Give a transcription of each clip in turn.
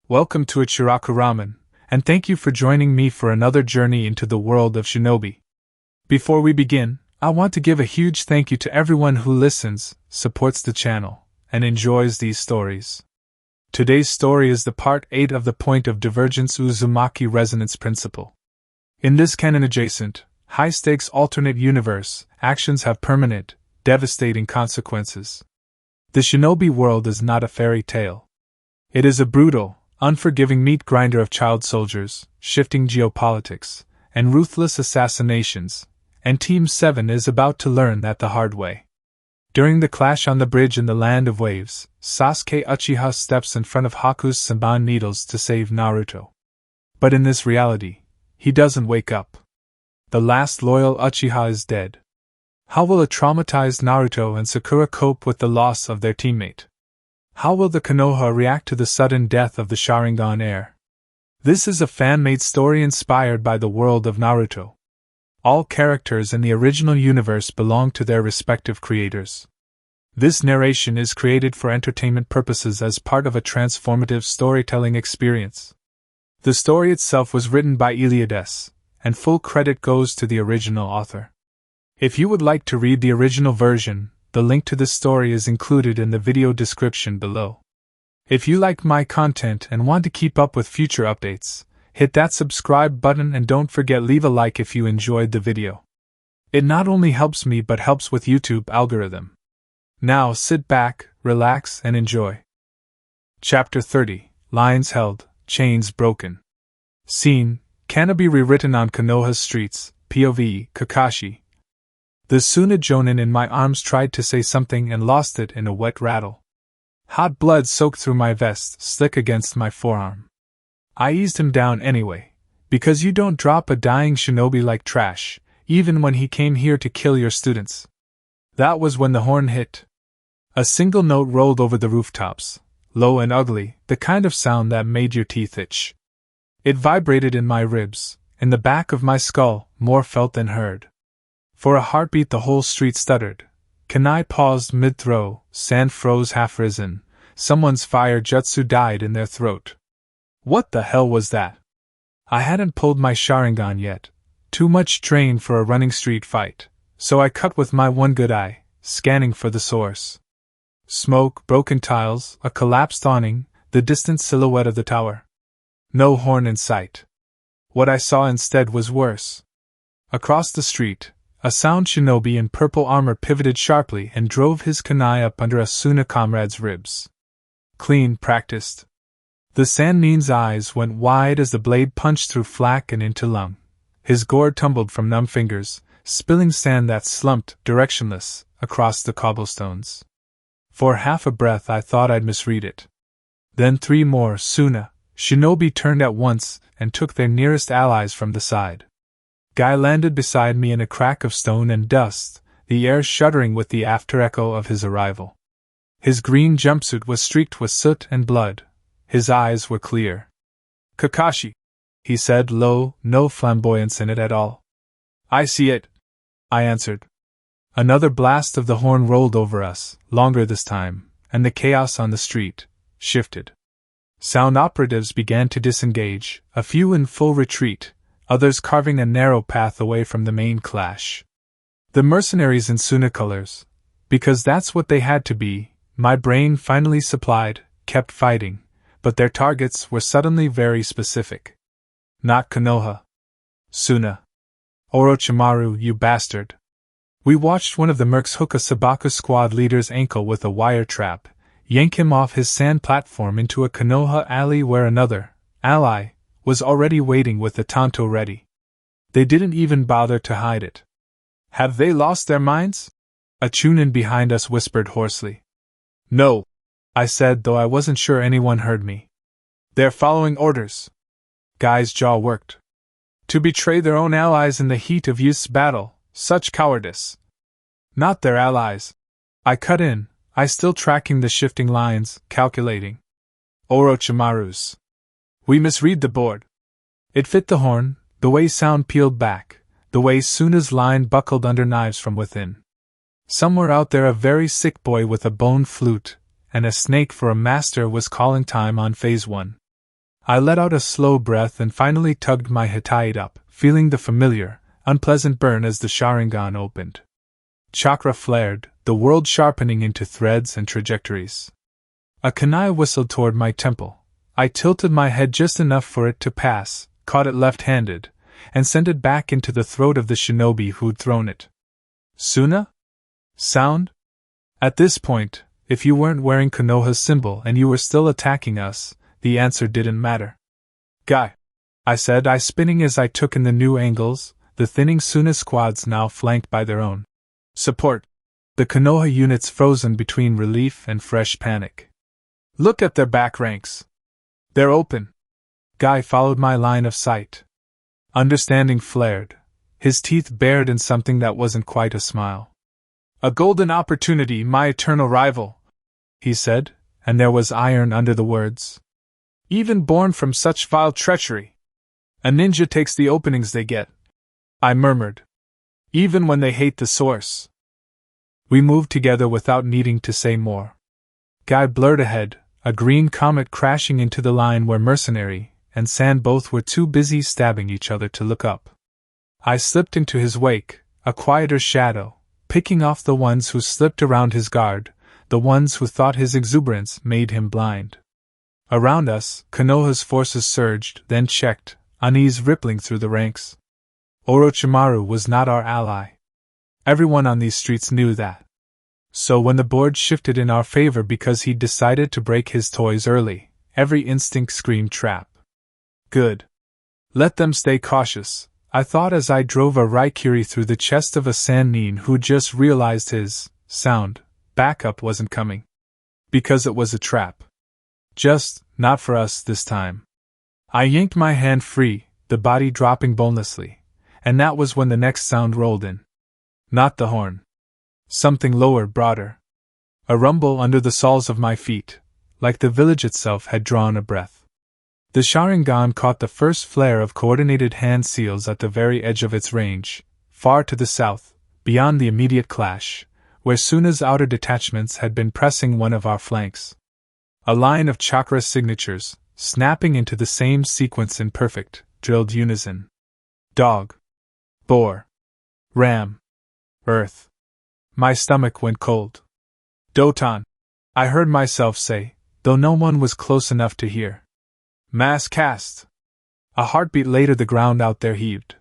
Welcome to Ichiraku Ramen, and thank you for joining me for another journey into the world of Shinobi. Before we begin, I want to give a huge thank you to everyone who listens, supports the channel, and enjoys these stories. Today's story is the part 8 of the point of Divergence Uzumaki resonance principle. In this canon-adjacent, high-stakes alternate universe, actions have permanent, devastating consequences. The Shinobi world is not a fairy tale. It is a brutal, unforgiving meat grinder of child soldiers, shifting geopolitics, and ruthless assassinations, and Team 7 is about to learn that the hard way. During the clash on the bridge in the Land of Waves, Sasuke Uchiha steps in front of Haku's Senbon needles to save Naruto. But in this reality, he doesn't wake up. The last loyal Uchiha is dead. How will a traumatized Naruto and Sakura cope with the loss of their teammate? How will the Konoha react to the sudden death of the Sharingan heir? This is a fan-made story inspired by the world of Naruto. All characters in the original universe belong to their respective creators. This narration is created for entertainment purposes as part of a transformative storytelling experience. The story itself was written by EliadS, and full credit goes to the original author. If you would like to read the original version, the link to this story is included in the video description below. If you like my content and want to keep up with future updates, hit that subscribe button and don't forget leave a like if you enjoyed the video. It not only helps me but helps with YouTube algorithm. Now sit back, relax and enjoy. Chapter 30, Lines Held, Chains Broken. Scene, Shinobi rewritten on Konoha's streets, POV, Kakashi. The Suna Jonin in my arms tried to say something and lost it in a wet rattle. Hot blood soaked through my vest, slick against my forearm. I eased him down anyway, because you don't drop a dying shinobi like trash, even when he came here to kill your students. That was when the horn hit. A single note rolled over the rooftops, low and ugly, the kind of sound that made your teeth itch. It vibrated in my ribs, in the back of my skull, more felt than heard. For a heartbeat the whole street stuttered. Kanai paused mid-throw, sand froze half-risen, someone's fire jutsu died in their throat. What the hell was that? I hadn't pulled my Sharingan yet, too much trained for a running street fight, so I cut with my one good eye, scanning for the source. Smoke, broken tiles, a collapsed awning, the distant silhouette of the tower. No horn in sight. What I saw instead was worse. Across the street, a sound shinobi in purple armor pivoted sharply and drove his kunai up under a Suna comrade's ribs. Clean, practiced. The Sannin's eyes went wide as the blade punched through flak and into lung. His gore tumbled from numb fingers, spilling sand that slumped, directionless, across the cobblestones. For half a breath I thought I'd misread it. Then 3 more Suna shinobi turned at once and took their nearest allies from the side. Guy landed beside me in a crack of stone and dust, the air shuddering with the after-echo of his arrival. His green jumpsuit was streaked with soot and blood. His eyes were clear. "Kakashi," he said low, no flamboyance in it at all. "I see it," I answered. Another blast of the horn rolled over us, longer this time, and the chaos on the street shifted. Sound operatives began to disengage, a few in full retreat, others carving a narrow path away from the main clash. The mercenaries in Suna colors, because that's what they had to be, my brain finally supplied, kept fighting, but their targets were suddenly very specific. Not Konoha. Suna. Orochimaru, you bastard. We watched one of the mercs hook a Sabaku squad leader's ankle with a wire trap, yank him off his sand platform into a Konoha alley where another ally was already waiting with the tanto ready. They didn't even bother to hide it. "Have they lost their minds?" a Chunin behind us whispered hoarsely. "No," I said, though I wasn't sure anyone heard me. "They're following orders." Guy's jaw worked. To betray their own allies in the heat of youth's battle, such cowardice. Not their allies. I cut in, I still tracking the shifting lines, calculating. Orochimaru's. We misread the board. It fit the horn, the way sound peeled back, the way Suna's line buckled under knives from within. Somewhere out there a very sick boy with a bone flute, and a snake for a master was calling time on phase 1. I let out a slow breath and finally tugged my hataite up, feeling the familiar, unpleasant burn as the Sharingan opened. Chakra flared, the world sharpening into threads and trajectories. A kunai whistled toward my temple. I tilted my head just enough for it to pass, caught it left-handed, and sent it back into the throat of the shinobi who'd thrown it. Suna? Sound? At this point, if you weren't wearing Konoha's symbol and you were still attacking us, the answer didn't matter. Guy, I said, I spinning as I took in the new angles, the thinning Suna squads now flanked by their own support. The Konoha units frozen between relief and fresh panic. Look at their back ranks. They're open. Guy followed my line of sight. Understanding flared, his teeth bared in something that wasn't quite a smile. A golden opportunity, my eternal rival, he said, and there was iron under the words. Even born from such vile treachery. A ninja takes the openings they get, I murmured. Even when they hate the source. We moved together without needing to say more. Guy blurred ahead, a green comet crashing into the line where Mercenary and Sand both were too busy stabbing each other to look up. I slipped into his wake, a quieter shadow, picking off the ones who slipped around his guard, the ones who thought his exuberance made him blind. Around us, Konoha's forces surged, then checked, unease rippling through the ranks. Orochimaru was not our ally. Everyone on these streets knew that. So when the board shifted in our favor because he'd decided to break his toys early, every instinct screamed trap. Good. Let them stay cautious, I thought as I drove a Raikiri through the chest of a Sannin who just realized his backup wasn't coming. Because it was a trap. Just, not for us this time. I yanked my hand free, the body dropping bonelessly, and that was when the next sound rolled in. Not the horn. Something lower, broader. A rumble under the soles of my feet, like the village itself had drawn a breath. The Sharingan caught the first flare of coordinated hand seals at the very edge of its range, far to the south, beyond the immediate clash, where Suna's outer detachments had been pressing one of our flanks. A line of chakra signatures, snapping into the same sequence in perfect, drilled unison. Dog. Boar. Ram. Earth. My stomach went cold. Doton, I heard myself say, though no one was close enough to hear. Mass cast. A heartbeat later the ground out there heaved.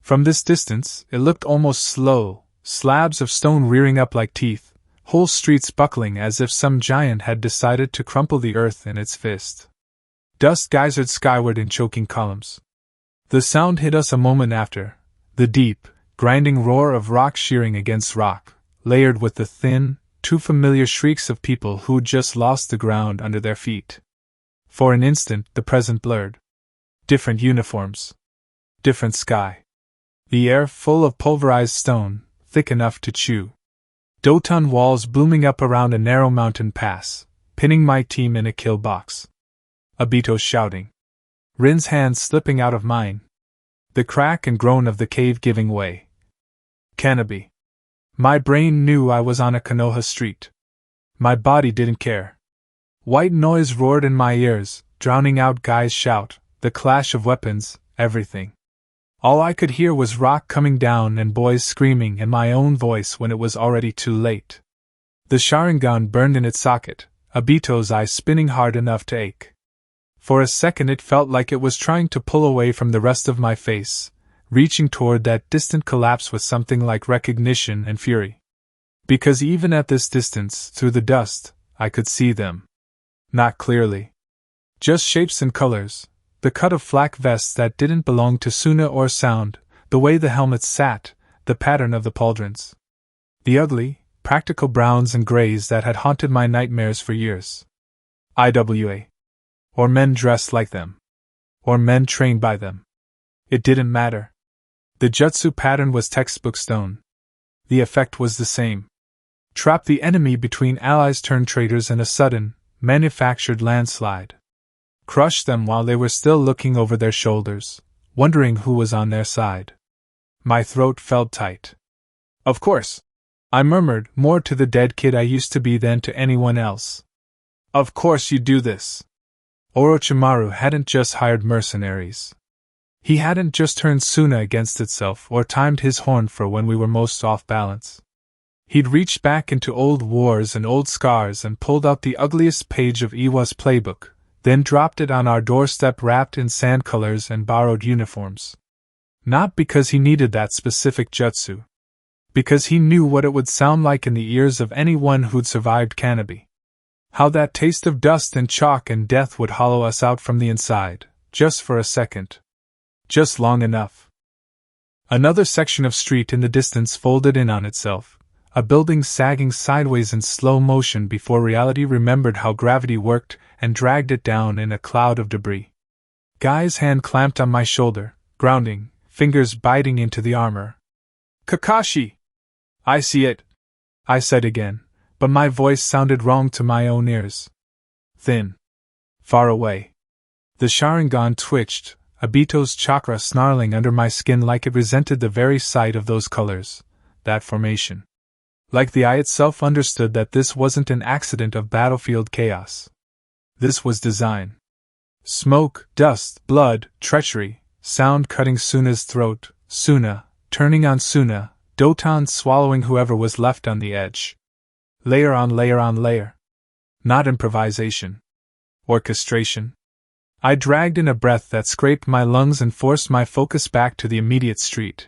From this distance, it looked almost slow, slabs of stone rearing up like teeth, whole streets buckling as if some giant had decided to crumple the earth in its fist. Dust geysered skyward in choking columns. The sound hit us a moment after, the deep, grinding roar of rock shearing against rock, layered with the thin, too familiar shrieks of people who'd just lost the ground under their feet. For an instant, the present blurred. Different uniforms. Different sky. The air full of pulverized stone, thick enough to chew. Doton walls blooming up around a narrow mountain pass, pinning my team in a kill box. Obito shouting. Rin's hands slipping out of mine. The crack and groan of the cave giving way. Canopy. My brain knew I was on a Konoha street. My body didn't care. White noise roared in my ears, drowning out Guy's shout, the clash of weapons, everything. All I could hear was rock coming down and boys screaming and my own voice when it was already too late. The Sharingan burned in its socket, Obito's eyes spinning hard enough to ache. For a second it felt like it was trying to pull away from the rest of my face, reaching toward that distant collapse with something like recognition and fury. Because even at this distance, through the dust, I could see them. Not clearly. Just shapes and colors, the cut of flak vests that didn't belong to Suna or Sound, the way the helmets sat, the pattern of the pauldrons. The ugly, practical browns and grays that had haunted my nightmares for years. IWA. Or men dressed like them. Or men trained by them. It didn't matter. The jutsu pattern was textbook stone. The effect was the same. Trap the enemy between allies turned traitors in a sudden, manufactured landslide. Crush them while they were still looking over their shoulders, wondering who was on their side. My throat felt tight. Of course, I murmured, more to the dead kid I used to be than to anyone else. Of course you do this. Orochimaru hadn't just hired mercenaries. He hadn't just turned Suna against itself or timed his horn for when we were most off balance. He'd reached back into old wars and old scars and pulled out the ugliest page of Iwa's playbook, then dropped it on our doorstep wrapped in sand colors and borrowed uniforms. Not because he needed that specific jutsu. Because he knew what it would sound like in the ears of anyone who'd survived Shinobi. How that taste of dust and chalk and death would hollow us out from the inside, just for a second. Just long enough. Another section of street in the distance folded in on itself, a building sagging sideways in slow motion before reality remembered how gravity worked and dragged it down in a cloud of debris. Guy's hand clamped on my shoulder, grounding, fingers biting into the armor. Kakashi! I see it, I said again, but my voice sounded wrong to my own ears. Thin. Far away. The Sharingan twitched, Obito's chakra snarling under my skin like it resented the very sight of those colors, that formation. Like the eye itself understood that this wasn't an accident of battlefield chaos. This was design. Smoke, dust, blood, treachery, sound cutting Suna's throat, Suna, turning on Suna, Doton swallowing whoever was left on the edge. Layer on layer on layer. Not improvisation. Orchestration. I dragged in a breath that scraped my lungs and forced my focus back to the immediate street.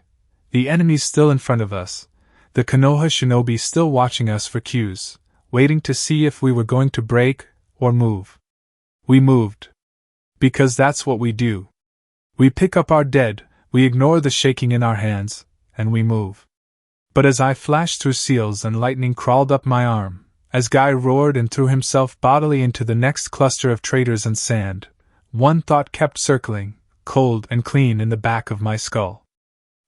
The enemies still in front of us. The Konoha shinobi still watching us for cues, waiting to see if we were going to break or move. We moved. Because that's what we do. We pick up our dead, we ignore the shaking in our hands, and we move. But as I flashed through seals and lightning crawled up my arm, as Guy roared and threw himself bodily into the next cluster of traitors and sand, one thought kept circling, cold and clean in the back of my skull.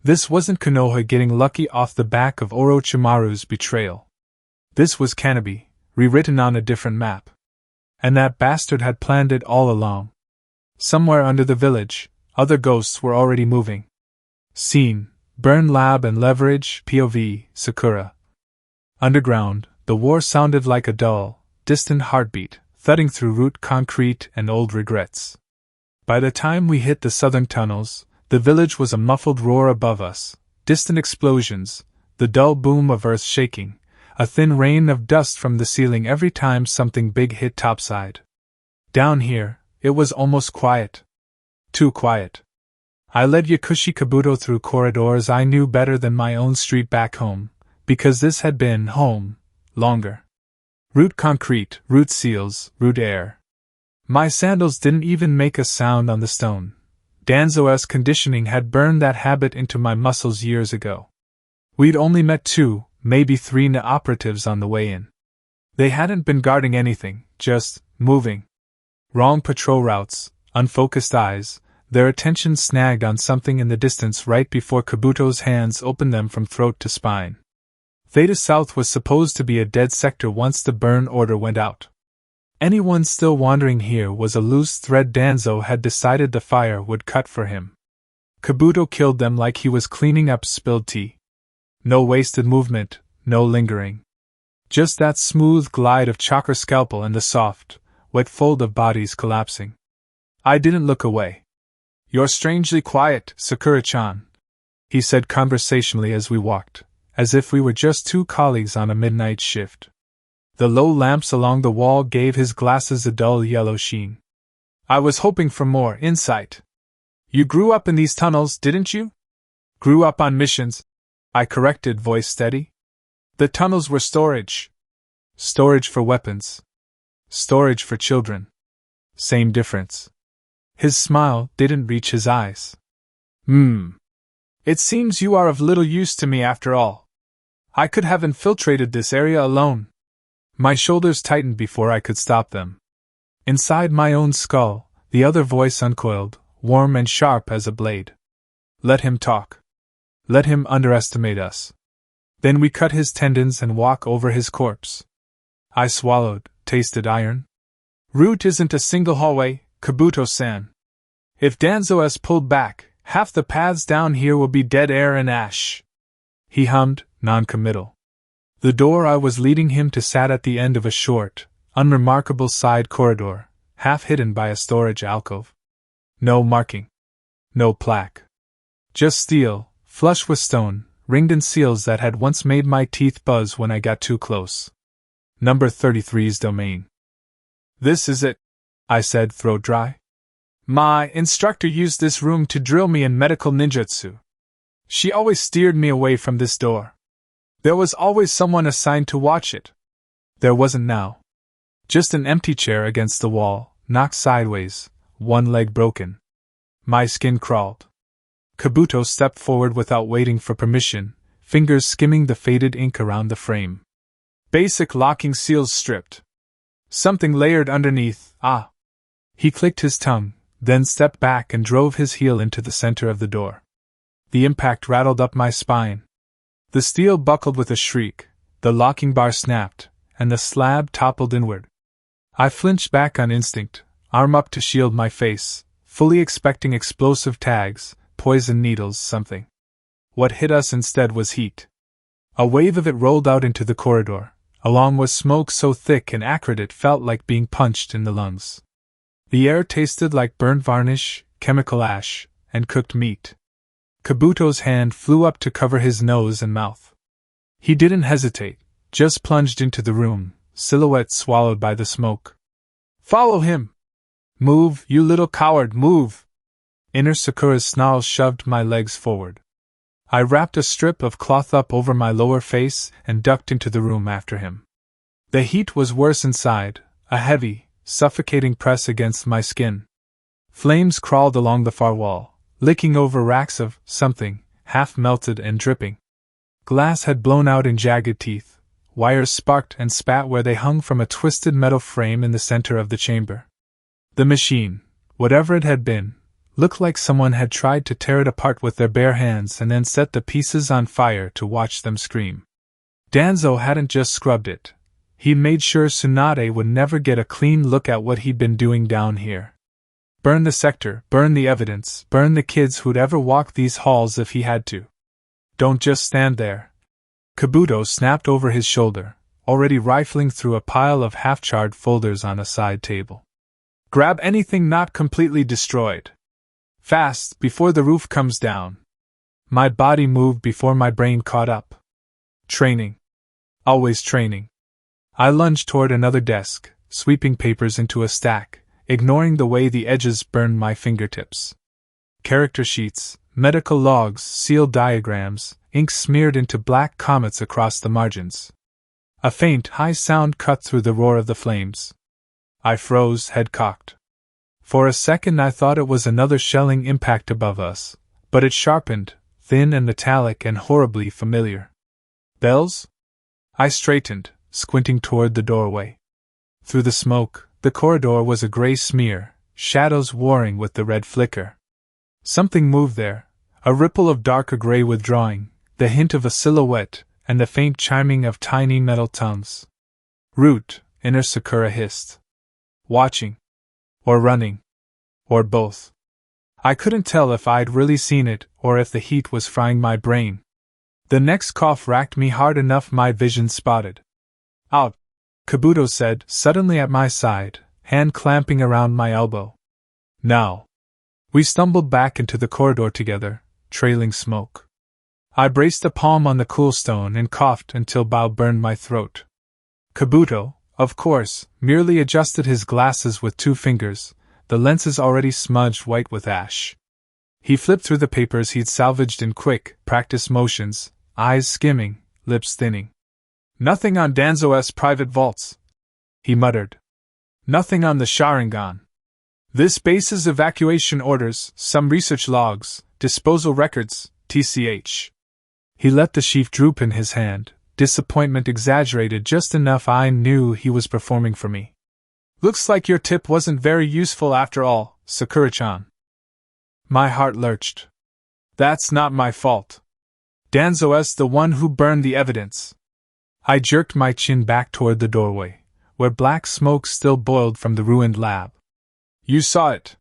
This wasn't Konoha getting lucky off the back of Orochimaru's betrayal. This was Shinobi, rewritten on a different map. And that bastard had planned it all along. Somewhere under the village, other ghosts were already moving. Scene, Burn Lab and Leverage, POV, Sakura. Underground, the war sounded like a dull, distant heartbeat, thudding through root concrete and old regrets. By the time we hit the southern tunnels, the village was a muffled roar above us, distant explosions, the dull boom of earth shaking, a thin rain of dust from the ceiling every time something big hit topside. Down here, it was almost quiet. Too quiet. I led Yakushi Kabuto through corridors I knew better than my own street back home, because this had been home longer. Root concrete, root seals, root air. My sandals didn't even make a sound on the stone. Danzo's conditioning had burned that habit into my muscles years ago. We'd only met 2, maybe 3 NA operatives on the way in. They hadn't been guarding anything, just moving. Wrong patrol routes, unfocused eyes, their attention snagged on something in the distance right before Kabuto's hands opened them from throat to spine. Theta South was supposed to be a dead sector once the burn order went out. Anyone still wandering here was a loose thread Danzo had decided the fire would cut for him. Kabuto killed them like he was cleaning up spilled tea. No wasted movement, no lingering. Just that smooth glide of chakra scalpel and the soft, wet fold of bodies collapsing. I didn't look away. "You're strangely quiet, Sakura-chan," he said conversationally as we walked, as if we were just 2 colleagues on a midnight shift. The low lamps along the wall gave his glasses a dull yellow sheen. "I was hoping for more insight. You grew up in these tunnels, didn't you?" "Grew up on missions," I corrected, voice steady. "The tunnels were storage. Storage for weapons. Storage for children. Same difference." His smile didn't reach his eyes. It seems you are of little use to me after all. I could have infiltrated this area alone." My shoulders tightened before I could stop them. Inside my own skull, the other voice uncoiled, warm and sharp as a blade. Let him talk. Let him underestimate us. Then we cut his tendons and walk over his corpse. I swallowed, tasted iron. Route isn't a single hallway, Kabuto-san. If Danzo pulled back, half the paths down here will be dead air and ash. He hummed, non-committal. The door I was leading him to sat at the end of a short, unremarkable side corridor, half hidden by a storage alcove. No marking. No plaque. Just steel, flush with stone, ringed in seals that had once made my teeth buzz when I got too close. Number 33's domain. This is it, I said, throat dry. My instructor used this room to drill me in medical ninjutsu. She always steered me away from this door. There was always someone assigned to watch it. There wasn't now. Just an empty chair against the wall, knocked sideways, one leg broken. My skin crawled. Kabuto stepped forward without waiting for permission, fingers skimming the faded ink around the frame. Basic locking seals stripped. Something layered underneath, ah. He clicked his tongue, then stepped back and drove his heel into the center of the door. The impact rattled up my spine. The steel buckled with a shriek, the locking bar snapped, and the slab toppled inward. I flinched back on instinct, arm up to shield my face, fully expecting explosive tags, poison needles, something. What hit us instead was heat. A wave of it rolled out into the corridor, along with smoke so thick and acrid it felt like being punched in the lungs. The air tasted like burnt varnish, chemical ash, and cooked meat. Kabuto's hand flew up to cover his nose and mouth. He didn't hesitate, just plunged into the room, silhouette swallowed by the smoke. Follow him! Move, you little coward, move! Inner Sakura's snarls shoved my legs forward. I wrapped a strip of cloth up over my lower face and ducked into the room after him. The heat was worse inside, a heavy, suffocating press against my skin. Flames crawled along the far wall, licking over racks of something, half melted and dripping. Glass had blown out in jagged teeth, wires sparked and spat where they hung from a twisted metal frame in the center of the chamber. The machine, whatever it had been, looked like someone had tried to tear it apart with their bare hands and then set the pieces on fire to watch them scream. Danzo hadn't just scrubbed it. He'd made sure Tsunade would never get a clean look at what he'd been doing down here. Burn the sector, burn the evidence, burn the kids who'd ever walk these halls if he had to. Don't just stand there. Kabuto snapped over his shoulder, already rifling through a pile of half-charred folders on a side table. Grab anything not completely destroyed. Fast, before the roof comes down. My body moved before my brain caught up. Training. Always training. I lunged toward another desk, sweeping papers into a stack, ignoring the way the edges burned my fingertips. Character sheets, medical logs, sealed diagrams, ink smeared into black comets across the margins. A faint, high sound cut through the roar of the flames. I froze, head cocked. For a second I thought it was another shelling impact above us, but it sharpened, thin and metallic and horribly familiar. Bells? I straightened, squinting toward the doorway. Through the smoke, the corridor was a gray smear, shadows warring with the red flicker. Something moved there, a ripple of darker gray withdrawing, the hint of a silhouette, and the faint chiming of tiny metal tongues. Root, Inner Sakura hissed. Watching. Or running. Or both. I couldn't tell if I'd really seen it, or if the heat was frying my brain. The next cough racked me hard enough my vision spotted. Out, Kabuto said, suddenly at my side, hand clamping around my elbow. Now. We stumbled back into the corridor together, trailing smoke. I braced a palm on the cool stone and coughed until bile burned my throat. Kabuto, of course, merely adjusted his glasses with 2 fingers, the lenses already smudged white with ash. He flipped through the papers he'd salvaged in quick, practice motions, eyes skimming, lips thinning. Nothing on Danzo's private vaults, he muttered. Nothing on the Sharingan. This base's evacuation orders, some research logs, disposal records, tch. He let the sheaf droop in his hand, disappointment exaggerated just enough I knew he was performing for me. Looks like your tip wasn't very useful after all, Sakura-chan. My heart lurched. That's not my fault. Danzo's the one who burned the evidence. I jerked my chin back toward the doorway, where black smoke still boiled from the ruined lab. You saw it.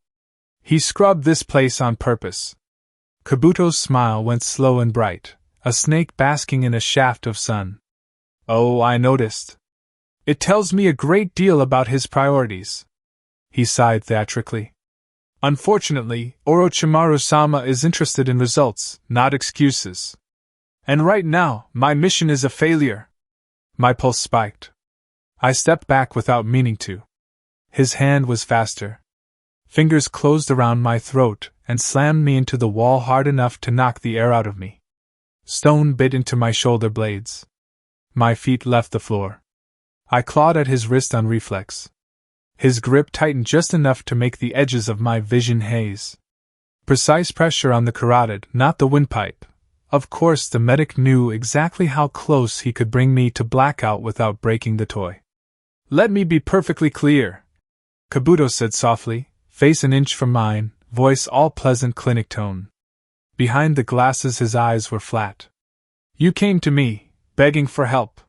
He scrubbed this place on purpose. Kabuto's smile went slow and bright, a snake basking in a shaft of sun. Oh, I noticed. It tells me a great deal about his priorities. he sighed theatrically. Unfortunately, Orochimaru-sama is interested in results, not excuses. And right now, my mission is a failure. My pulse spiked. I stepped back without meaning to. His hand was faster. Fingers closed around my throat and slammed me into the wall hard enough to knock the air out of me. Stone bit into my shoulder blades. My feet left the floor. I clawed at his wrist on reflex. His grip tightened just enough to make the edges of my vision haze. Precise pressure on the carotid, not the windpipe. Of course, the medic knew exactly how close he could bring me to blackout without breaking the toy. Let me be perfectly clear, Kabuto said softly, face an inch from mine, voice all pleasant clinic tone. Behind the glasses his eyes were flat. You came to me, begging for help.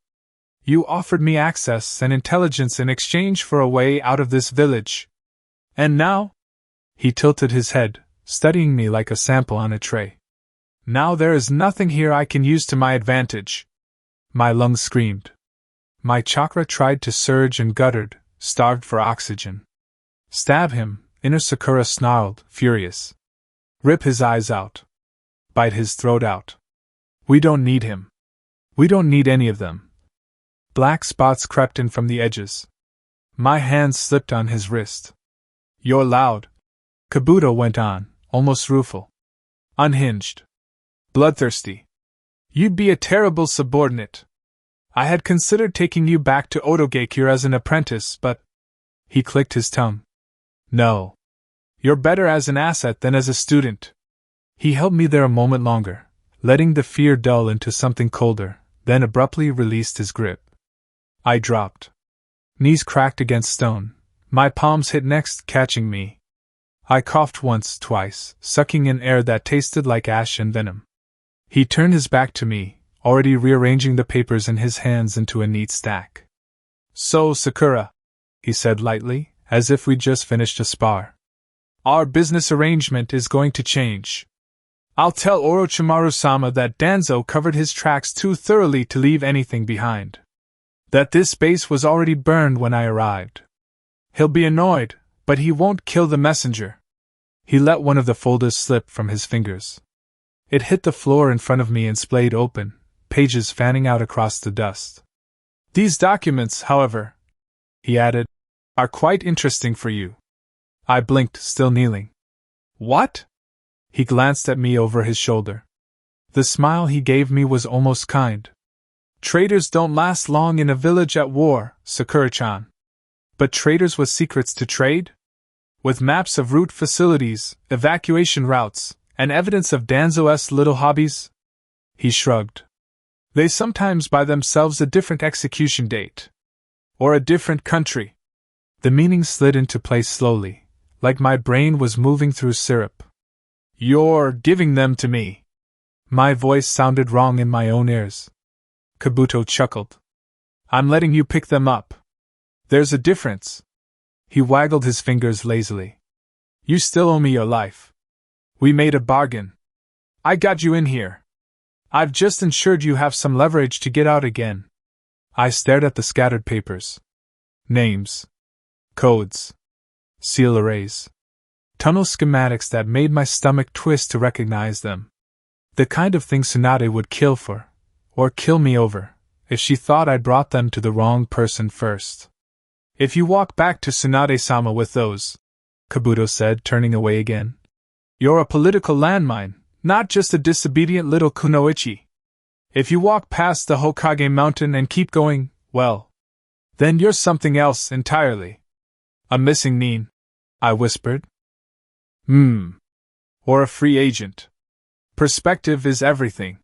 You offered me access and intelligence in exchange for a way out of this village. And now? He tilted his head, studying me like a sample on a tray. Now there is nothing here I can use to my advantage. My lungs screamed. My chakra tried to surge and guttered, starved for oxygen. Stab him, Inner Sakura snarled, furious. Rip his eyes out. Bite his throat out. We don't need him. We don't need any of them. Black spots crept in from the edges. My hand slipped on his wrist. You're loud, Kabuto went on, almost rueful. Unhinged. Bloodthirsty. You'd be a terrible subordinate. I had considered taking you back to Otogakure as an apprentice, but... He clicked his tongue. No. You're better as an asset than as a student. He held me there a moment longer, letting the fear dull into something colder, then abruptly released his grip. I dropped. Knees cracked against stone. My palms hit next, catching me. I coughed once, twice, sucking in air that tasted like ash and venom. He turned his back to me, already rearranging the papers in his hands into a neat stack. So, Sakura, he said lightly, as if we'd just finished a spar. Our business arrangement is going to change. I'll tell Orochimaru-sama that Danzo covered his tracks too thoroughly to leave anything behind. That this base was already burned when I arrived. He'll be annoyed, but he won't kill the messenger. He let one of the folders slip from his fingers. It hit the floor in front of me and splayed open, pages fanning out across the dust. These documents, however, he added, are quite interesting for you. I blinked, still kneeling. What? He glanced at me over his shoulder. The smile he gave me was almost kind. Traitors don't last long in a village at war, Sakura-chan. But traitors with secrets to trade? With maps of route facilities, evacuation routes, and evidence of Danzo's little hobbies? He shrugged. They sometimes buy themselves a different execution date. Or a different country. The meaning slid into place slowly, like my brain was moving through syrup. You're giving them to me. My voice sounded wrong in my own ears. Kabuto chuckled. I'm letting you pick them up. There's a difference. He waggled his fingers lazily. You still owe me your life. We made a bargain. I got you in here. I've just ensured you have some leverage to get out again. I stared at the scattered papers. Names. Codes. Seal arrays. Tunnel schematics that made my stomach twist to recognize them. The kind of thing Tsunade would kill for, or kill me over, if she thought I'd brought them to the wrong person first. If you walk back to Tsunade-sama with those, Kabuto said, turning away again, you're a political landmine, not just a disobedient little kunoichi. If you walk past the Hokage mountain and keep going, well, then you're something else entirely. A missing nin, I whispered. Or a free agent. Perspective is everything.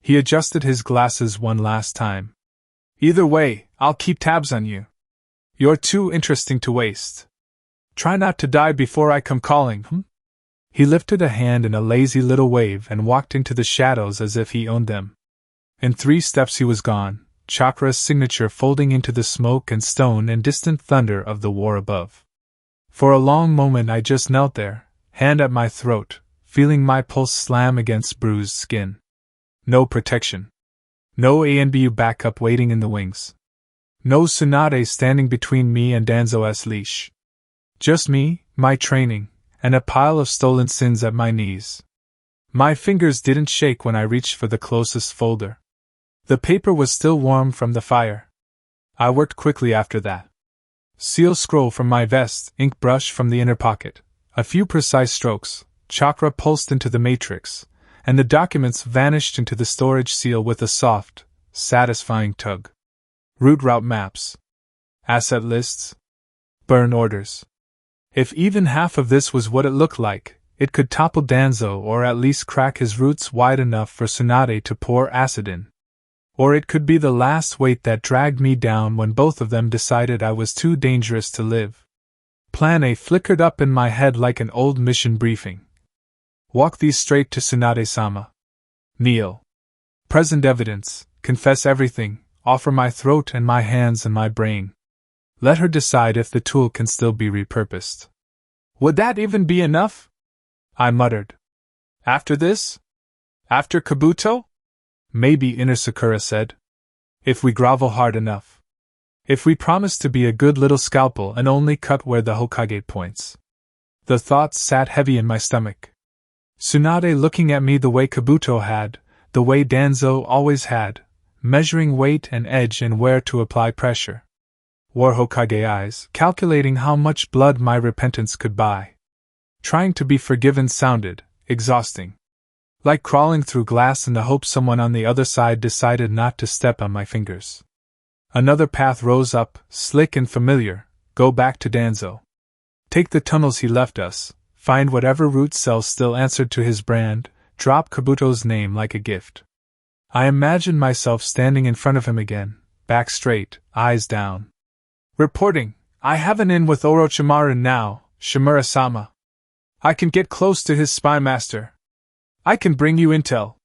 He adjusted his glasses one last time. Either way, I'll keep tabs on you. You're too interesting to waste. Try not to die before I come calling, He lifted a hand in a lazy little wave and walked into the shadows as if he owned them. In 3 steps he was gone, Chakra's signature folding into the smoke and stone and distant thunder of the war above. For a long moment I just knelt there, hand at my throat, feeling my pulse slam against bruised skin. No protection. No ANBU backup waiting in the wings. No Tsunade standing between me and Danzo's leash. Just me, my training, and a pile of stolen sins at my knees. My fingers didn't shake when I reached for the closest folder. The paper was still warm from the fire. I worked quickly after that. Seal scroll from my vest, ink brush from the inner pocket, a few precise strokes, chakra pulsed into the matrix, and the documents vanished into the storage seal with a soft, satisfying tug. Route maps. Asset lists. Burn orders. If even half of this was what it looked like, it could topple Danzo or at least crack his roots wide enough for Tsunade to pour acid in. Or it could be the last weight that dragged me down when both of them decided I was too dangerous to live. Plan A flickered up in my head like an old mission briefing. Walk these straight to Tsunade-sama. Kneel. Present evidence, confess everything, offer my throat and my hands and my brain. Let her decide if the tool can still be repurposed. Would that even be enough? I muttered. After this? After Kabuto? Maybe, Inner Sakura said. If we grovel hard enough. If we promise to be a good little scalpel and only cut where the Hokage points. The thoughts sat heavy in my stomach. Tsunade looking at me the way Kabuto had, the way Danzo always had, measuring weight and edge and where to apply pressure. War Hokage eyes, calculating how much blood my repentance could buy. Trying to be forgiven sounded exhausting. Like crawling through glass in the hope someone on the other side decided not to step on my fingers. Another path rose up, slick and familiar. Go back to Danzo. Take the tunnels he left us, find whatever root cells still answered to his brand, drop Kabuto's name like a gift. I imagined myself standing in front of him again, back straight, eyes down. Reporting, I have an in with Orochimaru now, Shimura-sama. I can get close to his spy master. I can bring you intel.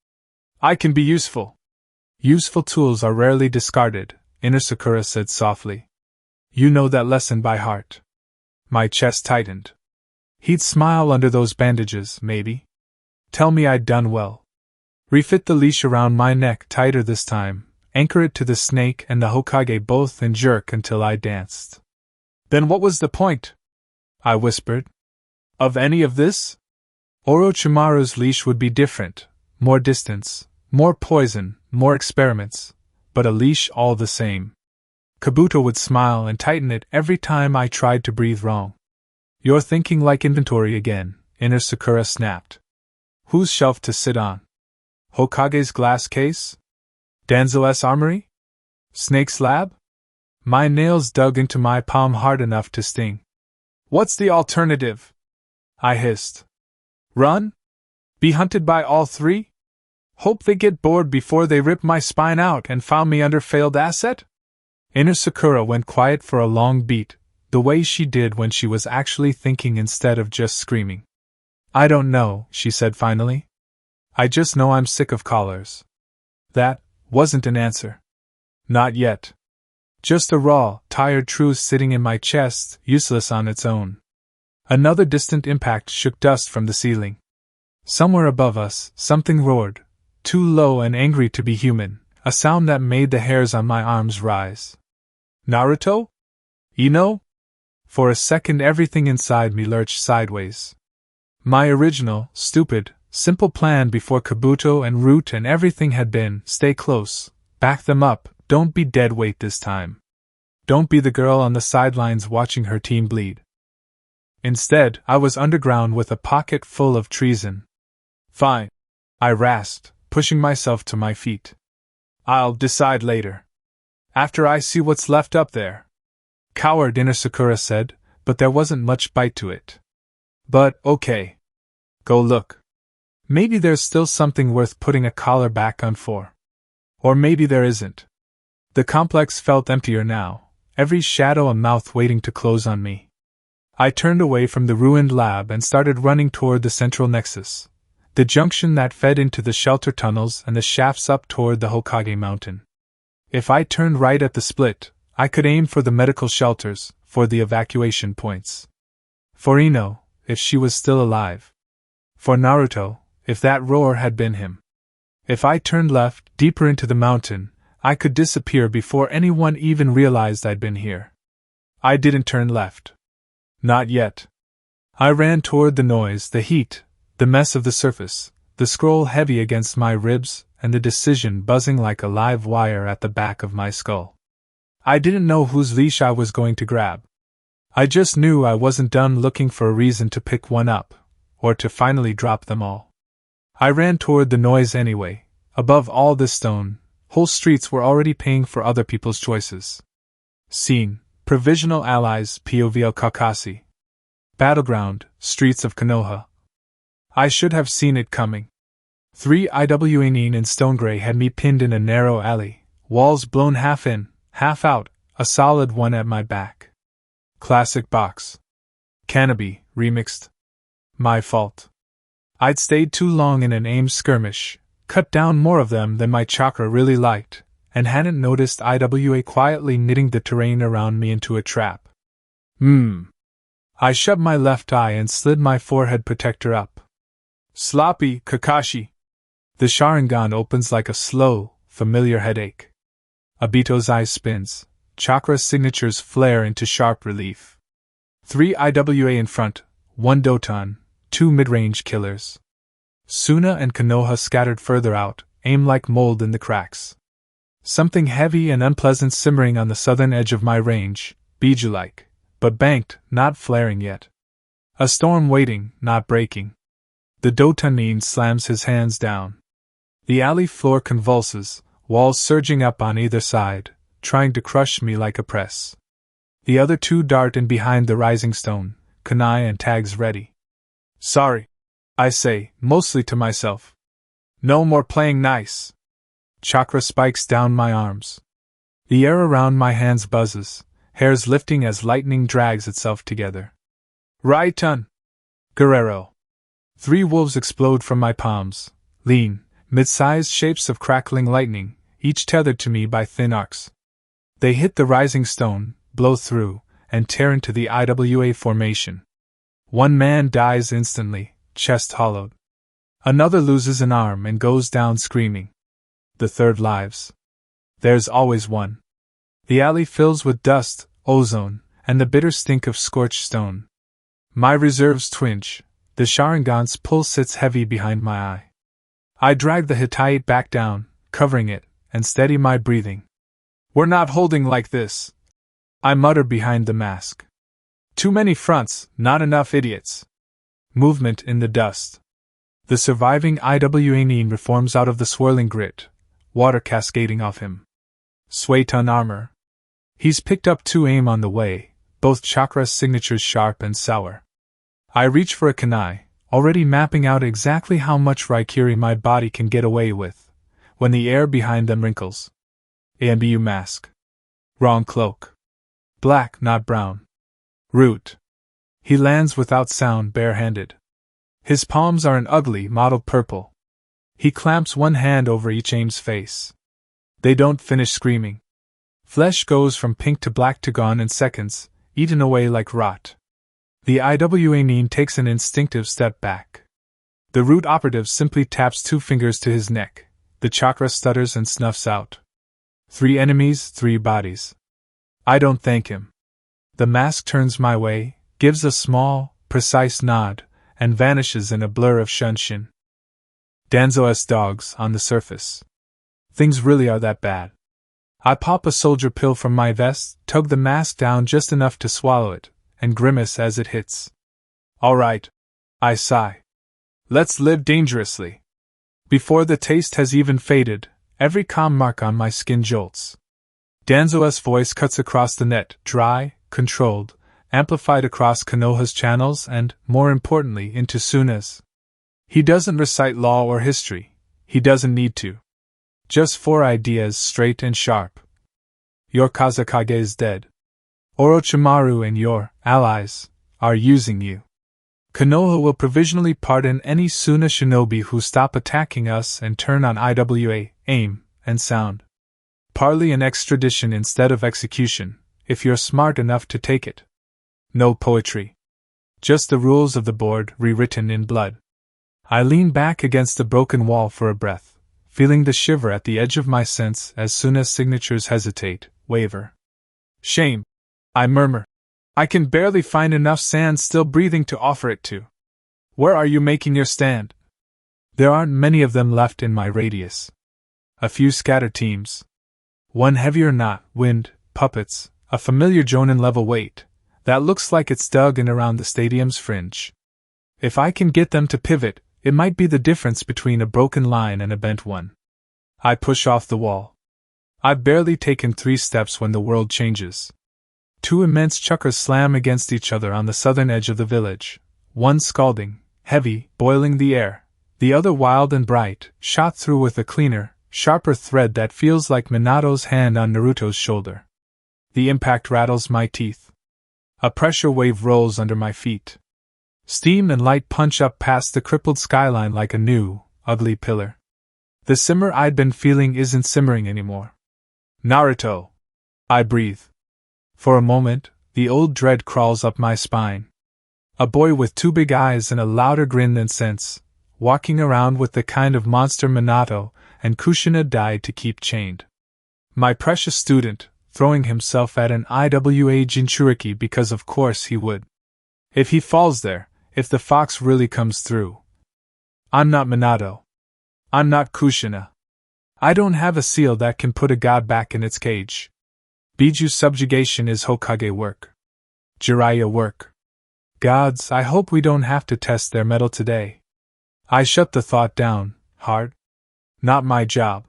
I can be useful. Useful tools are rarely discarded, Inner Sakura said softly. You know that lesson by heart. My chest tightened. He'd smile under those bandages, maybe. Tell me I'd done well. Refit the leash around my neck tighter this time, anchor it to the snake and the Hokage both and jerk until I danced. Then what was the point? I whispered. Of any of this? Orochimaru's leash would be different, more distance, more poison, more experiments, but a leash all the same. Kabuto would smile and tighten it every time I tried to breathe wrong. You're thinking like inventory again, Inner Sakura snapped. Whose shelf to sit on? Hokage's glass case? Danzo's armory? Snake's lab? My nails dug into my palm hard enough to sting. What's the alternative? I hissed. Run? Be hunted by all three? Hope they get bored before they rip my spine out and found me under failed asset? Inner Sakura went quiet for a long beat, the way she did when she was actually thinking instead of just screaming. I don't know, she said finally. I just know I'm sick of collars. That wasn't an answer. Not yet. Just a raw, tired truth sitting in my chest, useless on its own. Another distant impact shook dust from the ceiling. Somewhere above us, something roared, too low and angry to be human, a sound that made the hairs on my arms rise. Naruto? Ino? For a second everything inside me lurched sideways. My original, stupid, simple plan before Kabuto and Root and everything had been, stay close, back them up, don't be dead weight this time. Don't be the girl on the sidelines watching her team bleed. Instead, I was underground with a pocket full of treason. Fine, I rasped, pushing myself to my feet. I'll decide later. After I see what's left up there. Coward, Inner Sakura said, but there wasn't much bite to it. But, okay. Go look. Maybe there's still something worth putting a collar back on for. Or maybe there isn't. The complex felt emptier now, every shadow a mouth waiting to close on me. I turned away from the ruined lab and started running toward the central nexus, the junction that fed into the shelter tunnels and the shafts up toward the Hokage mountain. If I turned right at the split, I could aim for the medical shelters, for the evacuation points. For Ino, if she was still alive. For Naruto, if that roar had been him. If I turned left, deeper into the mountain, I could disappear before anyone even realized I'd been here. I didn't turn left. Not yet. I ran toward the noise, the heat, the mess of the surface, the scroll heavy against my ribs, and the decision buzzing like a live wire at the back of my skull. I didn't know whose leash I was going to grab. I just knew I wasn't done looking for a reason to pick one up, or to finally drop them all. I ran toward the noise anyway. Above all this stone, whole streets were already paying for other people's choices. Scene: Provisional Allies POV Caucasi. Battleground, streets of Konoha. I should have seen it coming. 3 IWANine in stone gray had me pinned in a narrow alley, walls blown half in, half out, a solid one at my back. Classic box. Shinobi, remixed. My fault. I'd stayed too long in an aim skirmish, cut down more of them than my chakra really liked, and hadn't noticed IWA quietly knitting the terrain around me into a trap. I shoved my left eye and slid my forehead protector up. Sloppy, Kakashi. The Sharingan opens like a slow, familiar headache. Obito's eye spins, chakra signatures flare into sharp relief. 3 IWA in front, 1 Doton, 2 mid-range killers. Suna and Konoha scattered further out, aim like mold in the cracks. Something heavy and unpleasant simmering on the southern edge of my range, Biju-like, but banked, not flaring yet. A storm waiting, not breaking. The Dotanin slams his hands down. The alley floor convulses, walls surging up on either side, trying to crush me like a press. The other two dart in behind the rising stone, kunai and tags ready. Sorry, I say, mostly to myself. No more playing nice. Chakra spikes down my arms. The air around my hands buzzes, hairs lifting as lightning drags itself together. Raiton! Guerrero! 3 wolves explode from my palms, lean, mid-sized shapes of crackling lightning, each tethered to me by thin arcs. They hit the rising stone, blow through, and tear into the IWA formation. One man dies instantly, chest hollowed. Another loses an arm and goes down screaming. The third lives. There's always one. The alley fills with dust, ozone, and the bitter stink of scorched stone. My reserves twinge. The Sharingan's pull sits heavy behind my eye. I drag the Hittite back down, covering it, and steady my breathing. We're not holding like this, I mutter behind the mask. Too many fronts, not enough idiots. Movement in the dust. The surviving IWANine reforms out of the swirling grit, water cascading off him. Sueton armor. He's picked up 2 aim on the way, both chakra signatures sharp and sour. I reach for a kunai, already mapping out exactly how much Raikiri my body can get away with, when the air behind them wrinkles. AMBU mask. Wrong cloak. Black, not brown. Root. He lands without sound, barehanded. His palms are an ugly, mottled purple. He clamps one hand over each aim's face. They don't finish screaming. Flesh goes from pink to black to gone in seconds, eaten away like rot. The IWANine takes an instinctive step back. The root operative simply taps 2 fingers to his neck. The chakra stutters and snuffs out. 3 enemies, 3 bodies. I don't thank him. The mask turns my way, gives a small, precise nod, and vanishes in a blur of shunshin. Danzo's dogs on the surface. Things really are that bad. I pop a soldier pill from my vest, tug the mask down just enough to swallow it, and grimace as it hits. All right, I sigh. Let's live dangerously. Before the taste has even faded, every calm mark on my skin jolts. Danzo's voice cuts across the net, dry, controlled, amplified across Konoha's channels and, more importantly, into Suna's. He doesn't recite law or history. He doesn't need to. Just 4 ideas straight and sharp. Your Kazakage is dead. Orochimaru and your allies are using you. Konoha will provisionally pardon any Suna shinobi who stop attacking us and turn on IWA, aim, and sound. Parley and extradition instead of execution, if you're smart enough to take it. No poetry. Just the rules of the board rewritten in blood. I lean back against the broken wall for a breath, feeling the shiver at the edge of my sense as Suna's signatures hesitate, waver. Shame, I murmur. I can barely find enough sand still breathing to offer it to. Where are you making your stand? There aren't many of them left in my radius. A few scattered teams. One heavier knot, wind, puppets, a familiar Jonin level weight, that looks like it's dug in around the stadium's fringe. If I can get them to pivot, it might be the difference between a broken line and a bent one. I push off the wall. I've barely taken 3 steps when the world changes. 2 immense chukkers slam against each other on the southern edge of the village, one scalding, heavy, boiling the air, the other wild and bright, shot through with a cleaner, sharper thread that feels like Minato's hand on Naruto's shoulder. The impact rattles my teeth. A pressure wave rolls under my feet. Steam and light punch up past the crippled skyline like a new, ugly pillar. The simmer I'd been feeling isn't simmering anymore. Naruto! I breathe. For a moment, the old dread crawls up my spine. A boy with 2 big eyes and a louder grin than sense, walking around with the kind of monster Minato and Kushina died to keep chained. My precious student, throwing himself at an IWA Jinchuriki because of course he would. If he falls there, if the fox really comes through. I'm not Minato. I'm not Kushina. I don't have a seal that can put a god back in its cage. Biju subjugation is Hokage work. Jiraiya work. Gods, I hope we don't have to test their mettle today. I shut the thought down, hard. Not my job.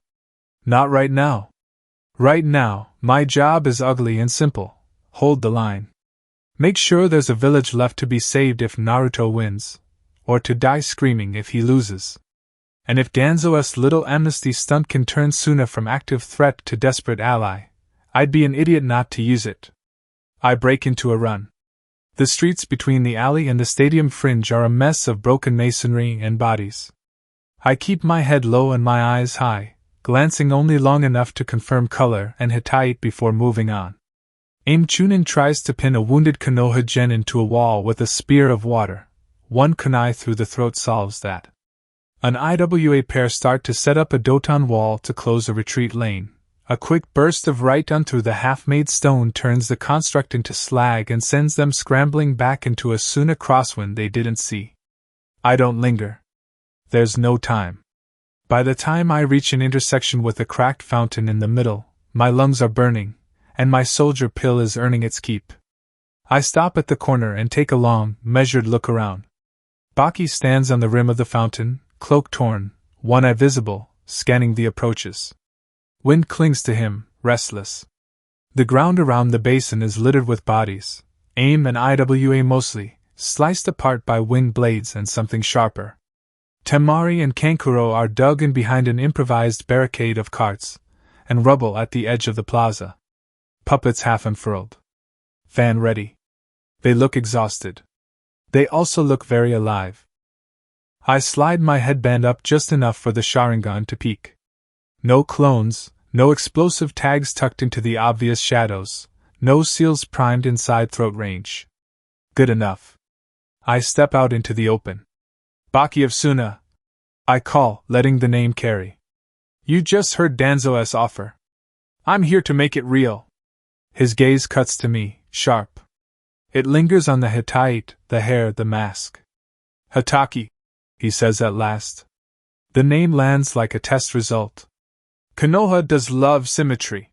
Not right now. Right now, my job is ugly and simple. Hold the line. Make sure there's a village left to be saved if Naruto wins, or to die screaming if he loses. And if Danzo's little amnesty stunt can turn Suna from active threat to desperate ally, I'd be an idiot not to use it. I break into a run. The streets between the alley and the stadium fringe are a mess of broken masonry and bodies. I keep my head low and my eyes high, glancing only long enough to confirm color and Hittite before moving on. Aim Chunin tries to pin a wounded Konoha genin to a wall with a spear of water. 1 kunai through the throat solves that. An IWA pair start to set up a Doton wall to close a retreat lane. A quick burst of right on through the half-made stone turns the construct into slag and sends them scrambling back into a Suna crosswind they didn't see. I don't linger. There's no time. By the time I reach an intersection with a cracked fountain in the middle, my lungs are burning, and my soldier pill is earning its keep. I stop at the corner and take a long, measured look around. Baki stands on the rim of the fountain, cloak torn, one eye visible, scanning the approaches. Wind clings to him, restless. The ground around the basin is littered with bodies, AIM and IWA mostly, sliced apart by wind blades and something sharper. Temari and Kankuro are dug in behind an improvised barricade of carts and rubble at the edge of the plaza. Puppets half unfurled. Fan ready. They look exhausted. They also look very alive. I slide my headband up just enough for the Sharingan to peek. No clones, no explosive tags tucked into the obvious shadows, no seals primed inside throat range. Good enough. I step out into the open. Baki of Suna, I call, letting the name carry. You just heard Danzo's offer. I'm here to make it real. His gaze cuts to me, sharp. It lingers on the Hittite, the hair, the mask. Hataki, he says at last. The name lands like a test result. Konoha does love symmetry.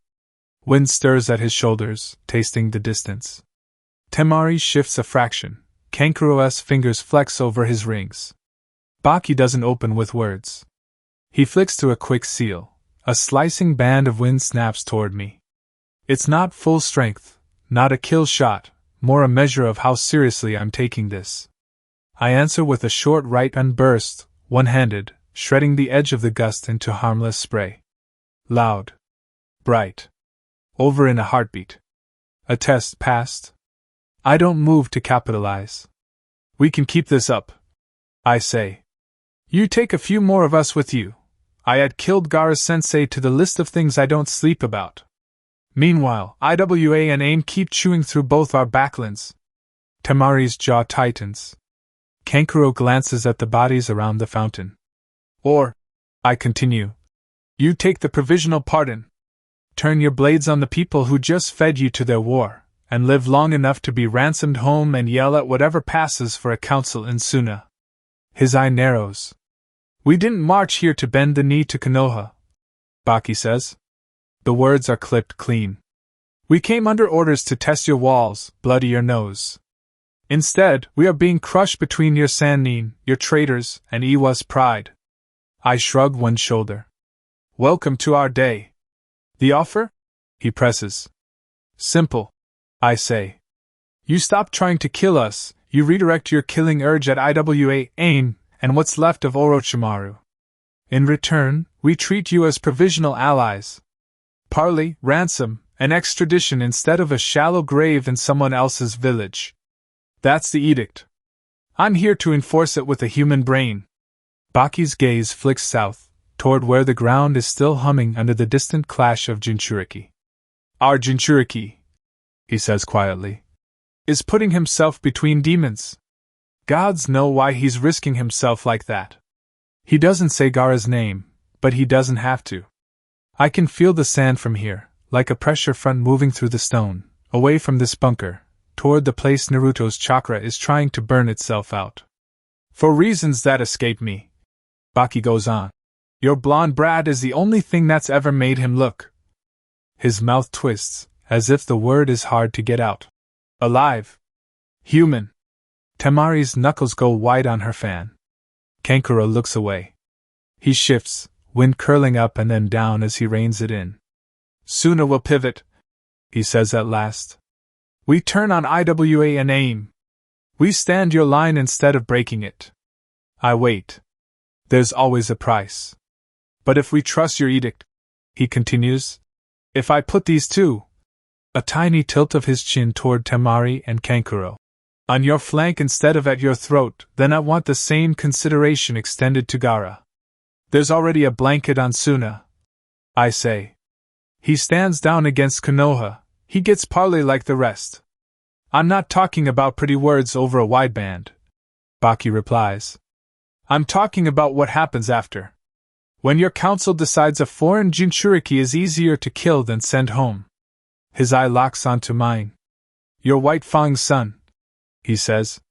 Wind stirs at his shoulders, tasting the distance. Temari shifts a fraction. Kankuro's fingers flex over his rings. Baki doesn't open with words. He flicks to a quick seal. A slicing band of wind snaps toward me. It's not full strength, not a kill shot, more a measure of how seriously I'm taking this. I answer with a short right-hand burst, one-handed, shredding the edge of the gust into harmless spray. Loud. Bright. Over in a heartbeat. A test passed. I don't move to capitalize. We can keep this up, I say. You take a few more of us with you. I add killed Gaara-sensei to the list of things I don't sleep about. Meanwhile, IWA and AIM keep chewing through both our backlands. Temari's jaw tightens. Kankuro glances at the bodies around the fountain. Or, I continue, you take the provisional pardon. Turn your blades on the people who just fed you to their war, and live long enough to be ransomed home and yell at whatever passes for a council in Suna. His eye narrows. We didn't march here to bend the knee to Konoha, Baki says. The words are clipped clean. We came under orders to test your walls, bloody your nose. Instead, we are being crushed between your Sannin, your traitors, and Iwa's pride. I shrug one shoulder. Welcome to our day. The offer? He presses. Simple, I say. You stop trying to kill us, you redirect your killing urge at Iwa AIM, and what's left of Orochimaru. In return, we treat you as provisional allies. Parley, ransom, and extradition instead of a shallow grave in someone else's village. That's the edict. I'm here to enforce it with a human brain. Baki's gaze flicks south, toward where the ground is still humming under the distant clash of Jinchuriki. Our Jinchuriki, he says quietly, is putting himself between demons. Gods know why he's risking himself like that. He doesn't say Gaara's name, but he doesn't have to. I can feel the sand from here, like a pressure front moving through the stone, away from this bunker, toward the place Naruto's chakra is trying to burn itself out. For reasons that escape me, Baki goes on, your blonde brat is the only thing that's ever made him look. His mouth twists, as if the word is hard to get out. Alive. Human. Temari's knuckles go white on her fan. Kankuro looks away. He shifts, wind curling up and then down as he reins it in. Suna will pivot, he says at last. We turn on Iwa and AIM. We stand your line instead of breaking it. I wait. There's always a price. But if we trust your edict, he continues, if I put these two, a tiny tilt of his chin toward Temari and Kankuro, on your flank instead of at your throat, then I want the same consideration extended to Gaara. There's already a blanket on Suna, I say. He stands down against Konoha, he gets parley like the rest. I'm not talking about pretty words over a wideband, Baki replies. I'm talking about what happens after. When your council decides a foreign Jinchuriki is easier to kill than send home. His eye locks onto mine. Your White Fang's son, he says.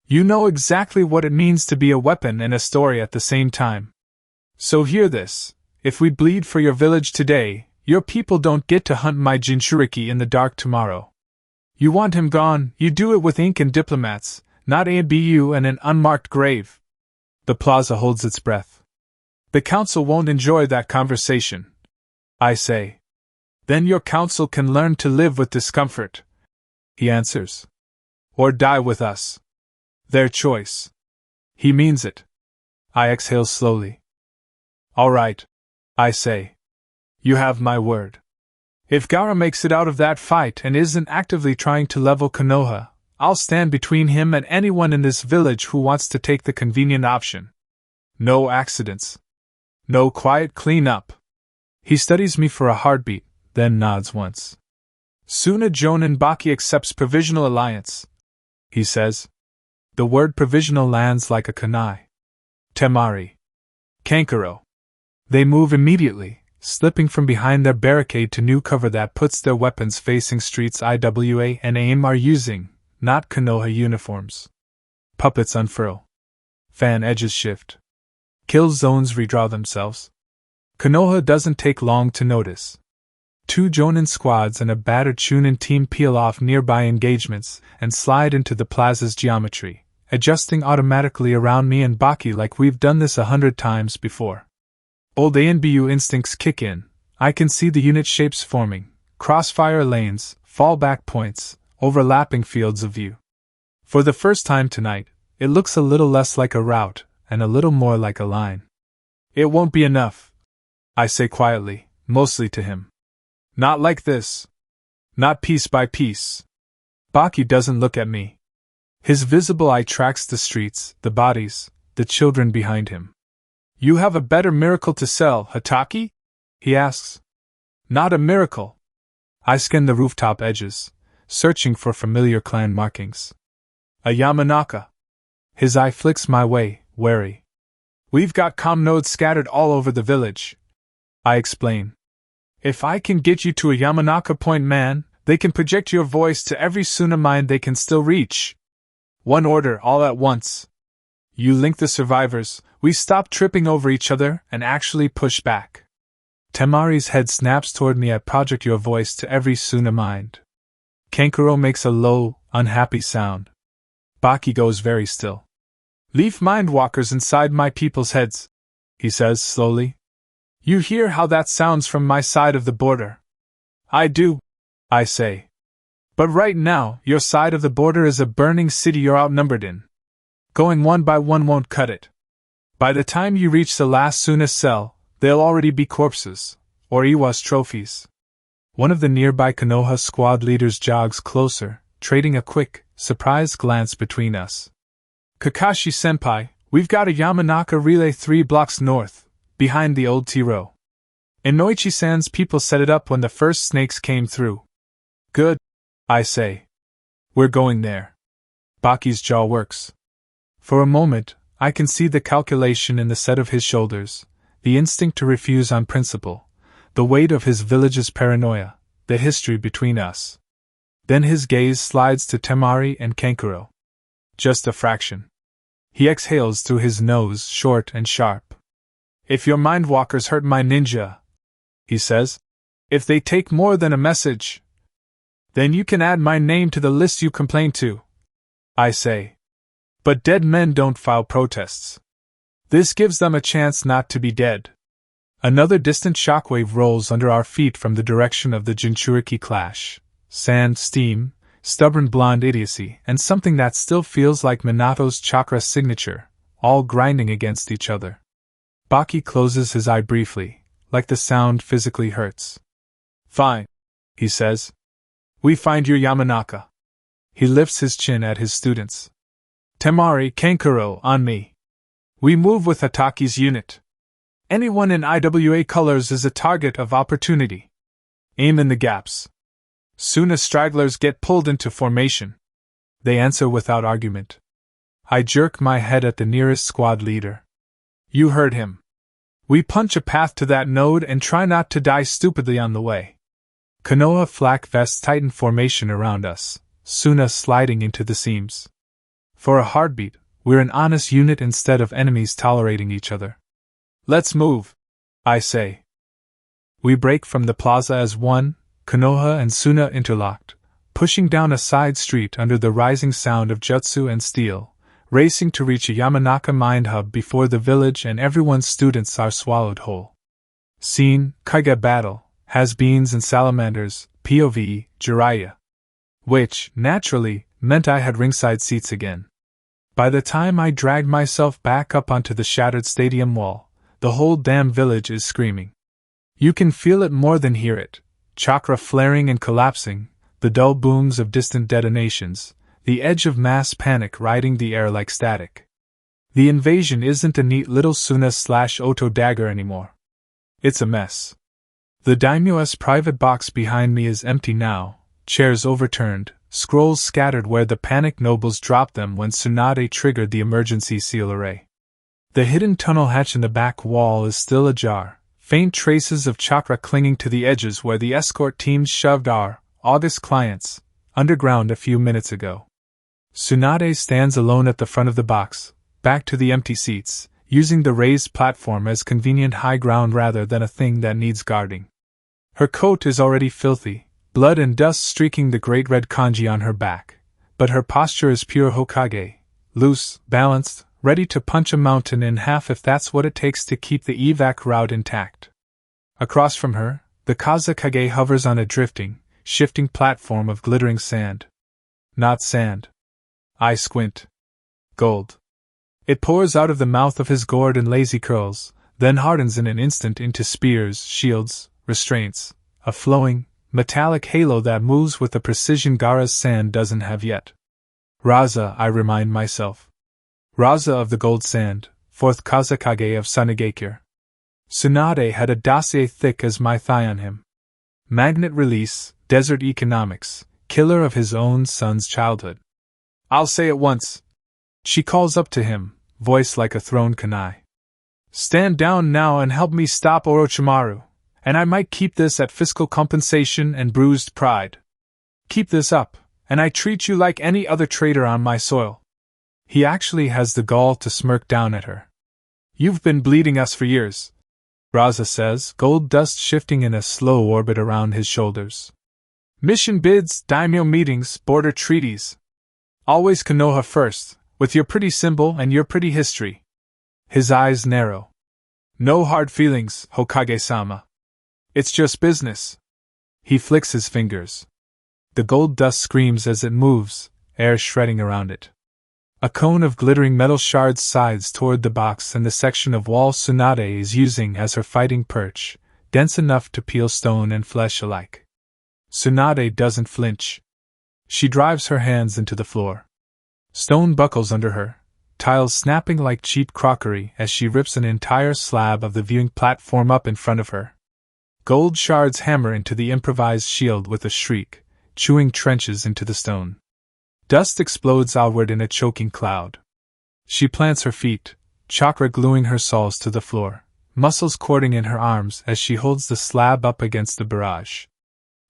You know exactly what it means to be a weapon and a story at the same time. So hear this, if we bleed for your village today, your people don't get to hunt my Jinchuriki in the dark tomorrow. You want him gone, you do it with ink and diplomats, not ABU and an unmarked grave. The plaza holds its breath. The council won't enjoy that conversation, I say. Then your council can learn to live with discomfort, he answers. Or die with us. Their choice. He means it. I exhale slowly. All right, I say. You have my word. If Gaara makes it out of that fight and isn't actively trying to level Konoha, I'll stand between him and anyone in this village who wants to take the convenient option. No accidents. No quiet clean-up. He studies me for a heartbeat, then nods once. Suna Jonin Baki accepts provisional alliance, he says. The word provisional lands like a kunai. Temari. Kankuro. They move immediately, slipping from behind their barricade to new cover that puts their weapons facing streets Iwa and AIM are using, not Konoha uniforms. Puppets unfurl. Fan edges shift. Kill zones redraw themselves. Konoha doesn't take long to notice. 2 Jonin squads and a battered Chunin team peel off nearby engagements and slide into the plaza's geometry, adjusting automatically around me and Baki like we've done this 100 times before. Old ANBU instincts kick in. I can see the unit shapes forming, crossfire lanes, fallback points, overlapping fields of view. For the first time tonight, it looks a little less like a route and a little more like a line. It won't be enough, I say quietly, mostly to him. Not like this. Not piece by piece. Baki doesn't look at me. His visible eye tracks the streets, the bodies, the children behind him. You have a better miracle to sell, Hataki? He asks. Not a miracle. I scan the rooftop edges, searching for familiar clan markings. A Yamanaka. His eye flicks my way, wary. We've got comm nodes scattered all over the village, I explain. If I can get you to a Yamanaka point man, They can project your voice to every Suna mind they can still reach. One order, all at once. You link the survivors, we stop tripping over each other and actually push back. Temari's head snaps toward me. I project your voice to every Suna mind. Kankuro makes a low, unhappy sound. Baki goes very still. Leave mindwalkers inside my people's heads, he says slowly. You hear how that sounds from my side of the border? I do, I say. But right now, your side of the border is a burning city you're outnumbered in. Going one by one won't cut it. By the time you reach the last Suna cell, they'll already be corpses, or Iwa's trophies. One of the nearby Konoha squad leaders jogs closer, trading a quick, surprised glance between us. Kakashi-senpai, we've got a Yamanaka relay 3 blocks north, behind the old T-row. Inoichi-san's people set it up when the first snakes came through. Good, I say. We're going there. Baki's jaw works. For a moment, I can see the calculation in the set of his shoulders, the instinct to refuse on principle, the weight of his village's paranoia, the history between us. Then his gaze slides to Temari and Kankuro. Just a fraction. He exhales through his nose, short and sharp. If your mindwalkers hurt my ninja, he says, if they take more than a message, then you can add my name to the list you complain to, I say. But dead men don't file protests. This gives them a chance not to be dead. Another distant shockwave rolls under our feet from the direction of the Jinchuriki clash. Sand, steam, stubborn blonde idiocy, and something that still feels like Minato's chakra signature, all grinding against each other. Baki closes his eye briefly, like the sound physically hurts. Fine, he says. We find your Yamanaka. He lifts his chin at his students. Temari, Kankuro, on me. We move with Hataki's unit. Anyone in IWA colors is a target of opportunity. Aim in the gaps. Soon as stragglers get pulled into formation. They answer without argument. I jerk my head at the nearest squad leader. You heard him. We punch a path to that node and try not to die stupidly on the way. Konoha flak vests tighten formation around us, Suna sliding into the seams. For a heartbeat, we're an honest unit instead of enemies tolerating each other. Let's move, I say. We break from the plaza as one, Konoha and Suna interlocked, pushing down a side street under the rising sound of jutsu and steel, racing to reach a Yamanaka mind hub before the village and everyone's students are swallowed whole. Scene, Kaiga battle, has-beens and salamanders, POV, Jiraiya. Which, naturally, meant I had ringside seats again. By the time I dragged myself back up onto the shattered stadium wall, the whole damn village is screaming. You can feel it more than hear it, chakra flaring and collapsing, the dull booms of distant detonations, the edge of mass panic riding the air like static. The invasion isn't a neat little Suna/Oto dagger anymore. It's a mess. The daimyo's private box behind me is empty now, chairs overturned, scrolls scattered where the panicked nobles dropped them when Tsunade triggered the emergency seal array. The hidden tunnel hatch in the back wall is still ajar, faint traces of chakra clinging to the edges where the escort teams shoved our August clients underground a few minutes ago. Tsunade stands alone at the front of the box, back to the empty seats, using the raised platform as convenient high ground rather than a thing that needs guarding. Her coat is already filthy, blood and dust streaking the great red kanji on her back, but her posture is pure Hokage, loose, balanced, ready to punch a mountain in half if that's what it takes to keep the evac route intact. Across from her, the Kazekage hovers on a drifting, shifting platform of glittering sand. Not sand. I squint. Gold. It pours out of the mouth of his gourd in lazy curls, then hardens in an instant into spears, shields, restraints, a flowing, metallic halo that moves with the precision Gaara's sand doesn't have yet. Raza, I remind myself. Raza of the gold sand, fourth Kazekage of Sanigakure. Tsunade had a dossier thick as my thigh on him. Magnet release, desert economics, killer of his own son's childhood. I'll say it once. She calls up to him, voice like a thrown kunai. Stand down now and help me stop Orochimaru, and I might keep this at fiscal compensation and bruised pride. Keep this up, and I treat you like any other traitor on my soil. He actually has the gall to smirk down at her. You've been bleeding us for years, Raza says, gold dust shifting in a slow orbit around his shoulders. Mission bids, daimyo meetings, border treaties. Always Konoha first, with your pretty symbol and your pretty history. His eyes narrow. No hard feelings, Hokage-sama. It's just business. He flicks his fingers. The gold dust screams as it moves, air shredding around it. A cone of glittering metal shards slides toward the box and the section of wall Tsunade is using as her fighting perch, dense enough to peel stone and flesh alike. Tsunade doesn't flinch. She drives her hands into the floor. Stone buckles under her, tiles snapping like cheap crockery as she rips an entire slab of the viewing platform up in front of her. Gold shards hammer into the improvised shield with a shriek, chewing trenches into the stone. Dust explodes outward in a choking cloud. She plants her feet, chakra gluing her soles to the floor, muscles cording in her arms as she holds the slab up against the barrage.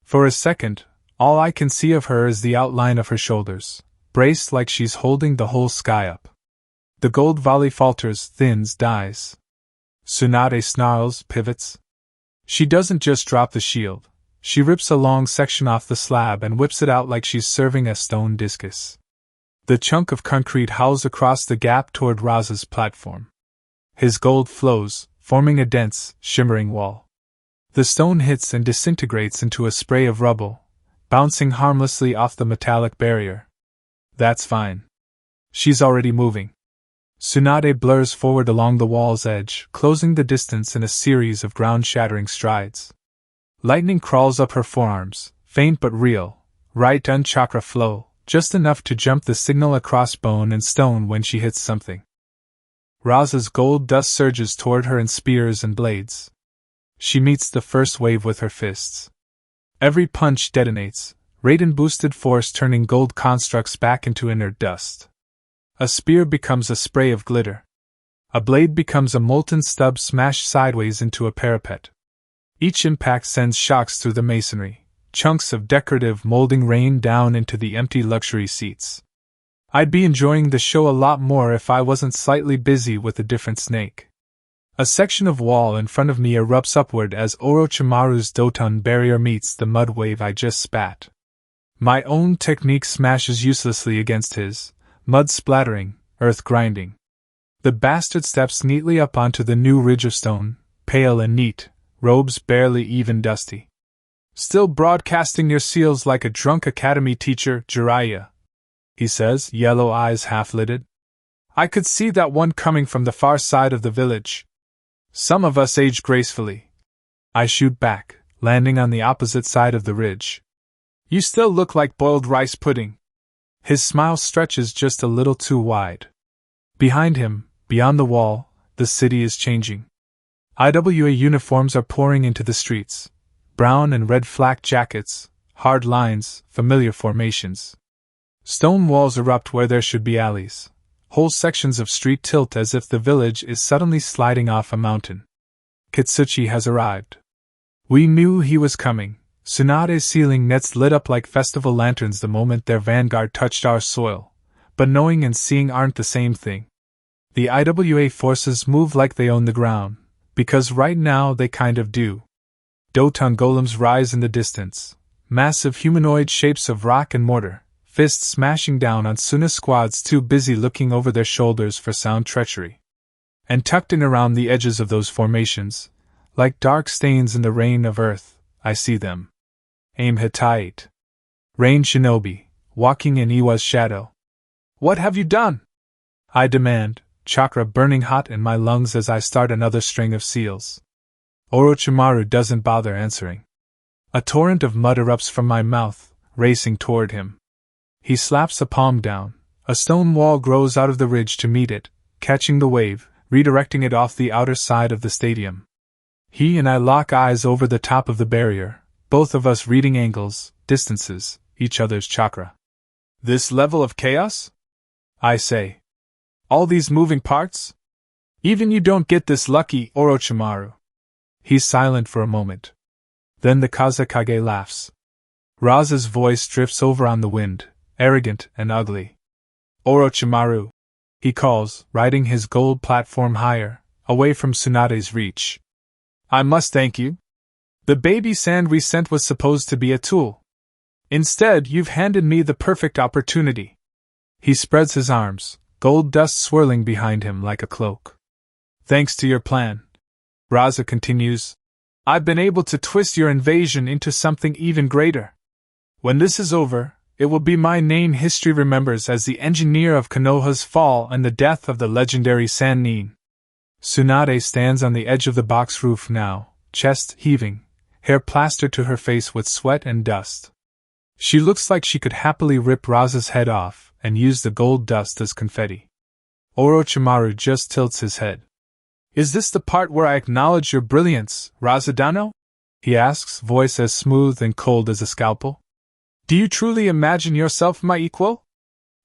For a second, all I can see of her is the outline of her shoulders, braced like she's holding the whole sky up. The gold volley falters, thins, dies. Tsunade snarls, pivots. She doesn't just drop the shield. She rips a long section off the slab and whips it out like she's serving a stone discus. The chunk of concrete howls across the gap toward Raza's platform. His gold flows, forming a dense, shimmering wall. The stone hits and disintegrates into a spray of rubble, bouncing harmlessly off the metallic barrier. That's fine. She's already moving. Tsunade blurs forward along the wall's edge, closing the distance in a series of ground-shattering strides. Lightning crawls up her forearms, faint but real, right on chakra flow, just enough to jump the signal across bone and stone when she hits something. Raza's gold dust surges toward her in spears and blades. She meets the first wave with her fists. Every punch detonates, Raiden-boosted force turning gold constructs back into inert dust. A spear becomes a spray of glitter. A blade becomes a molten stub smashed sideways into a parapet. Each impact sends shocks through the masonry. Chunks of decorative molding rain down into the empty luxury seats. I'd be enjoying the show a lot more if I wasn't slightly busy with a different snake. A section of wall in front of me erupts upward as Orochimaru's Doton barrier meets the mud wave I just spat. My own technique smashes uselessly against his, mud splattering, earth grinding. The bastard steps neatly up onto the new ridge of stone, pale and neat, robes barely even dusty. Still broadcasting your seals like a drunk academy teacher, Jiraiya, he says, yellow eyes half-lidded. I could see that one coming from the far side of the village. Some of us age gracefully. I shoot back, landing on the opposite side of the ridge. You still look like boiled rice pudding. His smile stretches just a little too wide. Behind him, beyond the wall, the city is changing. IWA uniforms are pouring into the streets. Brown and red flak jackets, hard lines, familiar formations. Stone walls erupt where there should be alleys. Whole sections of street tilt as if the village is suddenly sliding off a mountain. Kitsuchi has arrived. We knew he was coming. Tsunade's ceiling nets lit up like festival lanterns the moment their vanguard touched our soil. But knowing and seeing aren't the same thing. The IWA forces move like they own the ground, because right now they kind of do. Doton golems rise in the distance, massive humanoid shapes of rock and mortar, fists smashing down on Suna squads too busy looking over their shoulders for sound treachery. And tucked in around the edges of those formations, like dark stains in the rain of earth, I see them. Aim Hittite. Rain Shinobi, walking in Iwa's shadow. What have you done? I demand, chakra burning hot in my lungs as I start another string of seals. Orochimaru doesn't bother answering. A torrent of mud erupts from my mouth, racing toward him. He slaps a palm down. A stone wall grows out of the ridge to meet it, catching the wave, redirecting it off the outer side of the stadium. He and I lock eyes over the top of the barrier, both of us reading angles, distances, each other's chakra. This level of chaos? I say. All these moving parts? Even you don't get this lucky, Orochimaru. He's silent for a moment. Then the Kazekage laughs. Raza's voice drifts over on the wind, arrogant and ugly. Orochimaru, he calls, riding his gold platform higher, away from Tsunade's reach. I must thank you. The baby sand we sent was supposed to be a tool. Instead, you've handed me the perfect opportunity. He spreads his arms, gold dust swirling behind him like a cloak. Thanks to your plan, Raza continues, I've been able to twist your invasion into something even greater. When this is over, it will be my name history remembers as the engineer of Konoha's fall and the death of the legendary Sannin. Tsunade stands on the edge of the box roof now, chest heaving, hair plastered to her face with sweat and dust. She looks like she could happily rip Raza's head off and use the gold dust as confetti. Orochimaru just tilts his head. Is this the part where I acknowledge your brilliance, Razadano? He asks, voice as smooth and cold as a scalpel. Do you truly imagine yourself my equal?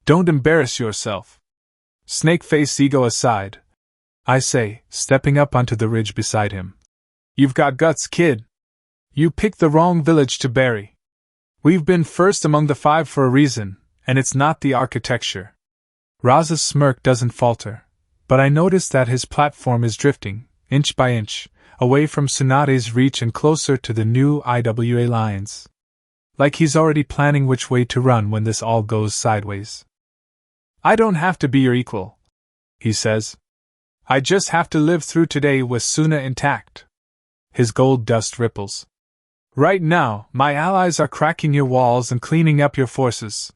Don't embarrass yourself. Snake-face ego aside, I say, stepping up onto the ridge beside him. You've got guts, kid. You picked the wrong village to bury. We've been first among the 5 for a reason, and it's not the architecture. Raza's smirk doesn't falter, but I notice that his platform is drifting, inch by inch, away from Tsunade's reach and closer to the new IWA lines. Like he's already planning which way to run when this all goes sideways. I don't have to be your equal, he says. I just have to live through today with Suna intact. His gold dust ripples. Right now, my allies are cracking your walls and cleaning up your forces.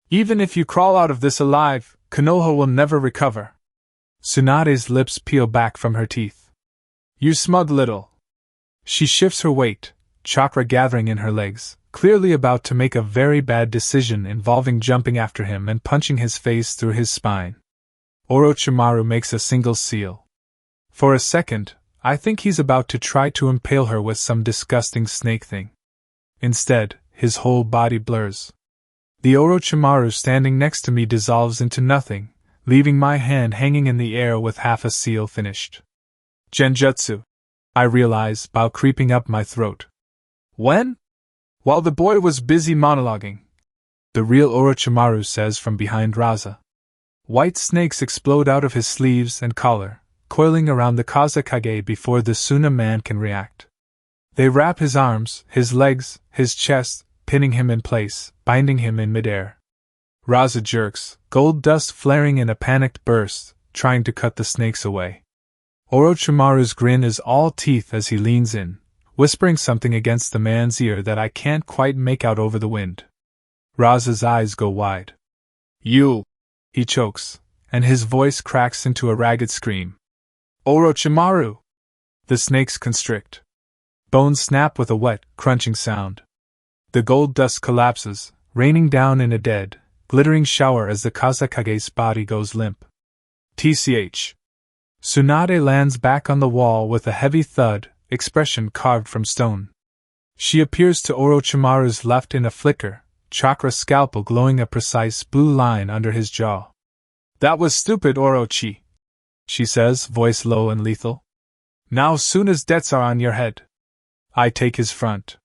Even if you crawl out of this alive, Konoha will never recover. Tsunade's lips peel back from her teeth. You smug little. She shifts her weight, chakra gathering in her legs, clearly about to make a very bad decision involving jumping after him and punching his face through his spine. Orochimaru makes a single seal. For a second, I think he's about to try to impale her with some disgusting snake thing. Instead, his whole body blurs. The Orochimaru standing next to me dissolves into nothing, leaving my hand hanging in the air with half a seal finished. Genjutsu, I realize, while creeping up my throat. When? While the boy was busy monologuing. The real Orochimaru says from behind Raza. White snakes explode out of his sleeves and collar, coiling around the Kazekage before the Suna man can react. They wrap his arms, his legs, his chest, pinning him in place, binding him in midair. Raza jerks, gold dust flaring in a panicked burst, trying to cut the snakes away. Orochimaru's grin is all teeth as he leans in, whispering something against the man's ear that I can't quite make out over the wind. Raza's eyes go wide. You! He chokes, and his voice cracks into a ragged scream. Orochimaru! The snakes constrict. Bones snap with a wet, crunching sound. The gold dust collapses, raining down in a dead, glittering shower as the Kazekage's body goes limp. TCH. Tsunade lands back on the wall with a heavy thud, expression carved from stone. She appears to Orochimaru's left in a flicker, chakra scalpel glowing a precise blue line under his jaw. That was stupid, Orochi, she says, voice low and lethal. Now Suna's debts are on your head. I take his front.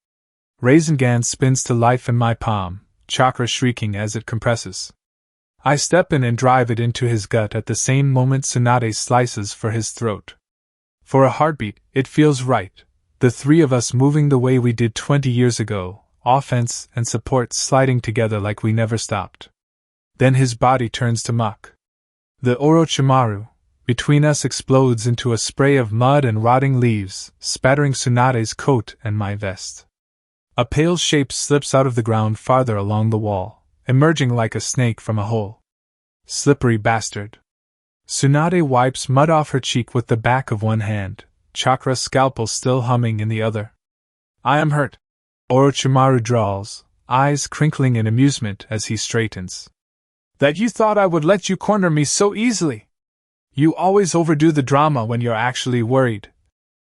Rasengan spins to life in my palm, chakra shrieking as it compresses. I step in and drive it into his gut at the same moment Tsunade slices for his throat. For a heartbeat, it feels right, the 3 of us moving the way we did 20 years ago, offense and support sliding together like we never stopped. Then his body turns to muck. The Orochimaru, between us, explodes into a spray of mud and rotting leaves, spattering Tsunade's coat and my vest. A pale shape slips out of the ground farther along the wall, emerging like a snake from a hole. Slippery bastard. Tsunade wipes mud off her cheek with the back of one hand, chakra scalpel still humming in the other. I am hurt, Orochimaru drawls, eyes crinkling in amusement as he straightens. That you thought I would let you corner me so easily. You always overdo the drama when you're actually worried.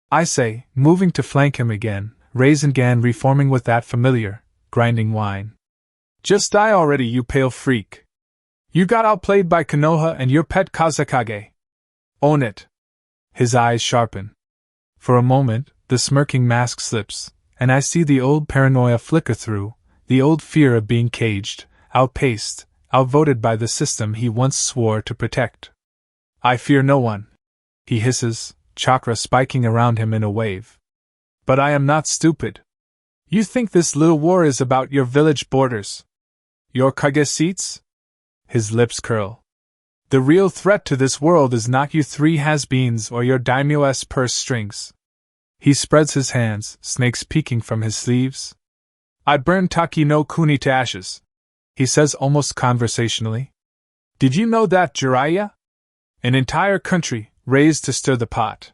I say, moving to flank him again, Rasengan reforming with that familiar, grinding whine. Just die already, you pale freak. You got outplayed by Konoha and your pet Kazekage. Own it. His eyes sharpen. For a moment, the smirking mask slips, and I see the old paranoia flicker through, The old fear of being caged, outpaced, outvoted by the system he once swore to protect. I fear no one, he hisses, chakra spiking around him in a wave. But I am not stupid. You think this little war is about your village borders? Your kage seats? His lips curl. The real threat to this world is not you three has-beens or your daimyo's purse strings. He spreads his hands, snakes peeking from his sleeves. I'd burn Taki no Kuni to ashes, he says almost conversationally. Did you know that, Jiraiya? An entire country, raised to stir the pot.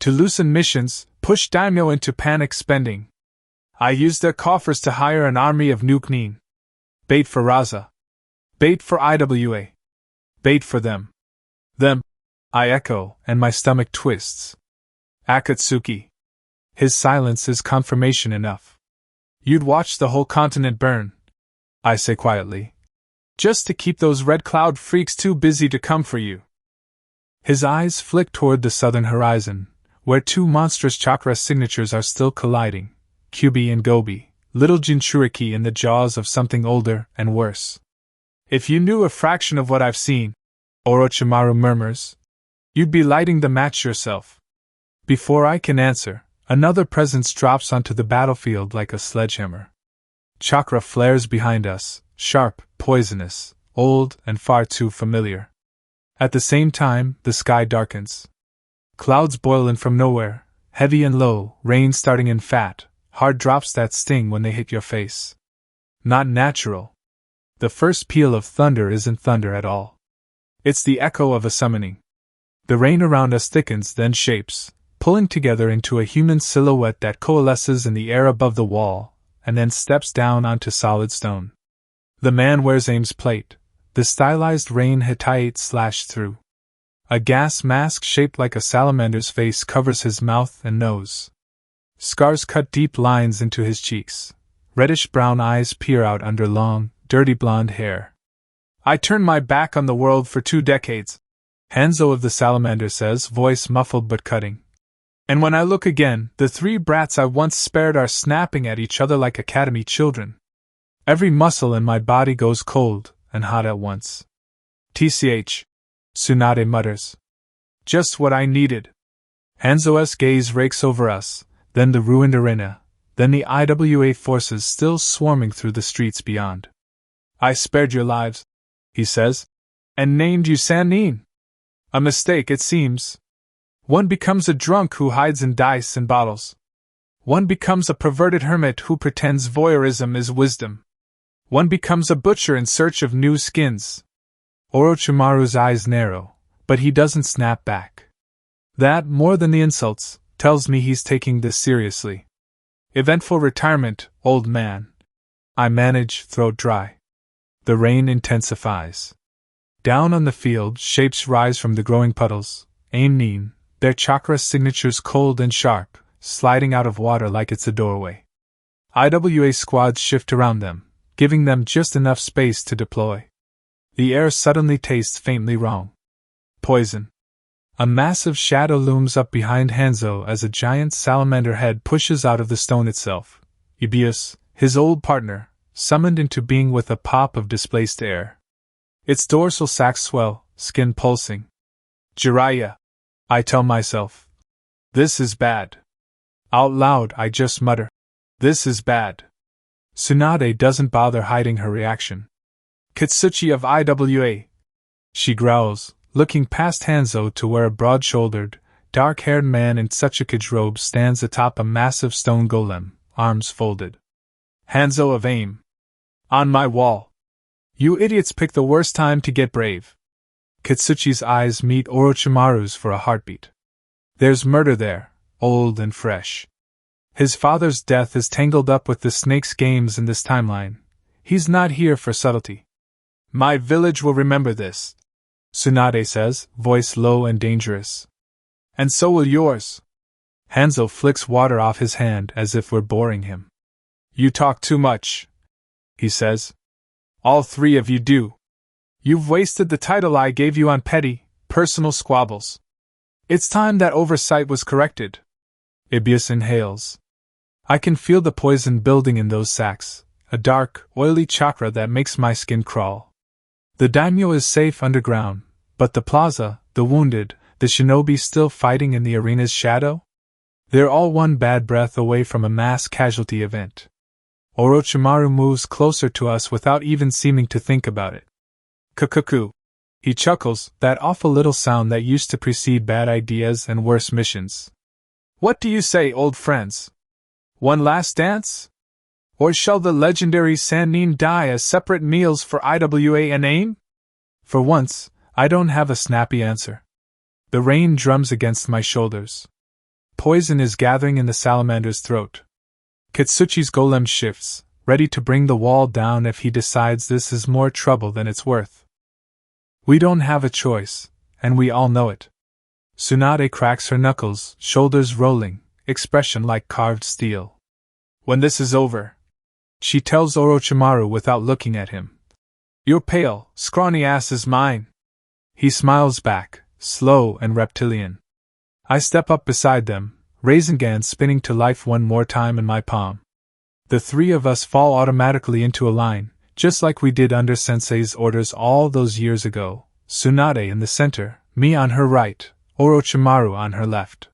To loosen missions, push daimyo into panic spending. I used their coffers to hire an army of Nukenin. Bait for Raza. Bait for IWA. Bait for them. Them, I echo, and my stomach twists. Akatsuki. His silence is confirmation enough. You'd watch the whole continent burn, I say quietly, just to keep those red cloud freaks too busy to come for you. His eyes flick toward the southern horizon, where two monstrous chakra signatures are still colliding, Kyubi and Gobi, little Jinchuriki in the jaws of something older and worse. If you knew a fraction of what I've seen, Orochimaru murmurs, you'd be lighting the match yourself. Before I can answer, another presence drops onto the battlefield like a sledgehammer. Chakra flares behind us, sharp, poisonous, old, and far too familiar. At the same time, the sky darkens. Clouds boil in from nowhere, heavy and low, rain starting in fat, hard drops that sting when they hit your face. Not natural. The first peal of thunder isn't thunder at all. It's the echo of a summoning. The rain around us thickens, then shapes, pulling together into a human silhouette that coalesces in the air above the wall, and then steps down onto solid stone. The man wears Aim's plate, the stylized rain Hittite slashed through. A gas mask shaped like a salamander's face covers his mouth and nose. Scars cut deep lines into his cheeks. Reddish-brown eyes peer out under long, dirty blonde hair. I turned my back on the world for 2 decades, Hanzo of the Salamander says, voice muffled but cutting. And when I look again, the 3 brats I once spared are snapping at each other like academy children. Every muscle in my body goes cold and hot at once. TCH, Tsunade mutters. Just what I needed. Hanzo's gaze rakes over us, then the ruined arena, then the IWA forces still swarming through the streets beyond. I spared your lives, he says, and named you Sanin. A mistake, it seems. One becomes a drunk who hides in dice and bottles. One becomes a perverted hermit who pretends voyeurism is wisdom. One becomes a butcher in search of new skins. Orochimaru's eyes narrow, but he doesn't snap back. That, more than the insults, tells me he's taking this seriously. Eventful retirement, old man. I manage, throat dry. The rain intensifies. Down on the field, shapes rise from the growing puddles, Aim, their chakra signatures cold and sharp, sliding out of water like it's a doorway. IWA squads shift around them, giving them just enough space to deploy. The air suddenly tastes faintly wrong. Poison. A massive shadow looms up behind Hanzo as a giant salamander head pushes out of the stone itself. EliadS, his old partner, summoned into being with a pop of displaced air. Its dorsal sacs swell, skin pulsing. Jiraiya, I tell myself. This is bad. Out loud, I just mutter. This is bad. Tsunade doesn't bother hiding her reaction. Kitsuchi of IWA. She growls, looking past Hanzo to where a broad-shouldered, dark-haired man in Tsuchikage robes stands atop a massive stone golem, arms folded. Hanzo of Aim. On my wall. You idiots pick the worst time to get brave. Kitsuchi's eyes meet Orochimaru's for a heartbeat. There's murder there, old and fresh. His father's death is tangled up with the snake's games in this timeline. He's not here for subtlety. My village will remember this, Tsunade says, voice low and dangerous. And so will yours. Hanzo flicks water off his hand as if we're boring him. You talk too much, he says. All 3 of you do. You've wasted the title I gave you on petty, personal squabbles. It's time that oversight was corrected. EliadS inhales. I can feel the poison building in those sacs, a dark, oily chakra that makes my skin crawl. The daimyo is safe underground, but the plaza, the wounded, the shinobi still fighting in the arena's shadow? They're all one bad breath away from a mass casualty event. Orochimaru moves closer to us without even seeming to think about it. Kukuku. He chuckles, that awful little sound that used to precede bad ideas and worse missions. What do you say, old friends? One last dance? Or shall the legendary Sannin die as separate meals for IWA and AIM? For once, I don't have a snappy answer. The rain drums against my shoulders. Poison is gathering in the salamander's throat. Kitsuchi's golem shifts, ready to bring the wall down if he decides this is more trouble than it's worth. We don't have a choice, and we all know it. Tsunade cracks her knuckles, shoulders rolling, expression like carved steel. When this is over, she tells Orochimaru without looking at him. Your pale, scrawny ass is mine. He smiles back, slow and reptilian. I step up beside them, Rasengan spinning to life one more time in my palm. The three of us fall automatically into a line, just like we did under Sensei's orders all those years ago. Tsunade in the center, me on her right, Orochimaru on her left.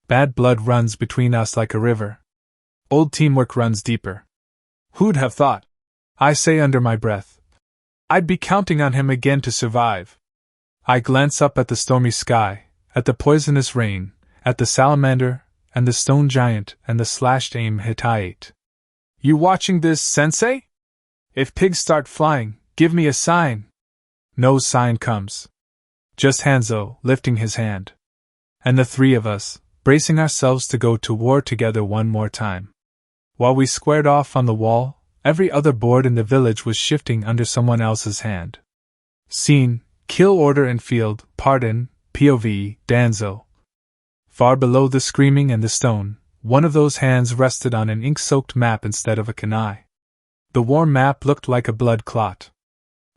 Bad blood runs between us like a river. Old teamwork runs deeper. Who'd have thought? I say under my breath. I'd be counting on him again to survive. I glance up at the stormy sky, at the poisonous rain, at the salamander, and the stone giant, and the slashed aim Hittite. You watching this, Sensei? If pigs start flying, give me a sign. No sign comes. Just Hanzo, lifting his hand. And the three of us, bracing ourselves to go to war together one more time. While we squared off on the wall, every other board in the village was shifting under someone else's hand. Scene, kill order and field, pardon, POV, Danzo. Far below the screaming and the stone, one of those hands rested on an ink-soaked map instead of a kunai. The war map looked like a blood clot.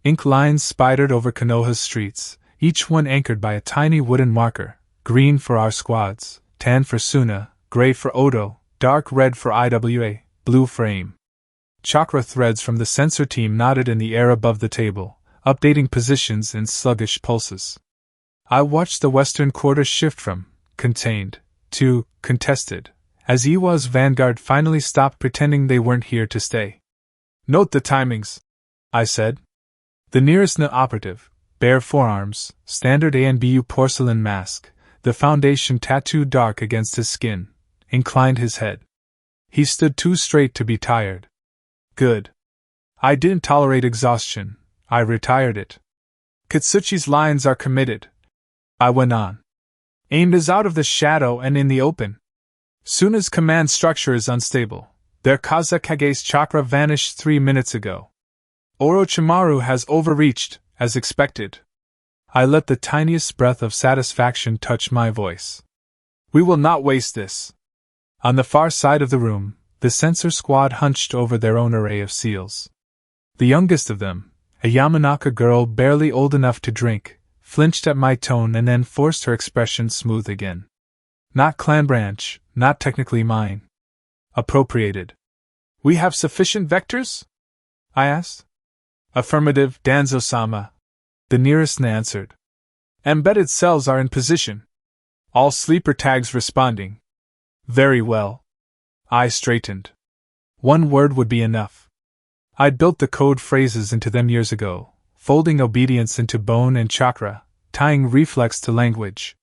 Ink lines spidered over Konoha's streets, each one anchored by a tiny wooden marker, green for our squads, tan for Suna, gray for Odo, dark red for IWA, blue for AIM. Chakra threads from the sensor team nodded in the air above the table, updating positions in sluggish pulses. I watched the western quarter shift from contained to contested, as Iwa's vanguard finally stopped pretending they weren't here to stay. Note the timings, I said. The nearest Na operative, bare forearms, standard ANBU porcelain mask, the foundation tattooed dark against his skin, inclined his head. He stood too straight to be tired. Good. I didn't tolerate exhaustion, I retired it. Kitsuchi's lines are committed. I went on. AIM is out of the shadow and in the open. Suna's command structure is unstable. Their Kazakage's chakra vanished 3 minutes ago. Orochimaru has overreached, as expected. I let the tiniest breath of satisfaction touch my voice. We will not waste this. On the far side of the room, the censor squad hunched over their own array of seals. The youngest of them, a Yamanaka girl barely old enough to drink, flinched at my tone and then forced her expression smooth again. Not clan branch, not technically mine. Appropriated. We have sufficient vectors? I asked. Affirmative, Danzo-sama. The nearest answered. Embedded cells are in position. All sleeper tags responding. Very well. I straightened. One word would be enough. I'd built the code phrases into them years ago, folding obedience into bone and chakra, tying reflex to language.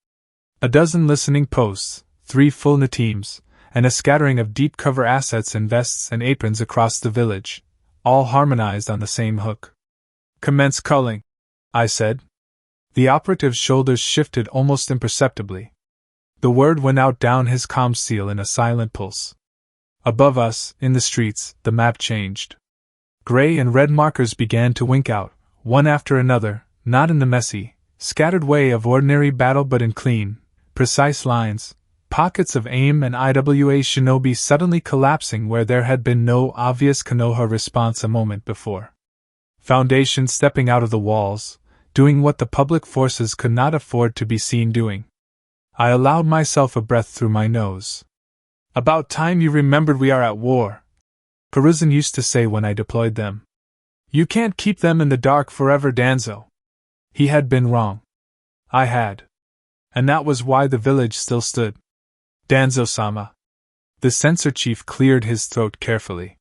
A dozen listening posts, 3 full Na teams, and a scattering of deep cover assets and vests and aprons across the village, all harmonized on the same hook. Commence culling, I said. The operative's shoulders shifted almost imperceptibly. The word went out down his comm seal in a silent pulse. Above us, in the streets, the map changed. Gray and red markers began to wink out, one after another, not in the messy, scattered way of ordinary battle but in clean, precise lines, pockets of AIM and IWA shinobi suddenly collapsing where there had been no obvious Konoha response a moment before. Foundation stepping out of the walls, doing what the public forces could not afford to be seen doing. I allowed myself a breath through my nose. About time you remembered we are at war. Peruzan used to say when I deployed them. You can't keep them in the dark forever, Danzo. He had been wrong. I had. And that was why the village still stood. Danzo-sama. The censor chief cleared his throat carefully.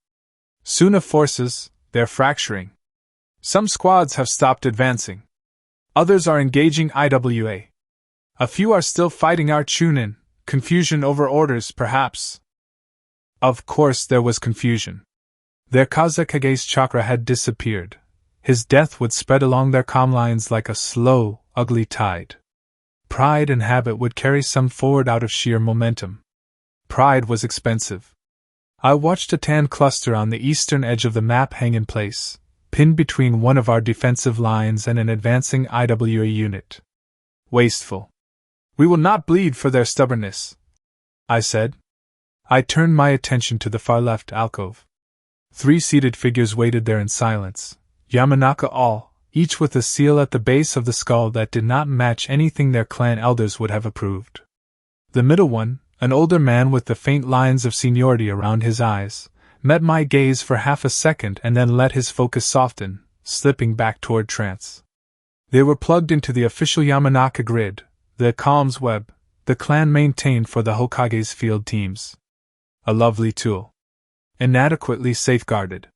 Suna forces, they're fracturing. Some squads have stopped advancing. Others are engaging IWA. A few are still fighting our Chunin, confusion over orders perhaps. Of course there was confusion. Their Kazekage's chakra had disappeared. His death would spread along their comm lines like a slow, ugly tide. Pride and habit would carry some forward out of sheer momentum. Pride was expensive. I watched a tan cluster on the eastern edge of the map hang in place, pinned between one of our defensive lines and an advancing IWA unit. Wasteful. We will not bleed for their stubbornness, I said. I turned my attention to the far left alcove. 3 seated figures waited there in silence, Yamanaka all, each with a seal at the base of the skull that did not match anything their clan elders would have approved. The middle one, an older man with the faint lines of seniority around his eyes, met my gaze for half a second and then let his focus soften, slipping back toward trance. They were plugged into the official Yamanaka grid, the comms web, the clan maintained for the Hokage's field teams. A lovely tool. Inadequately safeguarded.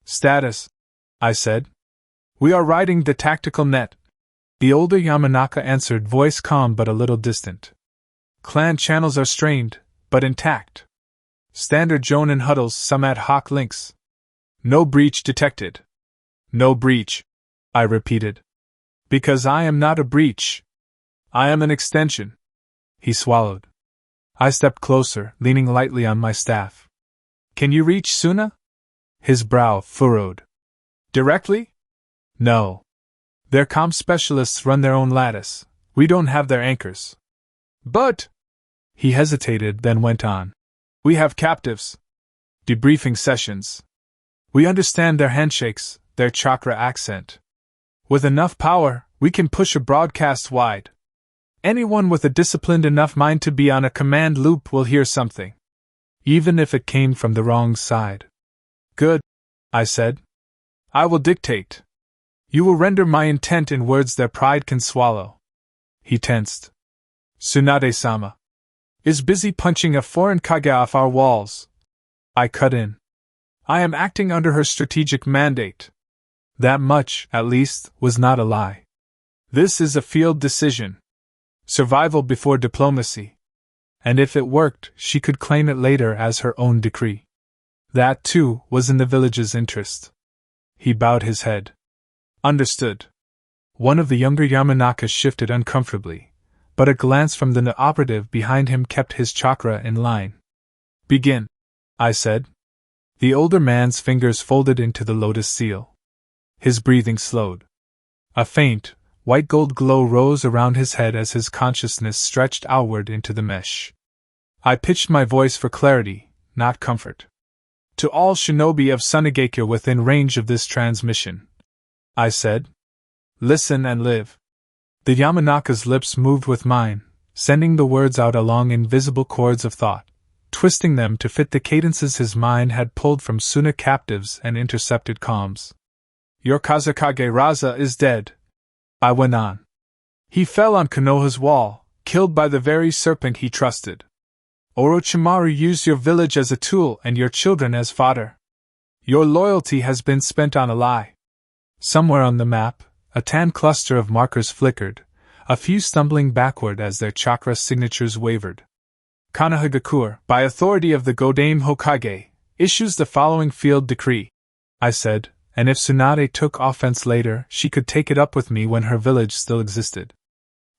Status, I said. We are riding the tactical net. The older Yamanaka answered, voice calm but a little distant. Clan channels are strained, but intact. Standard Jonin huddles, some ad hoc links. No breach detected. No breach, I repeated. Because I am not a breach. I am an extension. He swallowed. I stepped closer, leaning lightly on my staff. Can you reach Suna? His brow furrowed. Directly? No. Their comm specialists run their own lattice. We don't have their anchors. But... He hesitated, then went on. We have captives. Debriefing sessions. We understand their handshakes, their chakra accent. With enough power, we can push a broadcast wide. Anyone with a disciplined enough mind to be on a command loop will hear something. Even if it came from the wrong side. Good, I said. I will dictate. You will render my intent in words their pride can swallow. He tensed. Tsunade-sama is busy punching a foreign kage off our walls. I cut in. I am acting under her strategic mandate. That much, at least, was not a lie. This is a field decision. Survival before diplomacy. And if it worked, she could claim it later as her own decree. That, too, was in the village's interest. He bowed his head. Understood. One of the younger Yamanakas shifted uncomfortably, but a glance from the operative behind him kept his chakra in line. Begin, I said. The older man's fingers folded into the lotus seal. His breathing slowed. A faint, white-gold glow rose around his head as his consciousness stretched outward into the mesh. I pitched my voice for clarity, not comfort. To all shinobi of Sunagakure within range of this transmission, I said, listen and live. The Yamanaka's lips moved with mine, sending the words out along invisible cords of thought, twisting them to fit the cadences his mind had pulled from Suna captives and intercepted comms. Your Kazekage Raza is dead, I went on. He fell on Konoha's wall, killed by the very serpent he trusted. Orochimaru used your village as a tool and your children as fodder. Your loyalty has been spent on a lie. Somewhere on the map, a tan cluster of markers flickered, a few stumbling backward as their chakra signatures wavered. Konohagakure, by authority of the Godame Hokage, issues the following field decree, I said, and if Tsunade took offense later, she could take it up with me when her village still existed.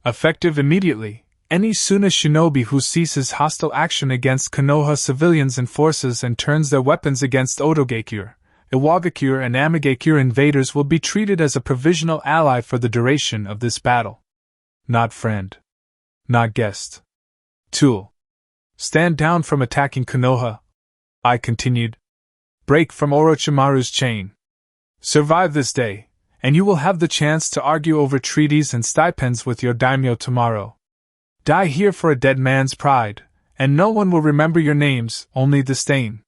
Effective immediately, any Suna shinobi who ceases hostile action against Konoha civilians and forces and turns their weapons against Otogakure, Iwagakure and Amagakure invaders will be treated as a provisional ally for the duration of this battle. Not friend. Not guest. Tool. Stand down from attacking Konoha, I continued. Break from Orochimaru's chain. Survive this day, and you will have the chance to argue over treaties and stipends with your daimyo tomorrow. Die here for a dead man's pride, and no one will remember your names, only the stain.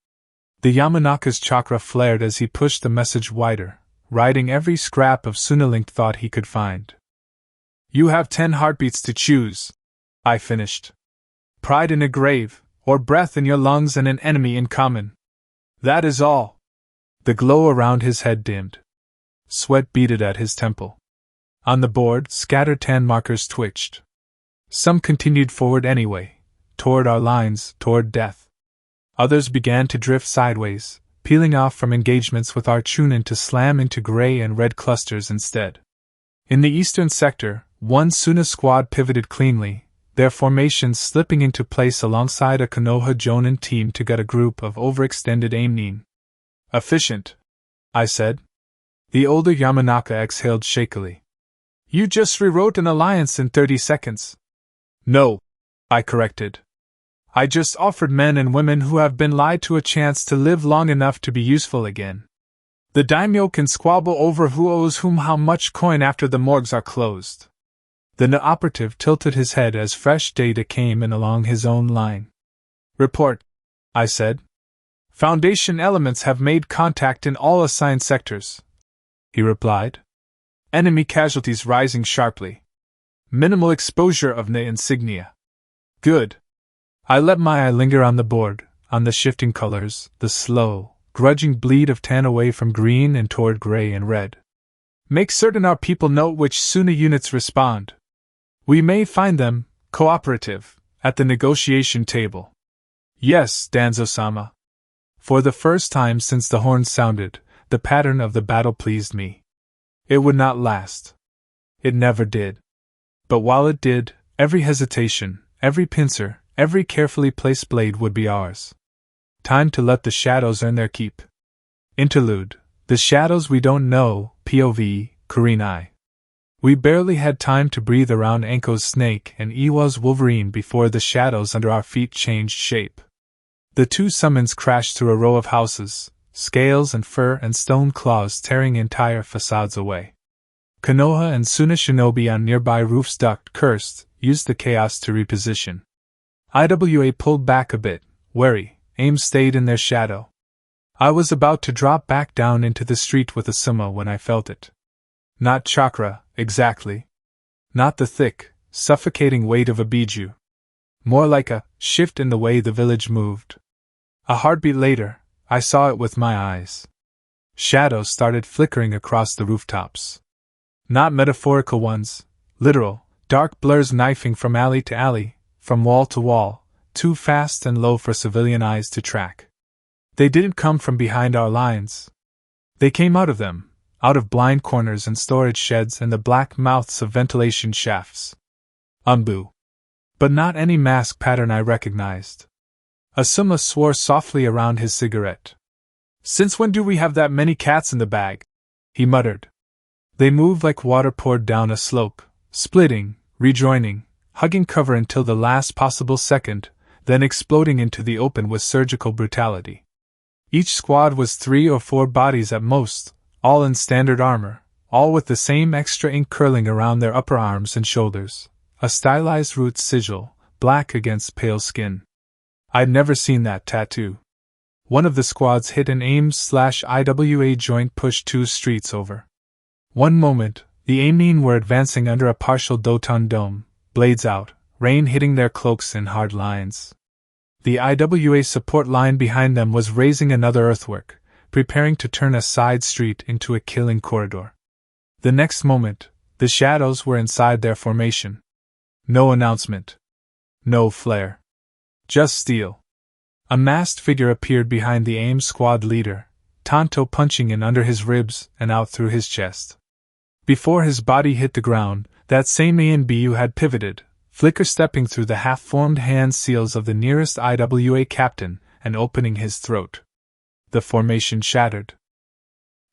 The Yamanaka's chakra flared as he pushed the message wider, writing every scrap of Sunalink thought he could find. You have 10 heartbeats to choose, I finished. Pride in a grave, or breath in your lungs and an enemy in common. That is all. The glow around his head dimmed. Sweat beaded at his temple. On the board, scattered tan markers twitched. Some continued forward anyway, toward our lines, toward death. Others began to drift sideways, peeling off from engagements with our Chunin to slam into gray and red clusters instead. In the eastern sector, one Suna squad pivoted cleanly, their formations slipping into place alongside a Konoha Jonin team to gut a group of overextended Aimnin. Efficient, I said. The older Yamanaka exhaled shakily. You just rewrote an alliance in 30 seconds. No, I corrected. I just offered men and women who have been lied to a chance to live long enough to be useful again. The daimyo can squabble over who owes whom how much coin after the morgues are closed. The operative tilted his head as fresh data came in along his own line. Report, I said. Foundation elements have made contact in all assigned sectors, he replied. Enemy casualties rising sharply. Minimal exposure of the insignia. Good. I let my eye linger on the board, on the shifting colors, the slow, grudging bleed of tan away from green and toward gray and red. Make certain our people know which Suna units respond. We may find them, cooperative, at the negotiation table. Yes, Danzo-sama. For the first time since the horn sounded, the pattern of the battle pleased me. It would not last. It never did. But while it did, every hesitation, every pincer, every carefully placed blade would be ours. Time to let the shadows earn their keep. Interlude. The shadows we don't know, POV, Kurenai. We barely had time to breathe around Anko's snake and Iwa's wolverine before the shadows under our feet changed shape. The two summons crashed through a row of houses, scales and fur and stone claws tearing entire facades away. Konoha and Suna shinobi on nearby roofs ducked, cursed, used the chaos to reposition. IWA pulled back a bit, wary, aim stayed in their shadow. I was about to drop back down into the street with a sumo when I felt it. Not chakra, exactly. Not the thick, suffocating weight of a biju. More like a shift in the way the village moved. A heartbeat later, I saw it with my eyes. Shadows started flickering across the rooftops. Not metaphorical ones, literal, dark blurs knifing from alley to alley, from wall to wall, too fast and low for civilian eyes to track. They didn't come from behind our lines. They came out of them, out of blind corners and storage sheds and the black mouths of ventilation shafts. Umbu. But not any mask pattern I recognized. Asuma swore softly around his cigarette. Since when do we have that many cats in the bag? He muttered. They moved like water poured down a slope, splitting, rejoining, hugging cover until the last possible second, then exploding into the open with surgical brutality. Each squad was 3 or 4 bodies at most, all in standard armor, all with the same extra ink curling around their upper arms and shoulders, a stylized root sigil, black against pale skin. I'd never seen that tattoo. One of the squads hit an AIM/IWA joint pushed 2 streets over. One moment, the Aimnin were advancing under a partial Doton dome, blades out, rain hitting their cloaks in hard lines. The IWA support line behind them was raising another earthwork, preparing to turn a side street into a killing corridor. The next moment, the shadows were inside their formation. No announcement. No flare. Just steel. A masked figure appeared behind the AIM squad leader, Tanto punching in under his ribs and out through his chest. Before his body hit the ground, that same ANBU had pivoted, flicker stepping through the half-formed hand seals of the nearest IWA captain and opening his throat. The formation shattered.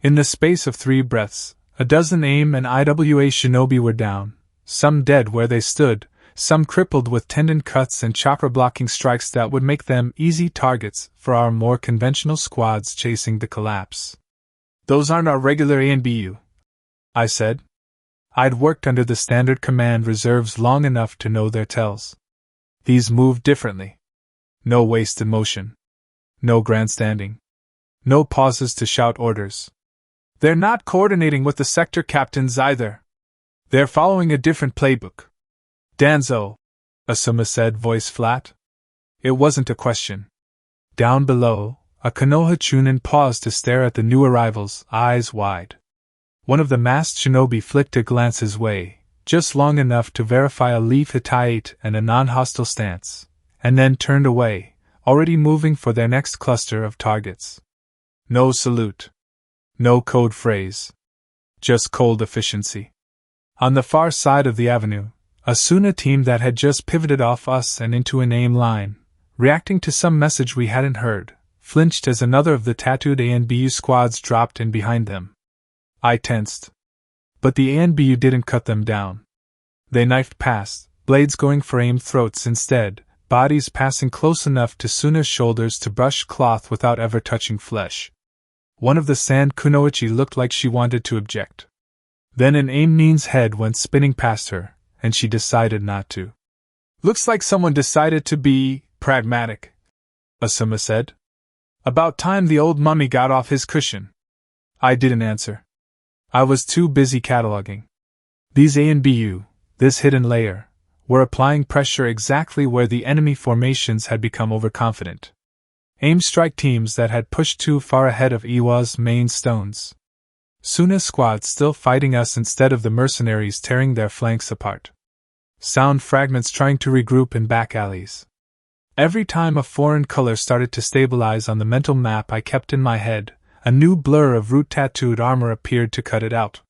In the space of 3 breaths, a dozen AIM and IWA shinobi were down, some dead where they stood, some crippled with tendon cuts and chakra-blocking strikes that would make them easy targets for our more conventional squads chasing the collapse. Those aren't our regular ANBU, I said. I'd worked under the standard command reserves long enough to know their tells. These moved differently. No wasted motion. No grandstanding. No pauses to shout orders. They're not coordinating with the sector captains either. They're following a different playbook. Danzo, Asuma said, voice flat. It wasn't a question. Down below, a Konoha Chunin paused to stare at the new arrivals, eyes wide. One of the masked shinobi flicked a glance his way, just long enough to verify a leaf Hittite and a non-hostile stance, and then turned away, already moving for their next cluster of targets. No salute. No code phrase. Just cold efficiency. On the far side of the avenue, a Suna team that had just pivoted off us and into an aim line, reacting to some message we hadn't heard, flinched as another of the tattooed ANBU squads dropped in behind them. I tensed. But the ANBU didn't cut them down. They knifed past, blades going for aimed throats instead, bodies passing close enough to Suna's shoulders to brush cloth without ever touching flesh. One of the sand kunoichi looked like she wanted to object. Then an Aimnin's head went spinning past her, and she decided not to. Looks like someone decided to be pragmatic, Asuma said. About time the old mummy got off his cushion. I didn't answer. I was too busy cataloging. These ANBU, this hidden layer, were applying pressure exactly where the enemy formations had become overconfident. Aim strike teams that had pushed too far ahead of Iwa's main stones. Suna's squad still fighting us instead of the mercenaries tearing their flanks apart. Sound fragments trying to regroup in back alleys. Every time a foreign color started to stabilize on the mental map I kept in my head, a new blur of root-tattooed armor appeared to cut it out.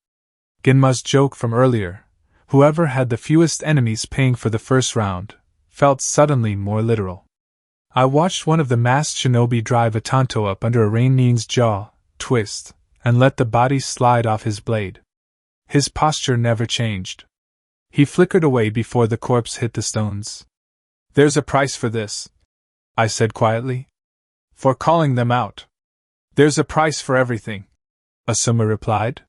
Genma's joke from earlier, whoever had the fewest enemies paying for the first round, felt suddenly more literal. I watched one of the masked shinobi drive a tanto up under a Rainnin's jaw, twist, and let the body slide off his blade. His posture never changed. He flickered away before the corpse hit the stones. There's a price for this, I said quietly. For calling them out. There's a price for everything, Asuma replied.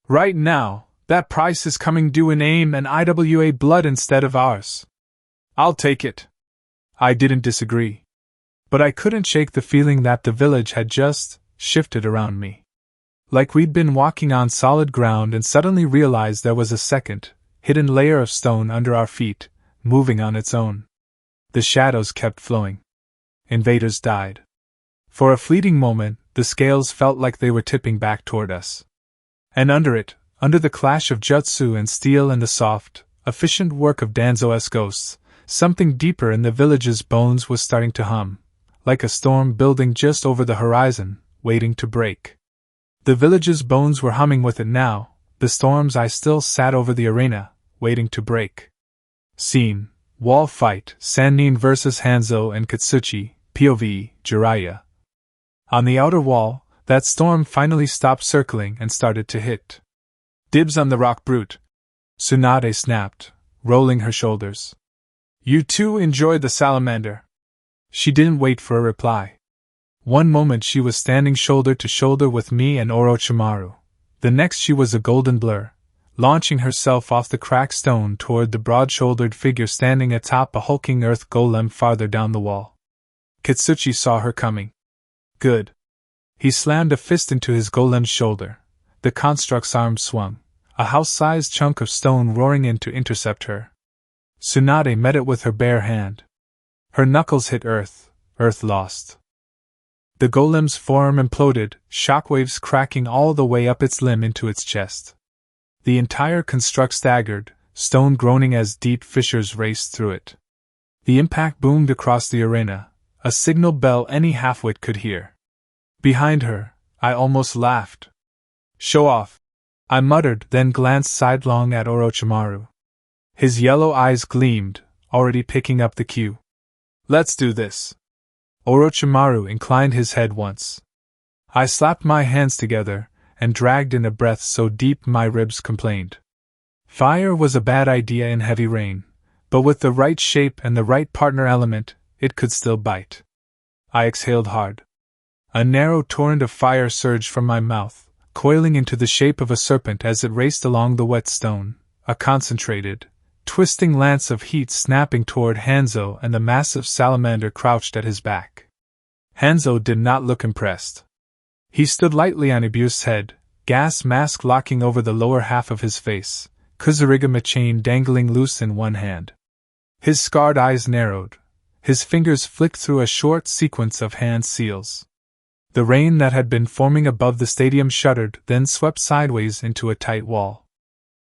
Right now, that price is coming due in AIM and IWA blood instead of ours. I'll take it. I didn't disagree. But I couldn't shake the feeling that the village had just shifted around me. Like we'd been walking on solid ground and suddenly realized there was a second, hidden layer of stone under our feet, moving on its own. The shadows kept flowing. Invaders died. For a fleeting moment, the scales felt like they were tipping back toward us. And under it, under the clash of jutsu and steel and the soft, efficient work of Danzo's ghosts, something deeper in the village's bones was starting to hum, like a storm building just over the horizon, waiting to break. The village's bones were humming with it now, the storms I still sat over the arena, waiting to break. Scene, wall fight, Sannin vs Hanzo and Katsuchi, POV, Jiraiya. On the outer wall, that storm finally stopped circling and started to hit. Dibs on the rock brute, Tsunade snapped, rolling her shoulders. You too enjoyed the salamander. She didn't wait for a reply. One moment she was standing shoulder to shoulder with me and Orochimaru. The next she was a golden blur, launching herself off the cracked stone toward the broad-shouldered figure standing atop a hulking earth golem farther down the wall. Katsuchi saw her coming. Good. He slammed a fist into his golem's shoulder. The construct's arm swung, a house-sized chunk of stone roaring in to intercept her. Tsunade met it with her bare hand. Her knuckles hit earth lost. The golem's forearm imploded, shockwaves cracking all the way up its limb into its chest. The entire construct staggered, stone groaning as deep fissures raced through it. The impact boomed across the arena, a signal bell any halfwit could hear. Behind her, I almost laughed. Show off, I muttered, then glanced sidelong at Orochimaru. His yellow eyes gleamed, already picking up the cue. Let's do this. Orochimaru inclined his head once. I slapped my hands together, and dragged in a breath so deep my ribs complained. Fire was a bad idea in heavy rain, but with the right shape and the right partner element, it could still bite. I exhaled hard. A narrow torrent of fire surged from my mouth, coiling into the shape of a serpent as it raced along the wet stone, a concentrated, twisting lance of heat snapping toward Hanzo and the massive salamander crouched at his back. Hanzo did not look impressed. He stood lightly on Ibu's head, gas mask locking over the lower half of his face, Kuzurigama chain dangling loose in one hand. His scarred eyes narrowed. His fingers flicked through a short sequence of hand seals. The rain that had been forming above the stadium shuddered, then swept sideways into a tight wall.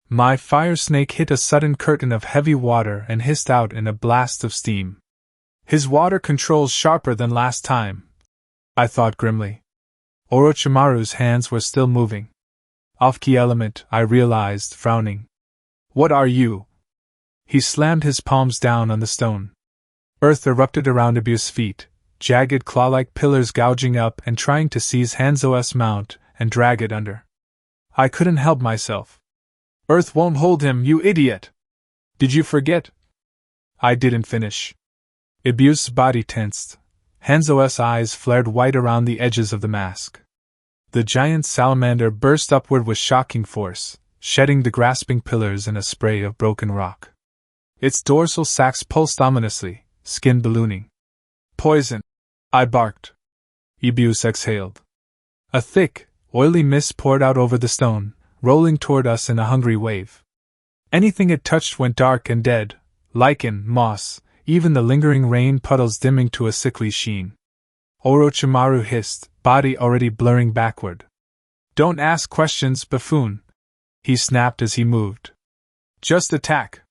My fire snake hit a sudden curtain of heavy water and hissed out in a blast of steam. His water controls sharper than last time, I thought grimly. Orochimaru's hands were still moving. Off-key element, I realized, frowning. What are you? He slammed his palms down on the stone. Earth erupted around Ibu's feet, jagged claw-like pillars gouging up and trying to seize Hanzo's mount and drag it under. I couldn't help myself. Earth won't hold him, you idiot! Did you forget? I didn't finish. Ibu's body tensed. Hanzo's eyes flared white around the edges of the mask. The giant salamander burst upward with shocking force, shedding the grasping pillars in a spray of broken rock. Its dorsal sacs pulsed ominously, skin ballooning. Poison! I barked. Ibu exhaled. A thick, oily mist poured out over the stone, rolling toward us in a hungry wave. Anything it touched went dark and dead, lichen, moss, even the lingering rain puddles dimming to a sickly sheen. Orochimaru hissed, body already blurring backward. Don't ask questions, buffoon, he snapped as he moved. Just attack.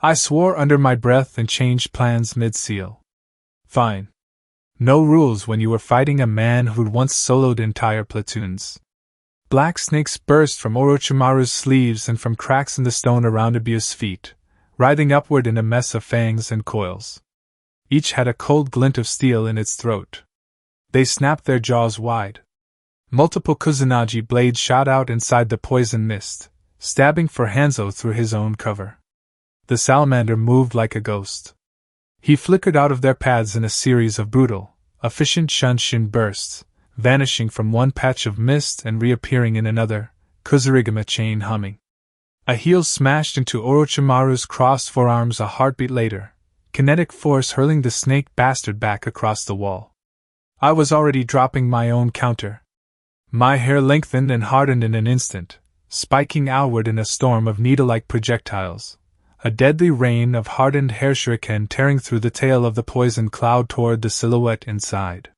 I swore under my breath and changed plans mid-seal. Fine. No rules when you were fighting a man who'd once soloed entire platoons. Black snakes burst from Orochimaru's sleeves and from cracks in the stone around Ibu's feet, writhing upward in a mess of fangs and coils. Each had a cold glint of steel in its throat. They snapped their jaws wide. Multiple Kusanagi blades shot out inside the poison mist, stabbing for Hanzo through his own cover. The salamander moved like a ghost. He flickered out of their paths in a series of brutal, efficient shunshin bursts, vanishing from one patch of mist and reappearing in another, Kuzurigama chain humming. A heel smashed into Orochimaru's crossed forearms a heartbeat later, kinetic force hurling the snake bastard back across the wall. I was already dropping my own counter. My hair lengthened and hardened in an instant, spiking outward in a storm of needle-like projectiles. A deadly rain of hardened hair shuriken tearing through the tail of the poison cloud toward the silhouette inside.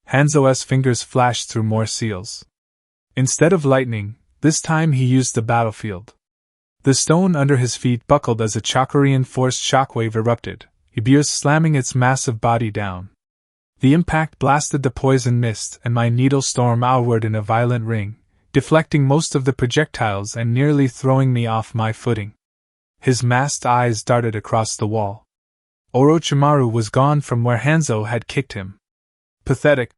Hanzo's fingers flashed through more seals. Instead of lightning, this time he used the battlefield. The stone under his feet buckled as a chakra-reinforced shockwave erupted, Ibu slamming its massive body down. The impact blasted the poison mist and my needle storm outward in a violent ring, deflecting most of the projectiles and nearly throwing me off my footing. His masked eyes darted across the wall. Orochimaru was gone from where Hanzo had kicked him. Pathetic,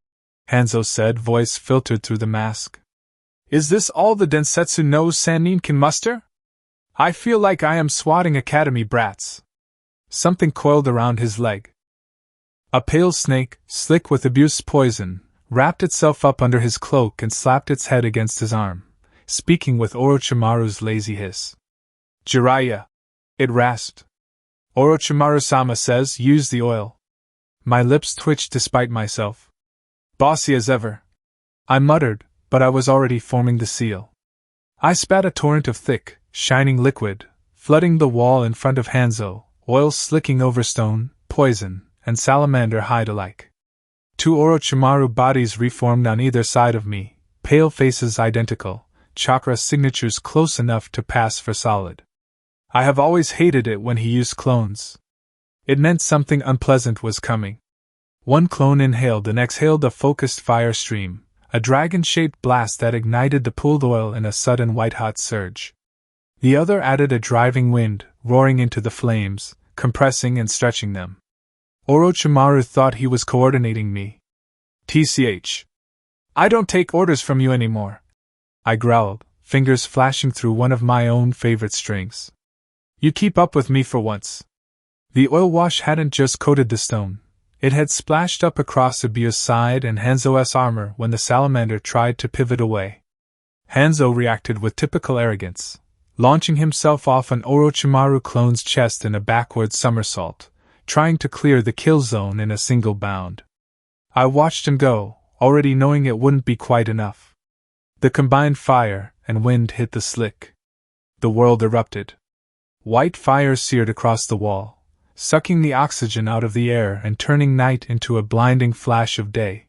Hanzo said, voice filtered through the mask. Is this all the Densetsu no Sannin can muster? I feel like I am swatting academy brats. Something coiled around his leg. A pale snake, slick with abuse poison, wrapped itself up under his cloak and slapped its head against his arm, speaking with Orochimaru's lazy hiss. Jiraiya, it rasped. Orochimaru-sama says use the oil. My lips twitched despite myself. Bossy as ever, I muttered, but I was already forming the seal. I spat a torrent of thick, shining liquid, flooding the wall in front of Hanzo, oil slicking over stone, poison, and salamander hide alike. Two Orochimaru bodies reformed on either side of me, pale faces identical, chakra signatures close enough to pass for solid. I have always hated it when he used clones. It meant something unpleasant was coming. One clone inhaled and exhaled a focused fire stream, a dragon-shaped blast that ignited the pooled oil in a sudden white-hot surge. The other added a driving wind, roaring into the flames, compressing and stretching them. Orochimaru thought he was coordinating me. TCH. I don't take orders from you anymore, I growled, fingers flashing through one of my own favorite strings. You keep up with me for once. The oil wash hadn't just coated the stone. It had splashed up across Ibu's side and Hanzo's armor when the salamander tried to pivot away. Hanzo reacted with typical arrogance, launching himself off an Orochimaru clone's chest in a backward somersault, trying to clear the kill zone in a single bound. I watched him go, already knowing it wouldn't be quite enough. The combined fire and wind hit the slick. The world erupted. White fire seared across the wall, sucking the oxygen out of the air and turning night into a blinding flash of day.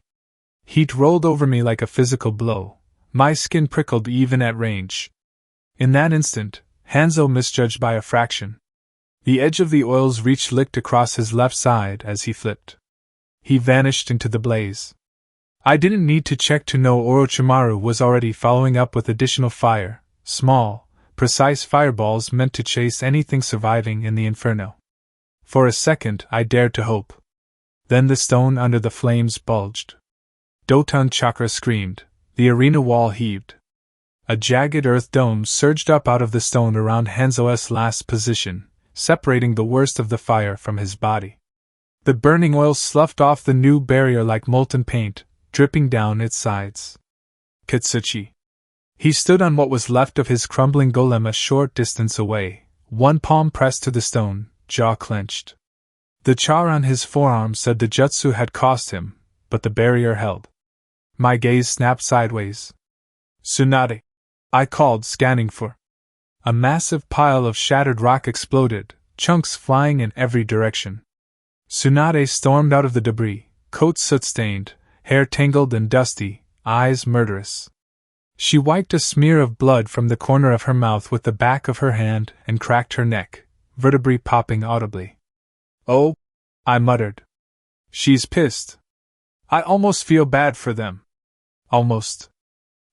Heat rolled over me like a physical blow. My skin prickled even at range. In that instant, Hanzo misjudged by a fraction. The edge of the oil's reach licked across his left side as he flipped. He vanished into the blaze. I didn't need to check to know Orochimaru was already following up with additional fire, small, precise fireballs meant to chase anything surviving in the inferno. For a second I dared to hope. Then the stone under the flames bulged. Doton Chakra screamed. The arena wall heaved. A jagged earth dome surged up out of the stone around Hanzo's last position, separating the worst of the fire from his body. The burning oil sloughed off the new barrier like molten paint, dripping down its sides. Kitsuchi. He stood on what was left of his crumbling golem a short distance away, one palm pressed to the stone, jaw clenched. The char on his forearm said the jutsu had cost him, but the barrier held. My gaze snapped sideways. Tsunade! I called, scanning for. A massive pile of shattered rock exploded, chunks flying in every direction. Tsunade stormed out of the debris, coat soot-stained, hair tangled and dusty, eyes murderous. She wiped a smear of blood from the corner of her mouth with the back of her hand and cracked her neck, vertebrae popping audibly. Oh, I muttered. She's pissed. I almost feel bad for them. Almost.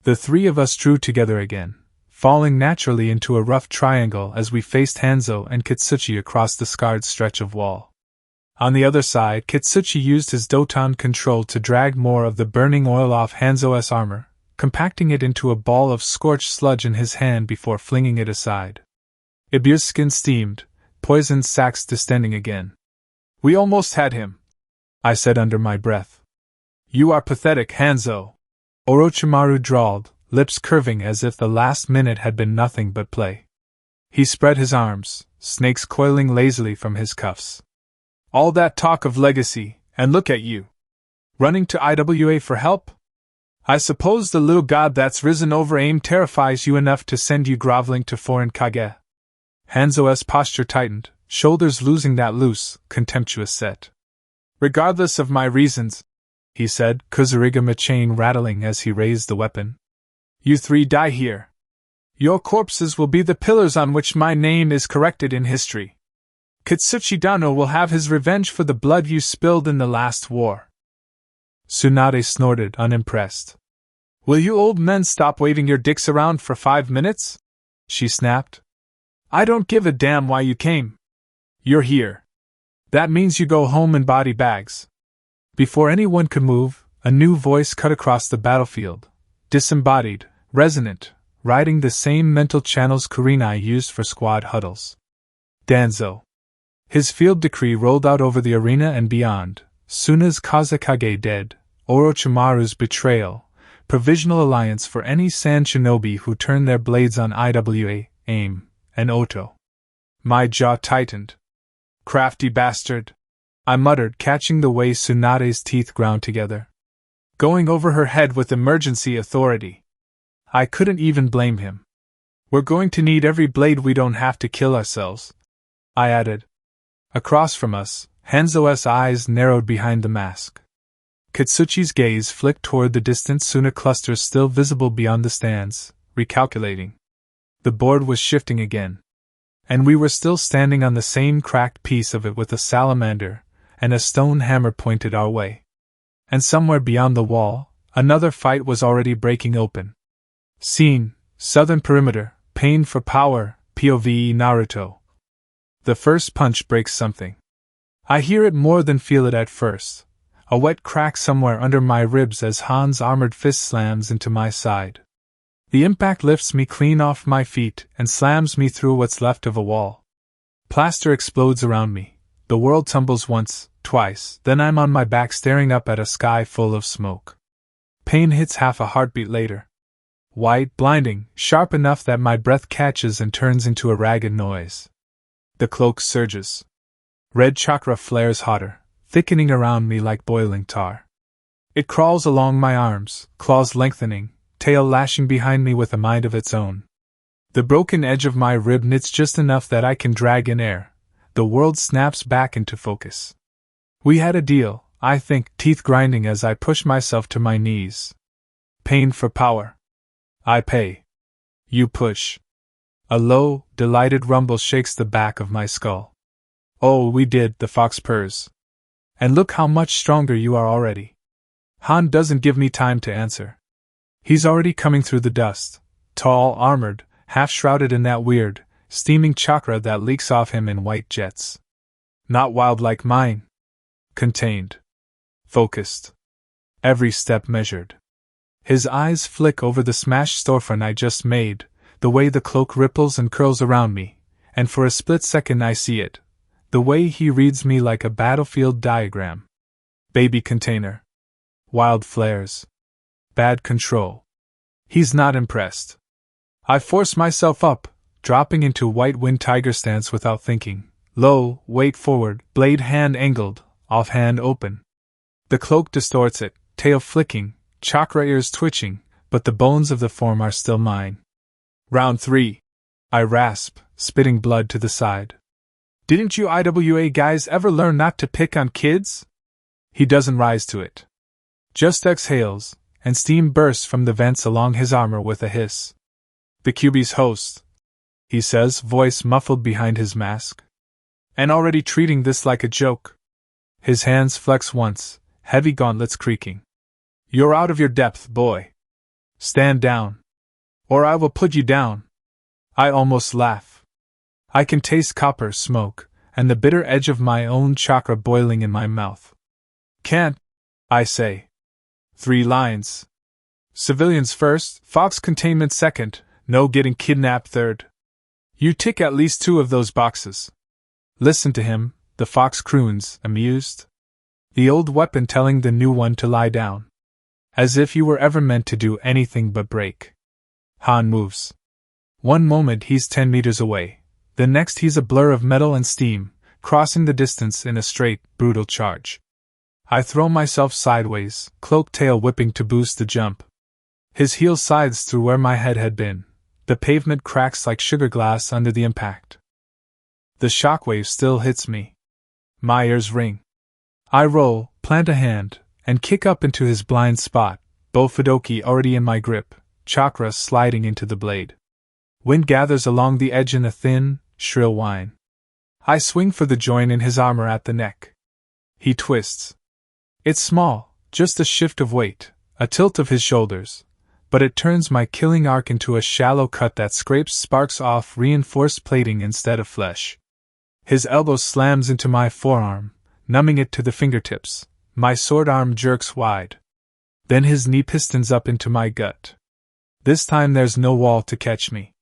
The three of us drew together again, falling naturally into a rough triangle as we faced Hanzo and Kitsuchi across the scarred stretch of wall. On the other side, Kitsuchi used his Doton control to drag more of the burning oil off Hanzo's armor, compacting it into a ball of scorched sludge in his hand before flinging it aside. Ibir's skin steamed, poisoned sacs distending again. We almost had him, I said under my breath. You are pathetic, Hanzo, Orochimaru drawled, lips curving as if the last minute had been nothing but play. He spread his arms, snakes coiling lazily from his cuffs. All that talk of legacy, and look at you. Running to IWA for help? I suppose the little god that's risen over AIM terrifies you enough to send you groveling to foreign Kage. Hanzo's posture tightened, shoulders losing that loose, contemptuous set. Regardless of my reasons, he said, Kuzurigama chain rattling as he raised the weapon. You three die here. Your corpses will be the pillars on which my name is corrected in history. Kitsuchi Dano will have his revenge for the blood you spilled in the last war. Tsunade snorted, unimpressed. Will you old men stop waving your dicks around for 5 minutes? She snapped. I don't give a damn why you came. You're here. That means you go home in body bags. Before anyone could move, a new voice cut across the battlefield, disembodied, resonant, riding the same mental channels Kurenai used for squad huddles. Danzo. His field decree rolled out over the arena and beyond, Suna's Kazekage dead, Orochimaru's betrayal, provisional alliance for any Sand Shinobi who turn their blades on IWA, AIM, and Oto. My jaw tightened. Crafty bastard, I muttered, catching the way Tsunade's teeth ground together. Going over her head with emergency authority. I couldn't even blame him. We're going to need every blade, we don't have to kill ourselves, I added. Across from us, Hanzo's eyes narrowed behind the mask. Kitsuchi's gaze flicked toward the distant Suna clusters still visible beyond the stands, recalculating. The board was shifting again. And we were still standing on the same cracked piece of it with a salamander and a stone hammer pointed our way. And somewhere beyond the wall, another fight was already breaking open. Scene, Southern Perimeter, Pain for Power, POV Naruto. The first punch breaks something. I hear it more than feel it at first. A wet crack somewhere under my ribs as Han's armored fist slams into my side. The impact lifts me clean off my feet and slams me through what's left of a wall. Plaster explodes around me. The world tumbles once, twice, then I'm on my back staring up at a sky full of smoke. Pain hits half a heartbeat later. White, blinding, sharp enough that my breath catches and turns into a ragged noise. The cloak surges. Red chakra flares hotter, thickening around me like boiling tar. It crawls along my arms, claws lengthening, tail lashing behind me with a mind of its own. The broken edge of my rib knits just enough that I can drag in air. The world snaps back into focus. We had a deal, I think, teeth grinding as I push myself to my knees. Pain for power. I pay. You push. A low, delighted rumble shakes the back of my skull. Oh, we did, the fox purrs. And look how much stronger you are already. Han doesn't give me time to answer. He's already coming through the dust, tall, armored, half-shrouded in that weird, steaming chakra that leaks off him in white jets. Not wild like mine. Contained. Focused. Every step measured. His eyes flick over the smashed storefront I just made, the way the cloak ripples and curls around me, and for a split second I see it, the way he reads me like a battlefield diagram. Baby container. Wild flares. Bad control. He's not impressed. I force myself up, dropping into white wind tiger stance without thinking. Low, weight forward, blade hand angled, offhand open. The cloak distorts it, tail flicking, chakra ears twitching, but the bones of the form are still mine. Round 3. I rasp, spitting blood to the side. Didn't you IWA guys ever learn not to pick on kids? He doesn't rise to it. Just exhales, and steam bursts from the vents along his armor with a hiss. The QB's host, he says, voice muffled behind his mask. And already treating this like a joke. His hands flex once, heavy gauntlets creaking. You're out of your depth, boy. Stand down. Or I will put you down. I almost laugh. I can taste copper smoke, and the bitter edge of my own chakra boiling in my mouth. Can't, I say. 3 lines. Civilians first, Fox containment second, no getting kidnapped third. You tick at least 2 of those boxes. Listen to him, the fox croons, amused. The old weapon telling the new one to lie down. As if you were ever meant to do anything but break. Han moves. One moment he's 10 meters away, the next he's a blur of metal and steam, crossing the distance in a straight, brutal charge. I throw myself sideways, cloak tail whipping to boost the jump. His heel scythes through where my head had been. The pavement cracks like sugar glass under the impact. The shockwave still hits me. My ears ring. I roll, plant a hand, and kick up into his blind spot, Bofudoki already in my grip, chakra sliding into the blade. Wind gathers along the edge in a thin, shrill whine. I swing for the join in his armor at the neck. He twists. It's small, just a shift of weight, a tilt of his shoulders, but it turns my killing arc into a shallow cut that scrapes sparks off reinforced plating instead of flesh. His elbow slams into my forearm, numbing it to the fingertips. My sword arm jerks wide. Then his knee pistons up into my gut. This time there's no wall to catch me.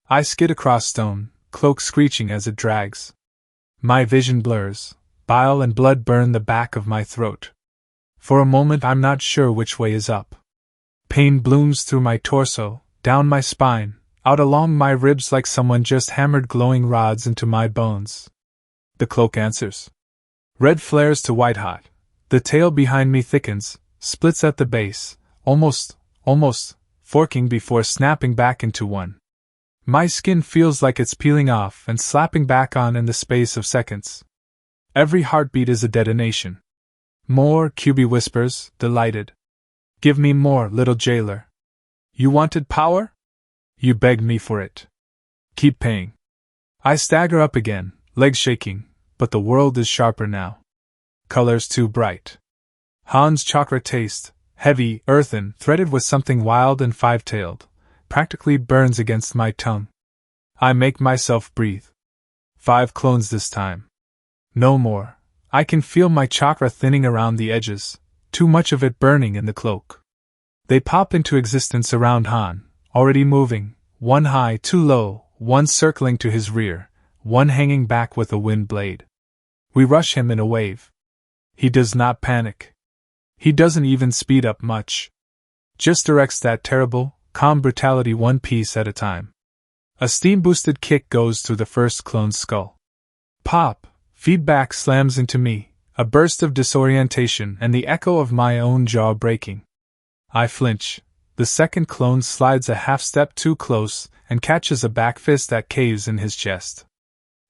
I skid across stone, cloak screeching as it drags. My vision blurs, bile and blood burn the back of my throat. For a moment I'm not sure which way is up. Pain blooms through my torso, down my spine, out along my ribs like someone just hammered glowing rods into my bones. The cloak answers. Red flares to white hot. The tail behind me thickens, splits at the base, almost, forking before snapping back into one. My skin feels like it's peeling off and slapping back on in the space of seconds. Every heartbeat is a detonation. More, QB whispers, delighted. Give me more, little jailer. You wanted power? You begged me for it. Keep paying. I stagger up again, legs shaking, but the world is sharper now. Colors too bright. Han's chakra taste, heavy, earthen, threaded with something wild and five-tailed, practically burns against my tongue. I make myself breathe. 5 clones this time. No more. I can feel my chakra thinning around the edges, too much of it burning in the cloak. They pop into existence around Han, already moving, one high, two low, one circling to his rear, one hanging back with a wind blade. We rush him in a wave. He does not panic. He doesn't even speed up much. Just directs that terrible, calm brutality one piece at a time. A steam-boosted kick goes through the first clone's skull. Pop! Feedback slams into me, A burst of disorientation and the echo of my own jaw breaking. I flinch. The second clone slides a half step too close and catches a back fist that caves in his chest.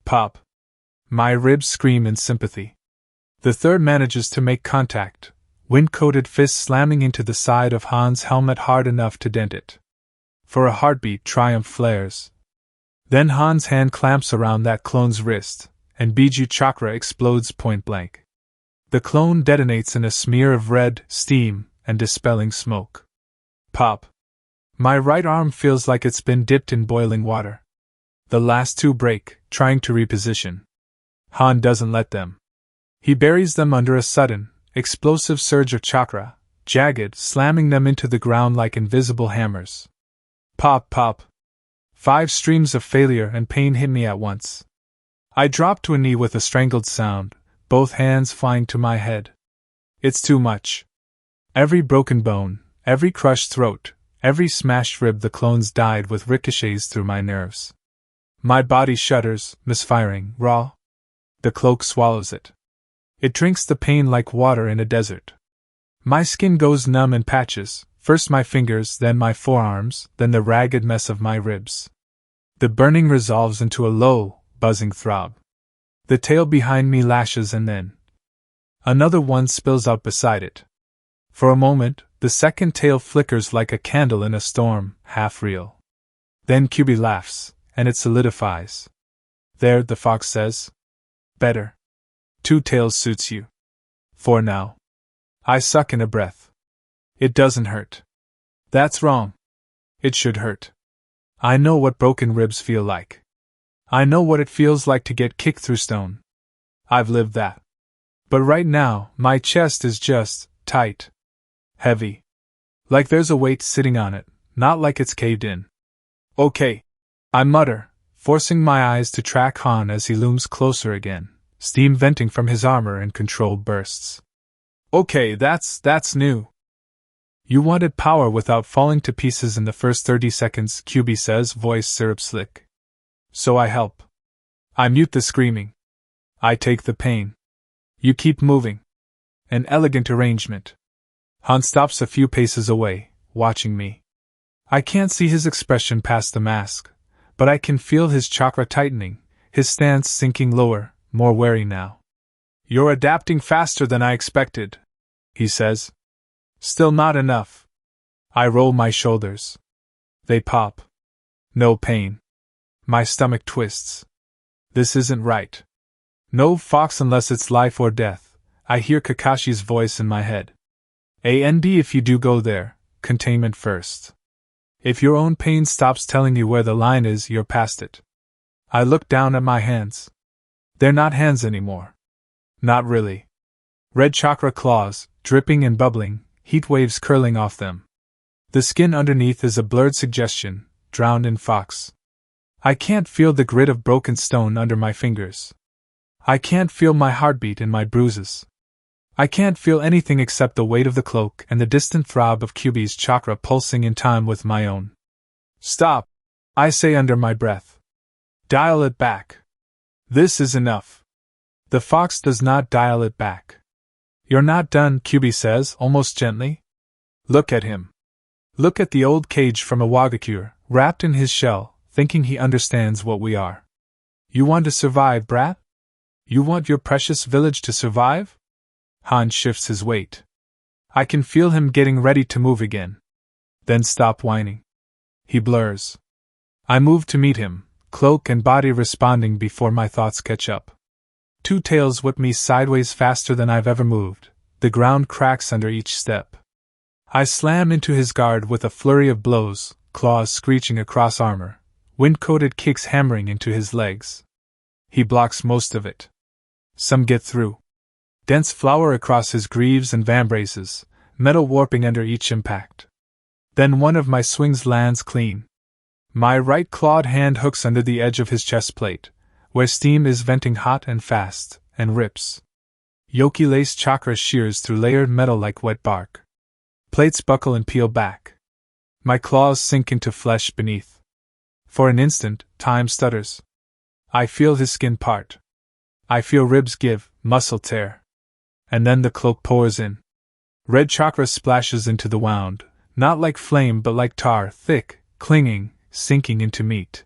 Pop. My ribs scream in sympathy. The third manages to make contact, wind-coated fist slamming into the side of Han's helmet hard enough to dent it. For a heartbeat, triumph flares. Then Han's hand clamps around that clone's wrist, and Biju chakra explodes point blank. The clone detonates in a smear of red, steam, and dispelling smoke. Pop. My right arm feels like it's been dipped in boiling water. The last two break, trying to reposition. Han doesn't let them. He buries them under a sudden, explosive surge of chakra, jagged, slamming them into the ground like invisible hammers. Pop, pop. 5 streams of failure and pain hit me at once. I drop to a knee with a strangled sound, both hands flying to my head. It's too much. Every broken bone, every crushed throat, every smashed rib the clones died with ricochets through my nerves. My body shudders, misfiring, raw. The cloak swallows it. It drinks the pain like water in a desert. My skin goes numb in patches, first my fingers, then my forearms, then the ragged mess of my ribs. The burning resolves into a low, buzzing throb. The tail behind me lashes and then another one spills out beside it. For a moment, the second tail flickers like a candle in a storm, half real. Then QB laughs, and it solidifies. There, the fox says. Better. 2 tails suits you. For now. I suck in a breath. It doesn't hurt. That's wrong. It should hurt. I know what broken ribs feel like. I know what it feels like to get kicked through stone. I've lived that. But right now, my chest is just tight. Heavy. Like there's a weight sitting on it, not like it's caved in. Okay. I mutter, forcing my eyes to track Han as he looms closer again, steam venting from his armor in controlled bursts. Okay, that's new. You wanted power without falling to pieces in the first 30 seconds, QB says, voice syrup slick. So I help. I mute the screaming. I take the pain. You keep moving. An elegant arrangement. Han stops a few paces away, watching me. I can't see his expression past the mask, but I can feel his chakra tightening, his stance sinking lower, more wary now. You're adapting faster than I expected, he says. Still not enough. I roll my shoulders. They pop. No pain. My stomach twists. This isn't right. No fox unless it's life or death, I hear Kakashi's voice in my head. And if you do go there, containment first. If your own pain stops telling you where the line is, you're past it. I look down at my hands. They're not hands anymore. Not really. Red chakra claws, dripping and bubbling, heat waves curling off them. The skin underneath is a blurred suggestion, drowned in fox. I can't feel the grit of broken stone under my fingers. I can't feel my heartbeat in my bruises. I can't feel anything except the weight of the cloak and the distant throb of QB's chakra pulsing in time with my own. Stop, I say under my breath. Dial it back. This is enough. The fox does not dial it back. You're not done, QB says, almost gently. Look at him. Look at the old cage from a Wagakure, wrapped in his shell, thinking he understands what we are. You want to survive, brat? You want your precious village to survive? Han shifts his weight. I can feel him getting ready to move again. Then stop whining. He blurs. I move to meet him, cloak and body responding before my thoughts catch up. 2 tails whip me sideways faster than I've ever moved. The ground cracks under each step. I slam into his guard with a flurry of blows, claws screeching across armor, wind-coated kicks hammering into his legs. He blocks most of it. Some get through. Dense flour across his greaves and vambraces, metal warping under each impact. Then one of my swings lands clean. My right clawed hand hooks under the edge of his chest plate, where steam is venting hot and fast, and rips. Yoki lace chakra shears through layered metal like wet bark. Plates buckle and peel back. My claws sink into flesh beneath. For an instant, time stutters. I feel his skin part. I feel ribs give, muscle tear. And then the cloak pours in. Red chakra splashes into the wound, not like flame but like tar, thick, clinging, sinking into meat.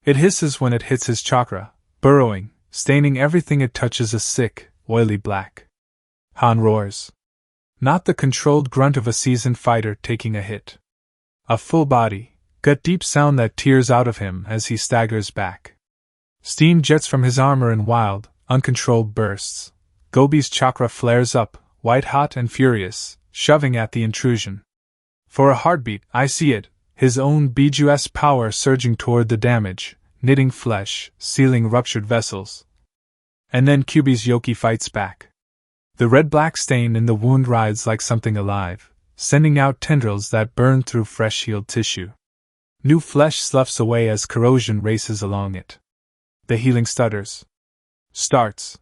It hisses when it hits his chakra, burrowing, staining everything it touches a sick, oily black. Han roars. Not the controlled grunt of a seasoned fighter taking a hit. A full body, gut-deep sound that tears out of him as he staggers back. Steam jets from his armor in wild, uncontrolled bursts. Gobi's chakra flares up, white-hot and furious, shoving at the intrusion. For a heartbeat, I see it, his own BGS power surging toward the damage, knitting flesh, sealing ruptured vessels. And then Kyubi's Yoki fights back. The red-black stain in the wound rides like something alive, sending out tendrils that burn through fresh-healed tissue. New flesh sloughs away as corrosion races along it. The healing stutters. Starts.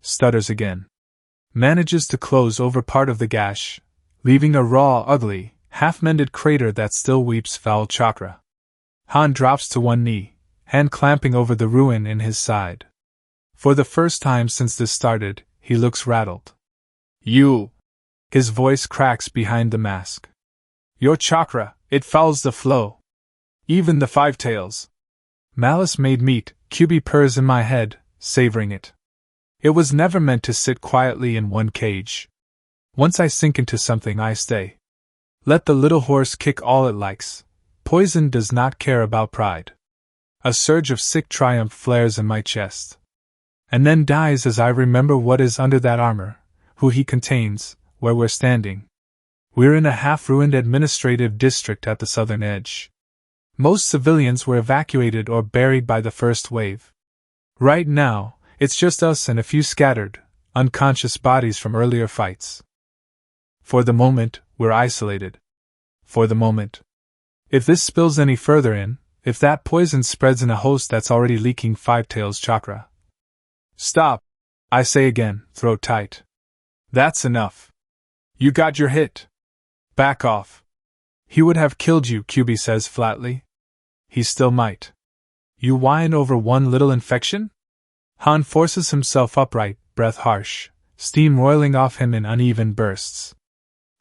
Stutters again. Manages to close over part of the gash, leaving a raw, ugly, half-mended crater that still weeps foul chakra. Han drops to one knee, hand clamping over the ruin in his side. For the first time since this started, he looks rattled. You! His voice cracks behind the mask. Your chakra, it fouls the flow. Even the five tails. Malice made meat, Kyubi purrs in my head, savoring it. It was never meant to sit quietly in one cage. Once I sink into something, I stay. Let the little horse kick all it likes. Poison does not care about pride. A surge of sick triumph flares in my chest. And then dies as I remember what is under that armor, who he contains, where we're standing. We're in a half-ruined administrative district at the southern edge. Most civilians were evacuated or buried by the first wave. Right now, it's just us and a few scattered, unconscious bodies from earlier fights. For the moment, we're isolated. For the moment. If this spills any further in, if that poison spreads in a host that's already leaking Five Tails chakra. Stop! I say again, throat tight. That's enough. You got your hit. Back off. He would have killed you, Kyubi says flatly. He still might. You whine over one little infection? Han forces himself upright, breath harsh, steam roiling off him in uneven bursts.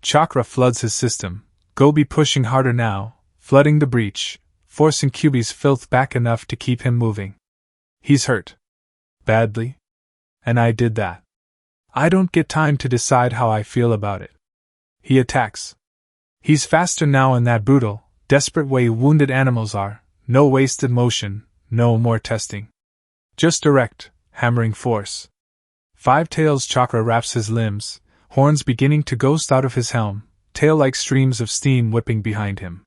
Chakra floods his system, Gobi pushing harder now, flooding the breach, forcing Kyubi's filth back enough to keep him moving. He's hurt. Badly. And I did that. I don't get time to decide how I feel about it. He attacks. He's faster now in that brutal, desperate way wounded animals are, no wasted motion, no more testing. Just direct, hammering force. Five Tails chakra wraps his limbs, horns beginning to ghost out of his helm, tail like streams of steam whipping behind him.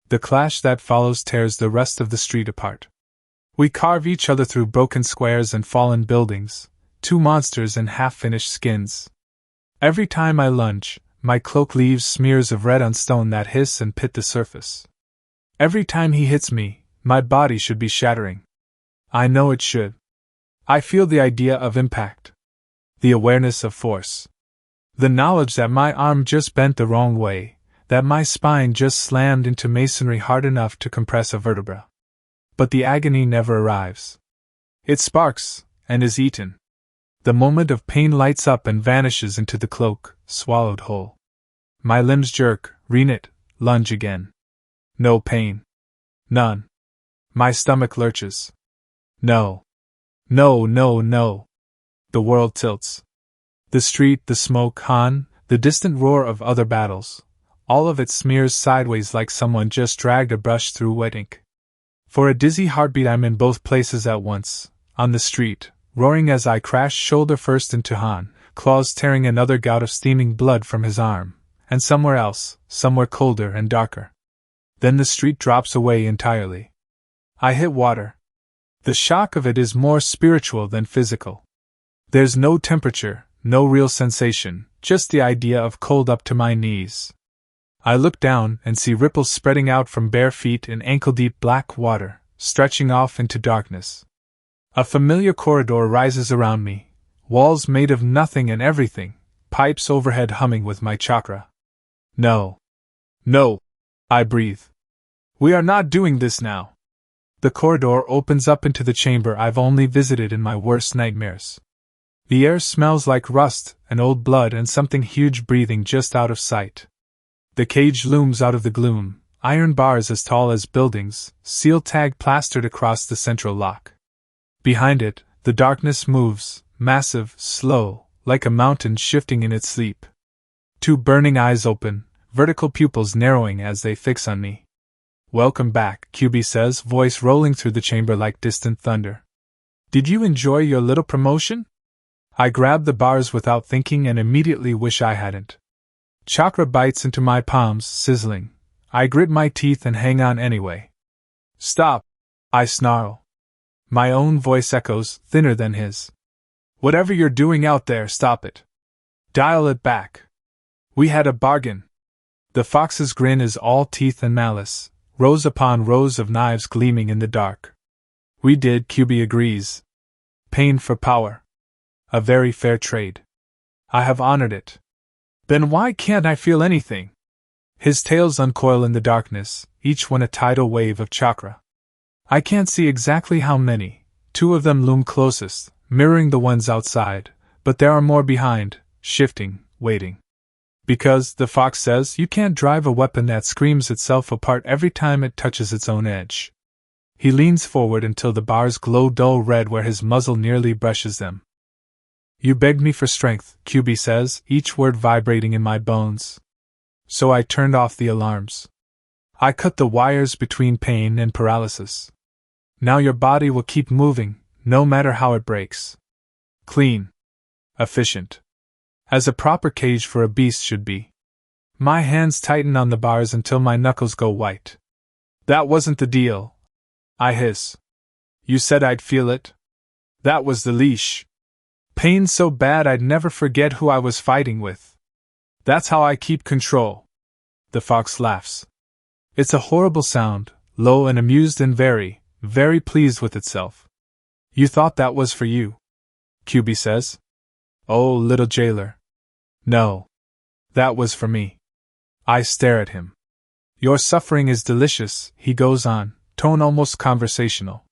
The clash that follows tears the rest of the street apart. We carve each other through broken squares and fallen buildings, two monsters in half-finished skins. Every time I lunge, my cloak leaves smears of red on stone that hiss and pit the surface. Every time he hits me, my body should be shattering. I know it should. I feel the idea of impact. The awareness of force. The knowledge that my arm just bent the wrong way, that my spine just slammed into masonry hard enough to compress a vertebra. But the agony never arrives. It sparks, and is eaten. The moment of pain lights up and vanishes into the cloak, swallowed whole. My limbs jerk, reknit, lunge again. No pain. None. My stomach lurches. No. No, no, no. The world tilts. The street, the smoke, Han, the distant roar of other battles, all of it smears sideways like someone just dragged a brush through wet ink. For a dizzy heartbeat I'm in both places at once, on the street, roaring as I crash shoulder first into Han, claws tearing another gout of steaming blood from his arm, and somewhere else, somewhere colder and darker. Then the street drops away entirely. I hit water. The shock of it is more spiritual than physical. There's no temperature, no real sensation, just the idea of cold up to my knees. I look down and see ripples spreading out from bare feet in ankle-deep black water, stretching off into darkness. A familiar corridor rises around me, walls made of nothing and everything, pipes overhead humming with my chakra. No. No. I breathe. We are not doing this now. The corridor opens up into the chamber I've only visited in my worst nightmares. The air smells like rust and old blood and something huge breathing just out of sight. The cage looms out of the gloom, iron bars as tall as buildings, seal tag plastered across the central lock. Behind it, the darkness moves, massive, slow, like a mountain shifting in its sleep. Two burning eyes open, vertical pupils narrowing as they fix on me. "Welcome back," QB says, voice rolling through the chamber like distant thunder. "Did you enjoy your little promotion?" I grab the bars without thinking and immediately wish I hadn't. Chakra bites into my palms, sizzling. I grit my teeth and hang on anyway. "Stop!" I snarl. My own voice echoes, thinner than his. "Whatever you're doing out there, stop it. Dial it back. We had a bargain." The fox's grin is all teeth and malice, rows upon rows of knives gleaming in the dark. "We did," QB agrees. "Pain for power. A very fair trade. I have honored it." "Then why can't I feel anything?" His tails uncoil in the darkness, each one a tidal wave of chakra. I can't see exactly how many. Two of them loom closest, mirroring the ones outside, but there are more behind, shifting, waiting. "Because," the fox says, "you can't drive a weapon that screams itself apart every time it touches its own edge." He leans forward until the bars glow dull red where his muzzle nearly brushes them. "You begged me for strength," QB says, each word vibrating in my bones. "So I turned off the alarms. I cut the wires between pain and paralysis. Now your body will keep moving, no matter how it breaks. Clean. Efficient. As a proper cage for a beast should be." My hands tighten on the bars until my knuckles go white. "That wasn't the deal," I hiss. "You said I'd feel it. That was the leash. Pain so bad I'd never forget who I was fighting with. That's how I keep control." The fox laughs. It's a horrible sound, low and amused and very, very pleased with itself. "You thought that was for you," QB says. "Oh, little jailer. No. That was for me." I stare at him. "Your suffering is delicious," he goes on, tone almost conversational.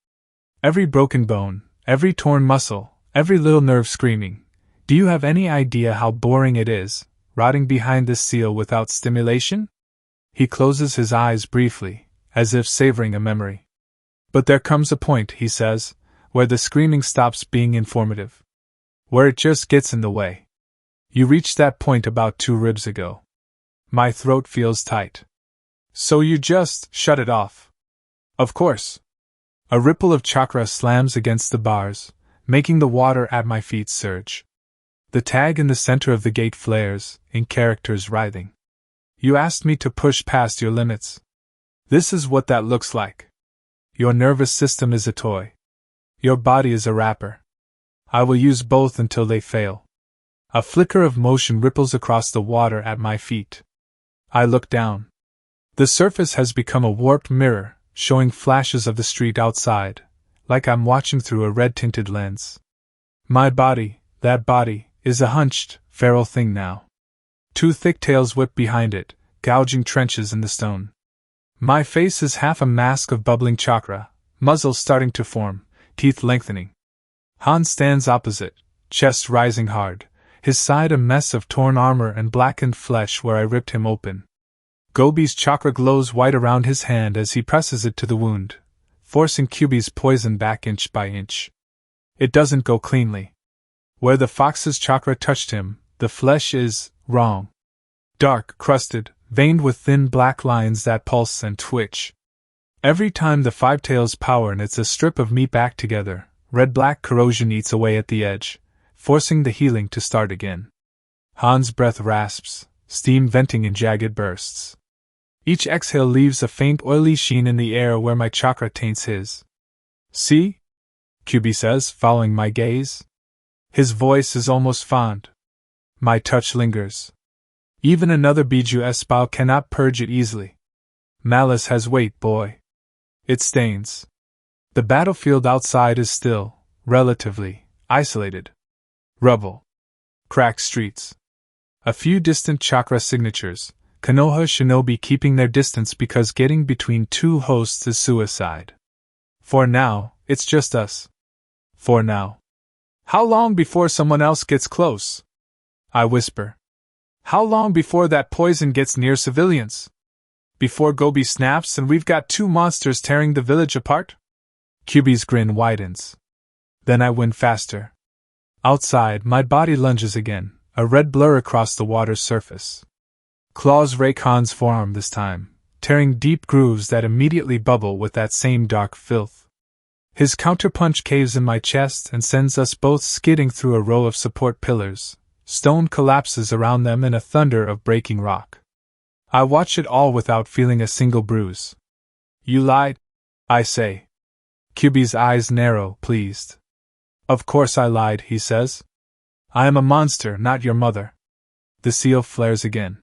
"Every broken bone, every torn muscle, every little nerve screaming. Do you have any idea how boring it is, rotting behind this seal without stimulation?" He closes his eyes briefly, as if savoring a memory. "But there comes a point," he says, "where the screaming stops being informative. Where it just gets in the way. You reached that point about 2 ribs ago." My throat feels tight. "So you just shut it off?" "Of course." A ripple of chakra slams against the bars, making the water at my feet surge. The tag in the center of the gate flares, in characters writhing. "You asked me to push past your limits. This is what that looks like. Your nervous system is a toy. Your body is a wrapper. I will use both until they fail." A flicker of motion ripples across the water at my feet. I look down. The surface has become a warped mirror, showing flashes of the street outside, like I'm watching through a red-tinted lens. My body, that body, is a hunched, feral thing now. 2 thick tails whip behind it, gouging trenches in the stone. My face is half a mask of bubbling chakra, muzzle starting to form, teeth lengthening. Han stands opposite, chest rising hard, his side a mess of torn armor and blackened flesh where I ripped him open. Gobi's chakra glows white around his hand as he presses it to the wound, forcing QB's poison back inch by inch. It doesn't go cleanly. Where the fox's chakra touched him, the flesh is wrong. Dark, crusted, veined with thin black lines that pulse and twitch. Every time the 5 tails power knits a strip of meat back together, red-black corrosion eats away at the edge, forcing the healing to start again. Han's breath rasps, steam venting in jagged bursts. Each exhale leaves a faint oily sheen in the air where my chakra taints his. "See?" QB says, following my gaze. His voice is almost fond. My touch lingers. Even another Biju Espal cannot purge it easily. Malice has weight, boy. It stains. The battlefield outside is still, relatively, isolated. Rubble. Cracked streets. A few distant chakra signatures, Konoha Shinobi keeping their distance because getting between 2 hosts is suicide. For now, it's just us. For now. How long before someone else gets close? I whisper. How long before that poison gets near civilians? Before Gobi snaps and we've got two monsters tearing the village apart? Kyubi's grin widens. Then I win faster. Outside, my body lunges again, a red blur across the water's surface. Claws rake Han's forearm this time, tearing deep grooves that immediately bubble with that same dark filth. His counterpunch caves in my chest and sends us both skidding through a row of support pillars. Stone collapses around them in a thunder of breaking rock. I watch it all without feeling a single bruise. You lied, I say. Kyubi's eyes narrow, pleased. Of course I lied, he says. I am a monster, not your mother. The seal flares again.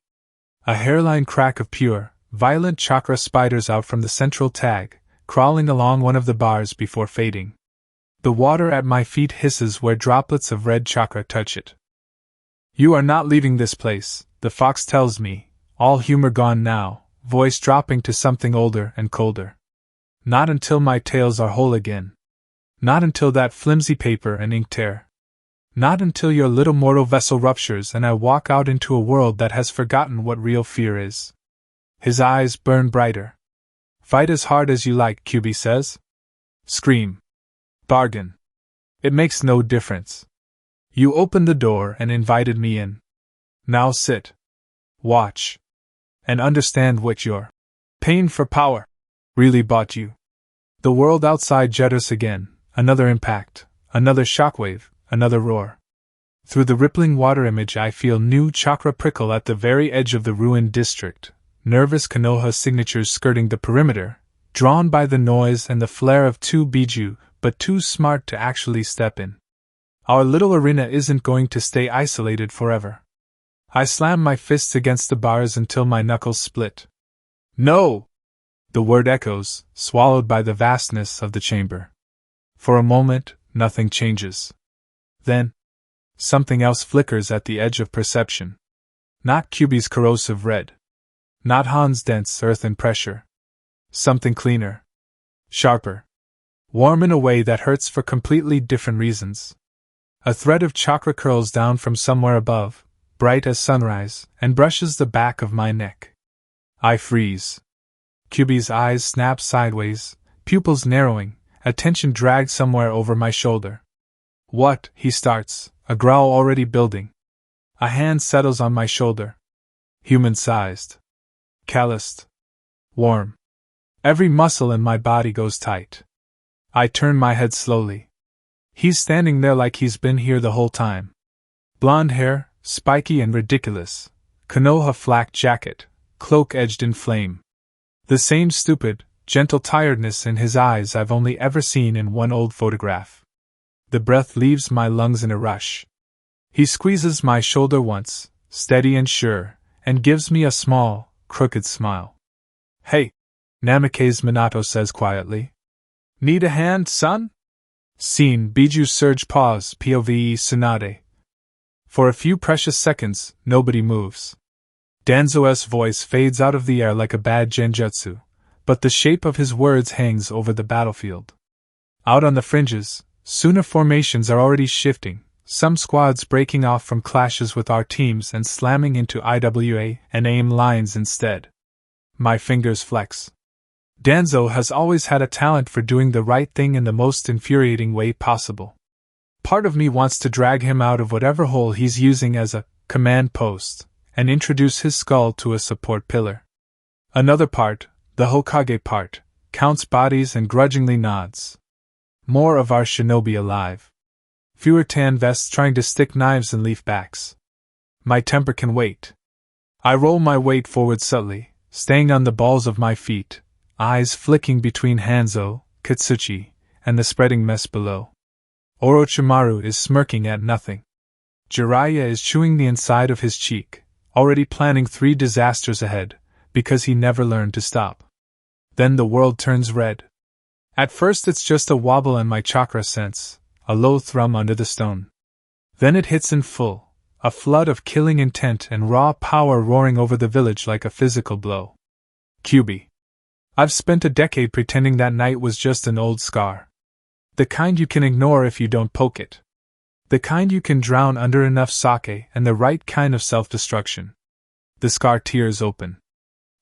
A hairline crack of pure, violent chakra spiders out from the central tag, crawling along one of the bars before fading. The water at my feet hisses where droplets of red chakra touch it. You are not leaving this place, the fox tells me, all humor gone now, voice dropping to something older and colder. Not until my tales are whole again. Not until that flimsy paper and ink tear. Not until your little mortal vessel ruptures and I walk out into a world that has forgotten what real fear is. His eyes burn brighter. Fight as hard as you like, Kyubi says. Scream. Bargain. It makes no difference. You opened the door and invited me in. Now sit. Watch. And understand what your pain for power really bought you. The world outside judders again, another impact, another shockwave, another roar. Through the rippling water image I feel new chakra prickle at the very edge of the ruined district, nervous Konoha signatures skirting the perimeter, drawn by the noise and the flare of two biju, but too smart to actually step in. Our little arena isn't going to stay isolated forever. I slam my fists against the bars until my knuckles split. No! The word echoes, swallowed by the vastness of the chamber. For a moment, nothing changes. Then, something else flickers at the edge of perception. Not Kyubi's corrosive red. Not Han's dense earthen pressure. Something cleaner. Sharper. Warm in a way that hurts for completely different reasons. A thread of chakra curls down from somewhere above, bright as sunrise, and brushes the back of my neck. I freeze. Kyubi's eyes snap sideways, pupils narrowing, attention dragged somewhere over my shoulder. What? He starts, a growl already building. A hand settles on my shoulder. Human-sized. Calloused. Warm. Every muscle in my body goes tight. I turn my head slowly. He's standing there like he's been here the whole time. Blonde hair, spiky and ridiculous. Konoha flak jacket, cloak edged in flame. The same stupid, gentle tiredness in his eyes I've only ever seen in one old photograph. The breath leaves my lungs in a rush. He squeezes my shoulder once, steady and sure, and gives me a small, crooked smile. Hey! Namikaze Minato says quietly. Need a hand, son? Scene Biju surge pause POVE Tsunade. For a few precious seconds, nobody moves. Danzo's voice fades out of the air like a bad genjutsu, but the shape of his words hangs over the battlefield. Out on the fringes, Suna formations are already shifting, some squads breaking off from clashes with our teams and slamming into IWA and AIM lines instead. My fingers flex. Danzo has always had a talent for doing the right thing in the most infuriating way possible. Part of me wants to drag him out of whatever hole he's using as a command post and introduce his skull to a support pillar. Another part, the Hokage part, counts bodies and grudgingly nods. More of our shinobi alive. Fewer tan vests trying to stick knives in leaf backs. My temper can wait. I roll my weight forward subtly, staying on the balls of my feet, eyes flicking between Hanzo, Katsuchi, and the spreading mess below. Orochimaru is smirking at nothing. Jiraiya is chewing the inside of his cheek, already planning 3 disasters ahead, because he never learned to stop. Then the world turns red. At first it's just a wobble in my chakra sense, a low thrum under the stone. Then it hits in full, a flood of killing intent and raw power roaring over the village like a physical blow. Kyubi. I've spent a decade pretending that night was just an old scar. The kind you can ignore if you don't poke it. The kind you can drown under enough sake and the right kind of self-destruction. The scar tears open.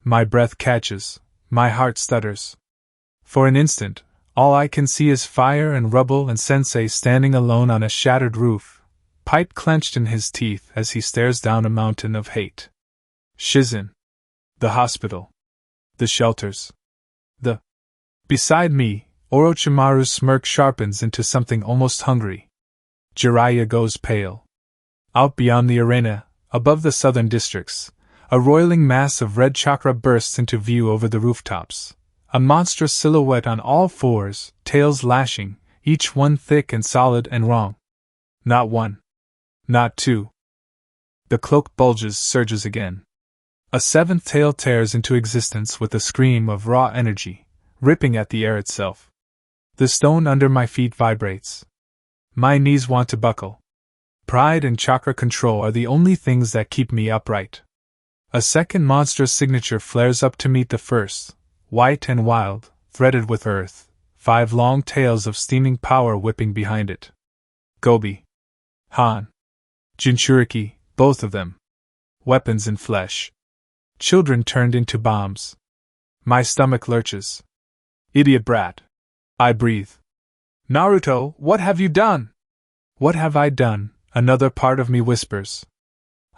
My breath catches, my heart stutters. For an instant, all I can see is fire and rubble and Sensei standing alone on a shattered roof, pipe clenched in his teeth as he stares down a mountain of hate. Shizen. The hospital. The shelters. Beside me, Orochimaru's smirk sharpens into something almost hungry. Jiraiya goes pale. Out beyond the arena, above the southern districts, a roiling mass of red chakra bursts into view over the rooftops. A monstrous silhouette on all fours, tails lashing, each one thick and solid and wrong. Not one. Not two. The cloak bulges, surges again. A seventh tail tears into existence with a scream of raw energy, ripping at the air itself. The stone under my feet vibrates. My knees want to buckle. Pride and chakra control are the only things that keep me upright. A second monstrous signature flares up to meet the first, white and wild, threaded with earth, 5 long tails of steaming power whipping behind it. Gobi. Han. Jinchuriki, both of them. Weapons in flesh. Children turned into bombs. My stomach lurches. Idiot brat. I breathe. Naruto, what have you done? What have I done? Another part of me whispers.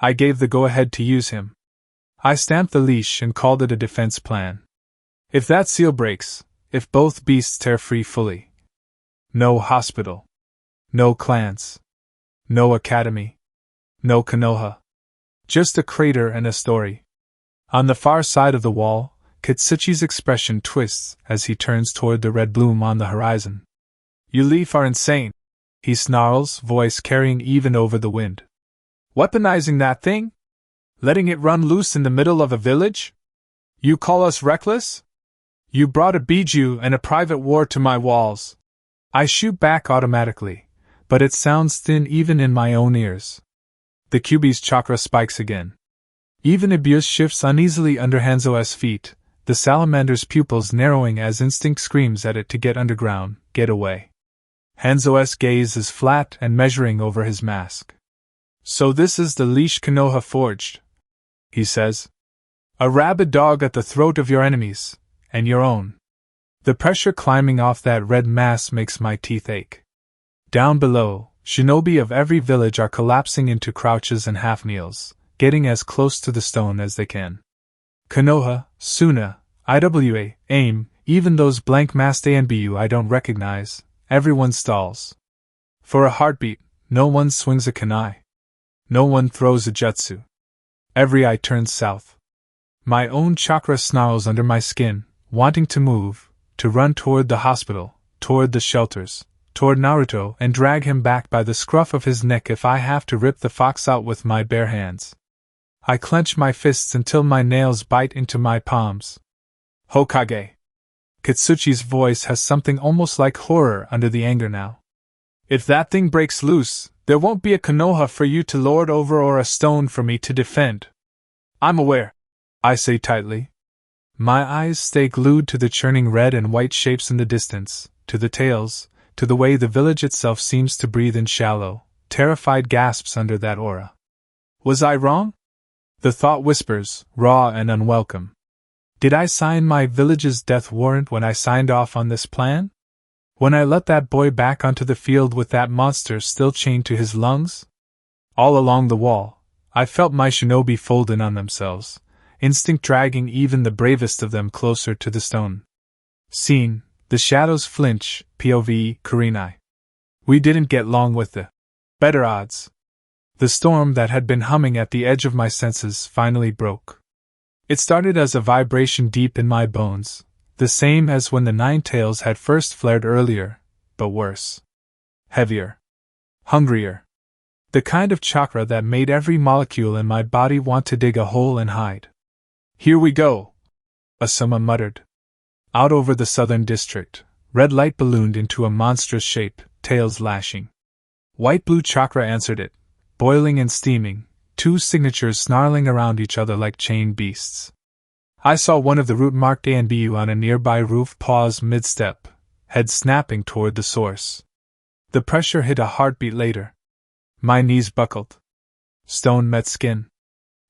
I gave the go-ahead to use him. I stamped the leash and called it a defense plan. If that seal breaks, if both beasts tear free fully. No hospital. No clans. No academy. No Konoha. Just a crater and a story. On the far side of the wall, Kitsuchi's expression twists as he turns toward the red bloom on the horizon. You Leaf are insane, he snarls, voice carrying even over the wind. Weaponizing that thing? Letting it run loose in the middle of a village? You call us reckless? You brought a biju and a private war to my walls. I shoot back automatically, but it sounds thin even in my own ears. The Kyuubi's chakra spikes again. Even Abuse shifts uneasily under Hanzo's feet, the salamander's pupils narrowing as instinct screams at it to get underground, get away. Hanzo's gaze is flat and measuring over his mask. So this is the leash Konoha forged, he says. A rabid dog at the throat of your enemies, and your own. The pressure climbing off that red mass makes my teeth ache. Down below, shinobi of every village are collapsing into crouches and half-kneels, getting as close to the stone as they can. Konoha, Suna, IWA, AIM, even those blank-masked ANBU I don't recognize, everyone stalls. For a heartbeat, no one swings a kunai. No one throws a jutsu. Every eye turns south. My own chakra snarls under my skin, wanting to move, to run toward the hospital, toward the shelters, toward Naruto and drag him back by the scruff of his neck if I have to rip the fox out with my bare hands. I clench my fists until my nails bite into my palms. Hokage. Kitsuchi's voice has something almost like horror under the anger now. If that thing breaks loose, there won't be a Konoha for you to lord over or a stone for me to defend. I'm aware, I say tightly. My eyes stay glued to the churning red and white shapes in the distance, to the tails, to the way the village itself seems to breathe in shallow, terrified gasps under that aura. Was I wrong? The thought whispers, raw and unwelcome. Did I sign my village's death warrant when I signed off on this plan? When I let that boy back onto the field with that monster still chained to his lungs? All along the wall, I felt my shinobi fold in on themselves, instinct dragging even the bravest of them closer to the stone. Scene, the shadows flinch, POV, Kurenai. We didn't get long with the better odds. The storm that had been humming at the edge of my senses finally broke. It started as a vibration deep in my bones, the same as when the 9 tails had first flared earlier, but worse. Heavier. Hungrier. The kind of chakra that made every molecule in my body want to dig a hole and hide. Here we go, Asuma muttered. Out over the southern district, red light ballooned into a monstrous shape, tails lashing. White-blue chakra answered it, boiling and steaming, 2 signatures snarling around each other like chained beasts. I saw one of the root-marked ANBU on a nearby roof pause mid-step, head snapping toward the source. The pressure hit a heartbeat later. My knees buckled. Stone met skin.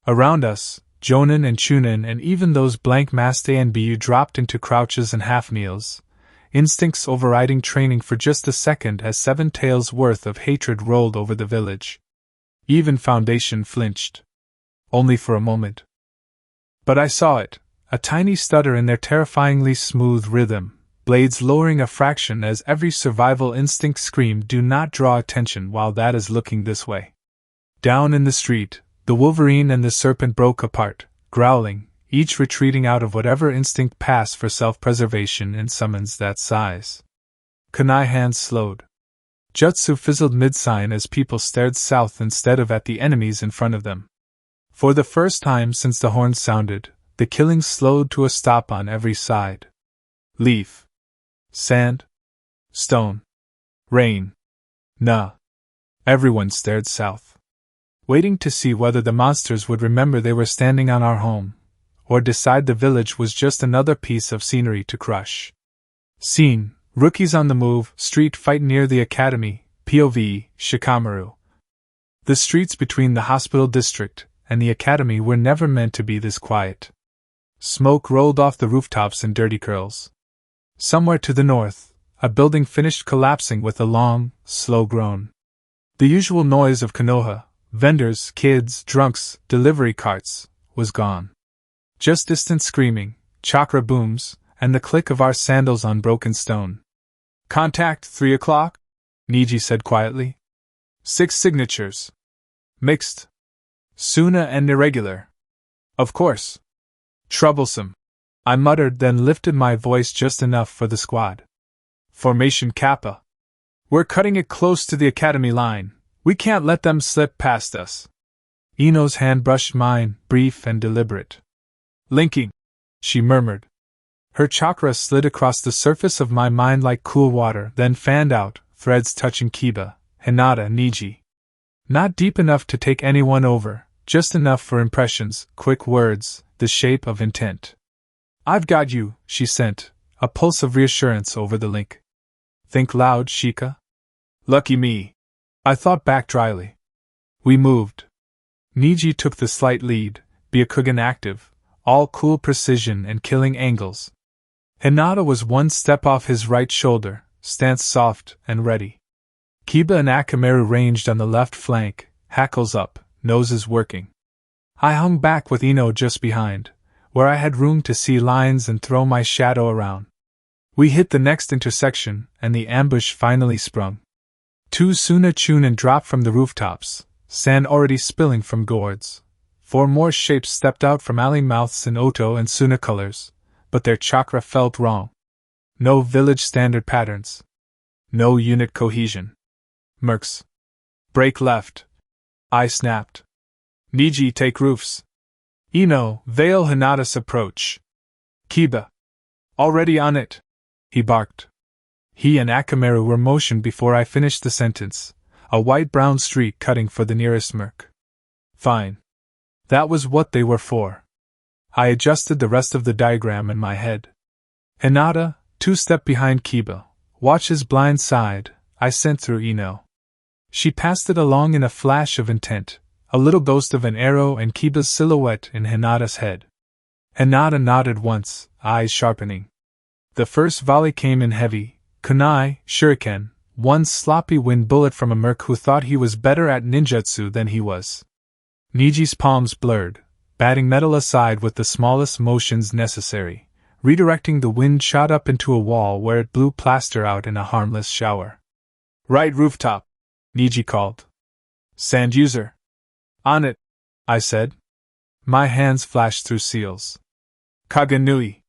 Around us, Jonin and Chunin and even those blank-masked ANBU dropped into crouches and half-kneels, instincts overriding training for just a second as 7 tails worth of hatred rolled over the village. Even Foundation flinched. Only for a moment. But I saw it, a tiny stutter in their terrifyingly smooth rhythm, blades lowering a fraction as every survival instinct screamed, "Do not draw attention while that is looking this way." Down in the street, the Wolverine and the Serpent broke apart, growling, each retreating out of whatever instinct passed for self-preservation in summons that size. Kunai hands slowed. Jutsu fizzled mid-sign as people stared south instead of at the enemies in front of them. For the first time since the horns sounded, the killing slowed to a stop on every side. Leaf. Sand. Stone. Rain. Nah. Everyone stared south, waiting to see whether the monsters would remember they were standing on our home, or decide the village was just another piece of scenery to crush. Scene: rookies on the move, street fight near the academy, POV, Shikamaru. The streets between the hospital district and the academy were never meant to be this quiet. Smoke rolled off the rooftops in dirty curls. Somewhere to the north, a building finished collapsing with a long, slow groan. The usual noise of Konoha, vendors, kids, drunks, delivery carts, was gone. Just distant screaming, chakra booms, and the click of our sandals on broken stone. "Contact, 3 o'clock," Niji said quietly. 6 signatures. Mixed. Suna and irregular. Of course. Troublesome. I muttered, then lifted my voice just enough for the squad. Formation Kappa. We're cutting it close to the academy line. We can't let them slip past us. Ino's hand brushed mine, brief and deliberate. Linking, she murmured. Her chakra slid across the surface of my mind like cool water, then fanned out, threads touching Kiba, Hinata, Niji. Not deep enough to take anyone over, just enough for impressions, quick words, the shape of intent. "I've got you," she sent, a pulse of reassurance over the link. "Think loud, Shika." "Lucky me," I thought back dryly. We moved. Niji took the slight lead, Byakugan active, all cool precision and killing angles. Hinata was one step off his right shoulder, stance soft and ready. Kiba and Akamaru ranged on the left flank, hackles up, noses working. I hung back with Ino just behind, where I had room to see lines and throw my shadow around. We hit the next intersection, and the ambush finally sprung. 2 Suna Chunin dropped from the rooftops, sand already spilling from gourds. 4 more shapes stepped out from alley mouths in Oto and Suna colors, but their chakra felt wrong. No village standard patterns. No unit cohesion. Mercs. Break left. I snapped. Niji, take roofs. Ino, veil Hinata's approach. Kiba. Already on it, he barked. He and Akamaru were motioned before I finished the sentence, a white-brown streak cutting for the nearest merc. Fine. That was what they were for. I adjusted the rest of the diagram in my head. Hinata, 2 steps behind Kiba, watch his blind side, I sent through Ino. She passed it along in a flash of intent, a little ghost of an arrow and Kiba's silhouette in Hinata's head. Hinata nodded once, eyes sharpening. The first volley came in heavy, kunai, shuriken, one sloppy wind bullet from a merc who thought he was better at ninjutsu than he was. Niji's palms blurred, batting metal aside with the smallest motions necessary, redirecting the wind shot up into a wall where it blew plaster out in a harmless shower. Right rooftop, Niji called. Sand user. On it, I said. My hands flashed through seals. Kaganui.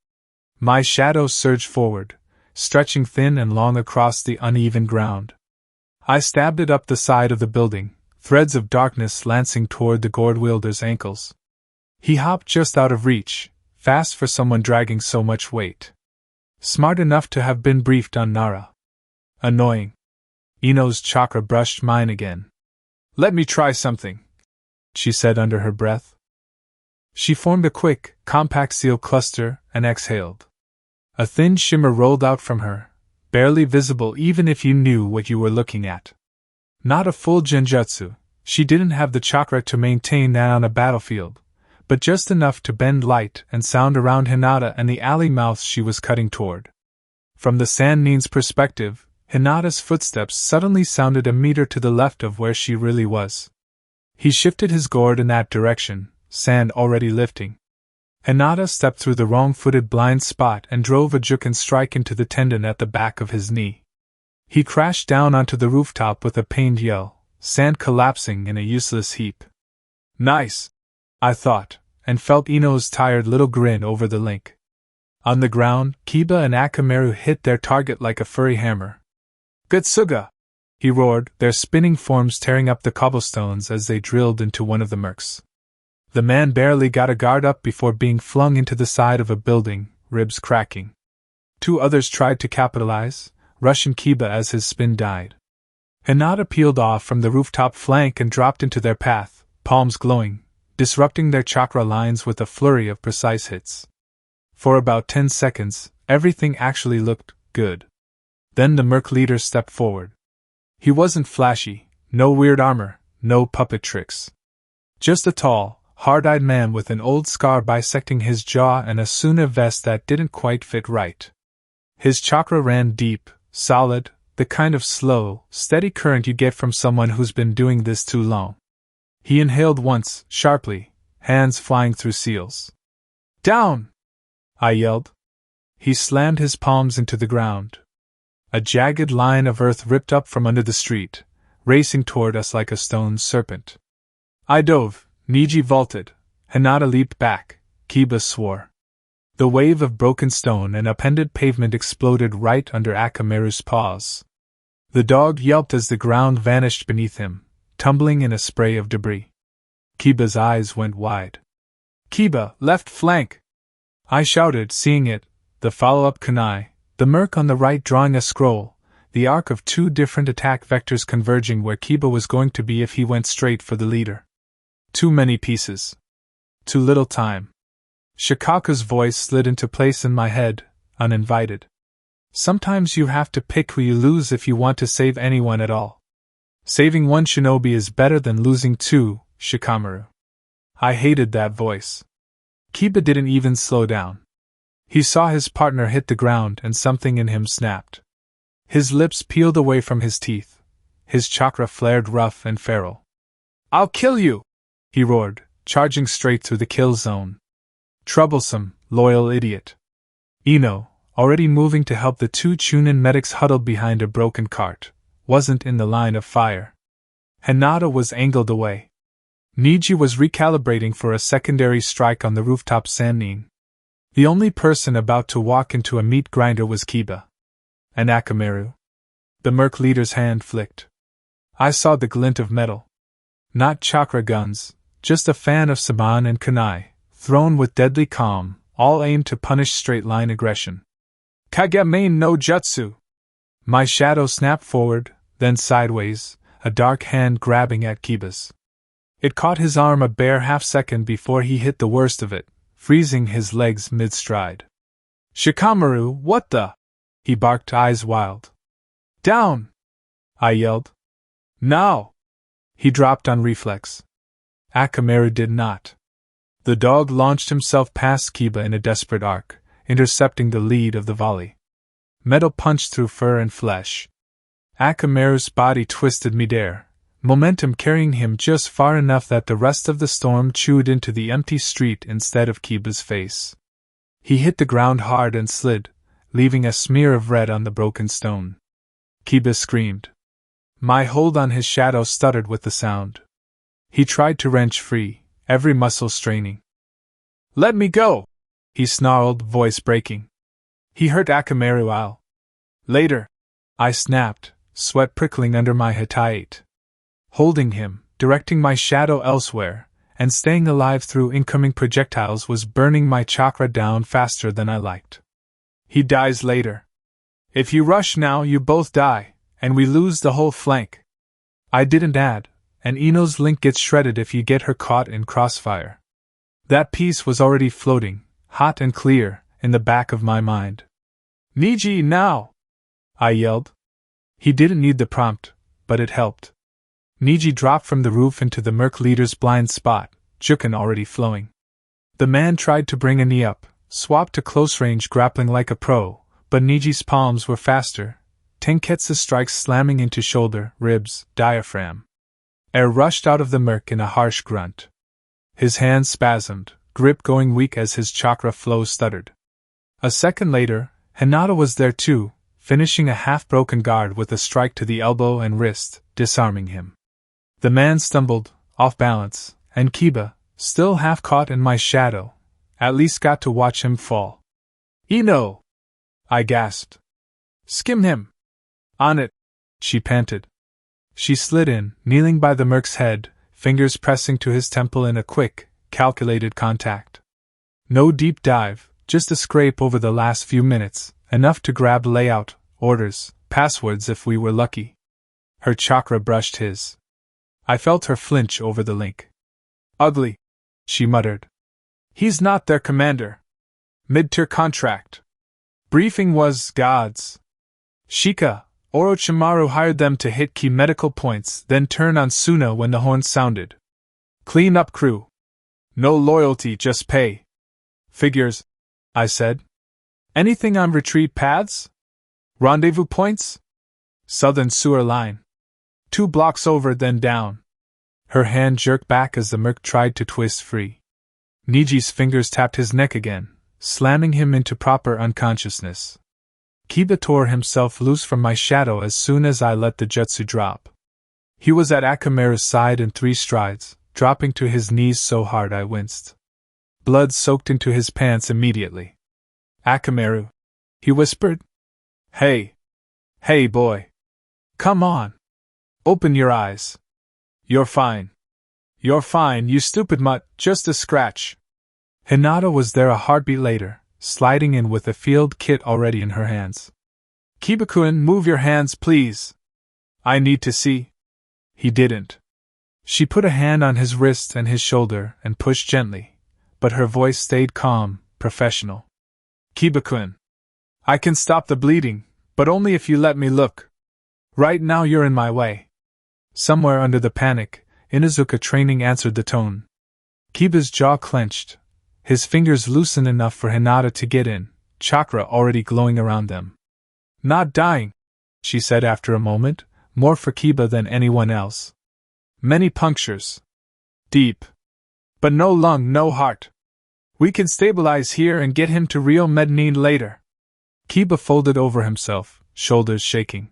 My shadow surged forward, stretching thin and long across the uneven ground. I stabbed it up the side of the building, threads of darkness lancing toward the gourd wielder's ankles. He hopped just out of reach, fast for someone dragging so much weight. Smart enough to have been briefed on Nara. Annoying. Ino's chakra brushed mine again. Let me try something, she said under her breath. She formed a quick, compact seal cluster and exhaled. A thin shimmer rolled out from her, barely visible even if you knew what you were looking at. Not a full genjutsu, she didn't have the chakra to maintain that on a battlefield, but just enough to bend light and sound around Hinata and the alley mouths she was cutting toward. From the Sannin's perspective, Hinata's footsteps suddenly sounded a meter to the left of where she really was. He shifted his gourd in that direction, sand already lifting. Hinata stepped through the wrong-footed blind spot and drove a juken strike into the tendon at the back of his knee. He crashed down onto the rooftop with a pained yell, sand collapsing in a useless heap. Nice, I thought, and felt Ino's tired little grin over the link. On the ground, Kiba and Akamaru hit their target like a furry hammer. Gutsuga! He roared, their spinning forms tearing up the cobblestones as they drilled into one of the mercs. The man barely got a guard up before being flung into the side of a building, ribs cracking. Two others tried to capitalize, rushing Kiba as his spin died. Hinata peeled off from the rooftop flank and dropped into their path, palms glowing, disrupting their chakra lines with a flurry of precise hits. For about 10 seconds, everything actually looked good. Then the merc leader stepped forward. He wasn't flashy, no weird armor, no puppet tricks. Just a tall, hard-eyed man with an old scar bisecting his jaw and a Suna vest that didn't quite fit right. His chakra ran deep, solid, the kind of slow, steady current you get from someone who's been doing this too long. He inhaled once, sharply, hands flying through seals. Down! I yelled. He slammed his palms into the ground. A jagged line of earth ripped up from under the street, racing toward us like a stone serpent. I dove, Niji vaulted, Hinata leaped back, Kiba swore. The wave of broken stone and upended pavement exploded right under Akamaru's paws. The dog yelped as the ground vanished beneath him, tumbling in a spray of debris. Kiba's eyes went wide. Kiba, left flank! I shouted, seeing it, the follow-up kunai, the merc on the right drawing a scroll, the arc of two different attack vectors converging where Kiba was going to be if he went straight for the leader. Too many pieces. Too little time. Shikaku's voice slid into place in my head, uninvited. Sometimes you have to pick who you lose if you want to save anyone at all. Saving one shinobi is better than losing two, Shikamaru. I hated that voice. Kiba didn't even slow down. He saw his partner hit the ground and something in him snapped. His lips peeled away from his teeth. His chakra flared rough and feral. I'll kill you! He roared, charging straight through the kill zone. Troublesome, loyal idiot. Ino, already moving to help the two Chunin medics huddled behind a broken cart, wasn't in the line of fire. Hinata was angled away. Niji was recalibrating for a secondary strike on the rooftop Sannin. The only person about to walk into a meat grinder was Kiba. And Akamaru. The merc leader's hand flicked. I saw the glint of metal. Not chakra guns, just a fan of saban and kunai, thrown with deadly calm, all aimed to punish straight-line aggression. Kagame no jutsu! My shadow snapped forward, then sideways, a dark hand grabbing at Kiba's. It caught his arm a bare half-second before he hit the worst of it, freezing his legs mid-stride. Shikamaru, what the? He barked, eyes wild. Down! I yelled. Now! He dropped on reflex. Akamaru did not. The dog launched himself past Kiba in a desperate arc, intercepting the lead of the volley. Metal punched through fur and flesh. Akamaru's body twisted midair, momentum carrying him just far enough that the rest of the storm chewed into the empty street instead of Kiba's face. He hit the ground hard and slid, leaving a smear of red on the broken stone. Kiba screamed. My hold on his shadow stuttered with the sound. He tried to wrench free, every muscle straining. Let me go! He snarled, voice breaking. He hurt Akamaru out. Later! I snapped, sweat prickling under my hitayate. Holding him, directing my shadow elsewhere, and staying alive through incoming projectiles was burning my chakra down faster than I liked. He dies later. If you rush now, you both die, and we lose the whole flank. I didn't add, and Ino's link gets shredded if you get her caught in crossfire. That piece was already floating, hot and clear, in the back of my mind. Niji, now! I yelled. He didn't need the prompt, but it helped. Niji dropped from the roof into the Merc leader's blind spot, Jukin already flowing. The man tried to bring a knee up, swapped to close-range grappling like a pro, but Niji's palms were faster, Tenketsu's strikes slamming into shoulder, ribs, diaphragm. Air rushed out of the Merc in a harsh grunt. His hands spasmed, grip going weak as his chakra flow stuttered. A second later, Hinata was there too, finishing a half-broken guard with a strike to the elbow and wrist, disarming him. The man stumbled, off balance, and Kiba, still half caught in my shadow, at least got to watch him fall. "Ino!" I gasped. "Skim him!" "On it!" she panted. She slid in, kneeling by the Merc's head, fingers pressing to his temple in a quick, calculated contact. No deep dive, just a scrape over the last few minutes, enough to grab layout, orders, passwords if we were lucky. Her chakra brushed his. I felt her flinch over the link. "Ugly," she muttered. "He's not their commander. Mid-tier contract. Briefing was gods. Shika, Orochimaru hired them to hit key medical points, then turn on Suna when the horn sounded. Clean up crew. No loyalty, just pay." "Figures," I said. "Anything on retreat paths? Rendezvous points?" "Southern sewer line. 2 blocks over, then down." Her hand jerked back as the Merc tried to twist free. Niji's fingers tapped his neck again, slamming him into proper unconsciousness. Kiba tore himself loose from my shadow as soon as I let the jutsu drop. He was at Akamaru's side in 3 strides, dropping to his knees so hard I winced. Blood soaked into his pants immediately. "Akamaru," he whispered. Hey, boy. Come on. Open your eyes. You're fine. You're fine, you stupid mutt, just a scratch." Hinata was there a heartbeat later, sliding in with a field kit already in her hands. "Kiba-kun, move your hands, please. I need to see." He didn't. She put a hand on his wrist and his shoulder and pushed gently, but her voice stayed calm, professional. "Kiba-kun, I can stop the bleeding, but only if you let me look. Right now you're in my way." Somewhere under the panic, Inuzuka training answered the tone. Kiba's jaw clenched, his fingers loosened enough for Hinata to get in, chakra already glowing around them. "Not dying," she said after a moment, more for Kiba than anyone else. "Many punctures. Deep. But no lung, no heart. We can stabilize here and get him to Rio Medellin later." Kiba folded over himself, shoulders shaking.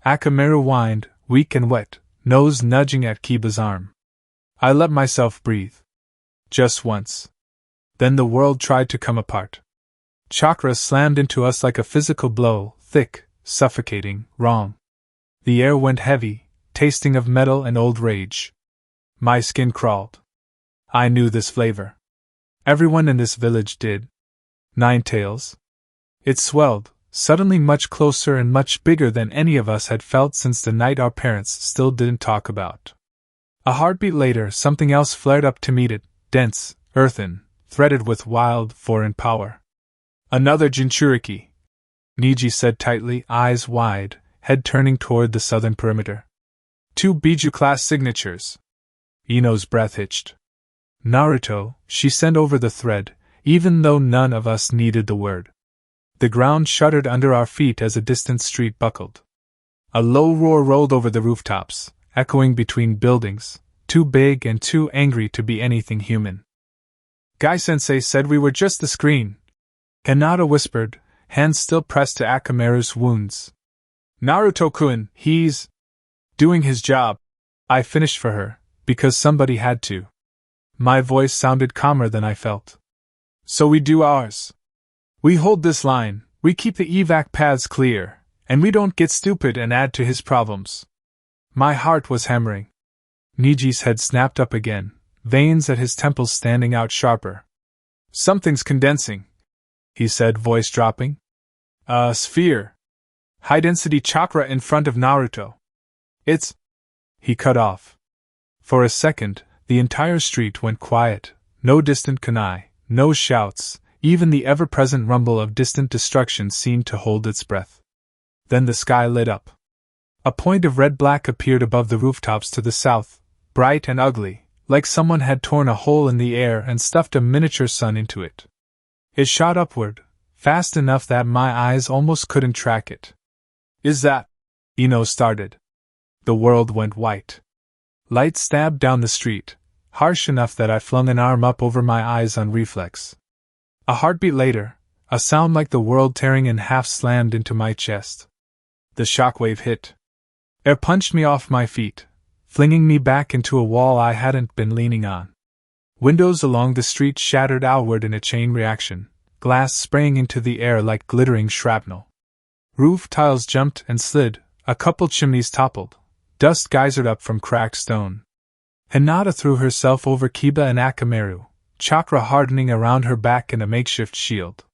Akamaru whined, weak and wet, nose nudging at Kiba's arm. I let myself breathe. Just once. Then the world tried to come apart. Chakra slammed into us like a physical blow, thick, suffocating, wrong. The air went heavy, tasting of metal and old rage. My skin crawled. I knew this flavor. Everyone in this village did. Nine Tails. It swelled, suddenly much closer and much bigger than any of us had felt since the night our parents still didn't talk about. A heartbeat later, something else flared up to meet it, dense, earthen, threaded with wild, foreign power. "Another Jinchuriki," Niji said tightly, eyes wide, head turning toward the southern perimeter. "2 Biju-class signatures." Ino's breath hitched. "Naruto," she sent over the thread, even though none of us needed the word. The ground shuddered under our feet as a distant street buckled. A low roar rolled over the rooftops, echoing between buildings, too big and too angry to be anything human. "Gai-sensei said we were just the screen," Hinata whispered, hands still pressed to Akamaru's wounds. "Naruto-kun, he's doing his job," I finished for her, because somebody had to. My voice sounded calmer than I felt. "So we do ours. We hold this line, we keep the evac paths clear, and we don't get stupid and add to his problems." My heart was hammering. Niji's head snapped up again, veins at his temples standing out sharper. "Something's condensing," he said, voice dropping. "A sphere. High-density chakra in front of Naruto. It's—" He cut off. For a second, the entire street went quiet, no distant kunai, no shouts, even the ever-present rumble of distant destruction seemed to hold its breath. Then the sky lit up. A point of red-black appeared above the rooftops to the south, bright and ugly, like someone had torn a hole in the air and stuffed a miniature sun into it. It shot upward, fast enough that my eyes almost couldn't track it. "Is that?" Ino started. The world went white. Light stabbed down the street, harsh enough that I flung an arm up over my eyes on reflex. A heartbeat later, a sound like the world tearing in half slammed into my chest. The shockwave hit. Air punched me off my feet, flinging me back into a wall I hadn't been leaning on. Windows along the street shattered outward in a chain reaction, glass spraying into the air like glittering shrapnel. Roof tiles jumped and slid, a couple chimneys toppled, dust geysered up from cracked stone. Hinata threw herself over Kiba and Akamaru, chakra hardening around her back in a makeshift shield.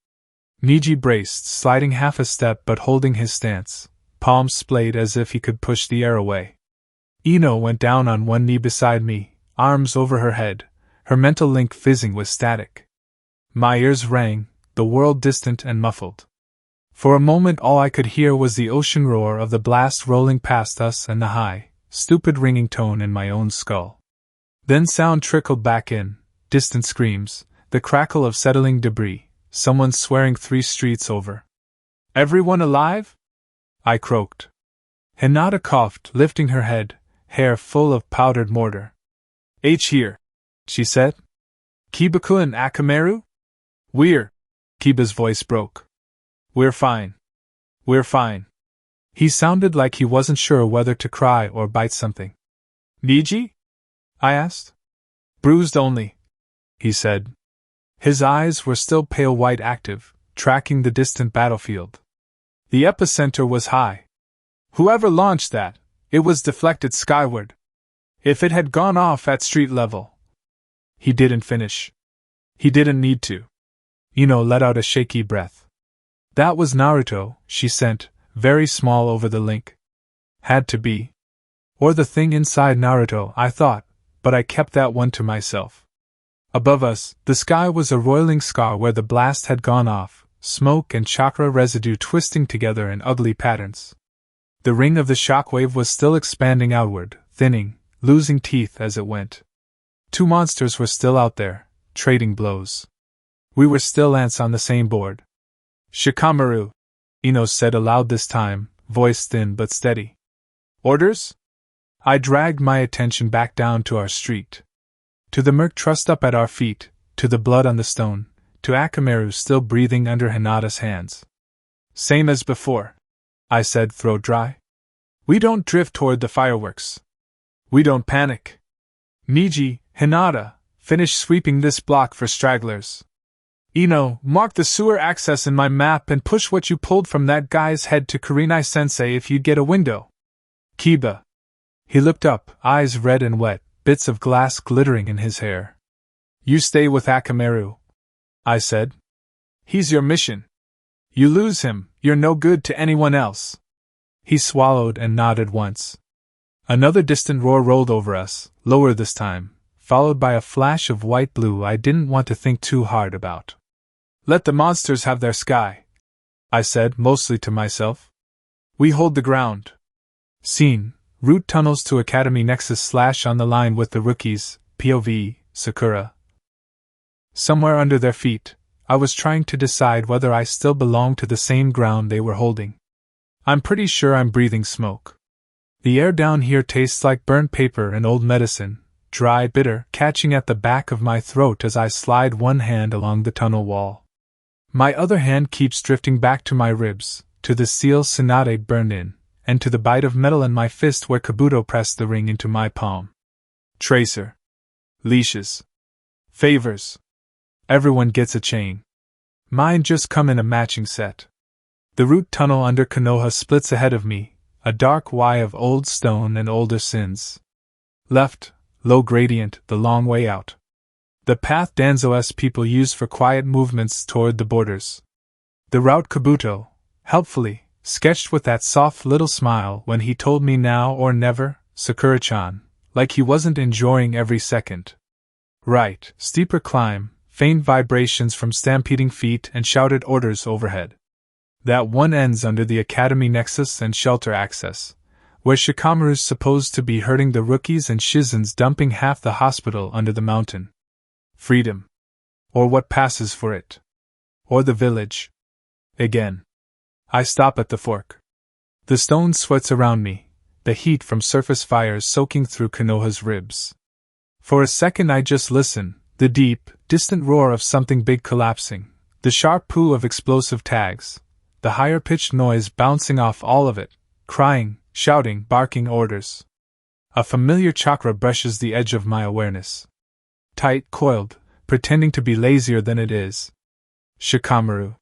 Niji braced, sliding half a step but holding his stance, palms splayed as if he could push the air away. Ino went down on one knee beside me, arms over her head, her mental link fizzing with static. My ears rang, the world distant and muffled. For a moment all I could hear was the ocean roar of the blast rolling past us and the high, stupid ringing tone in my own skull. Then sound trickled back in, distant screams, the crackle of settling debris, someone swearing 3 streets over. "Everyone alive?" I croaked. Hinata coughed, lifting her head, hair full of powdered mortar. "H here," she said. "Kibaku and Akamaru?" "We're..." Kiba's voice broke. "We're fine. We're fine." He sounded like he wasn't sure whether to cry or bite something. "Niji?" I asked. "Bruised only," he said. His eyes were still pale white active, tracking the distant battlefield. The epicenter was high. Whoever launched that, it was deflected skyward. If it had gone off at street level. He didn't finish. He didn't need to. Ino let out a shaky breath. "That was Naruto," she sent, very small over the link. Had to be. Or the thing inside Naruto, I thought, but I kept that one to myself. Above us, the sky was a roiling scar where the blast had gone off, smoke and chakra residue twisting together in ugly patterns. The ring of the shockwave was still expanding outward, thinning, losing teeth as it went. 2 monsters were still out there, trading blows. We were still ants on the same board. "Shikamaru," Ino said aloud this time, voice thin but steady. "Orders?" I dragged my attention back down to our street. To the murk trussed up at our feet, to the blood on the stone, to Akamaru still breathing under Hinata's hands. "Same as before," I said, throat dry. "We don't drift toward the fireworks. We don't panic. Niji, Hinata, finish sweeping this block for stragglers. Ino, mark the sewer access in my map and push what you pulled from that guy's head to Kurenai-sensei if you get a window. Kiba." He looked up, eyes red and wet, bits of glass glittering in his hair. "You stay with Akamaru," I said. "He's your mission. You lose him, you're no good to anyone else." He swallowed and nodded once. Another distant roar rolled over us, lower this time, followed by a flash of white-blue I didn't want to think too hard about. "Let the monsters have their sky," I said, mostly to myself. "We hold the ground." Scene: route tunnels to Academy Nexus / on the line with the rookies, POV, Sakura. Somewhere under their feet, I was trying to decide whether I still belonged to the same ground they were holding. I'm pretty sure I'm breathing smoke. The air down here tastes like burnt paper and old medicine, dry, bitter, catching at the back of my throat as I slide one hand along the tunnel wall. My other hand keeps drifting back to my ribs, to the seal Tsunade burned in, and to the bite of metal in my fist where Kabuto pressed the ring into my palm. Tracer. Leashes. Favors. Everyone gets a chain. Mine just come in a matching set. The root tunnel under Konoha splits ahead of me, a dark Y of old stone and older sins. Left, low gradient, the long way out. The path Danzo's people use for quiet movements toward the borders. The route Kabuto, helpfully, sketched with that soft little smile when he told me now or never, Sakura-chan, like he wasn't enjoying every second. Right, steeper climb, faint vibrations from stampeding feet and shouted orders overhead. That one ends under the Academy Nexus and shelter access, where Shikamaru's supposed to be hurting the rookies and Shizen's dumping half the hospital under the mountain. Freedom. Or what passes for it. Or the village. Again. I stop at the fork. The stone sweats around me, the heat from surface fires soaking through Konoha's ribs. For a second I just listen, the deep, distant roar of something big collapsing, the sharp poo of explosive tags, the higher-pitched noise bouncing off all of it, crying, shouting, barking orders. A familiar chakra brushes the edge of my awareness. Tight, coiled, pretending to be lazier than it is. Shikamaru.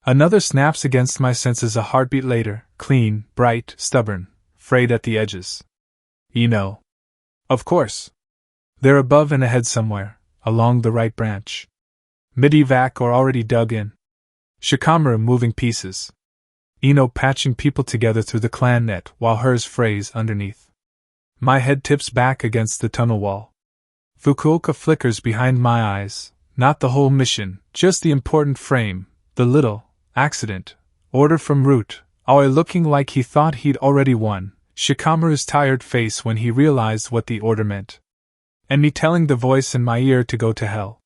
Another snaps against my senses a heartbeat later, clean, bright, stubborn, frayed at the edges. Ino. Of course. They're above and ahead somewhere, along the right branch. Mid-evac or already dug in. Shikamaru moving pieces. Ino patching people together through the clan net while hers frays underneath. My head tips back against the tunnel wall. Fukuoka flickers behind my eyes, not the whole mission, just the important frame, the little accident. Order from Root, Aoi looking like he thought he'd already won, Shikamaru's tired face when he realized what the order meant. And me telling the voice in my ear to go to hell.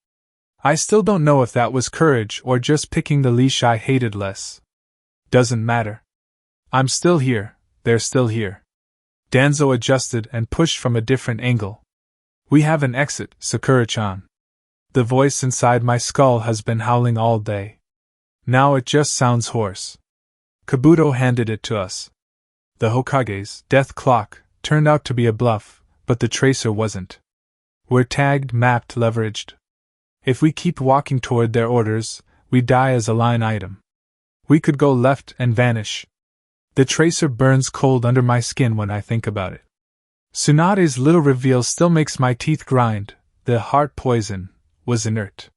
I still don't know if that was courage or just picking the leash I hated less. Doesn't matter. I'm still here, they're still here. Danzo adjusted and pushed from a different angle. We have an exit, Sakura-chan. The voice inside my skull has been howling all day. Now it just sounds hoarse. Kabuto handed it to us. The Hokage's death clock turned out to be a bluff, but the tracer wasn't. We're tagged, mapped, leveraged. If we keep walking toward their orders, we die as a line item. We could go left and vanish. The tracer burns cold under my skin when I think about it. Tsunade's little reveal still makes my teeth grind. The heart poison was inert.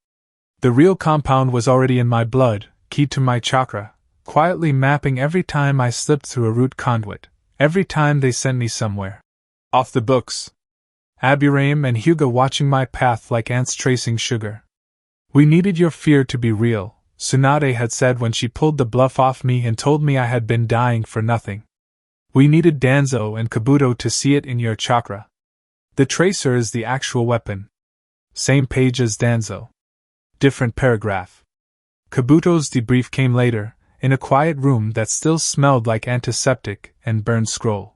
The real compound was already in my blood, keyed to my chakra, quietly mapping every time I slipped through a root conduit, every time they sent me somewhere. Off the books. Aburaim and Hyuga watching my path like ants tracing sugar. We needed your fear to be real, Tsunade had said when she pulled the bluff off me and told me I had been dying for nothing. We needed Danzo and Kabuto to see it in your chakra. The tracer is the actual weapon. Same page as Danzo. Different paragraph. Kabuto's debrief came later, in a quiet room that still smelled like antiseptic and burned scroll.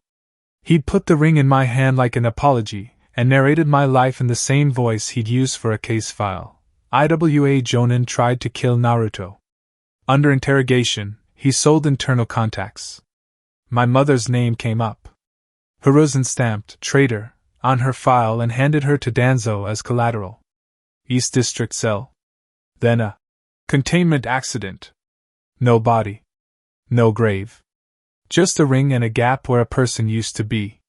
He'd put the ring in my hand like an apology, and narrated my life in the same voice he'd use for a case file. IWA Jonin tried to kill Naruto. Under interrogation, he sold internal contacts. My mother's name came up. Hiruzen stamped traitor on her file and handed her to Danzo as collateral. East District cell. Then a containment accident. No body. No grave. Just a ring and a gap where a person used to be.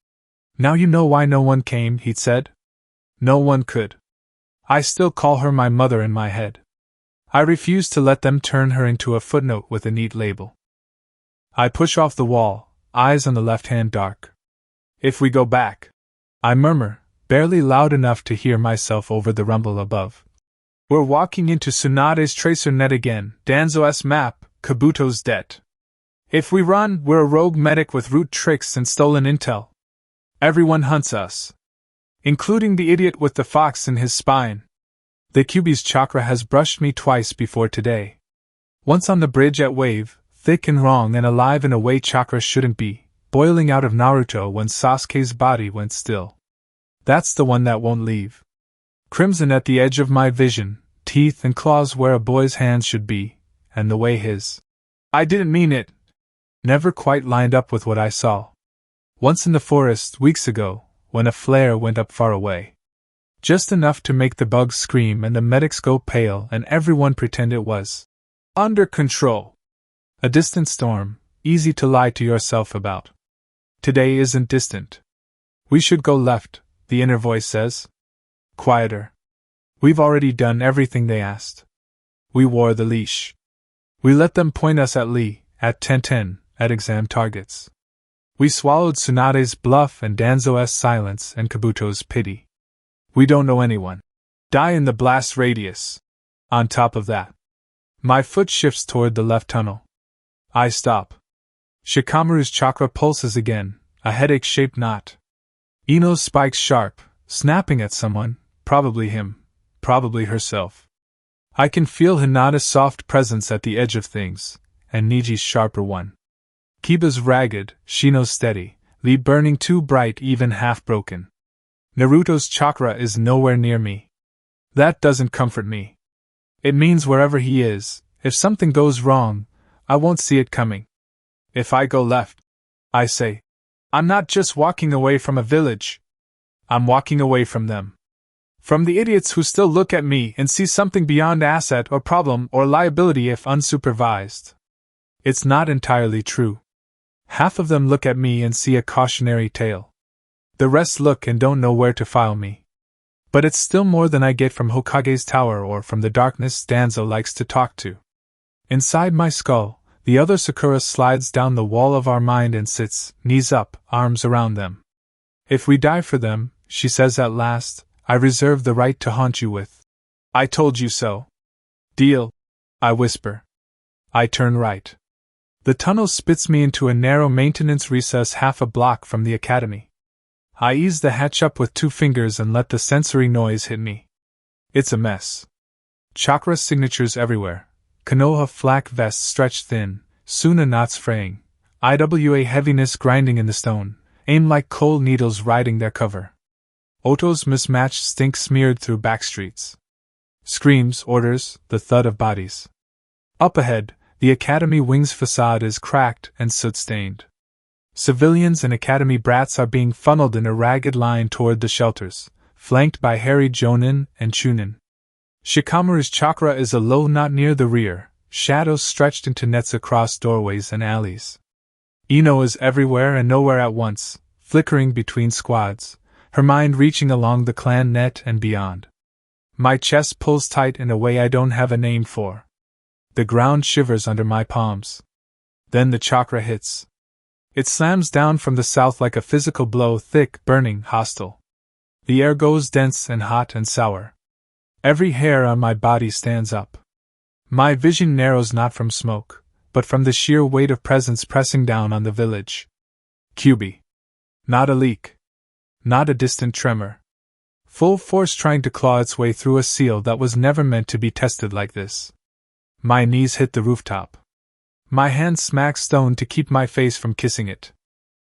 Now you know why no one came, he'd said. No one could. I still call her my mother in my head. I refuse to let them turn her into a footnote with a neat label. I push off the wall, eyes on the left hand dark. If we go back, I murmur, barely loud enough to hear myself over the rumble above. We're walking into Tsunade's tracer net again, Danzo's map, Kabuto's debt. If we run, we're a rogue medic with root tricks and stolen intel. Everyone hunts us. Including the idiot with the fox in his spine. The Kyuubi's chakra has brushed me twice before today. Once on the bridge at Wave, thick and wrong and alive in a way chakra shouldn't be, boiling out of Naruto when Sasuke's body went still. That's the one that won't leave. Crimson at the edge of my vision, teeth and claws where a boy's hands should be, and the way his. I didn't mean it. Never quite lined up with what I saw. Once in the forest, weeks ago, when a flare went up far away. Just enough to make the bugs scream and the medics go pale and everyone pretend it was under control. A distant storm, easy to lie to yourself about. Today isn't distant. We should go left, the inner voice says. Quieter. We've already done everything they asked. We wore the leash. We let them point us at Lee, at Tenten, at exam targets. We swallowed Tsunade's bluff and Danzo's silence and Kabuto's pity. We don't know anyone. Die in the blast radius. On top of that. My foot shifts toward the left tunnel. I stop. Shikamaru's chakra pulses again, a headache-shaped knot. Ino's spikes sharp, snapping at someone, probably him, probably herself. I can feel Hinata's soft presence at the edge of things, and Niji's sharper one. Kiba's ragged, Shino's steady, Lee burning too bright, even half-broken. Naruto's chakra is nowhere near me. That doesn't comfort me. It means wherever he is, if something goes wrong, I won't see it coming. If I go left, I say, I'm not just walking away from a village. I'm walking away from them. From the idiots who still look at me and see something beyond asset or problem or liability if unsupervised. It's not entirely true. Half of them look at me and see a cautionary tale. The rest look and don't know where to file me. But it's still more than I get from Hokage's tower or from the darkness Danzo likes to talk to. Inside my skull, the other Sakura slides down the wall of our mind and sits, knees up, arms around them. If we die for them, she says at last, I reserve the right to haunt you with. I told you so. Deal, I whisper. I turn right. The tunnel spits me into a narrow maintenance recess half a block from the academy. I ease the hatch up with 2 fingers and let the sensory noise hit me. It's a mess. Chakra signatures everywhere. Konoha flak vests stretched thin, Suna knots fraying, IWA heaviness grinding in the stone, aim like cold needles riding their cover. Oto's mismatched stink smeared through backstreets. Screams, orders, the thud of bodies. Up ahead, the academy wing's facade is cracked and soot-stained. Civilians and academy brats are being funneled in a ragged line toward the shelters, flanked by hairy Jonin and Chunin. Shikamaru's chakra is a low knot near the rear, shadows stretched into nets across doorways and alleys. Ino is everywhere and nowhere at once, flickering between squads, her mind reaching along the clan net and beyond. My chest pulls tight in a way I don't have a name for. The ground shivers under my palms. Then the chakra hits. It slams down from the south like a physical blow, thick, burning, hostile. The air goes dense and hot and sour. Every hair on my body stands up. My vision narrows not from smoke, but from the sheer weight of presence pressing down on the village. QB. Not a leak. Not a distant tremor. Full force trying to claw its way through a seal that was never meant to be tested like this. My knees hit the rooftop. My hand smacks stone to keep my face from kissing it.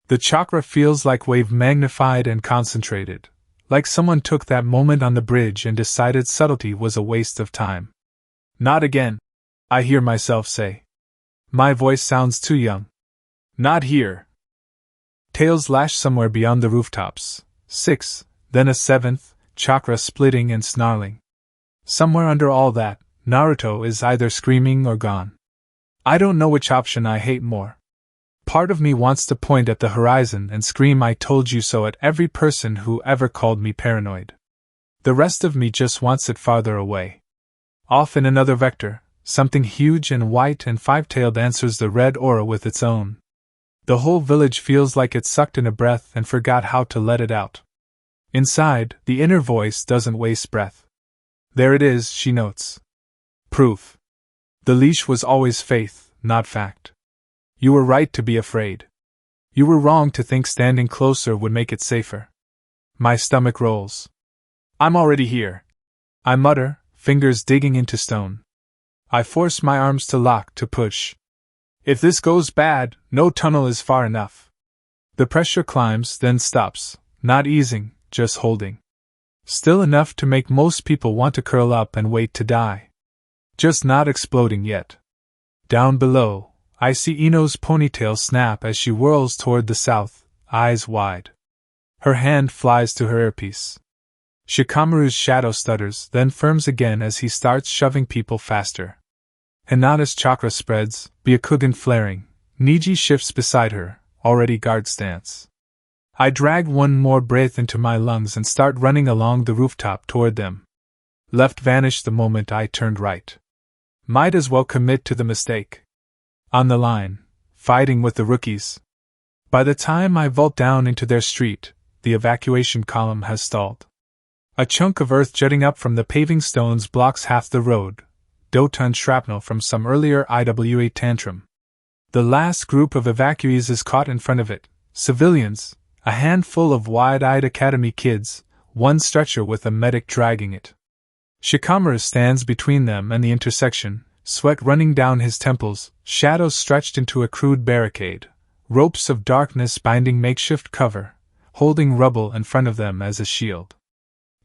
The chakra feels like wave magnified and concentrated, like someone took that moment on the bridge and decided subtlety was a waste of time. Not again, I hear myself say. My voice sounds too young. Not here. Tails lash somewhere beyond the rooftops. 6, then a 7th, chakra splitting and snarling. Somewhere under all that, Naruto is either screaming or gone. I don't know which option I hate more. Part of me wants to point at the horizon and scream I told you so at every person who ever called me paranoid. The rest of me just wants it farther away. Off in another vector, something huge and white and 5-tailed answers the red aura with its own. The whole village feels like it sucked in a breath and forgot how to let it out. Inside, the inner voice doesn't waste breath. There it is, she notes. Proof. The leash was always faith, not fact. You were right to be afraid. You were wrong to think standing closer would make it safer. My stomach rolls. I'm already here. I mutter, fingers digging into stone. I force my arms to lock, to push. If this goes bad, no tunnel is far enough. The pressure climbs, then stops, not easing, just holding. Still enough to make most people want to curl up and wait to die. Just not exploding yet. Down below, I see Ino's ponytail snap as she whirls toward the south, eyes wide. Her hand flies to her earpiece. Shikamaru's shadow stutters, then firms again as he starts shoving people faster. Hinata's chakra spreads, Byakugan flaring. Niji shifts beside her, already guard stance. I drag one more breath into my lungs and start running along the rooftop toward them. Left vanished the moment I turned right. Might as well commit to the mistake. On the line, fighting with the rookies. By the time I vault down into their street, the evacuation column has stalled. A chunk of earth jutting up from the paving stones blocks half the road, Doton shrapnel from some earlier IWA tantrum. The last group of evacuees is caught in front of it, Civilians, a handful of wide-eyed academy kids, one stretcher with a medic dragging it. Shikamaru stands between them and the intersection, sweat running down his temples, shadows stretched into a crude barricade, ropes of darkness binding makeshift cover, holding rubble in front of them as a shield.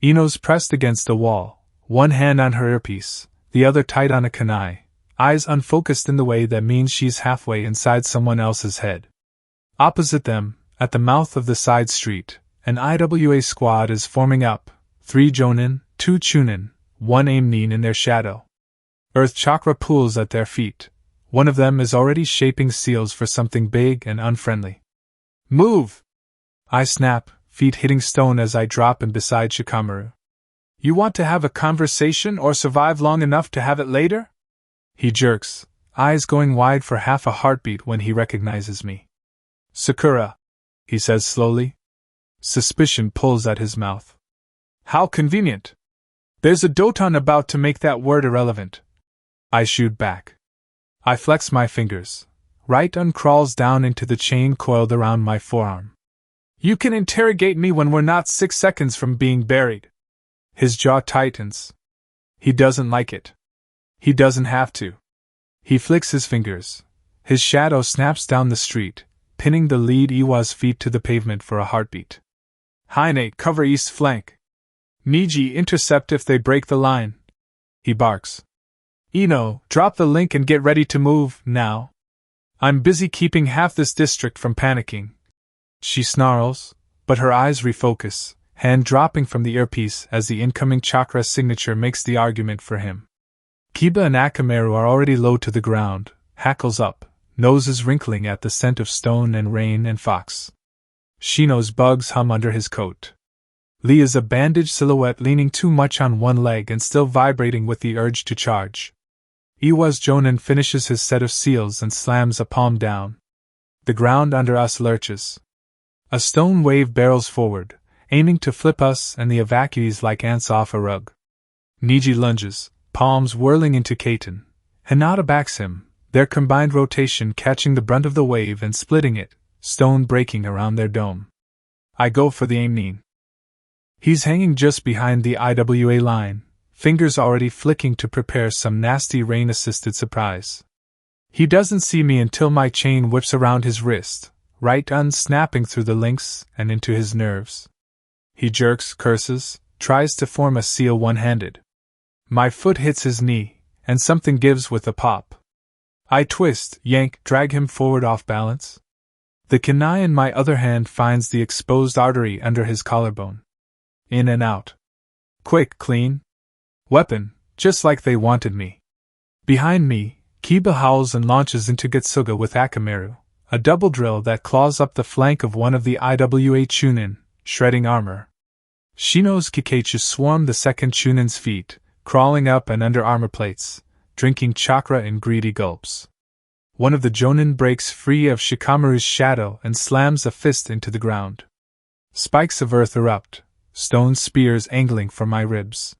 Ino's pressed against the wall, one hand on her earpiece, the other tight on a kunai, eyes unfocused in the way that means she's halfway inside someone else's head. Opposite them, at the mouth of the side street, an IWA squad is forming up, 3 Jonin, 2 Chunin, 1 Aimnin in their shadow. Earth chakra pools at their feet. One of them is already shaping seals for something big and unfriendly. Move! I snap, feet hitting stone as I drop in beside Shikamaru. You want to have a conversation or survive long enough to have it later? He jerks, eyes going wide for half a heartbeat when he recognizes me. Sakura, he says slowly. Suspicion pulls at his mouth. How convenient. There's a Doton about to make that word irrelevant. I shoot back. I flex my fingers. Right uncrawls down into the chain coiled around my forearm. You can interrogate me when we're not 6 seconds from being buried. His jaw tightens. He doesn't like it. He doesn't have to. He flicks his fingers. His shadow snaps down the street, pinning the lead Iwa's feet to the pavement for a heartbeat. Haine, cover east flank. Niji, intercept if they break the line. He barks. Ino, drop the link and get ready to move, now. I'm busy keeping half this district from panicking. She snarls, but her eyes refocus, hand dropping from the earpiece as the incoming chakra signature makes the argument for him. Kiba and Akamaru are already low to the ground, hackles up, noses wrinkling at the scent of stone and rain and fox. Shino's bugs hum under his coat. Lee is a bandaged silhouette leaning too much on one leg and still vibrating with the urge to charge. Iwa's Jonin finishes his set of seals and slams a palm down. The ground under us lurches. A stone wave barrels forward, aiming to flip us and the evacuees like ants off a rug. Niji lunges, palms whirling into Kaiten. Hinata backs him, their combined rotation catching the brunt of the wave and splitting it, stone breaking around their dome. I go for the Aimnin. He's hanging just behind the IWA line, fingers already flicking to prepare some nasty rain-assisted surprise. He doesn't see me until my chain whips around his wrist, right unsnapping through the links and into his nerves. He jerks, curses, tries to form a seal one-handed. My foot hits his knee, and something gives with a pop. I twist, yank, drag him forward off balance. The kunai in my other hand finds the exposed artery under his collarbone. In and out. Quick, clean. Weapon, just like they wanted me. Behind me, Kiba howls and launches into Getsuga with Akamaru, a double drill that claws up the flank of one of the IWA Chunin, shredding armor. Shino's Kikeichu swarm the second Chunin's feet, crawling up and under armor plates, drinking chakra in greedy gulps. One of the Jonin breaks free of Shikamaru's shadow and slams a fist into the ground. Spikes of earth erupt, stone spears angling for my ribs.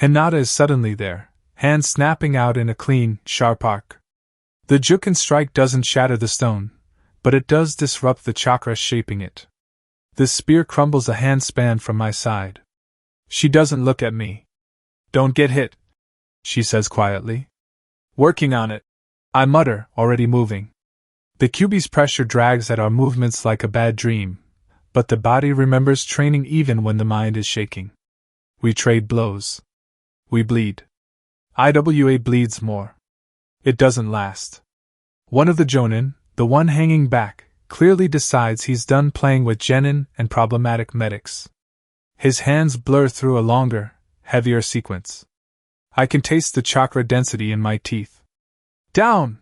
Hinata is suddenly there, hand snapping out in a clean, sharp arc. The Juken strike doesn't shatter the stone, but it does disrupt the chakra shaping it. The spear crumbles a handspan from my side. She doesn't look at me. Don't get hit, she says quietly. Working on it, I mutter, already moving. The Kyuubi's pressure drags at our movements like a bad dream, but the body remembers training even when the mind is shaking. We trade blows. We bleed. IWA bleeds more. It doesn't last. One of the Jonin, the one hanging back, clearly decides he's done playing with genin and problematic medics. His hands blur through a longer, heavier sequence. I can taste the chakra density in my teeth. Down!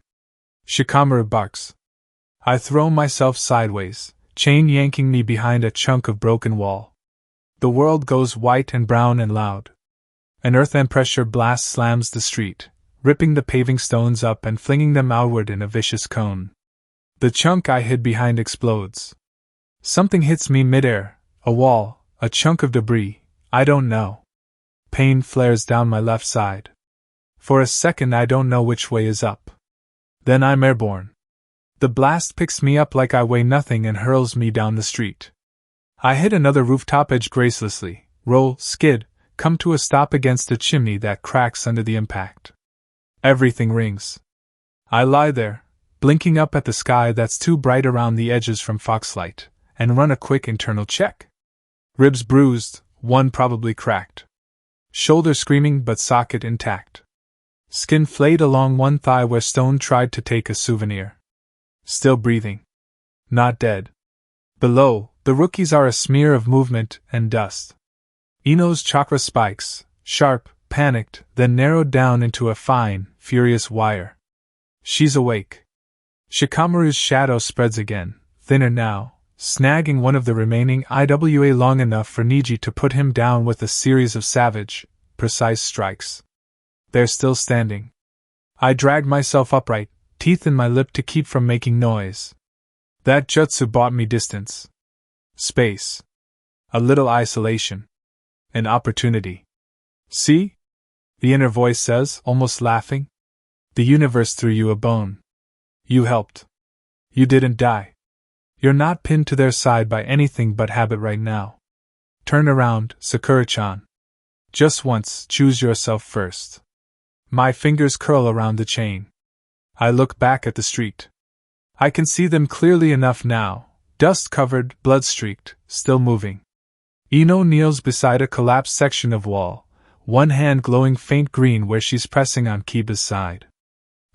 Shikamaru barks. I throw myself sideways, chain yanking me behind a chunk of broken wall. The world goes white and brown and loud. An earth and pressure blast slams the street, ripping the paving stones up and flinging them outward in a vicious cone. The chunk I hid behind explodes. Something hits me midair, a wall, a chunk of debris, I don't know. Pain flares down my left side. For a second I don't know which way is up. Then I'm airborne. The blast picks me up like I weigh nothing and hurls me down the street. I hit another rooftop edge gracelessly, roll, skid, come to a stop against a chimney that cracks under the impact. Everything rings. I lie there, blinking up at the sky that's too bright around the edges from foxlight, and run a quick internal check. Ribs bruised, one probably cracked. Shoulder screaming but socket intact. Skin flayed along one thigh where stone tried to take a souvenir. Still breathing. Not dead. Below, the rookies are a smear of movement and dust. Ino's chakra spikes, sharp, panicked, then narrowed down into a fine, furious wire. She's awake. Shikamaru's shadow spreads again, thinner now, snagging one of the remaining IWA long enough for Niji to put him down with a series of savage, precise strikes. They're still standing. I drag myself upright, teeth in my lip to keep from making noise. That jutsu bought me distance. Space. A little isolation. An opportunity. See? The inner voice says, almost laughing. The universe threw you a bone. You helped. You didn't die. You're not pinned to their side by anything but habit right now. Turn around, Sakura-chan. Just once, choose yourself first. My fingers curl around the chain. I look back at the street. I can see them clearly enough now, dust-covered, blood-streaked, still moving. Ino kneels beside a collapsed section of wall, one hand glowing faint green where she's pressing on Kiba's side.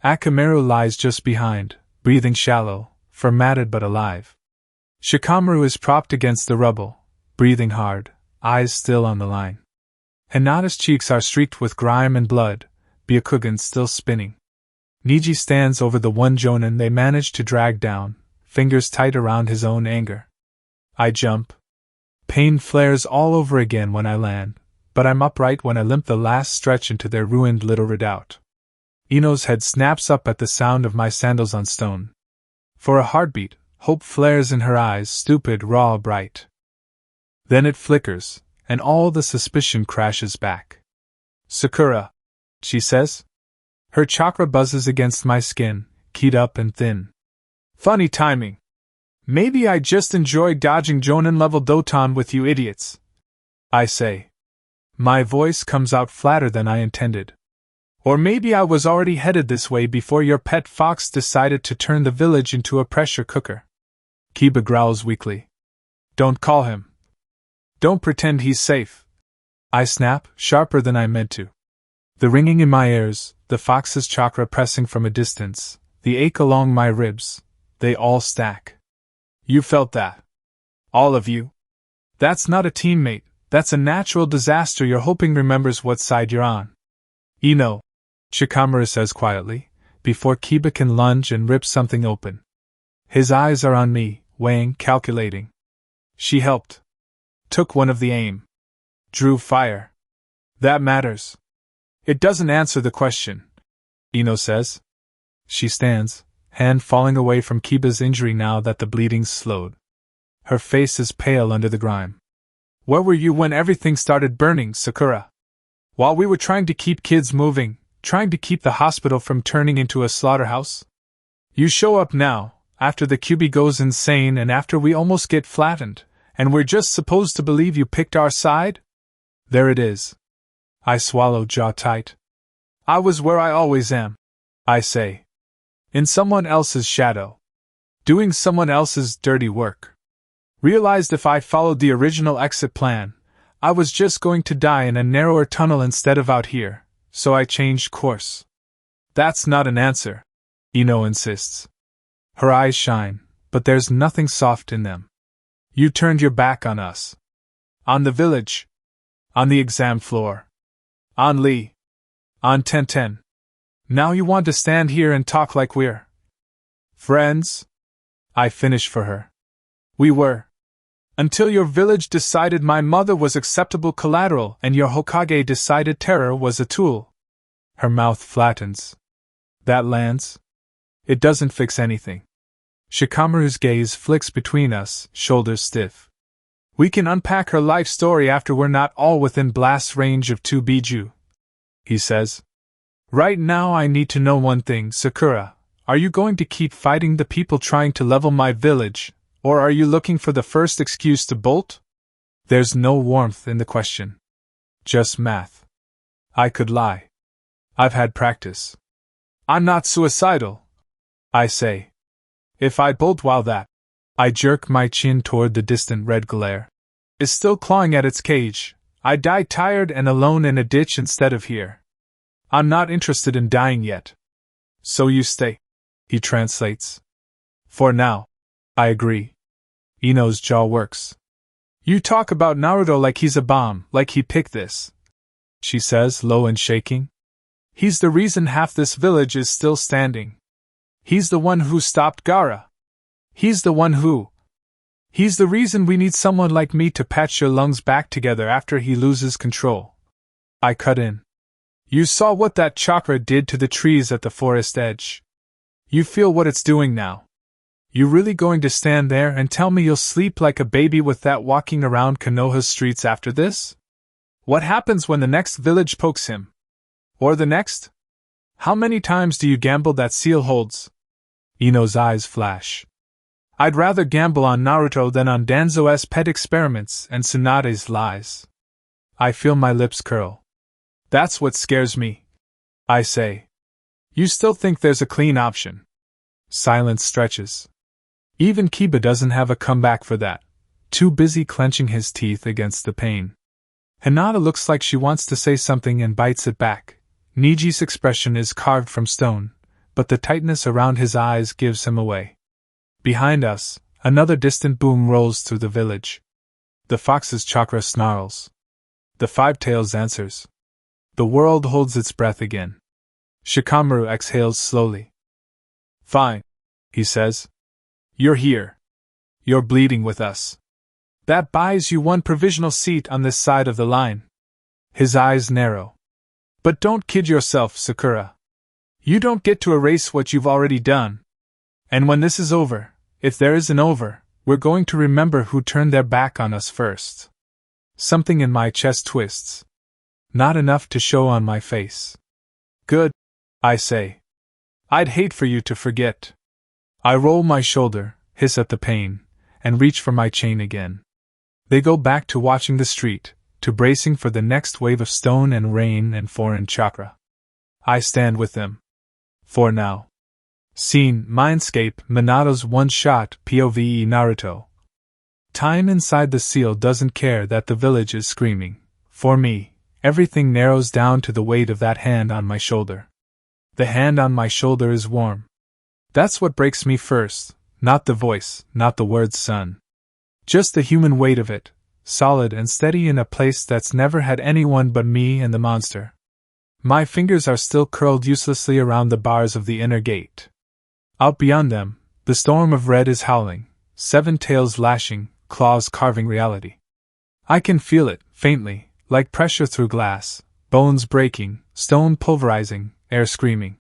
Akamaru lies just behind, breathing shallow, formatted but alive. Shikamaru is propped against the rubble, breathing hard, eyes still on the line. Hinata's cheeks are streaked with grime and blood, Byakugan still spinning. Niji stands over the one jonin they managed to drag down, fingers tight around his own anger. I jump. Pain flares all over again when I land, but I'm upright when I limp the last stretch into their ruined little redoubt. Ino's head snaps up at the sound of my sandals on stone. For a heartbeat, hope flares in her eyes, stupid, raw, bright. Then it flickers, and all the suspicion crashes back. Sakura, she says. Her chakra buzzes against my skin, keyed up and thin. Funny timing. Maybe I just enjoy dodging Jonin-level Doton with you idiots, I say. My voice comes out flatter than I intended. Or maybe I was already headed this way before your pet fox decided to turn the village into a pressure cooker. Kiba growls weakly. Don't call him. Don't pretend he's safe. I snap, sharper than I meant to. The ringing in my ears, the fox's chakra pressing from a distance, the ache along my ribs, they all stack. You felt that. All of you. That's not a teammate, that's a natural disaster you're hoping remembers what side you're on. Ino, Shikamaru says quietly, before Kiba can lunge and rip something open. His eyes are on me, weighing, calculating. She helped. Took one of the aim. Drew fire. That matters. It doesn't answer the question, Ino says. She stands, hand falling away from Kiba's injury now that the bleeding's slowed. Her face is pale under the grime. Where were you when everything started burning, Sakura? While we were trying to keep kids moving, trying to keep the hospital from turning into a slaughterhouse? You show up now, after the QB goes insane and after we almost get flattened, and we're just supposed to believe you picked our side? There it is. I swallow, jaw tight. I was where I always am, I say. In someone else's shadow. Doing someone else's dirty work. Realized if I followed the original exit plan, I was just going to die in a narrower tunnel instead of out here, so I changed course. That's not an answer, Ino insists. Her eyes shine, but there's nothing soft in them. You turned your back on us. On the village. On the exam floor. On Lee. On Tenten. Now you want to stand here and talk like we're friends? I finish for her. We were. Until your village decided my mother was acceptable collateral and your Hokage decided terror was a tool. Her mouth flattens. That lands? It doesn't fix anything. Shikamaru's gaze flicks between us, shoulders stiff. We can unpack her life story after we're not all within blast range of 2 Biju, he says. Right now I need to know one thing, Sakura. Are you going to keep fighting the people trying to level my village, or are you looking for the first excuse to bolt? There's no warmth in the question. Just math. I could lie. I've had practice. I'm not suicidal, I say. If I bolt while that, I jerk my chin toward the distant red glare, is still clawing at its cage, I die tired and alone in a ditch instead of here. I'm not interested in dying yet. So you stay, he translates. For now, I agree. Ino's jaw works. You talk about Naruto like he's a bomb, like he picked this, she says, low and shaking. He's the reason half this village is still standing. He's the one who stopped Gaara. He's the reason we need someone like me to patch your lungs back together after he loses control. I cut in. You saw what that chakra did to the trees at the forest edge. You feel what it's doing now. You really going to stand there and tell me you'll sleep like a baby with that walking around Konoha's streets after this? What happens when the next village pokes him? Or the next? How many times do you gamble that seal holds? Ino's eyes flash. I'd rather gamble on Naruto than on Danzo's pet experiments and Tsunade's lies. I feel my lips curl. That's what scares me, I say. You still think there's a clean option? Silence stretches. Even Kiba doesn't have a comeback for that, too busy clenching his teeth against the pain. Hinata looks like she wants to say something and bites it back. Niji's expression is carved from stone, but the tightness around his eyes gives him away. Behind us, another distant boom rolls through the village. The fox's chakra snarls. The Five Tails answers. The world holds its breath again. Shikamaru exhales slowly. Fine, he says. You're here. You're bleeding with us. That buys you one provisional seat on this side of the line. His eyes narrow. But don't kid yourself, Sakura. You don't get to erase what you've already done. And when this is over, if there is an over, we're going to remember who turned their back on us first. Something in my chest twists. Not enough to show on my face. Good, I say. I'd hate for you to forget. I roll my shoulder, hiss at the pain, and reach for my chain again. They go back to watching the street, to bracing for the next wave of stone and rain and foreign chakra. I stand with them. For now. Scene, Mindscape, Minato's one-shot, POV Naruto. Time inside the seal doesn't care that the village is screaming. For me, everything narrows down to the weight of that hand on my shoulder. The hand on my shoulder is warm. That's what breaks me first, not the voice, not the words son. Just the human weight of it, solid and steady in a place that's never had anyone but me and the monster. My fingers are still curled uselessly around the bars of the inner gate. Out beyond them, the storm of red is howling, seven tails lashing, claws carving reality. I can feel it, faintly, like pressure through glass, bones breaking, stone pulverizing, air screaming.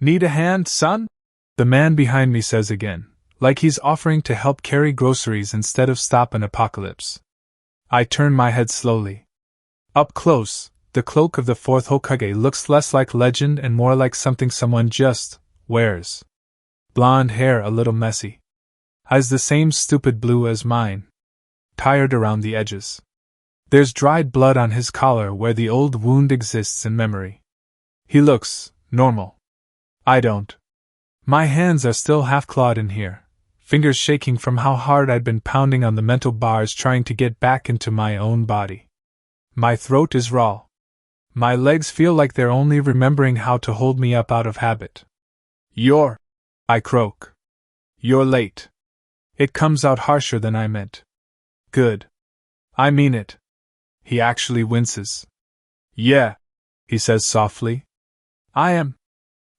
Need a hand, son? The man behind me says again, like he's offering to help carry groceries instead of stop an apocalypse. I turn my head slowly. Up close, the cloak of the fourth Hokage looks less like legend and more like something someone just wears. Blonde hair a little messy. Eyes the same stupid blue as mine. Tired around the edges. There's dried blood on his collar where the old wound exists in memory. He looks normal. I don't. My hands are still half-clawed in here, fingers shaking from how hard I'd been pounding on the mental bars trying to get back into my own body. My throat is raw. My legs feel like they're only remembering how to hold me up out of habit. I croak. You're late. It comes out harsher than I meant. Good. I mean it. He actually winces. Yeah, he says softly. I am.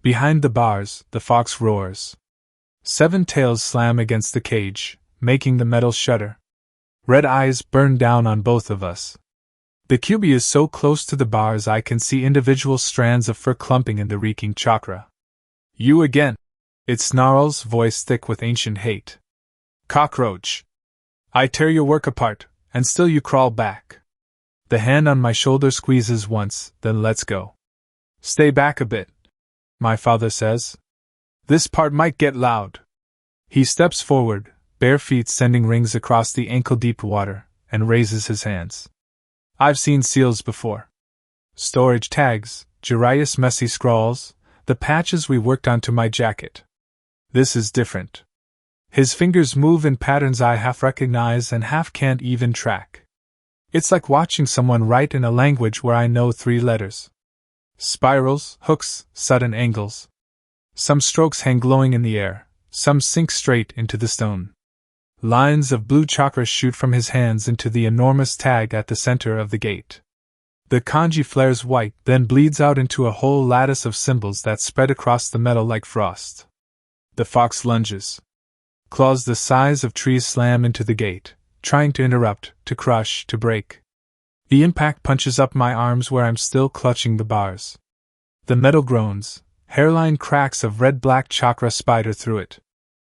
Behind the bars, the fox roars. Seven tails slam against the cage, making the metal shudder. Red eyes burn down on both of us. The Kyuubi is so close to the bars I can see individual strands of fur clumping in the reeking chakra. You again. It snarls, voice thick with ancient hate. Cockroach. I tear your work apart, and still you crawl back. The hand on my shoulder squeezes once, then lets go. Stay back a bit, my father says. This part might get loud. He steps forward, bare feet sending rings across the ankle-deep water, and raises his hands. I've seen seals before. Storage tags, Jiraiya's messy scrawls, the patches we worked onto my jacket. This is different. His fingers move in patterns I half recognize and half can't even track. It's like watching someone write in a language where I know 3 letters. Spirals, hooks, sudden angles. Some strokes hang glowing in the air, some sink straight into the stone. Lines of blue chakra shoot from his hands into the enormous tag at the center of the gate. The kanji flares white, then bleeds out into a whole lattice of symbols that spread across the metal like frost. The fox lunges. Claws the size of trees slam into the gate, trying to interrupt, to crush, to break. The impact punches up my arms where I'm still clutching the bars. The metal groans, hairline cracks of red-black chakra spider through it.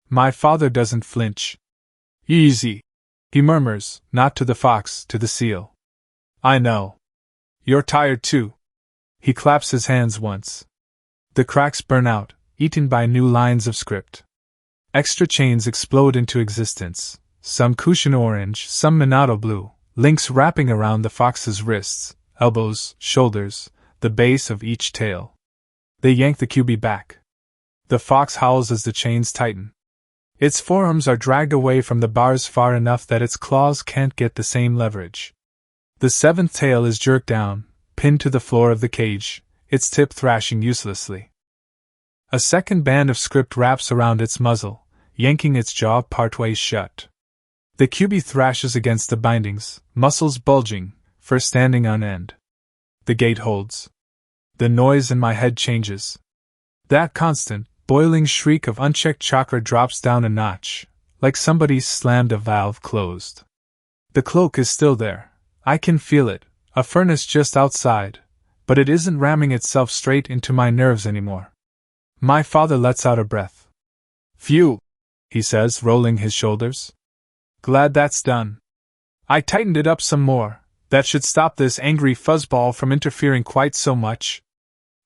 My father doesn't flinch. Easy, he murmurs, not to the fox, to the seal. I know. You're tired too. He claps his hands once. The cracks burn out, eaten by new lines of script. Extra chains explode into existence, some cushion orange, some Minato blue, links wrapping around the fox's wrists, elbows, shoulders, the base of each tail. They yank the QB back. The fox howls as the chains tighten. Its forearms are dragged away from the bars far enough that its claws can't get the same leverage. The 7th tail is jerked down, pinned to the floor of the cage, its tip thrashing uselessly. A second band of script wraps around its muzzle, yanking its jaw partway shut. The QB thrashes against the bindings, muscles bulging, fur standing on end. The gate holds. The noise in my head changes. That constant, boiling shriek of unchecked chakra drops down a notch, like somebody slammed a valve closed. The cloak is still there. I can feel it, a furnace just outside, but it isn't ramming itself straight into my nerves anymore. My father lets out a breath. Phew, he says, rolling his shoulders. Glad that's done. I tightened it up some more. That should stop this angry fuzzball from interfering quite so much.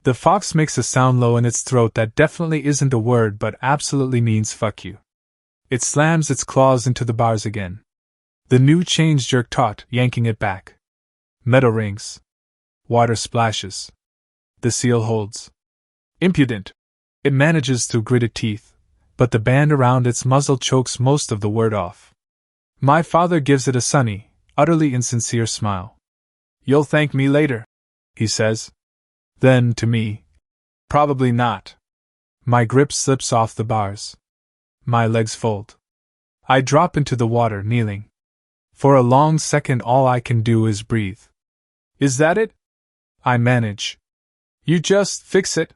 The fox makes a sound low in its throat that definitely isn't a word but absolutely means fuck you. It slams its claws into the bars again. The new chains jerk taut, yanking it back. Metal rings. Water splashes. The seal holds. Impudent. It manages through gritted teeth, but the band around its muzzle chokes most of the word off. My father gives it a sunny, utterly insincere smile. You'll thank me later, he says. Then, to me, probably not. My grip slips off the bars. My legs fold. I drop into the water, kneeling. For a long second all I can do is breathe. Is that it? I manage. You just fix it?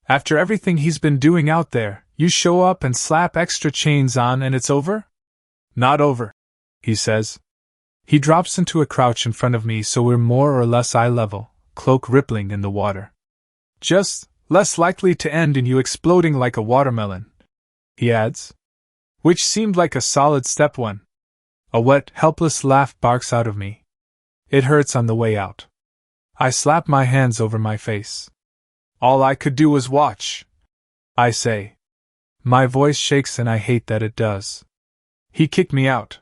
After everything he's been doing out there, you show up and slap extra chains on and it's over? Not over, he says. He drops into a crouch in front of me so we're more or less eye level, cloak rippling in the water. Just less likely to end in you exploding like a watermelon, he adds. Which seemed like a solid step one. A wet, helpless laugh barks out of me. It hurts on the way out. I slap my hands over my face. All I could do was watch, I say. My voice shakes and I hate that it does. He kicked me out.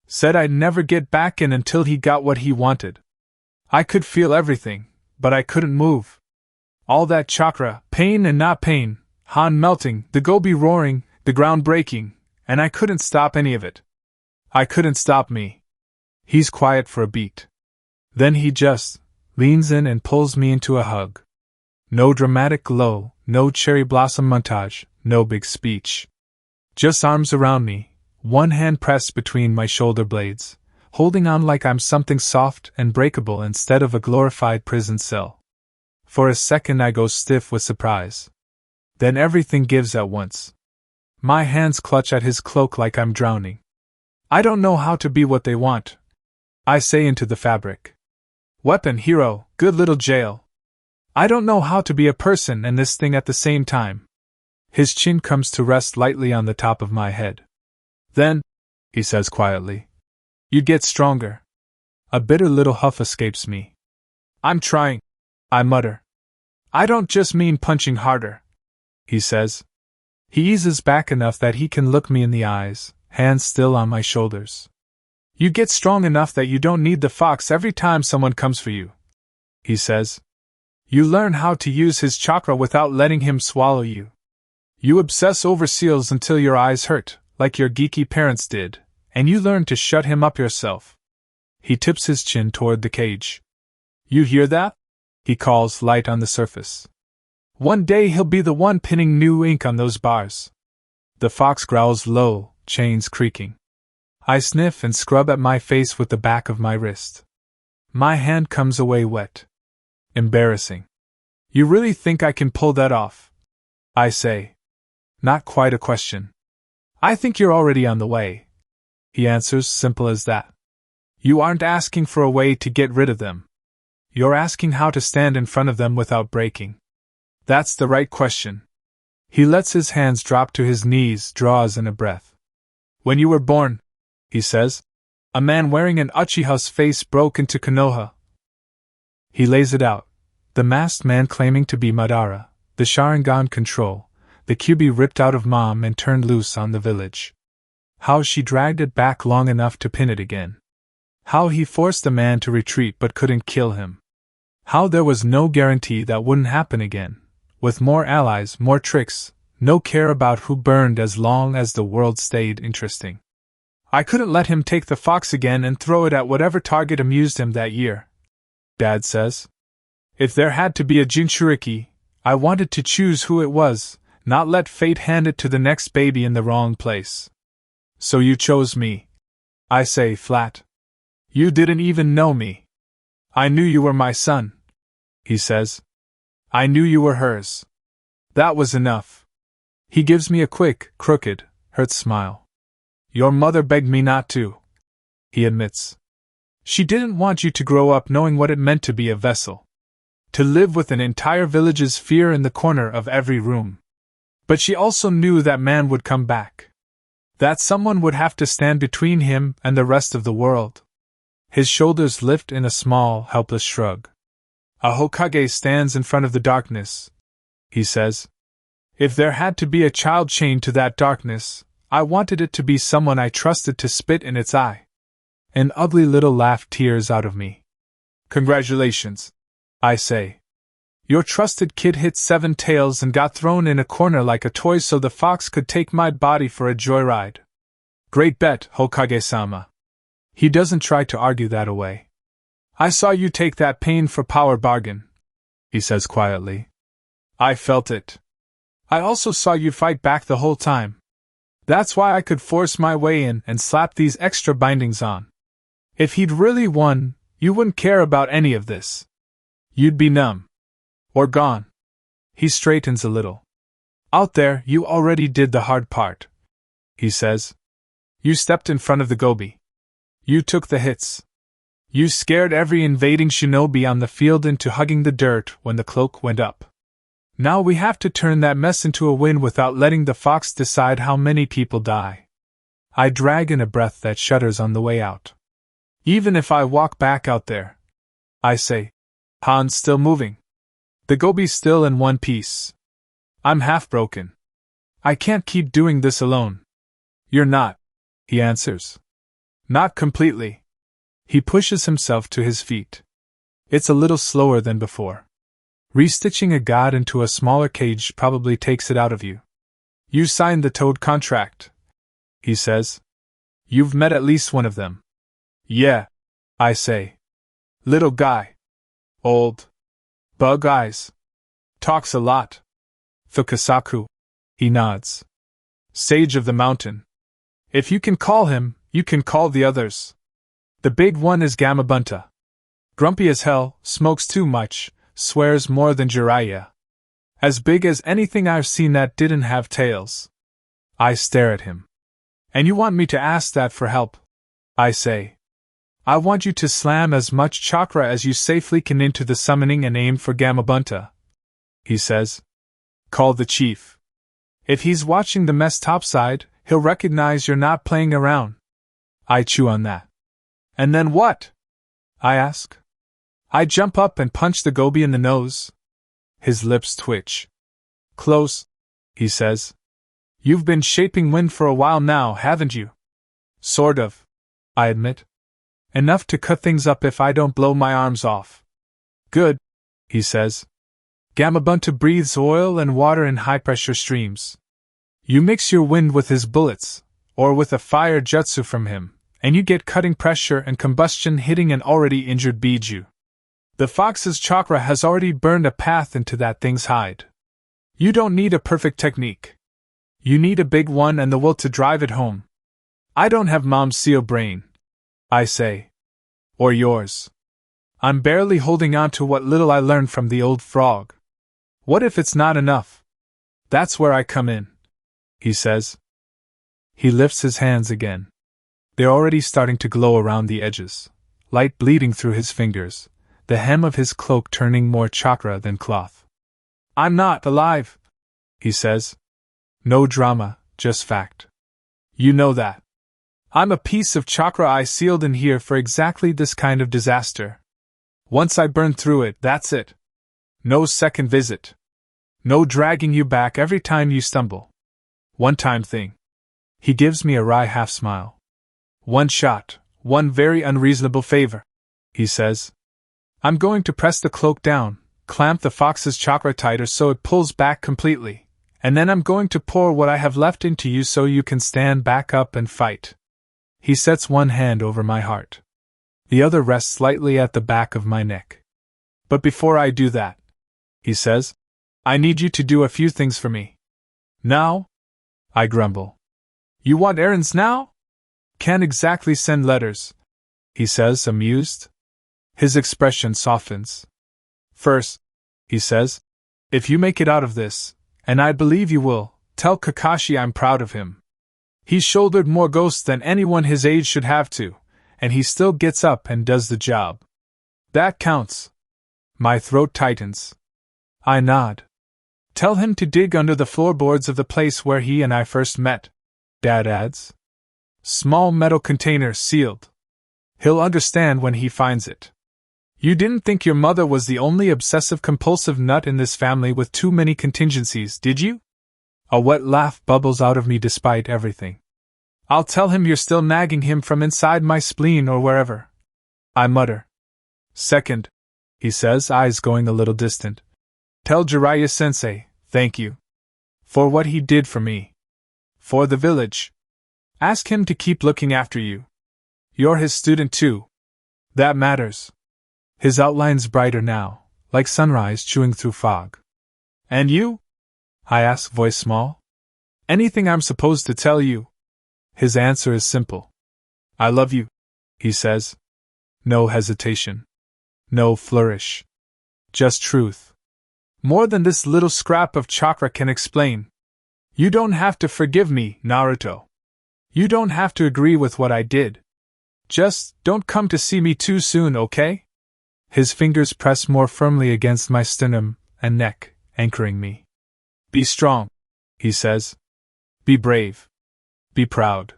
Said I'd never get back in until he got what he wanted. I could feel everything, but I couldn't move. All that chakra, pain and not pain, Han melting, the Gobi roaring, the ground breaking, and I couldn't stop any of it. I couldn't stop me. He's quiet for a beat. Then he just leans in and pulls me into a hug. No dramatic glow, no cherry blossom montage, no big speech. Just arms around me, one hand pressed between my shoulder blades, holding on like I'm something soft and breakable instead of a glorified prison cell. For a second I go stiff with surprise. Then everything gives at once. My hands clutch at his cloak like I'm drowning. I don't know how to be what they want, I say into the fabric. Weapon, hero, good little jail. I don't know how to be a person and this thing at the same time. His chin comes to rest lightly on the top of my head. Then, he says quietly, you'd get stronger. A bitter little huff escapes me. I'm trying, I mutter. I don't just mean punching harder, he says. He eases back enough that he can look me in the eyes, hands still on my shoulders. You get strong enough that you don't need the fox every time someone comes for you, he says. You learn how to use his chakra without letting him swallow you. You obsess over seals until your eyes hurt, like your geeky parents did, and you learn to shut him up yourself. He tips his chin toward the cage. You hear that? He calls, light on the surface. One day he'll be the one pinning new ink on those bars. The fox growls low, chains creaking. I sniff and scrub at my face with the back of my wrist. My hand comes away wet. Embarrassing. You really think I can pull that off? I say. Not quite a question. I think you're already on the way. He answers, simple as that. You aren't asking for a way to get rid of them. You're asking how to stand in front of them without breaking. That's the right question. He lets his hands drop to his knees, draws in a breath. When you were born, he says, a man wearing an Uchiha's face broke into Konoha. He lays it out. The masked man claiming to be Madara, the Sharingan control, the Kyuubi ripped out of Mom and turned loose on the village. How she dragged it back long enough to pin it again. How he forced the man to retreat but couldn't kill him. How there was no guarantee that wouldn't happen again. With more allies, more tricks, no care about who burned as long as the world stayed interesting. I couldn't let him take the fox again and throw it at whatever target amused him that year, Dad says. If there had to be a Jinchuriki, I wanted to choose who it was, not let fate hand it to the next baby in the wrong place. So you chose me, I say flat. You didn't even know me. I knew you were my son, he says. I knew you were hers. That was enough. He gives me a quick, crooked, hurt smile. Your mother begged me not to, he admits. She didn't want you to grow up knowing what it meant to be a vessel. To live with an entire village's fear in the corner of every room. But she also knew that man would come back. That someone would have to stand between him and the rest of the world. His shoulders lift in a small, helpless shrug. A Hokage stands in front of the darkness, he says. If there had to be a child chained to that darkness, I wanted it to be someone I trusted to spit in its eye. An ugly little laugh tears out of me. Congratulations, I say. Your trusted kid hit 7 tails and got thrown in a corner like a toy so the fox could take my body for a joyride. Great bet, Hokage-sama. He doesn't try to argue that away. I saw you take that pain for power bargain, he says quietly. I felt it. I also saw you fight back the whole time. That's why I could force my way in and slap these extra bindings on. If he'd really won, you wouldn't care about any of this. You'd be numb. Or gone. He straightens a little. Out there, you already did the hard part, he says. You stepped in front of the gobi. You took the hits. You scared every invading shinobi on the field into hugging the dirt when the cloak went up. Now we have to turn that mess into a win without letting the fox decide how many people die. I drag in a breath that shudders on the way out. Even if I walk back out there, I say, Han's still moving. The gobi's still in one piece. I'm half broken. I can't keep doing this alone. You're not, he answers. Not completely. He pushes himself to his feet. It's a little slower than before. Restitching a god into a smaller cage probably takes it out of you. You signed the Toad contract, he says. You've met at least one of them. Yeah, I say. Little guy. Old. Bug eyes. Talks a lot. Fukasaku. He nods. Sage of the mountain. If you can call him, you can call the others. The big one is Gamabunta. Grumpy as hell, smokes too much, swears more than Jiraiya. As big as anything I've seen that didn't have tails. I stare at him. And you want me to ask that for help? I say. I want you to slam as much chakra as you safely can into the summoning and aim for Gamabunta, he says. Call the chief. If he's watching the mess topside, he'll recognize you're not playing around. I chew on that. And then what? I ask. I jump up and punch the gobi in the nose. His lips twitch. Close, he says. You've been shaping wind for a while now, haven't you? Sort of, I admit. Enough to cut things up if I don't blow my arms off. Good, he says. Gamabunta breathes oil and water in high-pressure streams. You mix your wind with his bullets, or with a fire jutsu from him, and you get cutting pressure and combustion hitting an already injured Biju. The fox's chakra has already burned a path into that thing's hide. You don't need a perfect technique. You need a big one and the will to drive it home. I don't have Mom's seal brain, I say. Or yours. I'm barely holding on to what little I learned from the old frog. What if it's not enough? That's where I come in, he says. He lifts his hands again. They're already starting to glow around the edges, light bleeding through his fingers, the hem of his cloak turning more chakra than cloth. I'm not alive, he says. No drama, just fact. You know that. I'm a piece of chakra I sealed in here for exactly this kind of disaster. Once I burn through it, that's it. No second visit. No dragging you back every time you stumble. One-time thing. He gives me a wry half-smile. One shot, one very unreasonable favor, he says. I'm going to press the cloak down, clamp the fox's chakra tighter so it pulls back completely, and then I'm going to pour what I have left into you so you can stand back up and fight. He sets one hand over my heart. The other rests lightly at the back of my neck. But before I do that, he says, I need you to do a few things for me. Now? I grumble. You want errands now? Can't exactly send letters, he says, amused. His expression softens. First, he says, if you make it out of this, and I believe you will, tell Kakashi I'm proud of him. He's shouldered more ghosts than anyone his age should have to, and he still gets up and does the job. That counts. My throat tightens. I nod. Tell him to dig under the floorboards of the place where he and I first met, Dad adds. Small metal container sealed. He'll understand when he finds it. You didn't think your mother was the only obsessive-compulsive nut in this family with too many contingencies, did you? A wet laugh bubbles out of me despite everything. I'll tell him you're still nagging him from inside my spleen or wherever. I mutter. Second, he says, eyes going a little distant. Tell Jiraiya-sensei, thank you. For what he did for me. For the village. Ask him to keep looking after you. You're his student too. That matters. His outline's brighter now, like sunrise chewing through fog. And you? I ask, voice small. Anything I'm supposed to tell you? His answer is simple. I love you, he says. No hesitation. No flourish. Just truth. More than this little scrap of chakra can explain. You don't have to forgive me, Naruto. You don't have to agree with what I did. Just don't come to see me too soon, okay? His fingers press more firmly against my sternum and neck, anchoring me. Be strong, he says. Be brave. Be proud.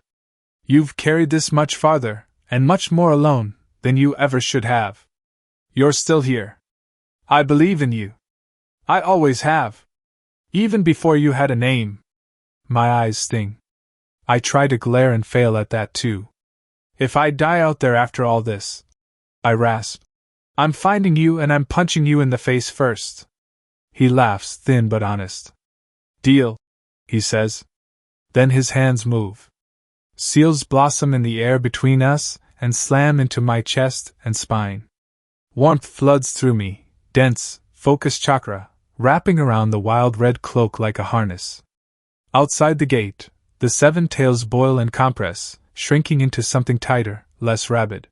You've carried this much farther, and much more alone, than you ever should have. You're still here. I believe in you. I always have. Even before you had a name. My eyes sting. I try to glare and fail at that too. If I die out there after all this, I rasp. I'm finding you and I'm punching you in the face first. He laughs, thin but honest. Deal, he says. Then his hands move. Seals blossom in the air between us and slam into my chest and spine. Warmth floods through me, dense, focused chakra, wrapping around the wild red cloak like a harness. Outside the gate, the seven tails boil and compress, shrinking into something tighter, less rabid.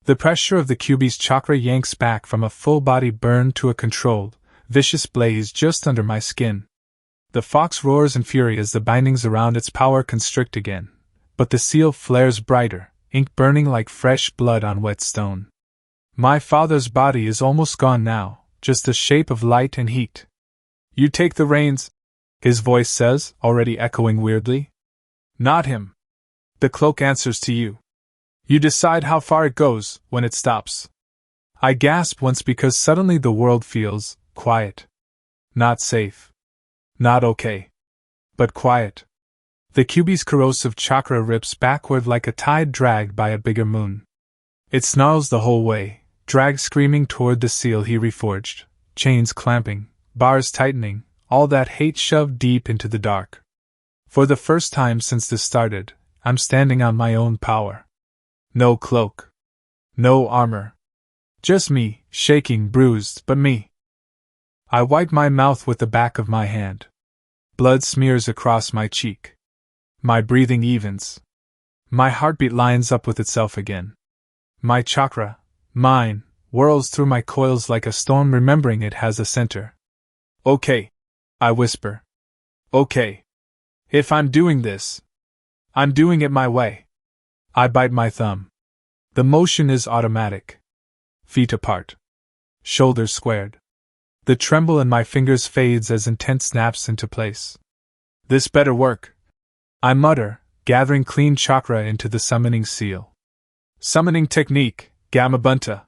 The pressure of the Kyuubi's chakra yanks back from a full-body burn to a controlled, vicious blaze just under my skin. The fox roars in fury as the bindings around its power constrict again, but the seal flares brighter, ink burning like fresh blood on wet stone. My father's body is almost gone now, just a shape of light and heat. You take the reins, his voice says, already echoing weirdly. Not him. The cloak answers to you. You decide how far it goes, when it stops. I gasp once because suddenly the world feels quiet. Not safe. Not okay. But quiet. The Kyuubi's corrosive chakra rips backward like a tide dragged by a bigger moon. It snarls the whole way, drags screaming toward the seal he reforged, chains clamping, bars tightening, all that hate shoved deep into the dark. For the first time since this started, I'm standing on my own power. No cloak. No armor. Just me, shaking, bruised, but me. I wipe my mouth with the back of my hand. Blood smears across my cheek. My breathing evens. My heartbeat lines up with itself again. My chakra, mine, whirls through my coils like a storm, remembering it has a center. Okay, I whisper. Okay. If I'm doing this, I'm doing it my way. I bite my thumb. The motion is automatic. Feet apart. Shoulders squared. The tremble in my fingers fades as intent snaps into place. This better work, I mutter, gathering clean chakra into the summoning seal. Summoning technique, Gamabunta.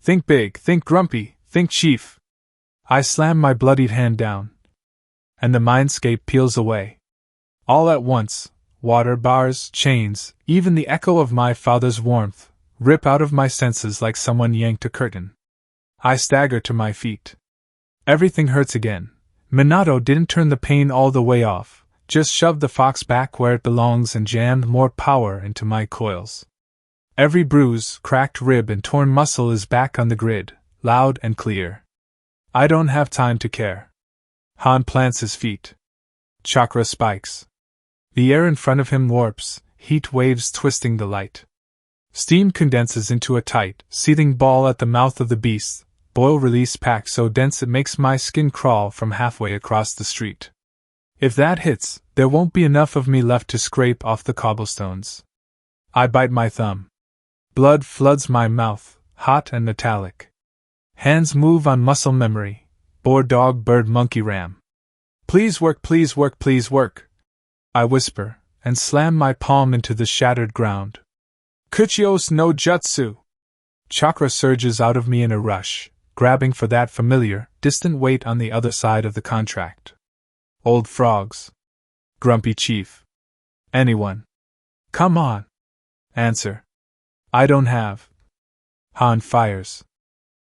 Think big, think grumpy, think chief. I slam my bloodied hand down. And the mindscape peels away. All at once, water, bars, chains, even the echo of my father's warmth, rip out of my senses like someone yanked a curtain. I stagger to my feet. Everything hurts again. Minato didn't turn the pain all the way off, just shoved the fox back where it belongs and jammed more power into my coils. Every bruise, cracked rib and torn muscle is back on the grid, loud and clear. I don't have time to care. Han plants his feet. Chakra spikes. The air in front of him warps, heat waves twisting the light. Steam condenses into a tight, seething ball at the mouth of the beast, boil-release pack so dense it makes my skin crawl from halfway across the street. If that hits, there won't be enough of me left to scrape off the cobblestones. I bite my thumb. Blood floods my mouth, hot and metallic. Hands move on muscle memory. Boar, dog, bird, monkey, ram. Please work, please work, please work. I whisper, and slam my palm into the shattered ground. Kuchios no jutsu! Chakra surges out of me in a rush, grabbing for that familiar, distant weight on the other side of the contract. Old frogs. Grumpy chief. Anyone. Come on. Answer. I don't have. Han fires.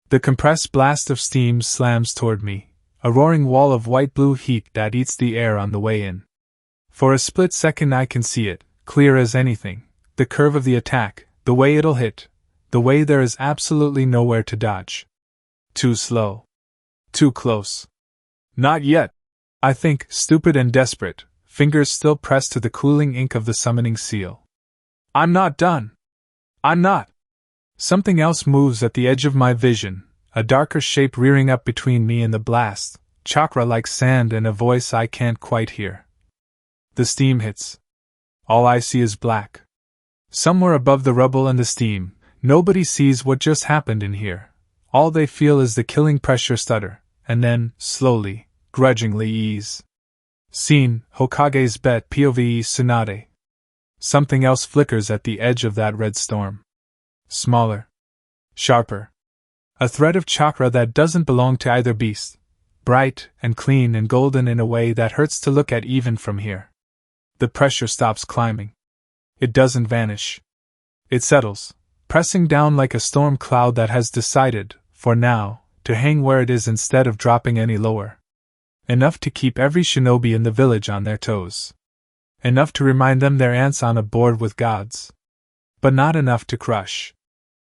The compressed blast of steam slams toward me, a roaring wall of white-blue heat that eats the air on the way in. For a split second I can see it, clear as anything, the curve of the attack, the way it'll hit, the way there is absolutely nowhere to dodge. Too slow. Too close. Not yet, I think, stupid and desperate, fingers still pressed to the cooling ink of the summoning seal. I'm not done. I'm not. Something else moves at the edge of my vision, a darker shape rearing up between me and the blast, chakra like sand and a voice I can't quite hear. The steam hits. All I see is black. Somewhere above the rubble and the steam, nobody sees what just happened in here. All they feel is the killing pressure stutter, and then, slowly, grudgingly ease. Scene, Hokage's bet POV Tsunade. Something else flickers at the edge of that red storm. Smaller. Sharper. A thread of chakra that doesn't belong to either beast. Bright and clean and golden in a way that hurts to look at even from here. The pressure stops climbing. It doesn't vanish. It settles, pressing down like a storm cloud that has decided, for now, to hang where it is instead of dropping any lower. Enough to keep every shinobi in the village on their toes. Enough to remind them they're ants on a board with gods. But not enough to crush.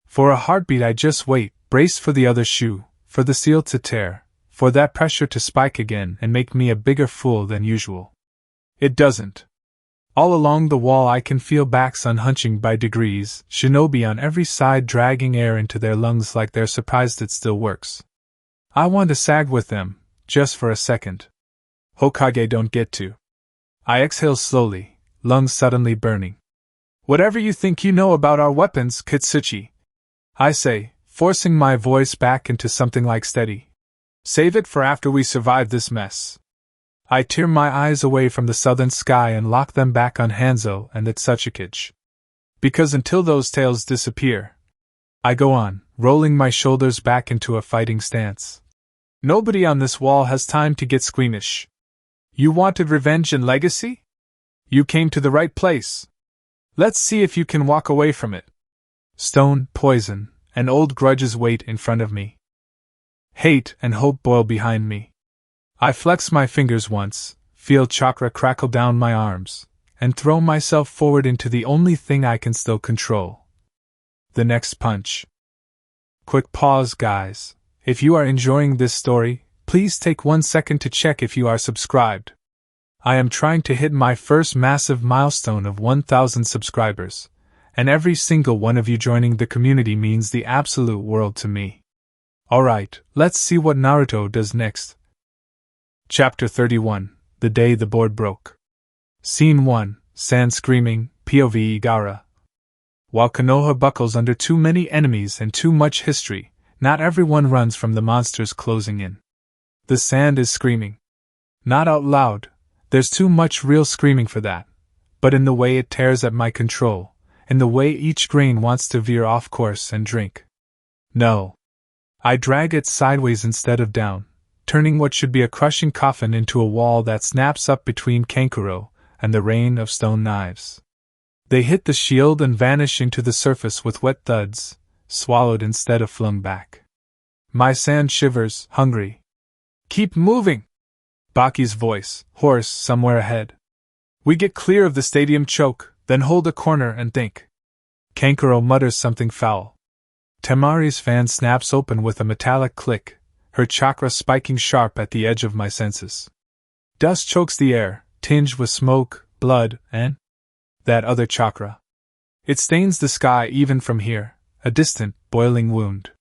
For a heartbeat I just wait, braced for the other shoe, for the seal to tear, for that pressure to spike again and make me a bigger fool than usual. It doesn't. All along the wall I can feel backs unhunching by degrees, shinobi on every side dragging air into their lungs like they're surprised it still works. I want to sag with them, just for a second. Hokage don't get to. I exhale slowly, lungs suddenly burning. Whatever you think you know about our weapons, Kitsuchi, I say, forcing my voice back into something like steady. Save it for after we survive this mess. I tear my eyes away from the southern sky and lock them back on Hanzo and at Tsuchikage. Because until those tails disappear, I go on, rolling my shoulders back into a fighting stance. Nobody on this wall has time to get squeamish. You wanted revenge and legacy? You came to the right place. Let's see if you can walk away from it. Stone, poison, and old grudges wait in front of me. Hate and hope boil behind me. I flex my fingers once, feel chakra crackle down my arms, and throw myself forward into the only thing I can still control. The next punch. Quick pause, guys. If you are enjoying this story, please take 1 second to check if you are subscribed. I am trying to hit my first massive milestone of 1,000 subscribers, and every single one of you joining the community means the absolute world to me. Alright, let's see what Naruto does next. Chapter 31, The Day the Board Broke. Scene 1, Sand Screaming, POV Gaara. While Konoha buckles under too many enemies and too much history, not everyone runs from the monsters closing in. The sand is screaming. Not out loud, there's too much real screaming for that, but in the way it tears at my control, in the way each grain wants to veer off course and drink. No. I drag it sideways instead of down, turning what should be a crushing coffin into a wall that snaps up between Kankuro and the rain of stone knives. They hit the shield and vanish into the surface with wet thuds, swallowed instead of flung back. My sand shivers, hungry. Keep moving! Baki's voice, hoarse somewhere ahead. We get clear of the stadium choke, then hold a corner and think. Kankuro mutters something foul. Temari's fan snaps open with a metallic click, her chakra spiking sharp at the edge of my senses. Dust chokes the air, tinged with smoke, blood, and that other chakra. It stains the sky even from here, a distant, boiling wound.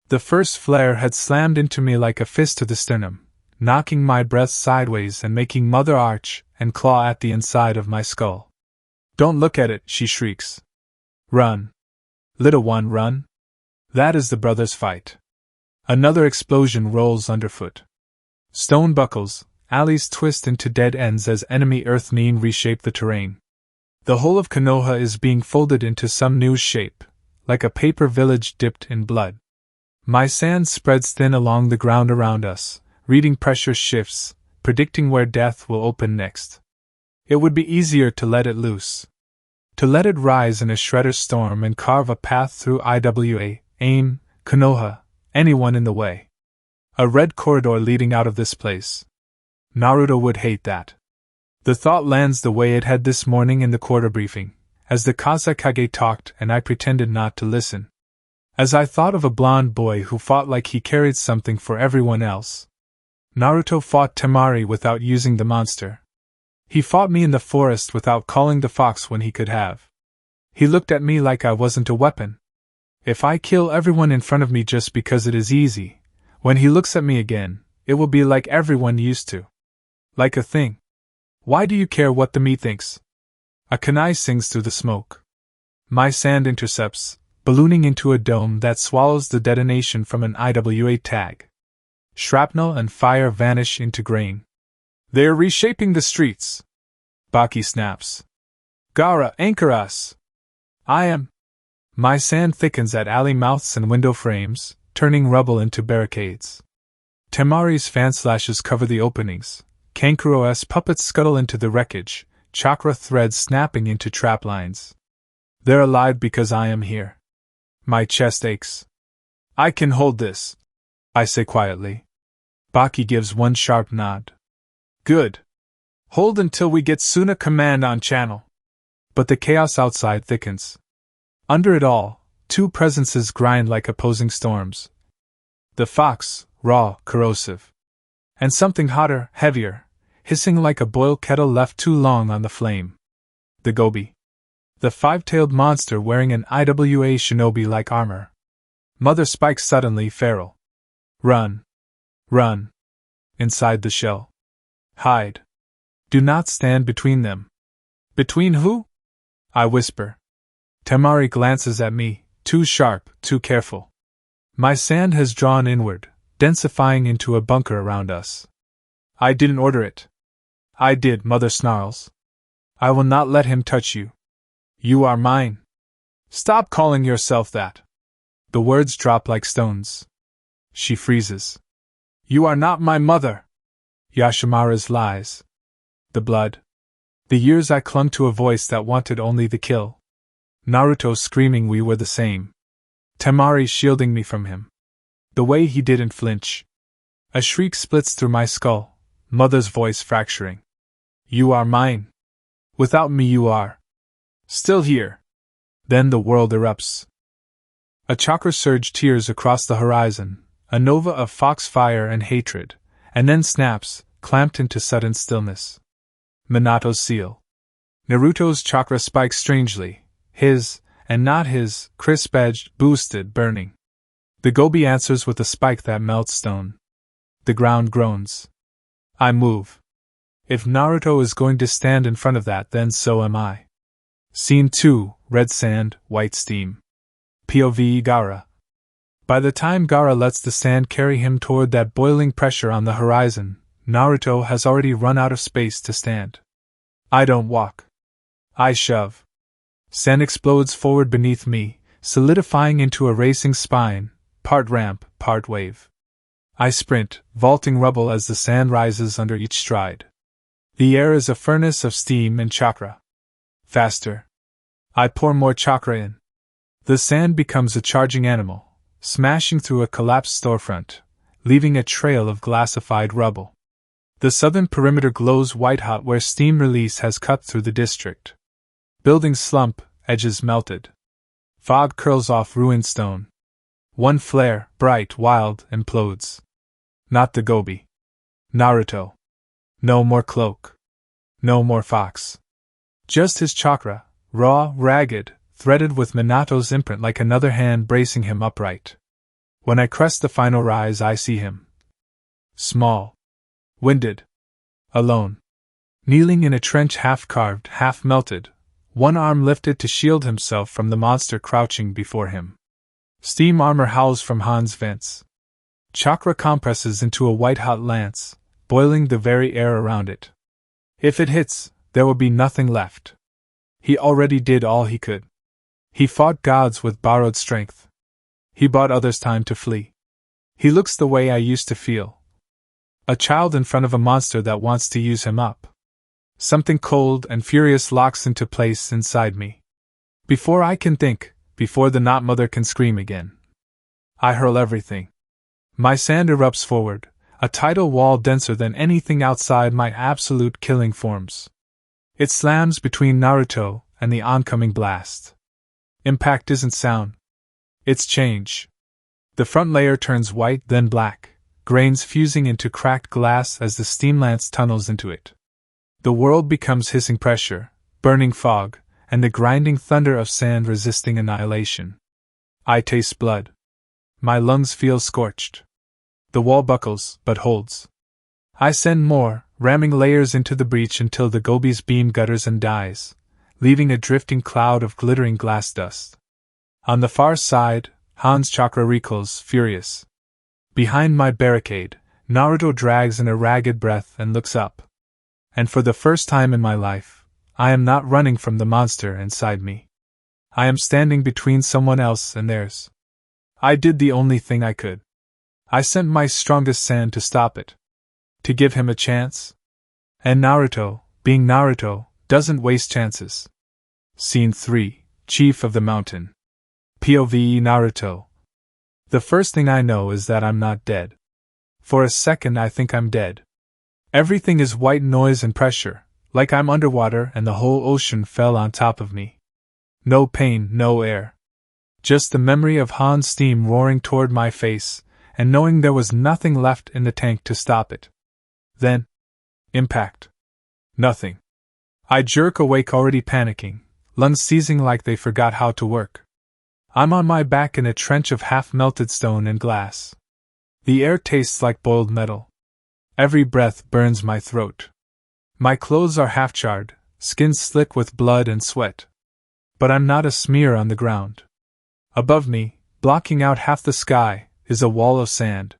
The first flare had slammed into me like a fist to the sternum, knocking my breath sideways and making mother arch and claw at the inside of my skull. Don't look at it, she shrieks. Run. Little one, run. That is the brothers' fight. Another explosion rolls underfoot. Stone buckles, alleys twist into dead ends as enemy earth mine reshape the terrain. The whole of Konoha is being folded into some new shape, like a paper village dipped in blood. My sand spreads thin along the ground around us, reading pressure shifts, predicting where death will open next. It would be easier to let it loose. To let it rise in a shredder storm and carve a path through IWA, AIM, Konoha, anyone in the way. A red corridor leading out of this place. Naruto would hate that. The thought lands the way it had this morning in the quarter briefing, as the Kazekage talked and I pretended not to listen. As I thought of a blonde boy who fought like he carried something for everyone else. Naruto fought Temari without using the monster. He fought me in the forest without calling the fox when he could have. He looked at me like I wasn't a weapon. If I kill everyone in front of me just because it is easy, when he looks at me again, it will be like everyone used to. Like a thing. Why do you care what the me thinks? A kunai sings through the smoke. My sand intercepts, ballooning into a dome that swallows the detonation from an IWA tag. Shrapnel and fire vanish into grain. They are reshaping the streets. Baki snaps. Gaara, anchor us! I am. My sand thickens at alley mouths and window frames, turning rubble into barricades. Temari's fan slashes cover the openings. Kankuro's puppets scuttle into the wreckage, chakra threads snapping into trap lines. They're alive because I am here. My chest aches. I can hold this, I say quietly. Baki gives one sharp nod. Good. Hold until we get Suna command on channel. But the chaos outside thickens. Under it all, two presences grind like opposing storms. The fox, raw, corrosive. And something hotter, heavier, hissing like a boiled kettle left too long on the flame. The gobi. The five-tailed monster wearing an IWA shinobi-like armor. Mother spikes suddenly feral. Run. Run. Inside the shell. Hide. Do not stand between them. Between who? I whisper. Temari glances at me, too sharp, too careful. My sand has drawn inward, densifying into a bunker around us. I didn't order it. I did, Mother snarls. I will not let him touch you. You are mine. Stop calling yourself that. The words drop like stones. She freezes. You are not my mother. Yashimaru's lies. The blood. The years I clung to a voice that wanted only the kill. Naruto screaming we were the same. Temari shielding me from him. The way he didn't flinch. A shriek splits through my skull, mother's voice fracturing. You are mine. Without me you are. Still here. Then the world erupts. A chakra surge tears across the horizon, a nova of foxfire and hatred, and then snaps, clamped into sudden stillness. Minato's seal. Naruto's chakra spikes strangely, his, and not his, crisp-edged, boosted, burning. The Gobi answers with a spike that melts stone. The ground groans. I move. If Naruto is going to stand in front of that, then so am I. Scene 2, Red Sand, White Steam. POV Gaara. By the time Gaara lets the sand carry him toward that boiling pressure on the horizon, Naruto has already run out of space to stand. I don't walk. I shove. Sand explodes forward beneath me, solidifying into a racing spine, part ramp, part wave. I sprint, vaulting rubble as the sand rises under each stride. The air is a furnace of steam and chakra. Faster. I pour more chakra in. The sand becomes a charging animal, smashing through a collapsed storefront, leaving a trail of glassified rubble. The southern perimeter glows white-hot where steam release has cut through the district. Buildings slump, edges melted. Fog curls off ruined stone. One flare, bright, wild, implodes. Not the Gobi. Naruto. No more cloak. No more fox. Just his chakra, raw, ragged, threaded with Minato's imprint like another hand bracing him upright. When I crest the final rise, I see him. Small. Winded. Alone. Kneeling in a trench half-carved, half-melted, one arm lifted to shield himself from the monster crouching before him. Steam armor howls from Han's vents. Chakra compresses into a white-hot lance, boiling the very air around it. If it hits, there will be nothing left. He already did all he could. He fought gods with borrowed strength. He bought others time to flee. He looks the way I used to feel. A child in front of a monster that wants to use him up. Something cold and furious locks into place inside me. Before I can think, before the not mother can scream again, I hurl everything. My sand erupts forward, a tidal wall denser than anything outside my absolute killing forms. It slams between Naruto and the oncoming blast. Impact isn't sound. It's change. The front layer turns white, then black, grains fusing into cracked glass as the steam lance tunnels into it. The world becomes hissing pressure, burning fog, and the grinding thunder of sand resisting annihilation. I taste blood. My lungs feel scorched. The wall buckles, but holds. I send more, ramming layers into the breach until the Gobi's beam gutters and dies, leaving a drifting cloud of glittering glass dust. On the far side, Han's chakra recoils, furious. Behind my barricade, Naruto drags in a ragged breath and looks up. And for the first time in my life, I am not running from the monster inside me. I am standing between someone else and theirs. I did the only thing I could. I sent my strongest sand to stop it. To give him a chance. And Naruto, being Naruto, doesn't waste chances. Scene 3, Chief of the Mountain. POV Naruto. The first thing I know is that I'm not dead. For a second I think I'm dead. Everything is white noise and pressure, like I'm underwater and the whole ocean fell on top of me. No pain, no air. Just the memory of Han's steam roaring toward my face, and knowing there was nothing left in the tank to stop it. Then, impact. Nothing. I jerk awake already panicking, lungs seizing like they forgot how to work. I'm on my back in a trench of half-melted stone and glass. The air tastes like boiled metal. Every breath burns my throat. My clothes are half-charred, skin slick with blood and sweat. But I'm not a smear on the ground. Above me, blocking out half the sky, is a wall of sand.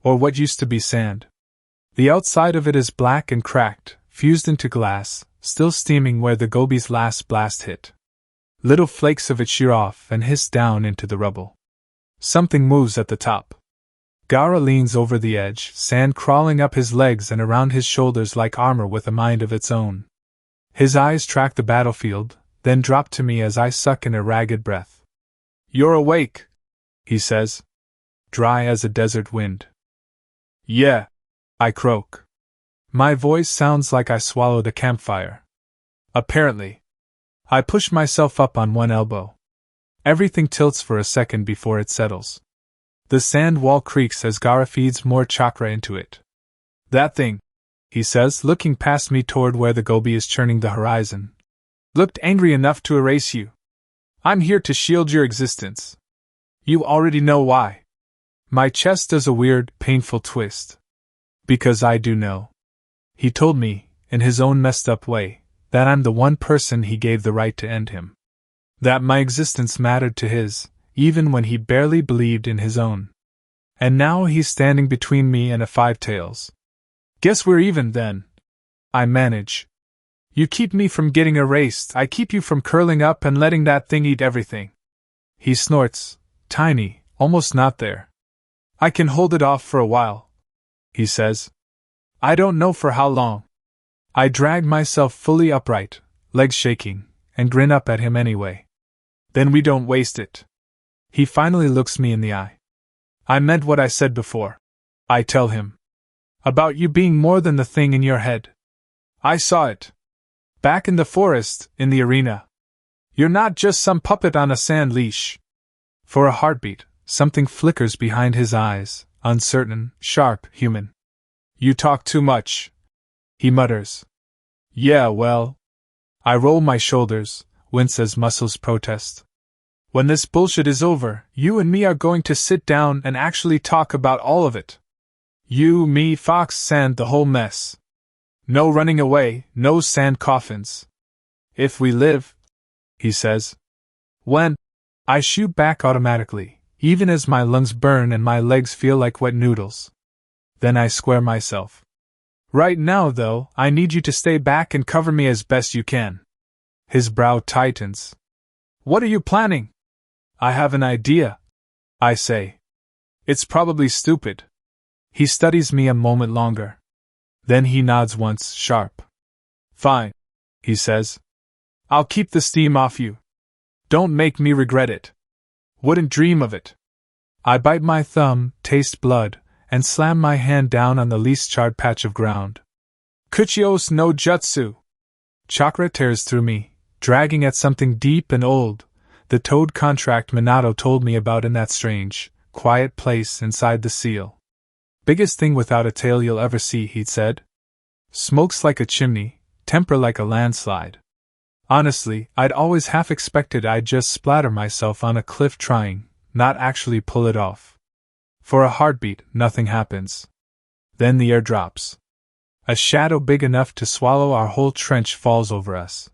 Or what used to be sand. The outside of it is black and cracked, fused into glass, still steaming where the Gobi's last blast hit. Little flakes of it shear off and hiss down into the rubble. Something moves at the top. Gaara leans over the edge, sand crawling up his legs and around his shoulders like armor with a mind of its own. His eyes track the battlefield, then drop to me as I suck in a ragged breath. "You're awake," he says, dry as a desert wind. "Yeah," I croak. My voice sounds like I swallowed a campfire. "Apparently." I push myself up on one elbow. Everything tilts for a second before it settles. The sand wall creaks as Gaara feeds more chakra into it. "That thing," he says, looking past me toward where the gobi is churning the horizon, "looked angry enough to erase you. I'm here to shield your existence. You already know why." My chest does a weird, painful twist. Because I do know. He told me, in his own messed up way, that I'm the one person he gave the right to end him. That my existence mattered to his, even when he barely believed in his own. And now he's standing between me and a five tails. "Guess we're even then," I manage. "You keep me from getting erased, I keep you from curling up and letting that thing eat everything." He snorts, tiny, almost not there. "I can hold it off for a while," he says. "I don't know for how long." I drag myself fully upright, legs shaking, and grin up at him anyway. "Then we don't waste it." He finally looks me in the eye. "I meant what I said before," I tell him. "About you being more than the thing in your head. I saw it. Back in the forest, in the arena. You're not just some puppet on a sand leash." For a heartbeat, something flickers behind his eyes, uncertain, sharp, human. "You talk too much," he mutters. "Yeah, well." I roll my shoulders, wince as muscles protest. "When this bullshit is over, you and me are going to sit down and actually talk about all of it. You, me, Fox, sand, the whole mess. No running away, no sand coffins. If we live," he says. "When?" I shoot back automatically, even as my lungs burn and my legs feel like wet noodles. Then I square myself. "Right now, though, I need you to stay back and cover me as best you can." His brow tightens. "What are you planning?" "I have an idea," I say. "It's probably stupid." He studies me a moment longer. Then he nods once, sharp. "Fine," he says. "I'll keep the steam off you. Don't make me regret it. Wouldn't dream of it." I bite my thumb, taste blood, and slam my hand down on the least charred patch of ground. "Kuchios no jutsu." Chakra tears through me, dragging at something deep and old, the toad contract Minato told me about in that strange, quiet place inside the seal. "Biggest thing without a tail you'll ever see," he'd said. "Smokes like a chimney, temper like a landslide." Honestly, I'd always half expected I'd just splatter myself on a cliff trying, not actually pull it off. For a heartbeat, nothing happens. Then the air drops. A shadow big enough to swallow our whole trench falls over us.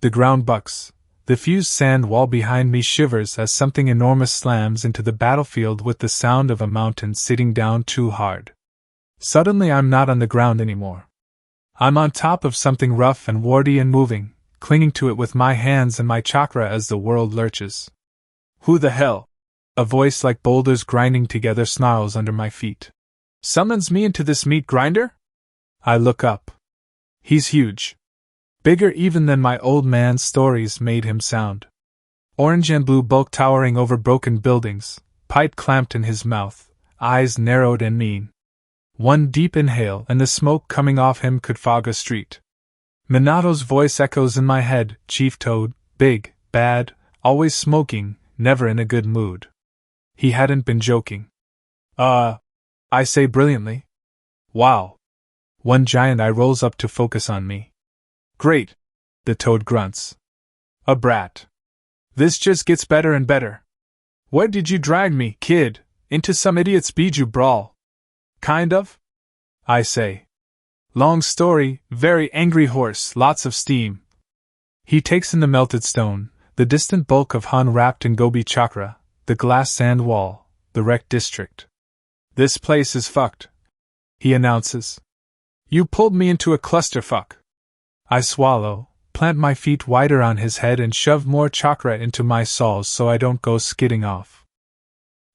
The ground bucks. The fused sand wall behind me shivers as something enormous slams into the battlefield with the sound of a mountain sitting down too hard. Suddenly I'm not on the ground anymore. I'm on top of something rough and warty and moving, clinging to it with my hands and my chakra as the world lurches. "Who the hell?" A voice like boulders grinding together snarls under my feet. "Summons me into this meat grinder?" I look up. He's huge. Bigger even than my old man's stories made him sound. Orange and blue bulk towering over broken buildings, pipe clamped in his mouth, eyes narrowed and mean. One deep inhale and the smoke coming off him could fog a street. Minato's voice echoes in my head, Chief Toad, big, bad, always smoking, never in a good mood. He hadn't been joking. I say brilliantly. "Wow." One giant eye rolls up to focus on me. "Great," the toad grunts. "A brat. This just gets better and better. Where did you drag me, kid? Into some idiot's biju brawl?" "Kind of," I say. "Long story, very angry horse, lots of steam." He takes in the melted stone, the distant bulk of Han wrapped in gobi chakra, the glass sand wall, the wrecked district. "This place is fucked," he announces. "You pulled me into a clusterfuck." I swallow, plant my feet wider on his head and shove more chakra into my soles so I don't go skidding off.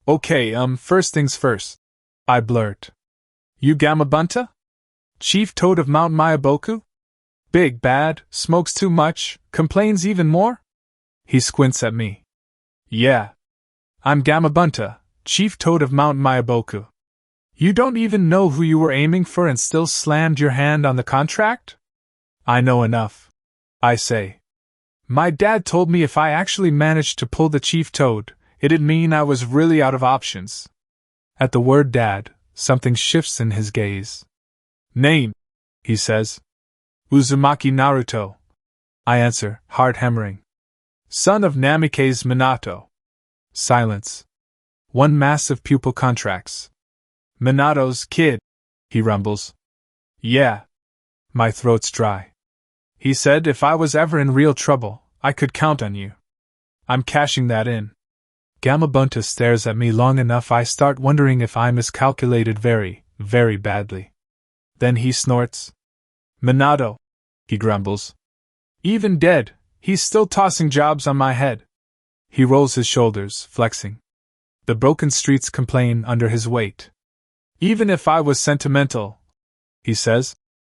"Okay, first things first," I blurt. "You Gamabunta? Chief Toad of Mount Mayaboku?" Big bad, smokes too much, complains even more? He squints at me. Yeah. I'm Gamabunta, Chief Toad of Mount Myaboku. You don't even know who you were aiming for and still slammed your hand on the contract? I know enough. I say. My dad told me if I actually managed to pull the Chief Toad, it'd mean I was really out of options. At the word dad, something shifts in his gaze. Name, he says. Uzumaki Naruto. I answer, heart hammering. Son of Namikaze Minato. Silence. One massive pupil contracts. Minato's kid, he rumbles. Yeah. My throat's dry. He said if I was ever in real trouble, I could count on you. I'm cashing that in. Gamabunta stares at me long enough I start wondering if I miscalculated very, very badly. Then he snorts. Minato, he grumbles. Even dead, he's still tossing jobs on my head. He rolls his shoulders, flexing. The broken streets complain under his weight. Even if I was sentimental, he says,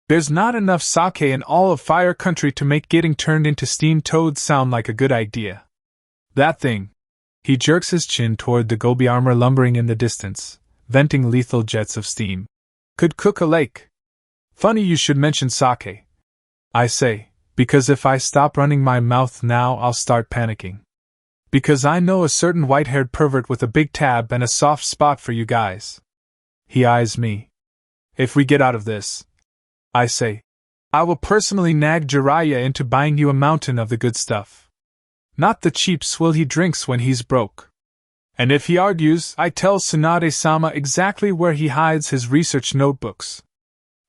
there's not enough sake in all of Fire Country to make getting turned into steam toads sound like a good idea. That thing. He jerks his chin toward the gobi armor lumbering in the distance, venting lethal jets of steam. Could cook a lake. Funny you should mention sake. I say, because if I stop running my mouth now I'll start panicking. Because I know a certain white-haired pervert with a big tab and a soft spot for you guys. He eyes me. If we get out of this, I say, I will personally nag Jiraiya into buying you a mountain of the good stuff. Not the cheap swill he drinks when he's broke. And if he argues, I tell Tsunade-sama exactly where he hides his research notebooks.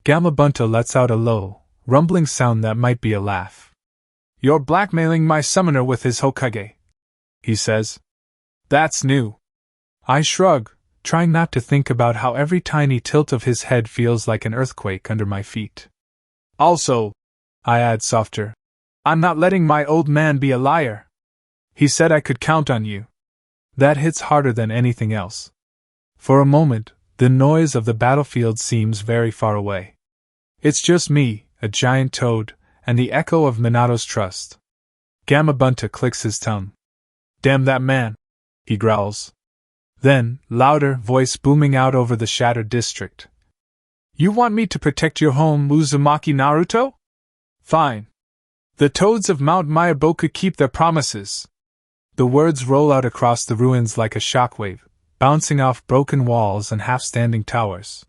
Gamabunta lets out a low, rumbling sound that might be a laugh. You're blackmailing my summoner with his Hokage, he says. That's new. I shrug, trying not to think about how every tiny tilt of his head feels like an earthquake under my feet. Also, I add softer, I'm not letting my old man be a liar. He said I could count on you. That hits harder than anything else. For a moment, the noise of the battlefield seems very far away. It's just me, a giant toad, and the echo of Minato's trust. Gamabunta clicks his tongue. Damn that man, he growls. Then, louder voice booming out over the shattered district. You want me to protect your home, Uzumaki Naruto? Fine. The toads of Mount Myaboku keep their promises. The words roll out across the ruins like a shockwave, bouncing off broken walls and half-standing towers.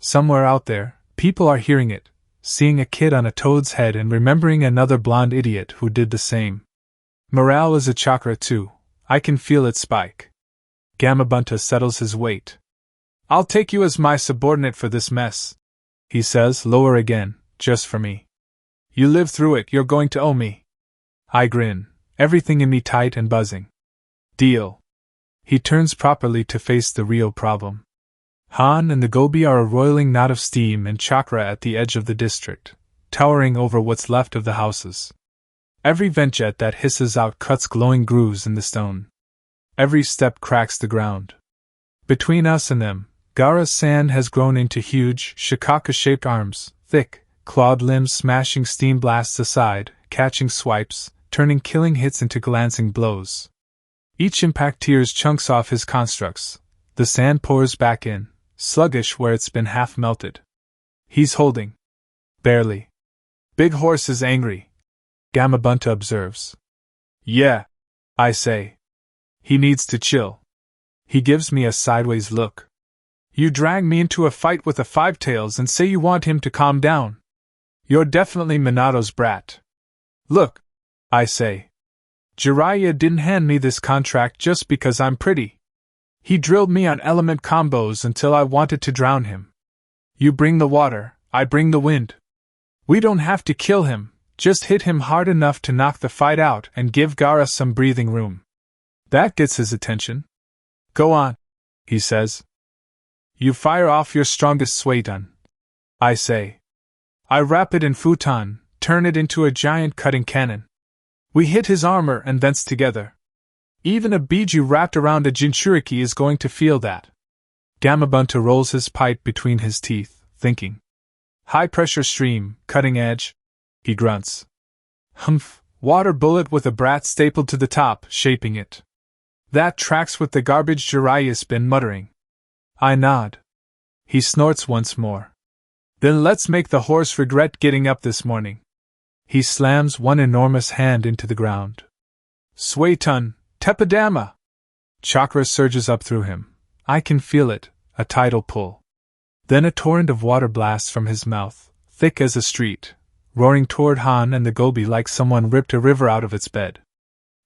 Somewhere out there, people are hearing it, seeing a kid on a toad's head and remembering another blonde idiot who did the same. Morale is a chakra too. I can feel it spike. Gamabunta settles his weight. I'll take you as my subordinate for this mess, he says, lower again, just for me. You live through it, you're going to owe me. I grin, everything in me tight and buzzing. Deal. He turns properly to face the real problem. Han and the gobi are a roiling knot of steam and chakra at the edge of the district, towering over what's left of the houses. Every vent jet that hisses out cuts glowing grooves in the stone. Every step cracks the ground. Between us and them, Gaara's sand has grown into huge, shikaka-shaped arms, thick, clawed limbs smashing steam blasts aside, catching swipes, turning killing hits into glancing blows. Each impact tears chunks off his constructs. The sand pours back in, sluggish where it's been half melted. He's holding. Barely. Big Horse is angry, Gamabunta observes. Yeah, I say. He needs to chill. He gives me a sideways look. You drag me into a fight with a Five-Tails and say you want him to calm down. You're definitely Minato's brat. Look, I say. Jiraiya didn't hand me this contract just because I'm pretty. He drilled me on element combos until I wanted to drown him. You bring the water, I bring the wind. We don't have to kill him, just hit him hard enough to knock the fight out and give Gaara some breathing room. That gets his attention. Go on, he says. You fire off your strongest Suiton, I say. I wrap it in futon, turn it into a giant cutting cannon. We hit his armor and thence together. Even a biju wrapped around a Jinchuriki is going to feel that. Gamabunta rolls his pipe between his teeth, thinking. High pressure stream, cutting edge, He grunts. Humph, water bullet with a brat stapled to the top, shaping it. That tracks with the garbage Jiraiya's been muttering. I nod. He snorts once more. Then let's make the horse regret getting up this morning. He slams one enormous hand into the ground. Swaytun, Tepadama! Chakra surges up through him. I can feel it, a tidal pull. Then a torrent of water blasts from his mouth, thick as a street, roaring toward Han and the Gobi like someone ripped a river out of its bed.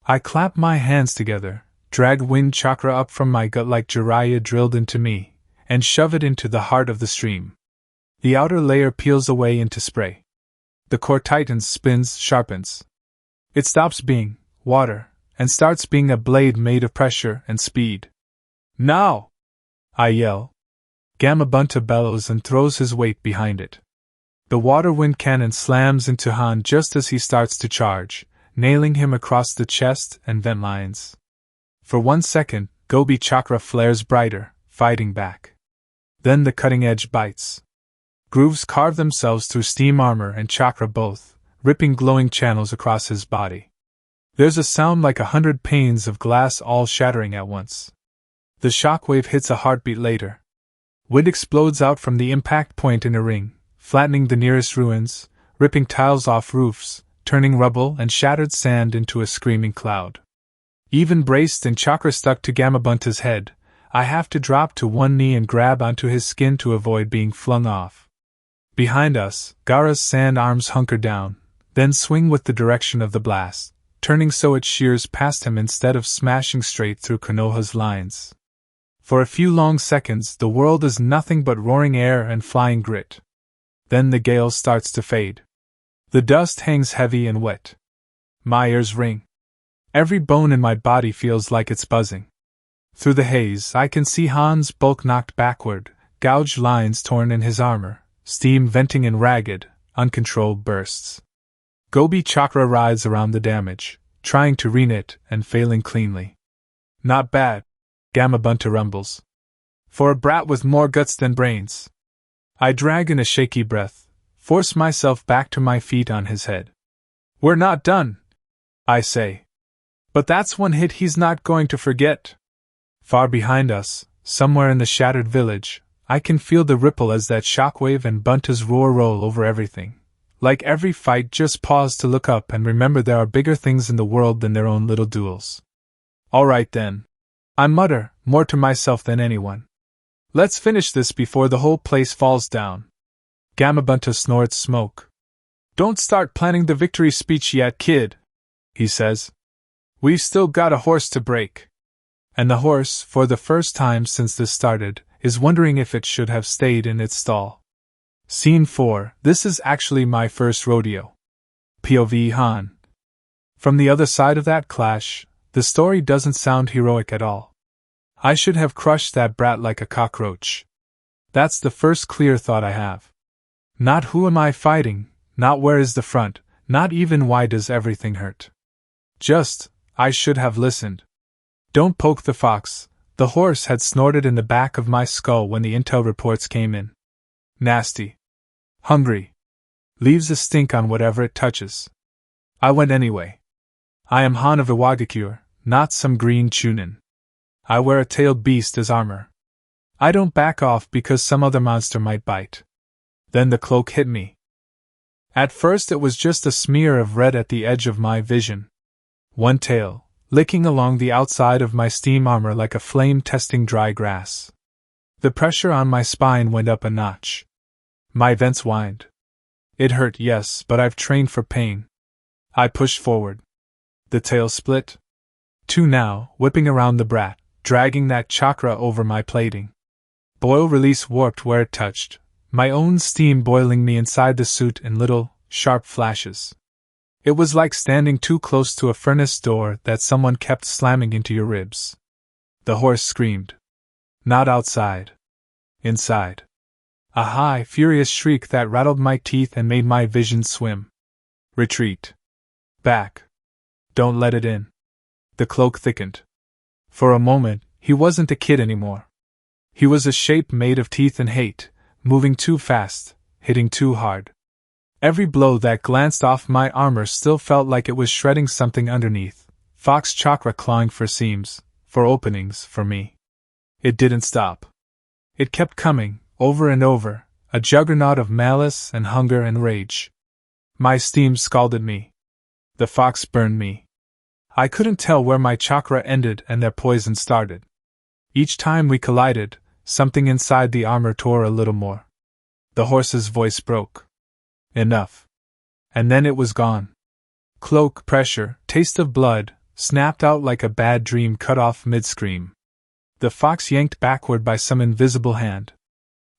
I clap my hands together, drag wind chakra up from my gut like Jiraiya drilled into me, and shove it into the heart of the stream. The outer layer peels away into spray. The core tightens, spins, sharpens. It stops being water and starts being a blade made of pressure and speed. Now! I yell. Gamabunta bellows and throws his weight behind it. The water wind cannon slams into Han just as he starts to charge, nailing him across the chest and vent lines. For 1 second, Gobi chakra flares brighter, fighting back. Then the cutting edge bites. Grooves carve themselves through steam armor and chakra both, ripping glowing channels across his body. There's a sound like 100 panes of glass all shattering at once. The shockwave hits a heartbeat later. Wind explodes out from the impact point in a ring, flattening the nearest ruins, ripping tiles off roofs, turning rubble and shattered sand into a screaming cloud. Even braced and chakra stuck to Gamabunta's head, I have to drop to one knee and grab onto his skin to avoid being flung off. Behind us, Gaara's sand arms hunker down, then swing with the direction of the blast, turning so it shears past him instead of smashing straight through Konoha's lines. For a few long seconds, the world is nothing but roaring air and flying grit. Then the gale starts to fade. The dust hangs heavy and wet. My ears ring. Every bone in my body feels like it's buzzing. Through the haze, I can see Han's bulk knocked backward, gouged lines torn in his armor, steam venting in ragged, uncontrolled bursts. Gobi chakra rides around the damage, trying to reknit and failing cleanly. Not bad, Gamabunta rumbles. For a brat with more guts than brains. I drag in a shaky breath, force myself back to my feet on his head. We're not done, I say. But that's one hit he's not going to forget. Far behind us, somewhere in the shattered village, I can feel the ripple as that shockwave and Bunta's roar roll over everything. Like every fight, just pause to look up and remember there are bigger things in the world than their own little duels. All right then. I mutter, more to myself than anyone. Let's finish this before the whole place falls down. Gamabunta snorts smoke. Don't start planning the victory speech yet, kid, he says. We've still got a horse to break. And the horse, for the first time since this started, is wondering if it should have stayed in its stall. Scene 4. This is actually my first rodeo. POV Han. From the other side of that clash, the story doesn't sound heroic at all. I should have crushed that brat like a cockroach. That's the first clear thought I have. Not who am I fighting, not where is the front, not even why does everything hurt. Just, I should have listened. Don't poke the fox, the horse had snorted in the back of my skull when the intel reports came in. Nasty. Hungry. Leaves a stink on whatever it touches. I went anyway. I am Han of Iwagakure, not some green chunin. I wear a tailed beast as armor. I don't back off because some other monster might bite. Then the cloak hit me. At first it was just a smear of red at the edge of my vision. One tail, licking along the outside of my steam armor like a flame testing dry grass. The pressure on my spine went up a notch. My vents whined. It hurt, yes, but I've trained for pain. I pushed forward. The tail split. Two now, whipping around the brat, dragging that chakra over my plating. Boil release warped where it touched, my own steam boiling me inside the suit in little, sharp flashes. It was like standing too close to a furnace door that someone kept slamming into your ribs. The horse screamed. Not outside. Inside. A high, furious shriek that rattled my teeth and made my vision swim. Retreat. Back. Don't let it in. The cloak thickened. For a moment, he wasn't a kid anymore. He was a shape made of teeth and hate, moving too fast, hitting too hard. Every blow that glanced off my armor still felt like it was shredding something underneath, fox chakra clawing for seams, for openings, for me. It didn't stop. It kept coming, over and over, a juggernaut of malice and hunger and rage. My steam scalded me. The fox burned me. I couldn't tell where my chakra ended and their poison started. Each time we collided, something inside the armor tore a little more. The horse's voice broke. Enough. And then it was gone. Cloak, pressure, taste of blood, snapped out like a bad dream cut off mid-scream. The fox yanked backward by some invisible hand.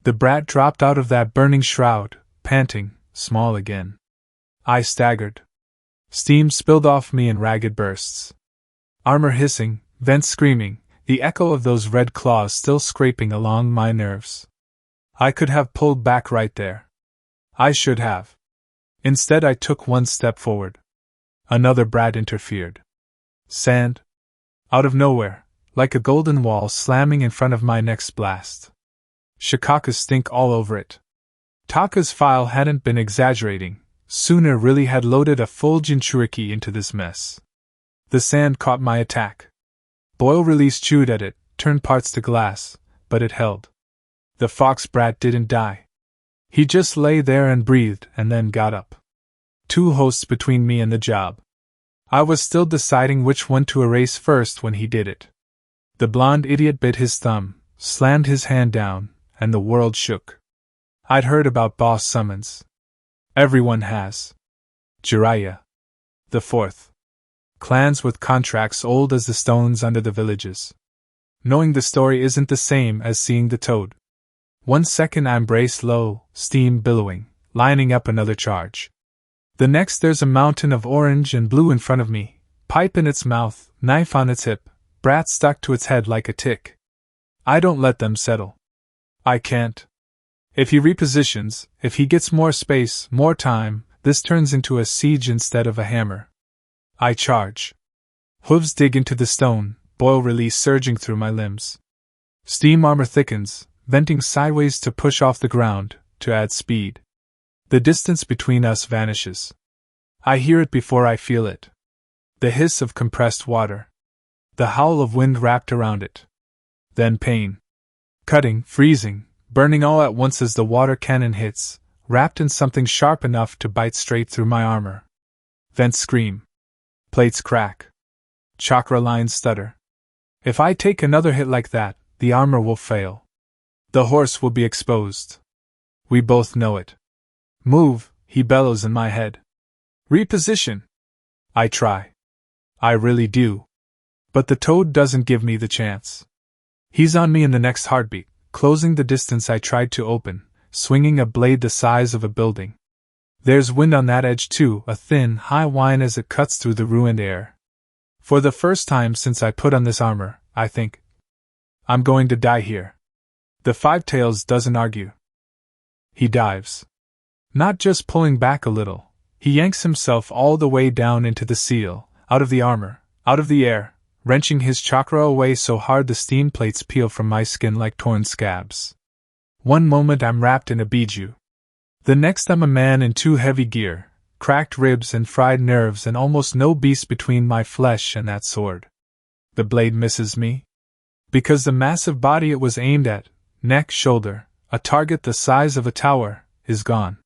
The brat dropped out of that burning shroud, panting, small again. I staggered. Steam spilled off me in ragged bursts. Armor hissing, vents screaming, the echo of those red claws still scraping along my nerves. I could have pulled back right there. I should have. Instead, I took one step forward. Another brat interfered. Sand. Out of nowhere, like a golden wall slamming in front of my next blast. Shikaku's stink all over it. Taka's file hadn't been exaggerating. Sooner really had loaded a full Jinchuriki into this mess. The sand caught my attack. Boil release chewed at it, turned parts to glass, but it held. The fox brat didn't die. He just lay there and breathed and then got up. 2 hosts between me and the job. I was still deciding which one to erase first when he did it. The blonde idiot bit his thumb, slammed his hand down, and the world shook. I'd heard about boss summons. Everyone has. Jiraiya. The 4th. Clans with contracts old as the stones under the villages. Knowing the story isn't the same as seeing the toad. 1 second I'm braced low, steam billowing, lining up another charge. The next there's a mountain of orange and blue in front of me, pipe in its mouth, knife on its hip, brat stuck to its head like a tick. I don't let them settle. I can't. If he repositions, if he gets more space, more time, this turns into a siege instead of a hammer. I charge. Hooves dig into the stone, boil release surging through my limbs. Steam armor thickens, venting sideways to push off the ground, to add speed. The distance between us vanishes. I hear it before I feel it. The hiss of compressed water. The howl of wind wrapped around it. Then pain. Cutting, freezing, burning all at once as the water cannon hits, wrapped in something sharp enough to bite straight through my armor. Vents scream. Plates crack. Chakra lines stutter. If I take another hit like that, the armor will fail. The horse will be exposed. We both know it. Move, he bellows in my head. Reposition. I try. I really do. But the toad doesn't give me the chance. He's on me in the next heartbeat, closing the distance I tried to open, swinging a blade the size of a building. There's wind on that edge too, a thin, high whine as it cuts through the ruined air. For the first time since I put on this armor, I think, I'm going to die here. The Five Tails doesn't argue. He dives. Not just pulling back a little, he yanks himself all the way down into the seal, out of the armor, out of the air, wrenching his chakra away so hard the steam plates peel from my skin like torn scabs. One moment I'm wrapped in a biju. The next I'm a man in too heavy gear, cracked ribs and fried nerves and almost no beast between my flesh and that sword. The blade misses me. Because the massive body it was aimed at, neck, shoulder, a target the size of a tower, is gone.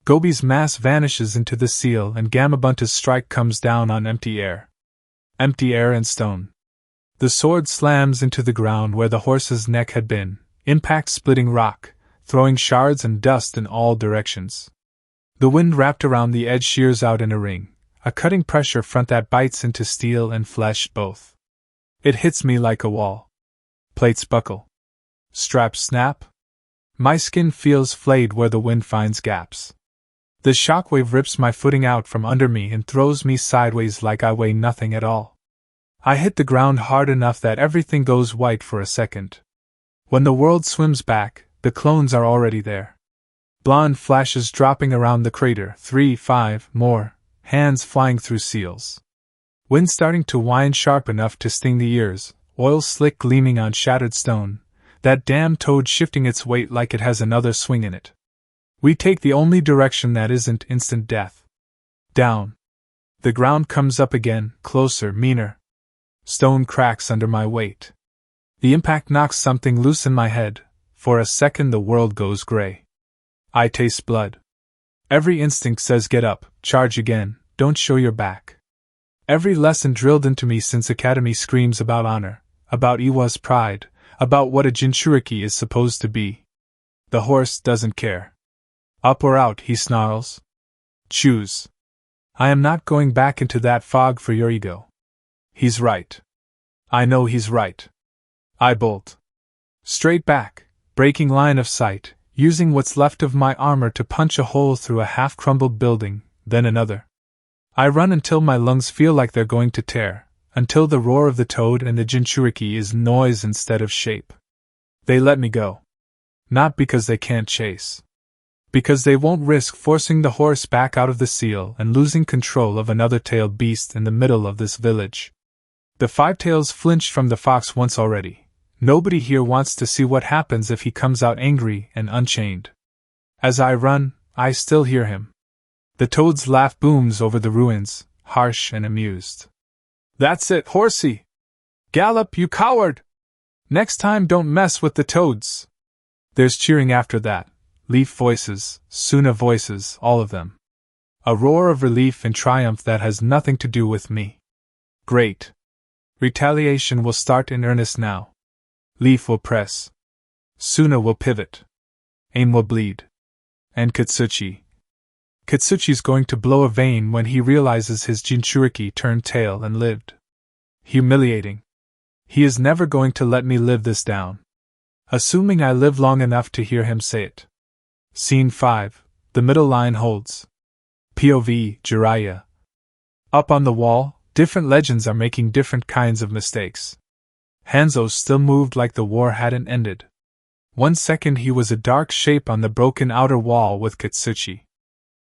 Gobi's mass vanishes into the seal and Gamabunta's strike comes down on empty air. Empty air and stone. The sword slams into the ground where the horse's neck had been, impact splitting rock, throwing shards and dust in all directions. The wind wrapped around the edge shears out in a ring, a cutting pressure front that bites into steel and flesh both. It hits me like a wall. Plates buckle. Straps snap. My skin feels flayed where the wind finds gaps. The shockwave rips my footing out from under me and throws me sideways like I weigh nothing at all. I hit the ground hard enough that everything goes white for a second. When the world swims back, the clones are already there. Blonde flashes dropping around the crater, 3, 5, more, hands flying through seals. Wind starting to whine sharp enough to sting the ears, oil slick gleaming on shattered stone, that damn toad shifting its weight like it has another swing in it. We take the only direction that isn't instant death. Down. The ground comes up again, closer, meaner. Stone cracks under my weight. The impact knocks something loose in my head. For a second the world goes gray. I taste blood. Every instinct says get up, charge again, don't show your back. Every lesson drilled into me since Academy screams about honor, about Iwa's pride, about what a Jinchuriki is supposed to be. The horse doesn't care. Up or out, he snarls. Choose. I am not going back into that fog for your ego. He's right. I know he's right. I bolt. Straight back, breaking line of sight, using what's left of my armor to punch a hole through a half-crumbled building, then another. I run until my lungs feel like they're going to tear, until the roar of the toad and the Jinchuriki is noise instead of shape. They let me go. Not because they can't chase. Because they won't risk forcing the horse back out of the seal and losing control of another tailed beast in the middle of this village. The five tails flinched from the fox once already. Nobody here wants to see what happens if he comes out angry and unchained. As I run, I still hear him. The toad's laugh booms over the ruins, harsh and amused. That's it, horsey! Gallop, you coward! Next time don't mess with the toads! There's cheering after that. Leaf voices, Suna voices, all of them. A roar of relief and triumph that has nothing to do with me. Great. Retaliation will start in earnest now. Leaf will press. Suna will pivot. Aim will bleed. And Katsuchi's going to blow a vein when he realizes his Jinchuriki turned tail and lived. Humiliating. He is never going to let me live this down. Assuming I live long enough to hear him say it. Scene 5. The middle line holds. POV, Jiraiya. Up on the wall, different legends are making different kinds of mistakes. Hanzo still moved like the war hadn't ended. 1 second he was a dark shape on the broken outer wall with Katsuchi.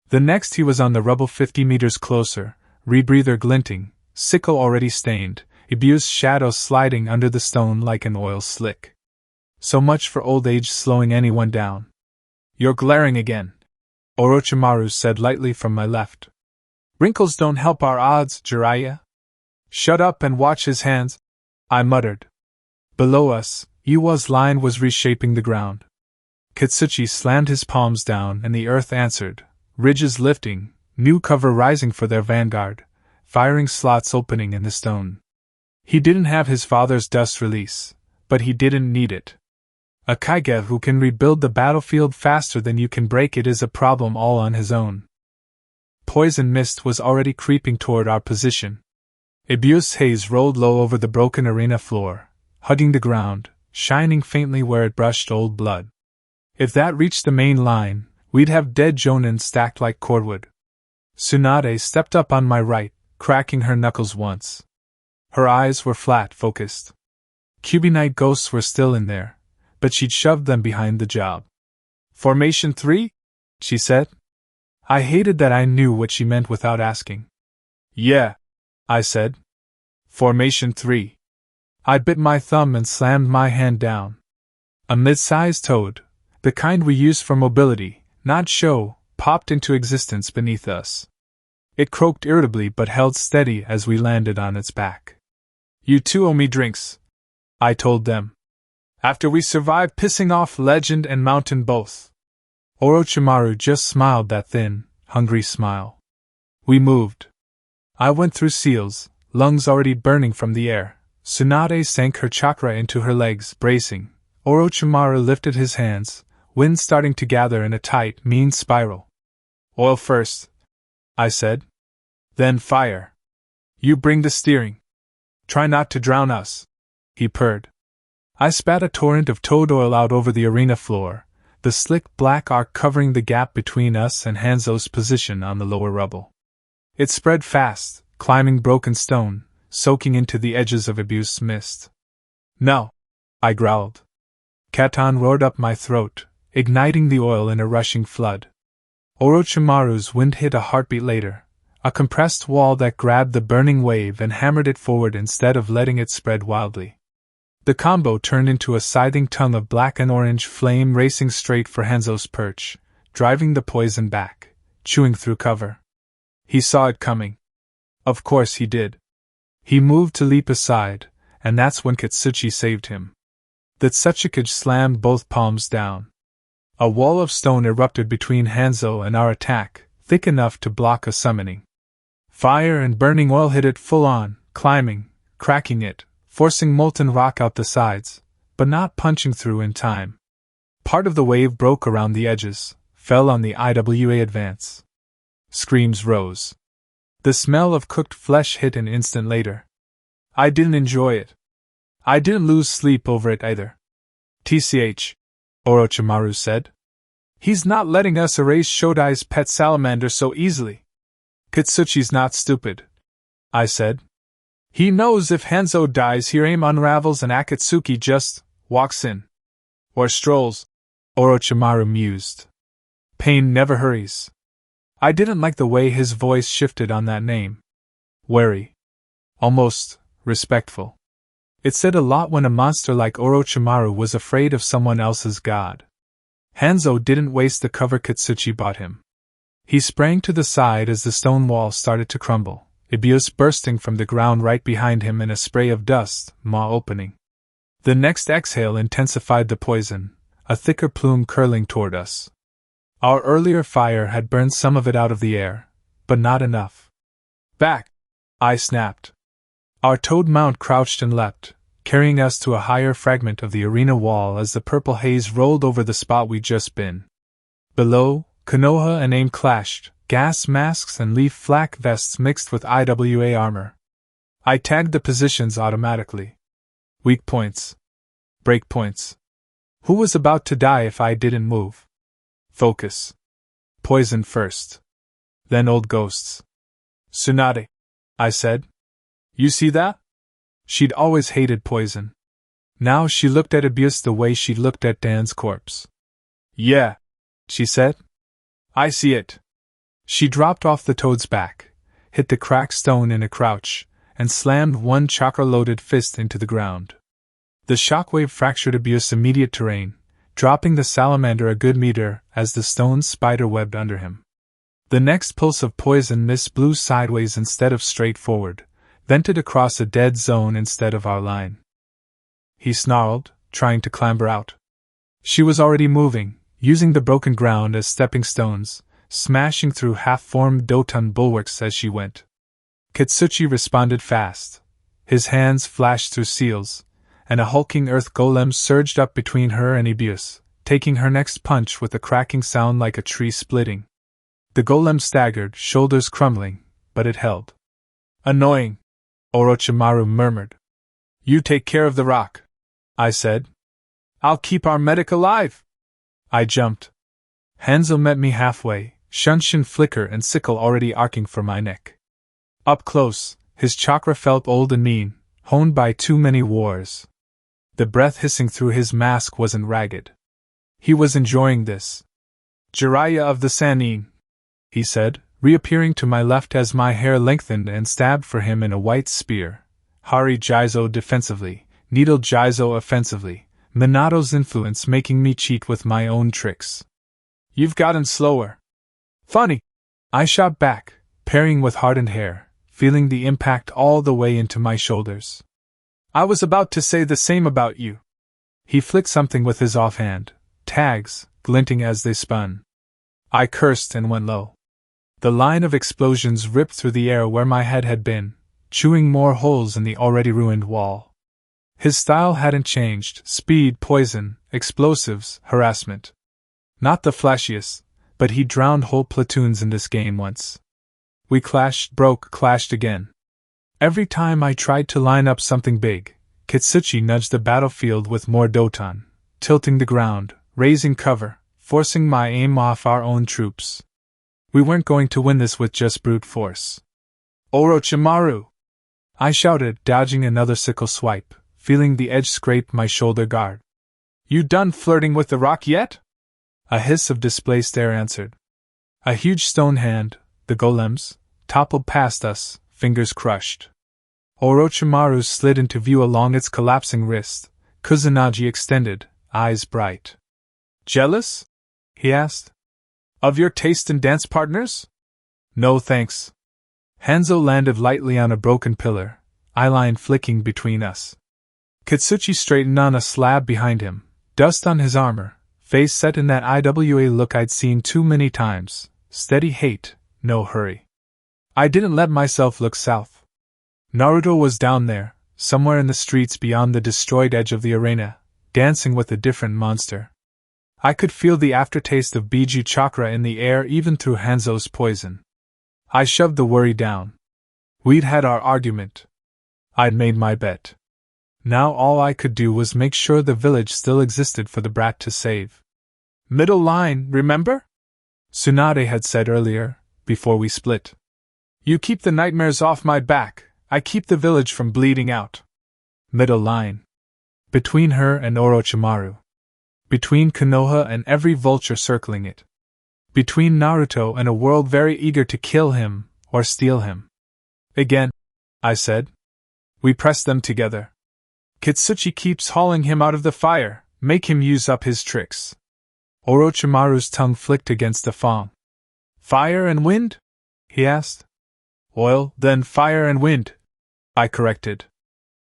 The next he was on the rubble 50 meters closer, rebreather glinting, sickle already stained, Ibu's shadow sliding under the stone like an oil slick. So much for old age slowing anyone down. You're glaring again, Orochimaru said lightly from my left. Wrinkles don't help our odds, Jiraiya. Shut up and watch his hands, I muttered. Below us, Iwa's line was reshaping the ground. Katsuchi slammed his palms down and the earth answered, ridges lifting, new cover rising for their vanguard, firing slots opening in the stone. He didn't have his father's dust release, but he didn't need it. A Kaige who can rebuild the battlefield faster than you can break it is a problem all on his own. Poison mist was already creeping toward our position. Ibu's haze rolled low over the broken arena floor, hugging the ground, shining faintly where it brushed old blood. If that reached the main line, we'd have dead jonin stacked like cordwood. Tsunade stepped up on my right, cracking her knuckles once. Her eyes were flat, focused. Cubinite ghosts were still in there, but she'd shoved them behind the job. Formation 3? She said. I hated that I knew what she meant without asking. Yeah, I said. Formation 3. I bit my thumb and slammed my hand down. A mid-sized toad, the kind we use for mobility, not show, popped into existence beneath us. It croaked irritably but held steady as we landed on its back. You two owe me drinks, I told them. After we survived pissing off Legend and Mountain both. Orochimaru just smiled that thin, hungry smile. We moved. I went through seals, lungs already burning from the air. Tsunade sank her chakra into her legs, bracing. Orochimaru lifted his hands, wind starting to gather in a tight, mean spiral. Oil first, I said. Then fire. You bring the steering. Try not to drown us, he purred. I spat a torrent of toad oil out over the arena floor, the slick black arc covering the gap between us and Hanzo's position on the lower rubble. It spread fast, climbing broken stone, soaking into the edges of Ibu's mist. No, I growled. Katon roared up my throat, igniting the oil in a rushing flood. Orochimaru's wind hit a heartbeat later, a compressed wall that grabbed the burning wave and hammered it forward instead of letting it spread wildly. The combo turned into a scything tongue of black and orange flame racing straight for Hanzo's perch, driving the poison back, chewing through cover. He saw it coming. Of course he did. He moved to leap aside, and that's when Kitsuchi saved him. The Sasuke slammed both palms down. A wall of stone erupted between Hanzo and our attack, thick enough to block a summoning. Fire and burning oil hit it full on, climbing, cracking it, forcing molten rock out the sides, but not punching through in time. Part of the wave broke around the edges, fell on the IWA advance. Screams rose. The smell of cooked flesh hit an instant later. I didn't enjoy it. I didn't lose sleep over it either. TCH, Orochimaru said. He's not letting us erase Shodai's pet salamander so easily. Kitsuchi's not stupid, I said. He knows if Hanzo dies, her aim unravels and Akatsuki just walks in. Or strolls, Orochimaru mused. Pain never hurries. I didn't like the way his voice shifted on that name. Wary. Almost respectful. It said a lot when a monster like Orochimaru was afraid of someone else's god. Hanzo didn't waste the cover Kitsuchi bought him. He sprang to the side as the stone wall started to crumble, Ibius bursting from the ground right behind him in a spray of dust, maw opening. The next exhale intensified the poison, a thicker plume curling toward us. Our earlier fire had burned some of it out of the air, but not enough. Back! I snapped. Our toad mount crouched and leapt, carrying us to a higher fragment of the arena wall as the purple haze rolled over the spot we'd just been. Below, Konoha and AIM clashed, gas masks and leaf flak vests mixed with IWA armor. I tagged the positions automatically. Weak points. Break points. Who was about to die if I didn't move? Focus. Poison first. Then old ghosts. Tsunade, I said. You see that? She'd always hated poison. Now she looked at Ibius the way she'd looked at Dan's corpse. Yeah, she said. I see it. She dropped off the toad's back, hit the cracked stone in a crouch, and slammed one chakra-loaded fist into the ground. The shockwave fractured Ibius' immediate terrain, dropping the salamander a good meter as the stone spider-webbed under him. The next pulse of poison mist blew sideways instead of straight forward, vented across a dead zone instead of our line. He snarled, trying to clamber out. She was already moving, using the broken ground as stepping stones, smashing through half-formed Doton bulwarks as she went. Kitsuchi responded fast. His hands flashed through seals, and a hulking earth golem surged up between her and Ibius, taking her next punch with a cracking sound like a tree splitting. The golem staggered, shoulders crumbling, but it held. Annoying, Orochimaru murmured. You take care of the rock, I said. I'll keep our medic alive. I jumped. Hanzo met me halfway, shunshin flicker and sickle already arcing for my neck. Up close, his chakra felt old and mean, honed by too many wars. The breath hissing through his mask wasn't ragged. He was enjoying this. Jiraiya of the Sannin, he said, reappearing to my left as my hair lengthened and stabbed for him in a white spear. Hari Jizo defensively, Needle Jizo offensively, Minato's influence making me cheat with my own tricks. You've gotten slower. Funny, I shot back, parrying with hardened hair, feeling the impact all the way into my shoulders. I was about to say the same about you. He flicked something with his offhand, tags, glinting as they spun. I cursed and went low. The line of explosions ripped through the air where my head had been, chewing more holes in the already ruined wall. His style hadn't changed: speed, poison, explosives, harassment. Not the flashiest, but he drowned whole platoons in this game once. We clashed, broke, clashed again. Every time I tried to line up something big, Kitsuchi nudged the battlefield with more Doton, tilting the ground, raising cover, forcing my aim off our own troops. We weren't going to win this with just brute force. Orochimaru! I shouted, dodging another sickle swipe, feeling the edge scrape my shoulder guard. You done flirting with the rock yet? A hiss of displaced air answered. A huge stone hand, the golem's, toppled past us, fingers crushed. Orochimaru slid into view along its collapsing wrist, Kusanagi extended, eyes bright. Jealous? He asked. Of your taste in dance partners? No thanks. Hanzo landed lightly on a broken pillar, eyeline flicking between us. Kitsuchi straightened on a slab behind him, dust on his armor, face set in that IWA look I'd seen too many times, steady hate, no hurry. I didn't let myself look south. Naruto was down there, somewhere in the streets beyond the destroyed edge of the arena, dancing with a different monster. I could feel the aftertaste of Biju chakra in the air even through Hanzo's poison. I shoved the worry down. We'd had our argument. I'd made my bet. Now all I could do was make sure the village still existed for the brat to save. Middle line, remember? Tsunade had said earlier, before we split. You keep the nightmares off my back, I keep the village from bleeding out. Middle line. Between her and Orochimaru. Between Konoha and every vulture circling it. Between Naruto and a world very eager to kill him, or steal him. Again, I said. We press them together. Kitsuchi keeps hauling him out of the fire, make him use up his tricks. Orochimaru's tongue flicked against the Fong. Fire and wind? He asked. Oil, then fire and wind, I corrected.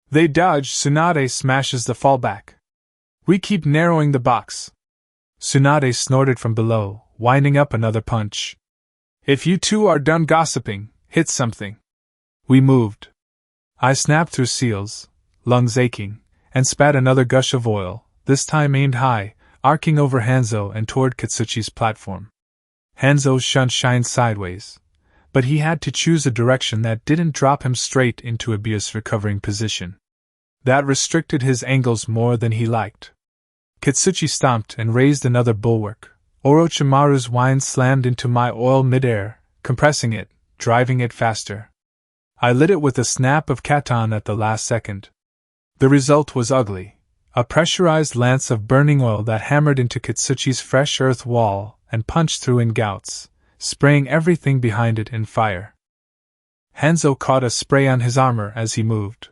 They dodge, Tsunade smashes the fallback. We keep narrowing the box. Tsunade snorted from below, winding up another punch. If you two are done gossiping, hit something. We moved. I snapped through seals, lungs aching, and spat another gush of oil, this time aimed high, arcing over Hanzo and toward Kitsuchi's platform. Hanzo's shunt shined sideways, but he had to choose a direction that didn't drop him straight into Abu's recovering position. That restricted his angles more than he liked. Kitsuchi stomped and raised another bulwark. Orochimaru's wind slammed into my oil midair, compressing it, driving it faster. I lit it with a snap of katon at the last second. The result was ugly. A pressurized lance of burning oil that hammered into Kitsuchi's fresh earth wall and punched through in gouts, spraying everything behind it in fire. Hanzo caught a spray on his armor as he moved.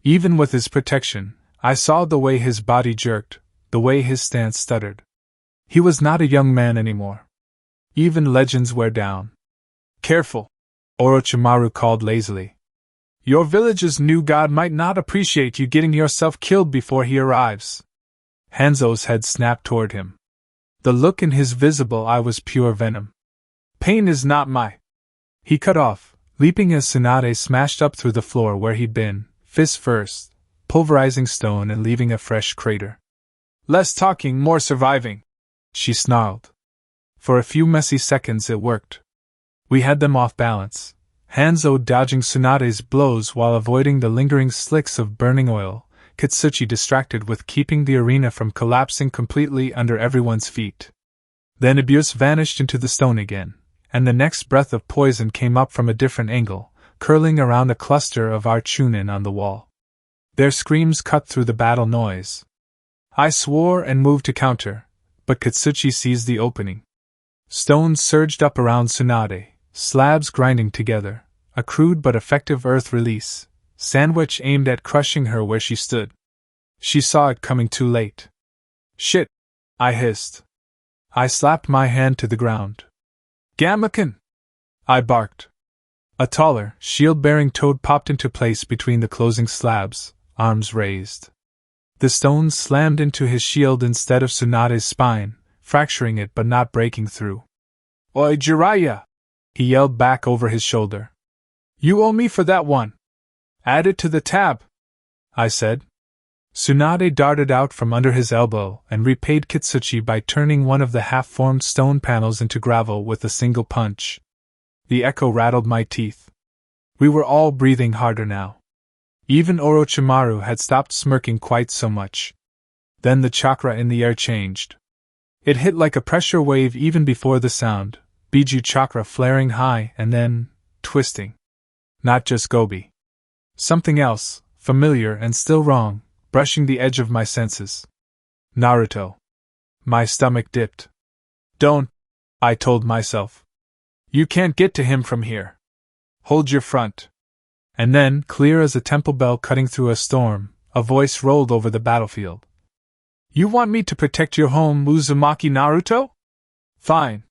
Even with his protection, I saw the way his body jerked, the way his stance stuttered. He was not a young man anymore. Even legends wear down. Careful, Orochimaru called lazily. Your village's new god might not appreciate you getting yourself killed before he arrives. Hanzo's head snapped toward him. The look in his visible eye was pure venom. Pain is not my... He cut off, leaping as Tsunade smashed up through the floor where he'd been, fist first, pulverizing stone and leaving a fresh crater. Less talking, more surviving, she snarled. For a few messy seconds it worked. We had them off balance, Hanzo dodging Tsunade's blows while avoiding the lingering slicks of burning oil, Kitsuchi distracted with keeping the arena from collapsing completely under everyone's feet. Then Abu's vanished into the stone again, and the next breath of poison came up from a different angle, curling around a cluster of our chunin on the wall. Their screams cut through the battle noise. I swore and moved to counter, but Kitsuchi seized the opening. Stones surged up around Tsunade, slabs grinding together, a crude but effective earth release, sandwich aimed at crushing her where she stood. She saw it coming too late. Shit! I hissed. I slapped my hand to the ground. Gammakin! I barked. A taller, shield-bearing toad popped into place between the closing slabs, arms raised. The stones slammed into his shield instead of Tsunade's spine, fracturing it but not breaking through. Oi, Jiraiya! He yelled back over his shoulder. You owe me for that one. Add it to the tab, I said. Tsunade darted out from under his elbow and repaid Kitsuchi by turning one of the half-formed stone panels into gravel with a single punch. The echo rattled my teeth. We were all breathing harder now. Even Orochimaru had stopped smirking quite so much. Then the chakra in the air changed. It hit like a pressure wave even before the sound, Biju chakra flaring high and then twisting. Not just Gobi. Something else, familiar and still wrong, brushing the edge of my senses. Naruto. My stomach dipped. Don't, I told myself. You can't get to him from here. Hold your front. And then, clear as a temple bell cutting through a storm, a voice rolled over the battlefield. You want me to protect your home, Uzumaki Naruto? Fine.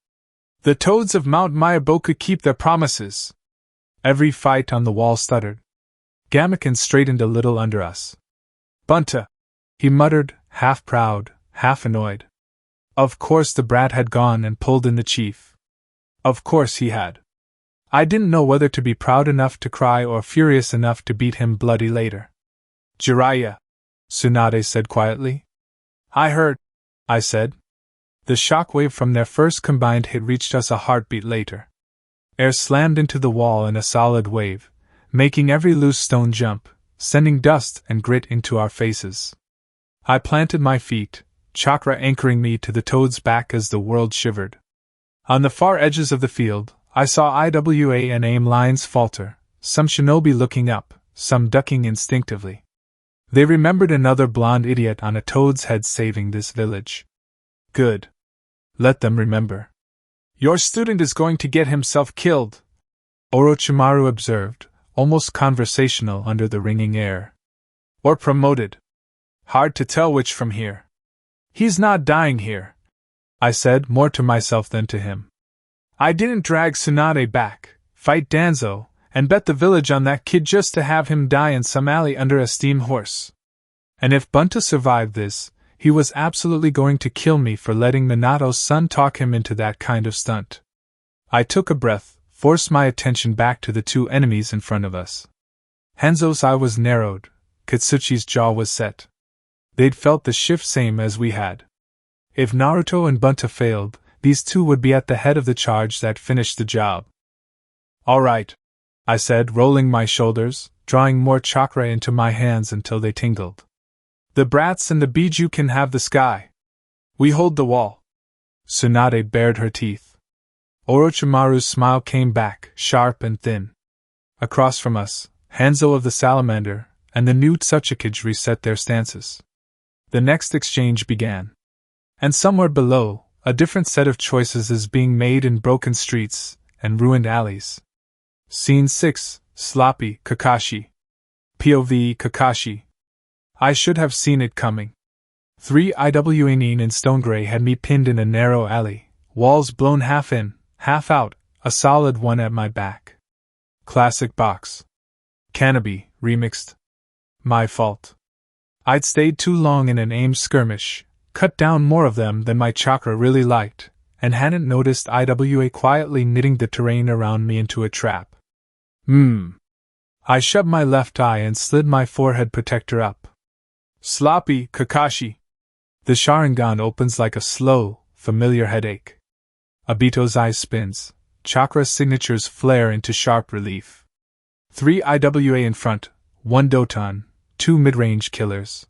The toads of Mount Mayaboku keep their promises. Every fight on the wall stuttered. Gamaken straightened a little under us. Bunta! He muttered, half proud, half annoyed. Of course the brat had gone and pulled in the chief. Of course he had. I didn't know whether to be proud enough to cry or furious enough to beat him bloody later. Jiraiya, Tsunade said quietly. I heard, I said. The shockwave from their first combined hit reached us a heartbeat later. Air slammed into the wall in a solid wave, making every loose stone jump, sending dust and grit into our faces. I planted my feet, chakra anchoring me to the toad's back as the world shivered. On the far edges of the field, I saw IWA and aim lines falter, some shinobi looking up, some ducking instinctively. They remembered another blonde idiot on a toad's head saving this village. Good. Let them remember. Your student is going to get himself killed, Orochimaru observed, almost conversational under the ringing air. Or promoted. Hard to tell which from here. He's not dying here, I said, more to myself than to him. I didn't drag Tsunade back, fight Danzo, and bet the village on that kid just to have him die in some alley under a steam horse. And if Bunta survived this, he was absolutely going to kill me for letting Minato's son talk him into that kind of stunt. I took a breath, forced my attention back to the two enemies in front of us. Hanzo's eye was narrowed, Katsuchi's jaw was set. They'd felt the shift same as we had. If Naruto and Bunta failed, these two would be at the head of the charge that finished the job. All right, I said, rolling my shoulders, drawing more chakra into my hands until they tingled. The brats and the Biju can have the sky. We hold the wall. Tsunade bared her teeth. Orochimaru's smile came back, sharp and thin. Across from us, Hanzo of the Salamander and the new Tsuchikage reset their stances. The next exchange began. And somewhere below, a different set of choices is being made in broken streets and ruined alleys. Scene 6, Sloppy, Kakashi. POV Kakashi. I should have seen it coming. 3 IWA in stone gray had me pinned in a narrow alley, walls blown half in, half out, a solid one at my back. Classic box. Cannabis, remixed. My fault. I'd stayed too long in an aim skirmish, cut down more of them than my chakra really liked, and hadn't noticed IWA quietly knitting the terrain around me into a trap. I shoved my left eye and slid my forehead protector up. Sloppy, Kakashi. The Sharingan opens like a slow, familiar headache. Obito's eye spins, chakra signatures flare into sharp relief. 3 IWA in front, 1 Doton, 2 mid-range killers.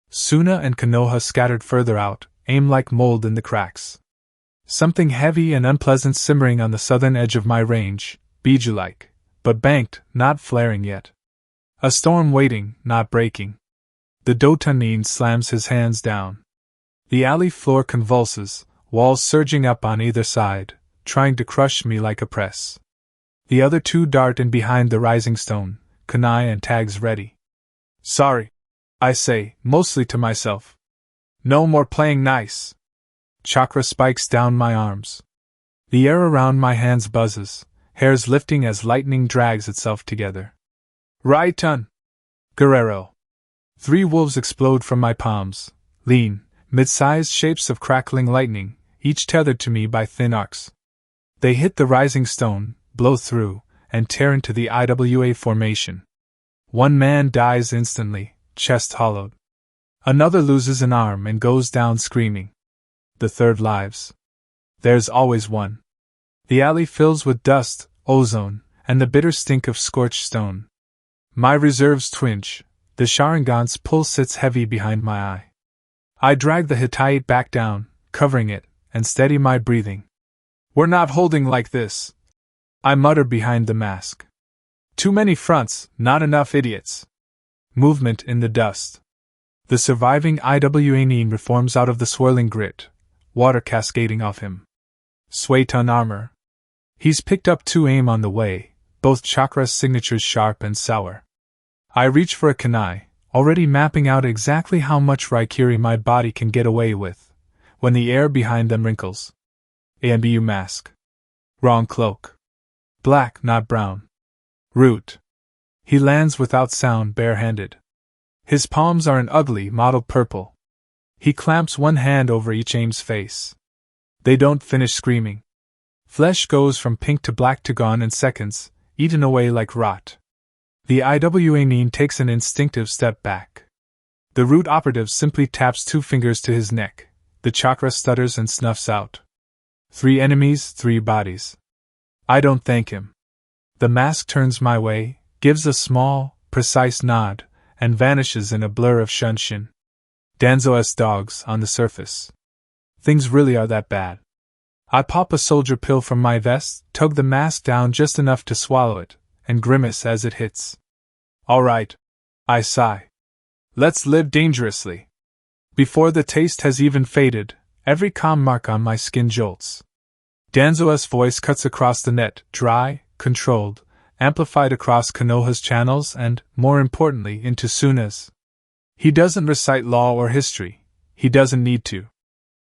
Suna and Konoha scattered further out, aim like mold in the cracks. Something heavy and unpleasant simmering on the southern edge of my range, Biju-like, but banked, not flaring yet. A storm waiting, not breaking. The Dotanin slams his hands down. The alley floor convulses, walls surging up on either side, trying to crush me like a press. The other two dart in behind the rising stone, kunai and tags ready. Sorry, I say, mostly to myself. No more playing nice. Chakra spikes down my arms. The air around my hands buzzes, hairs lifting as lightning drags itself together. Raiton! Guerrero! 3 wolves explode from my palms, lean, mid-sized shapes of crackling lightning, each tethered to me by thin arcs. They hit the rising stone, blow through, and tear into the IWA formation. One man dies instantly, chest hollowed. Another loses an arm and goes down screaming. The third lives. There's always one. The alley fills with dust, ozone, and the bitter stink of scorched stone. My reserves twinge. The Sharingan's pull sits heavy behind my eye. I drag the Hittite back down, covering it, and steady my breathing. We're not holding like this, I mutter behind the mask. Too many fronts, not enough idiots. Movement in the dust. The surviving IWA reforms out of the swirling grit, water cascading off him. Suiton armor. He's picked up 2 aim on the way, both chakra signatures sharp and sour. I reach for a kunai, already mapping out exactly how much Raikiri my body can get away with, when the air behind them wrinkles. AMBU mask. Wrong cloak. Black, not brown. Root. He lands without sound, barehanded. His palms are an ugly, mottled purple. He clamps one hand over each aim's face. They don't finish screaming. Flesh goes from pink to black to gone in seconds, eaten away like rot. The Iwanine takes an instinctive step back. The root operative simply taps 2 fingers to his neck. The chakra stutters and snuffs out. 3 enemies, 3 bodies. I don't thank him. The mask turns my way, gives a small, precise nod, and vanishes in a blur of shunshin. Danzo's dogs on the surface. Things really are that bad. I pop a soldier pill from my vest, tug the mask down just enough to swallow it, and grimace as it hits. All right. I sigh. Let's live dangerously. Before the taste has even faded, every calm mark on my skin jolts. Danzo's voice cuts across the net, dry, controlled, amplified across Konoha's channels and, more importantly, into Suna's. He doesn't recite law or history. He doesn't need to.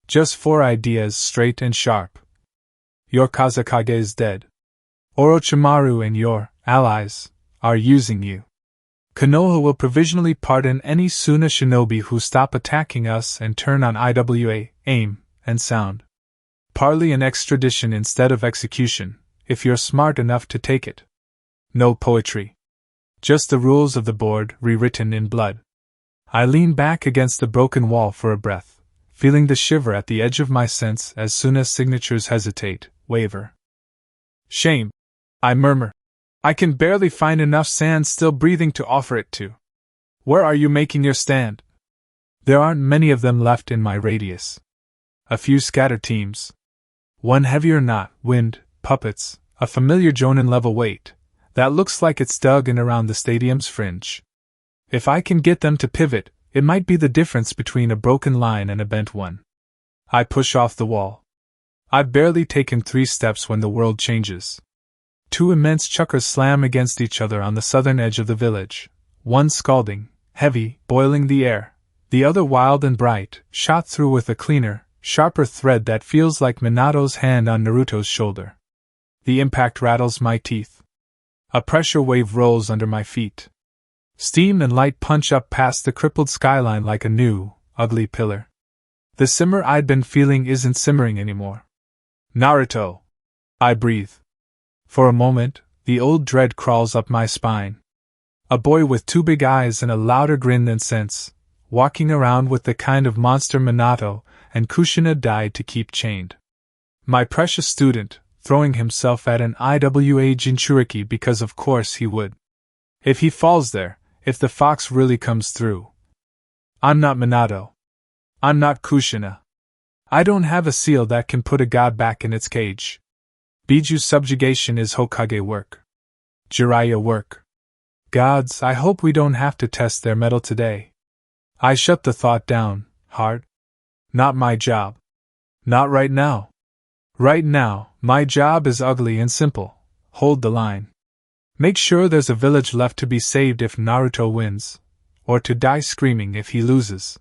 Just 4 ideas straight and sharp. Your Kazekage is dead. Orochimaru and your allies are using you. Konoha will provisionally pardon any Suna shinobi who stop attacking us and turn on IWA, aim, and sound. Parley and extradition instead of execution, if you're smart enough to take it. No poetry. Just the rules of the board rewritten in blood. I lean back against the broken wall for a breath, feeling the shiver at the edge of my sense as Suna's signatures hesitate, waver. Shame, I murmur. I can barely find enough sand still breathing to offer it to. Where are you making your stand? There aren't many of them left in my radius. A few scattered teams. One heavier knot, wind, puppets, a familiar Jonin-level weight, that looks like it's dug in around the stadium's fringe. If I can get them to pivot, it might be the difference between a broken line and a bent one. I push off the wall. I've barely taken 3 steps when the world changes. 2 immense chukras slam against each other on the southern edge of the village, one scalding, heavy, boiling the air, the other wild and bright, shot through with a cleaner, sharper thread that feels like Minato's hand on Naruto's shoulder. The impact rattles my teeth. A pressure wave rolls under my feet. Steam and light punch up past the crippled skyline like a new, ugly pillar. The simmer I'd been feeling isn't simmering anymore. Naruto! I breathe. For a moment, the old dread crawls up my spine. A boy with 2 big eyes and a louder grin than sense, walking around with the kind of monster Minato and Kushina died to keep chained. My precious student, throwing himself at an IWA Jinchuriki because of course he would. If he falls there, if the fox really comes through. I'm not Minato. I'm not Kushina. I don't have a seal that can put a god back in its cage. Biju subjugation is Hokage work. Jiraiya work. Gods, I hope we don't have to test their mettle today. I shut the thought down, hard. Not my job. Not right now. Right now, my job is ugly and simple. Hold the line. Make sure there's a village left to be saved if Naruto wins, or to die screaming if he loses.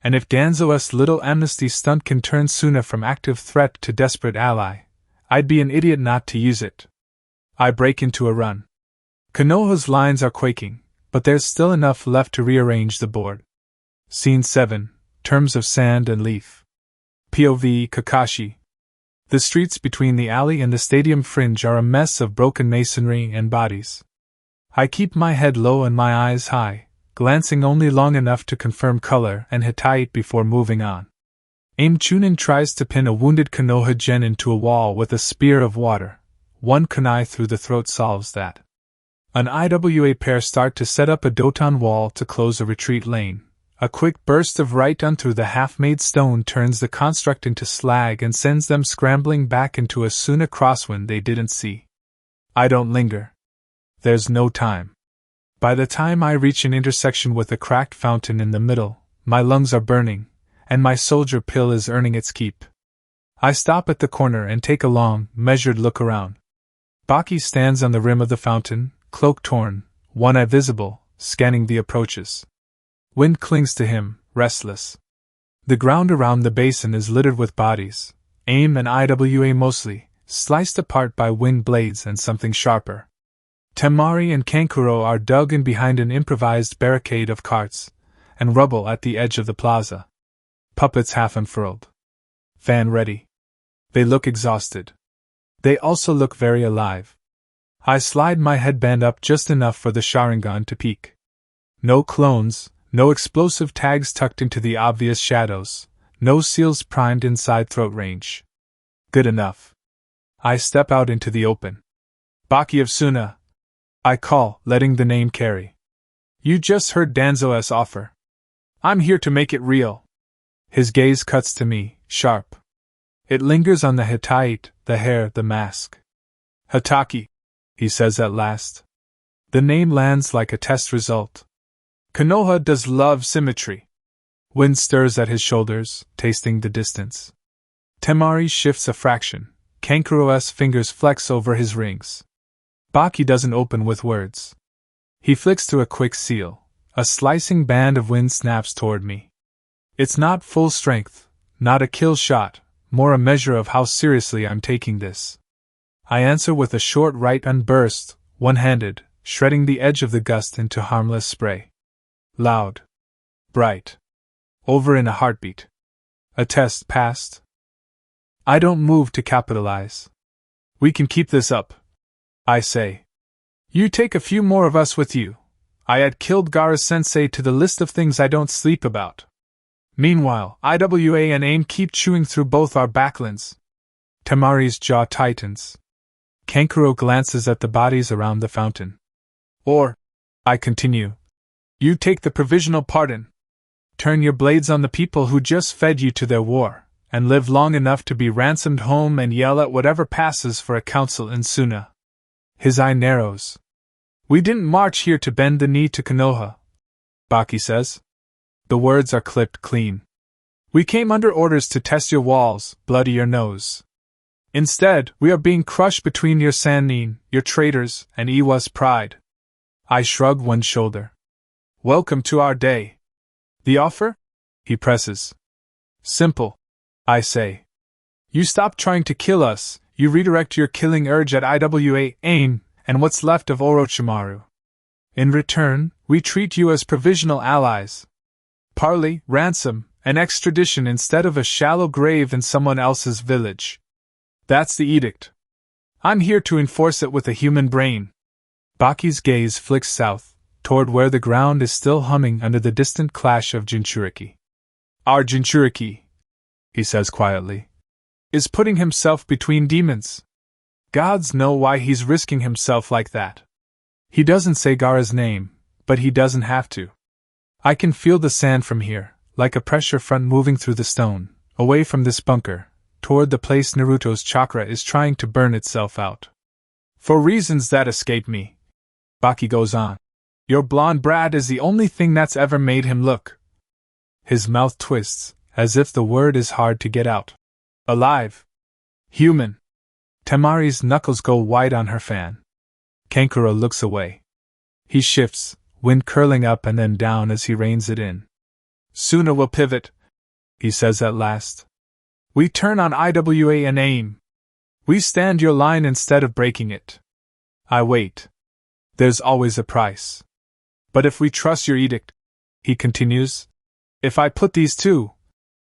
And if Danzo's little amnesty stunt can turn Suna from active threat to desperate ally, I'd be an idiot not to use it. I break into a run. Konoha's lines are quaking, but there's still enough left to rearrange the board. Scene 7, Terms of Sand and Leaf. POV Kakashi. The streets between the alley and the stadium fringe are a mess of broken masonry and bodies. I keep my head low and my eyes high, glancing only long enough to confirm color and Hittite before moving on. Aim Chunin tries to pin a wounded Konoha Gen into a wall with a spear of water. 1 kunai through the throat solves that. An IWA pair start to set up a Doton wall to close a retreat lane. A quick burst of right-on through the half-made stone turns the construct into slag and sends them scrambling back into a Suna crosswind they didn't see. I don't linger. There's no time. By the time I reach an intersection with a cracked fountain in the middle, my lungs are burning, and my soldier pill is earning its keep. I stop at the corner and take a long, measured look around. Baki stands on the rim of the fountain, cloak torn, one eye visible, scanning the approaches. Wind clings to him, restless. The ground around the basin is littered with bodies, AIM and IWA mostly, sliced apart by wind blades and something sharper. Temari and Kankuro are dug in behind an improvised barricade of carts and rubble at the edge of the plaza. Puppets half unfurled. Fan ready. They look exhausted. They also look very alive. I slide my headband up just enough for the Sharingan to peek. No clones, no explosive tags tucked into the obvious shadows, no seals primed inside throat range. Good enough. I step out into the open. Baki of Suna, I call, letting the name carry. You just heard Danzo's offer. I'm here to make it real. His gaze cuts to me, sharp. It lingers on the Hittite, the hair, the mask. Hataki, he says at last. The name lands like a test result. Konoha does love symmetry. Wind stirs at his shoulders, tasting the distance. Temari shifts a fraction. Kankuro's fingers flex over his rings. Baki doesn't open with words. He flicks to a quick seal. A slicing band of wind snaps toward me. It's not full strength, not a kill shot, more a measure of how seriously I'm taking this. I answer with a short right unburst, one-handed, shredding the edge of the gust into harmless spray. Loud. Bright. Over in a heartbeat. A test passed. I don't move to capitalize. We can keep this up, I say. You take a few more of us with you. I add killed Gaara-sensei to the list of things I don't sleep about. Meanwhile, IWA and AIM keep chewing through both our backlands. Temari's jaw tightens. Kankuro glances at the bodies around the fountain. Or, I continue, you take the provisional pardon. Turn your blades on the people who just fed you to their war, and live long enough to be ransomed home and yell at whatever passes for a council in Suna. His eye narrows. We didn't march here to bend the knee to Konoha, Baki says. The words are clipped clean. We came under orders to test your walls, bloody your nose. Instead, we are being crushed between your Sannin, your traitors, and Iwa's pride. I shrug one shoulder. Welcome to our day. The offer? He presses. Simple, I say. You stop trying to kill us, you redirect your killing urge at IWA, AIM, and what's left of Orochimaru. In return, we treat you as provisional allies. Parley, ransom, and extradition instead of a shallow grave in someone else's village. That's the edict. I'm here to enforce it with a human brain. Baki's gaze flicks south, toward where the ground is still humming under the distant clash of Jinchuriki. Our Jinchuriki, he says quietly, is putting himself between demons. Gods know why he's risking himself like that. He doesn't say Gaara's name, but he doesn't have to. I can feel the sand from here, like a pressure front moving through the stone, away from this bunker, toward the place Naruto's chakra is trying to burn itself out. For reasons that escape me, Baki goes on, your blonde brat is the only thing that's ever made him look. His mouth twists, as if the word is hard to get out. Alive. Human. Temari's knuckles go white on her fan. Kankuro looks away. He shifts, wind curling up and then down as he reins it in. Suna will pivot, he says at last. We turn on IWA and AIM. We stand your line instead of breaking it. I wait. There's always a price. But if we trust your edict, he continues, if I put these two,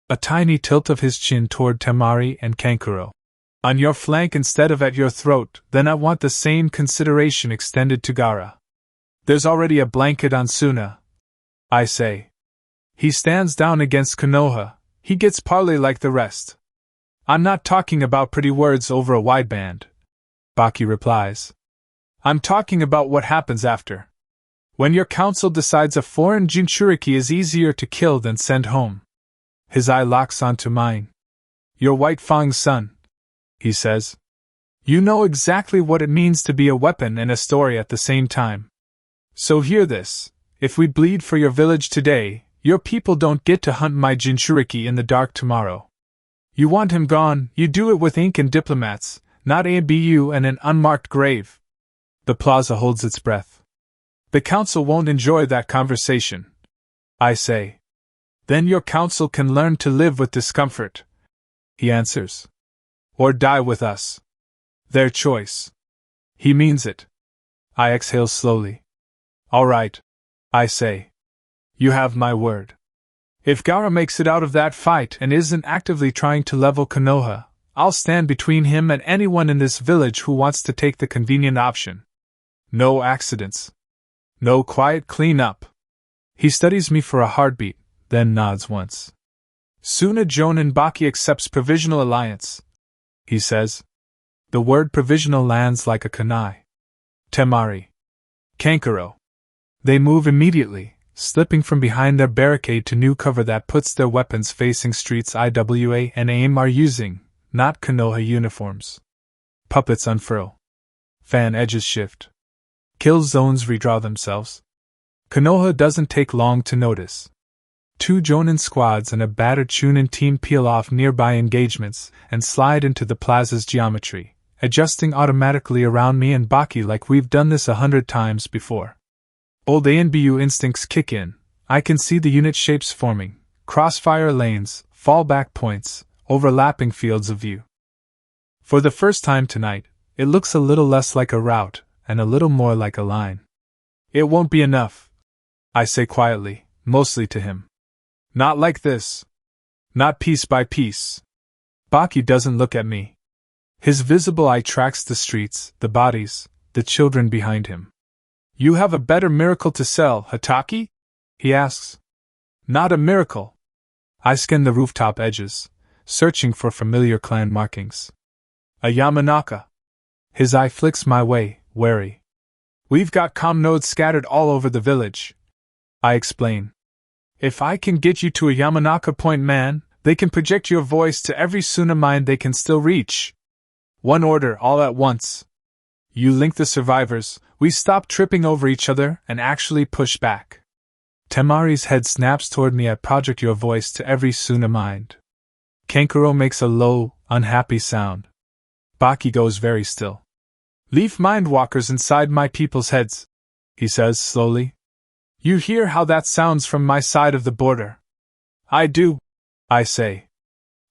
a tiny tilt of his chin toward Temari and Kankuro, on your flank instead of at your throat, then I want the same consideration extended to Gaara. There's already a blanket on Suna, I say. He stands down against Konoha, he gets parley like the rest. I'm not talking about pretty words over a wideband, Baki replies. I'm talking about what happens after. When your council decides a foreign Jinchuriki is easier to kill than send home. His eye locks onto mine. Your White Fang's son, he says. You know exactly what it means to be a weapon and a story at the same time. So hear this, if we bleed for your village today, your people don't get to hunt my Jinchuriki in the dark tomorrow. You want him gone, you do it with ink and diplomats, not ABU and an unmarked grave. The plaza holds its breath. The council won't enjoy that conversation, I say. Then your council can learn to live with discomfort, he answers. Or die with us. Their choice. He means it. I exhale slowly. All right, I say. You have my word. If Gaara makes it out of that fight and isn't actively trying to level Konoha, I'll stand between him and anyone in this village who wants to take the convenient option. No accidents. No quiet clean-up. He studies me for a heartbeat, then nods once. Suna Jonin Baki accepts provisional alliance, he says. The word provisional lands like a kunai. Temari. Kankuro. They move immediately, slipping from behind their barricade to new cover that puts their weapons facing streets IWA and AIM are using, not Konoha uniforms. Puppets unfurl. Fan edges shift. Kill zones redraw themselves. Konoha doesn't take long to notice. 2 Jonin squads and a battered Chunin team peel off nearby engagements and slide into the plaza's geometry, adjusting automatically around me and Baki like we've done this 100 times before. Old ANBU instincts kick in. I can see the unit shapes forming, crossfire lanes, fallback points, overlapping fields of view. For the first time tonight, it looks a little less like a route and a little more like a line. It won't be enough, I say quietly, mostly to him. Not like this. Not piece by piece. Baki doesn't look at me. His visible eye tracks the streets, the bodies, the children behind him. You have a better miracle to sell, Hataki? He asks. Not a miracle. I scan the rooftop edges, searching for familiar clan markings. A Yamanaka. His eye flicks my way, wary. We've got comm nodes scattered all over the village, I explain. If I can get you to a Yamanaka point man, they can project your voice to every Suna mind they can still reach. One order all at once. You link the survivors, we stop tripping over each other and actually push back. Temari's head snaps toward me at project your voice to every Suna mind. Kankuro makes a low, unhappy sound. Baki goes very still. Leave mindwalkers inside my people's heads, he says slowly. You hear how that sounds from my side of the border. I do, I say.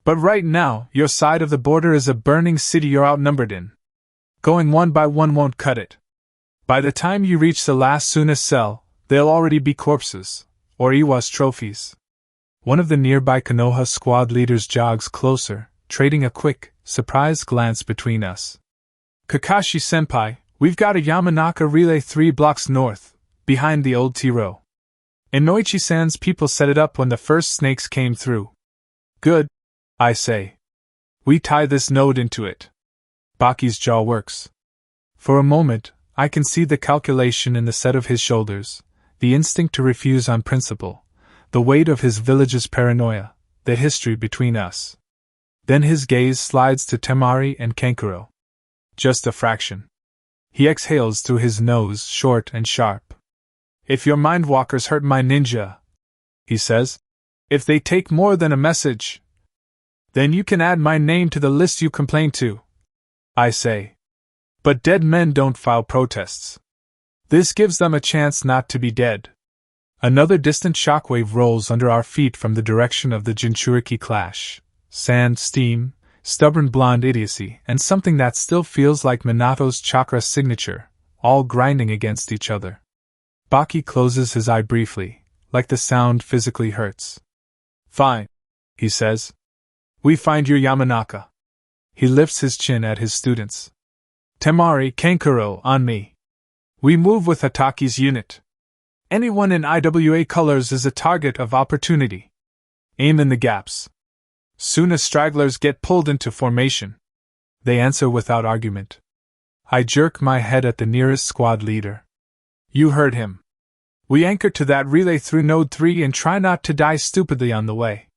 But right now, your side of the border is a burning city you're outnumbered in. Going one by one won't cut it. By the time you reach the last Suna cell, they'll already be corpses, or Iwa's trophies. One of the nearby Konoha squad leaders jogs closer, trading a quick, surprised glance between us. Kakashi-senpai, we've got a Yamanaka relay 3 blocks north, behind the old T-row. Inoichi-san's people set it up when the first snakes came through. Good, I say. We tie this node into it. Baki's jaw works. For a moment, I can see the calculation in the set of his shoulders, the instinct to refuse on principle, the weight of his village's paranoia, the history between us. Then his gaze slides to Temari and Kankuro. Just a fraction. He exhales through his nose, short and sharp. If your mindwalkers hurt my ninja, he says, if they take more than a message, then you can add my name to the list you complain to, I say. But dead men don't file protests. This gives them a chance not to be dead. Another distant shockwave rolls under our feet from the direction of the Jinchuriki clash. Sand, steam, stubborn blonde idiocy, and something that still feels like Minato's chakra signature, all grinding against each other. Baki closes his eye briefly, like the sound physically hurts. Fine, he says. We find your Yamanaka. He lifts his chin at his students. Temari, Kankuro, on me. We move with Hataki's unit. Anyone in IWA colors is a target of opportunity. Aim in the gaps. Soon as stragglers get pulled into formation. They answer without argument. I jerk my head at the nearest squad leader. You heard him. We anchor to that relay through Node 3 and try not to die stupidly on the way.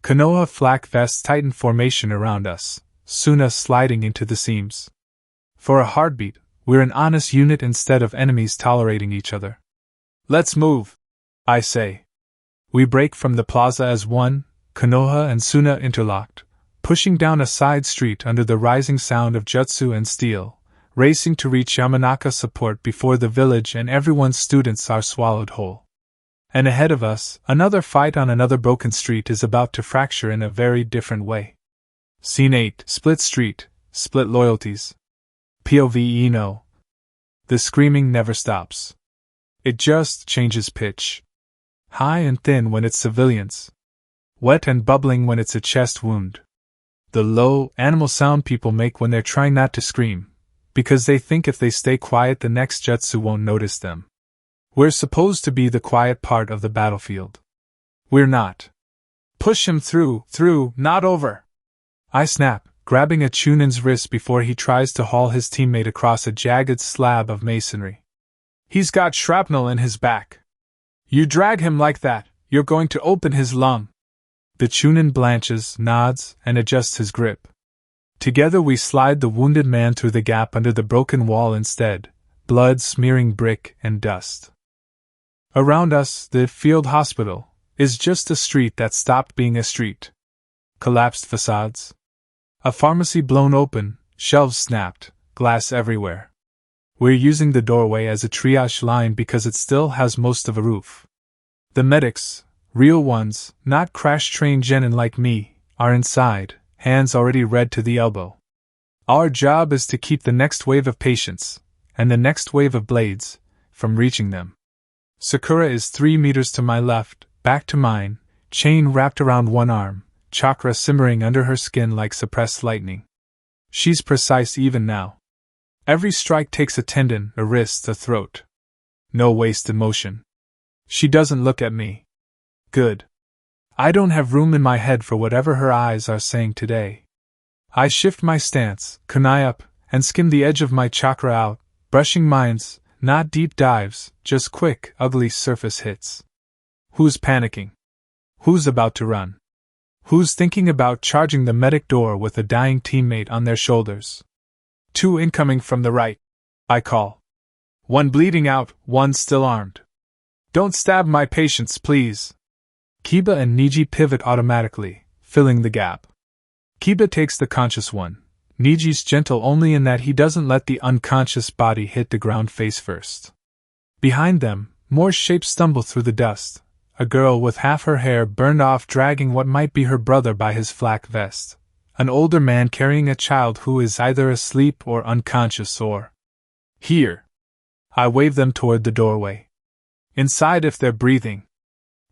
Konoha flak vests tighten formation around us, Suna sliding into the seams. For a heartbeat, we're an honest unit instead of enemies tolerating each other. Let's move, I say. We break from the plaza as one, Konoha and Suna interlocked, pushing down a side street under the rising sound of jutsu and steel, racing to reach Yamanaka support before the village and everyone's students are swallowed whole. And ahead of us, another fight on another broken street is about to fracture in a very different way. Scene 8, Split Street, Split Loyalties. POV no. The screaming never stops. It just changes pitch. High and thin when it's civilians. Wet and bubbling when it's a chest wound. The low, animal sound people make when they're trying not to scream, because they think if they stay quiet the next jutsu won't notice them. We're supposed to be the quiet part of the battlefield. We're not. Push him through, not over. I snap, grabbing a Chunin's wrist before he tries to haul his teammate across a jagged slab of masonry. He's got shrapnel in his back. You drag him like that, you're going to open his lung. The Chunin blanches, nods, and adjusts his grip. Together we slide the wounded man through the gap under the broken wall instead, blood smearing brick and dust. Around us, the field hospital is just a street that stopped being a street. Collapsed facades. A pharmacy blown open, shelves snapped, glass everywhere. We're using the doorway as a triage line because it still has most of a roof. The medics, real ones, not crash-trained genin like me, are inside, hands already red to the elbow. Our job is to keep the next wave of patients, and the next wave of blades, from reaching them. Sakura is 3 meters to my left, back to mine, chain wrapped around one arm, chakra simmering under her skin like suppressed lightning. She's precise even now. Every strike takes a tendon, a wrist, a throat. No wasted motion. She doesn't look at me. Good. I don't have room in my head for whatever her eyes are saying today. I shift my stance, kunai up, and skim the edge of my chakra out, brushing mines, not deep dives, just quick, ugly surface hits. Who's panicking? Who's about to run? Who's thinking about charging the medic door with a dying teammate on their shoulders? 2 incoming from the right, I call. 1 bleeding out, 1 still armed. Don't stab my patients, please. Kiba and Niji pivot automatically, filling the gap. Kiba takes the conscious one. Niji's gentle only in that he doesn't let the unconscious body hit the ground face first. Behind them, more shapes stumble through the dust. A girl with half her hair burned off dragging what might be her brother by his flak vest. An older man carrying a child who is either asleep or unconscious or... Here. I wave them toward the doorway. Inside if they're breathing.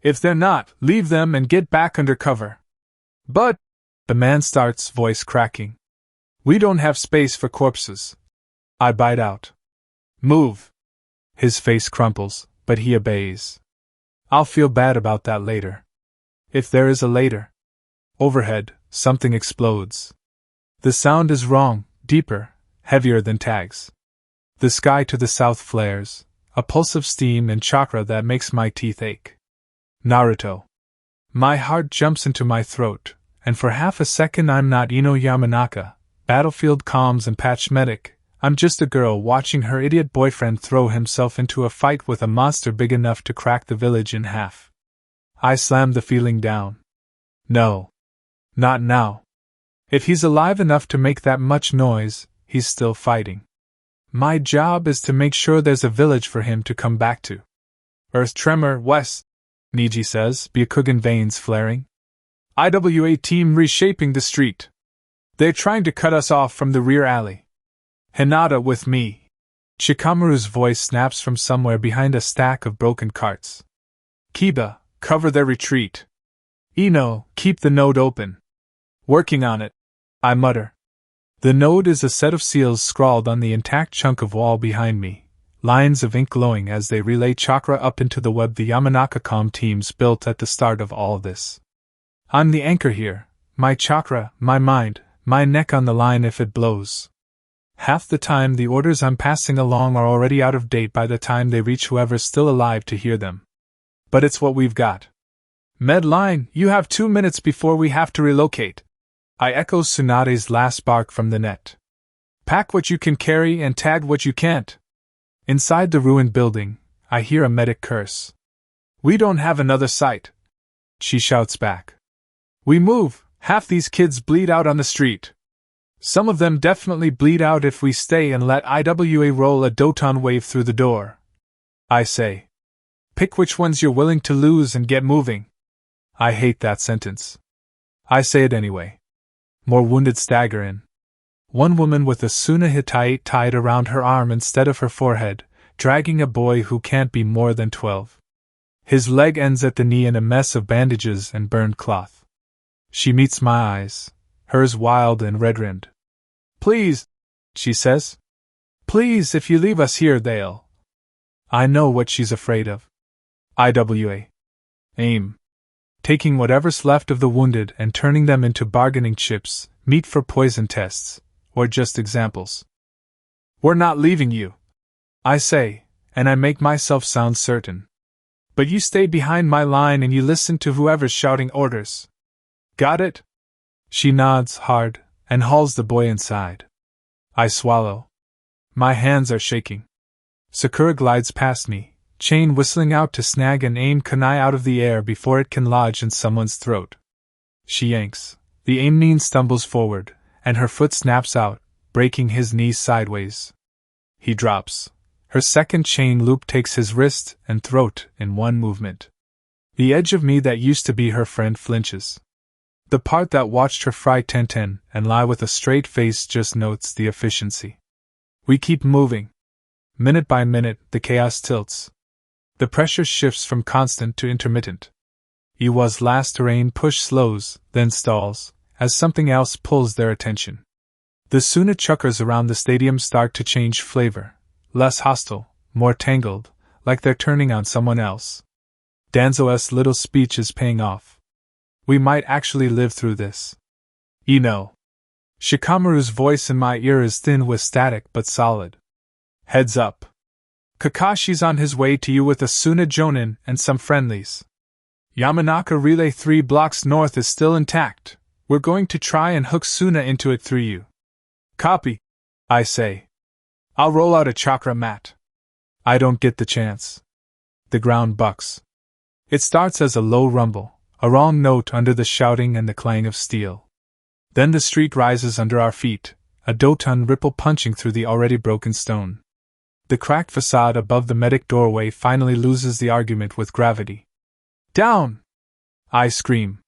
If they're not, leave them and get back under cover. But... The man starts, voice cracking. We don't have space for corpses. I bite out. Move. His face crumples, but he obeys. I'll feel bad about that later. If there is a later. Overhead, something explodes. The sound is wrong, deeper, heavier than tags. The sky to the south flares, a pulse of steam and chakra that makes my teeth ache. Naruto. My heart jumps into my throat, and for half a second I'm not Ino Yamanaka, battlefield comms and patch medic. I'm just a girl watching her idiot boyfriend throw himself into a fight with a monster big enough to crack the village in half. I slam the feeling down. No. Not now. If he's alive enough to make that much noise, he's still fighting. My job is to make sure there's a village for him to come back to. Earth tremor, west, Niji says, Byakugan veins flaring. IWA team reshaping the street. They're trying to cut us off from the rear alley. Hinata with me. Shikamaru's voice snaps from somewhere behind a stack of broken carts. Kiba, cover their retreat. Ino, keep the node open. Working on it, I mutter. The node is a set of seals scrawled on the intact chunk of wall behind me, lines of ink glowing as they relay chakra up into the web the Yamanaka comm teams built at the start of all this. I'm the anchor here, my chakra, my mind, my neck on the line if it blows. Half the time the orders I'm passing along are already out of date by the time they reach whoever's still alive to hear them. But it's what we've got. Medline, you have 2 minutes before we have to relocate. I echo Tsunade's last bark from the net. Pack what you can carry and tag what you can't. Inside the ruined building, I hear a medic curse. We don't have another site. She shouts back. We move, half these kids bleed out on the street. Some of them definitely bleed out if we stay and let IWA roll a Doton wave through the door. I say. Pick which ones you're willing to lose and get moving. I hate that sentence. I say it anyway. More wounded stagger in. one woman with a tsunahitae tied around her arm instead of her forehead, dragging a boy who can't be more than 12. His leg ends at the knee in a mess of bandages and burned cloth. She meets my eyes, hers wild and red-rimmed. "Please," she says. "Please, if you leave us here, they'll—" I know what she's afraid of. IWA. Aim. Taking whatever's left of the wounded and turning them into bargaining chips, meat for poison tests, or just examples. "We're not leaving you," I say, and I make myself sound certain. "But you stay behind my line and you listen to whoever's shouting orders. Got it?" She nods hard and hauls the boy inside. I swallow. My hands are shaking. Sakura glides past me, chain whistling out to snag and aim kunai out of the air before it can lodge in someone's throat. She yanks. The aimnin stumbles forward, and her foot snaps out, breaking his knees sideways. He drops. Her second chain loop takes his wrist and throat in one movement. The edge of me that used to be her friend flinches. The part that watched her fry Tenten and lie with a straight face just notes the efficiency. We keep moving. Minute by minute, the chaos tilts. The pressure shifts from constant to intermittent. Iwa's last terrain push slows, then stalls, as something else pulls their attention. The Suna chuckers around the stadium start to change flavor, less hostile, more tangled, like they're turning on someone else. Danzo's little speech is paying off. We might actually live through this. You know. Shikamaru's voice in my ear is thin with static but solid. Heads up. Kakashi's on his way to you with a Suna Jonin and some friendlies. Yamanaka Relay 3 blocks north is still intact. We're going to try and hook Suna into it through you. Copy, I say. I'll roll out a chakra mat. I don't get the chance. The ground bucks. It starts as a low rumble, a wrong note under the shouting and the clang of steel. Then the street rises under our feet, a doton ripple punching through the already broken stone. The cracked facade above the medic doorway finally loses the argument with gravity. Down! I scream.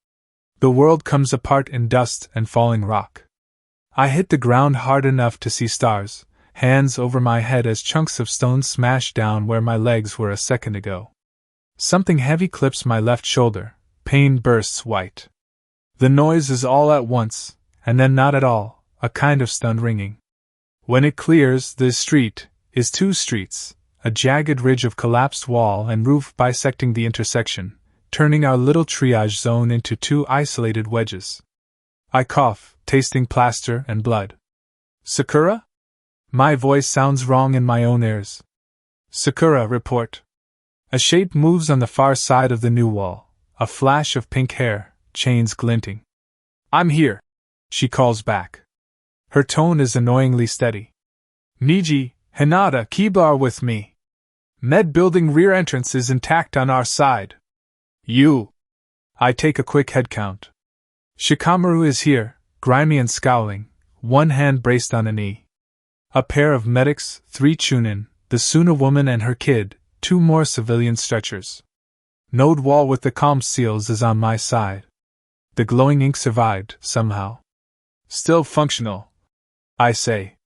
The world comes apart in dust and falling rock. I hit the ground hard enough to see stars, hands over my head as chunks of stone smash down where my legs were a second ago. Something heavy clips my left shoulder, pain bursts white. The noise is all at once, and then not at all, a kind of stunned ringing. When it clears, the street is two streets, a jagged ridge of collapsed wall and roof bisecting the intersection, turning our little triage zone into two isolated wedges. I cough, tasting plaster and blood. Sakura? My voice sounds wrong in my own ears. Sakura, report. A shape moves on the far side of the new wall, a flash of pink hair, chains glinting. I'm here, she calls back. Her tone is annoyingly steady. Niji, Hinata, Kiba are with me. Med building rear entrance is intact on our side. You. I take a quick head count. Shikamaru is here, grimy and scowling, one hand braced on a knee. A pair of medics, 3 chunin, the Suna woman and her kid, 2 more civilian stretchers. Node wall with the comm seals is on my side. The glowing ink survived, somehow. Still functional, I say.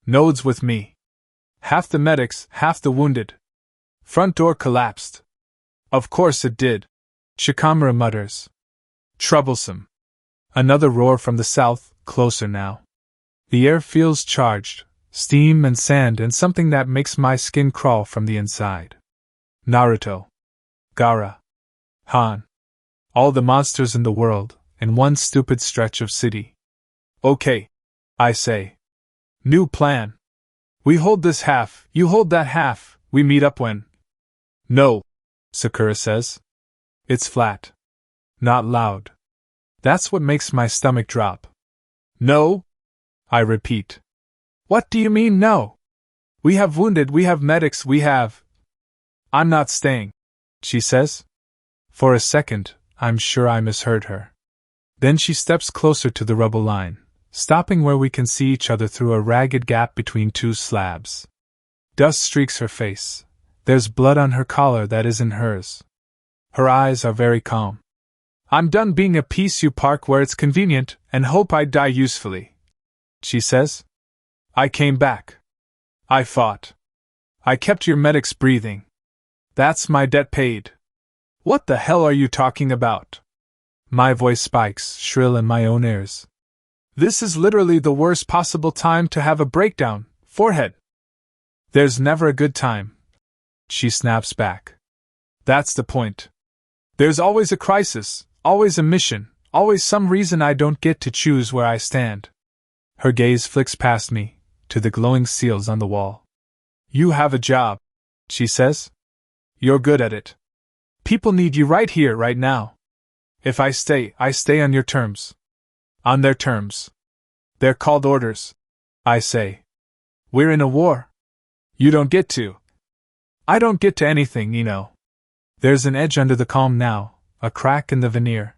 Node's with me. Half the medics, half the wounded. Front door collapsed. Of course it did. Shikamaru mutters. Troublesome. Another roar from the south, closer now. The air feels charged, steam and sand and something that makes my skin crawl from the inside. Naruto. Gaara. Han. All the monsters in the world, in one stupid stretch of city. Okay, I say. New plan. We hold this half, you hold that half, we meet up when. No, Sakura says. It's flat. Not loud. That's what makes my stomach drop. No? I repeat. What do you mean no? We have wounded, we have medics, we have. I'm not staying, she says. For a second, I'm sure I misheard her. Then she steps closer to the rubble line, stopping where we can see each other through a ragged gap between 2 slabs. Dust streaks her face. There's blood on her collar that isn't hers. Her eyes are very calm. I'm done being a piece you park where it's convenient and hope I die usefully. she says. I came back. I fought. I kept your medics breathing. That's my debt paid. What the hell are you talking about? My voice spikes, shrill in my own ears. This is literally the worst possible time to have a breakdown, forehead. There's never a good time. She snaps back. That's the point. There's always a crisis, always a mission, always some reason I don't get to choose where I stand. Her gaze flicks past me, to the glowing seals on the wall. You have a job, she says. You're good at it. People need you right here, right now. If I stay on your terms. On their terms. They're called orders, I say. We're in a war. You don't get to. I don't get to anything, you know. There's an edge under the calm now, a crack in the veneer.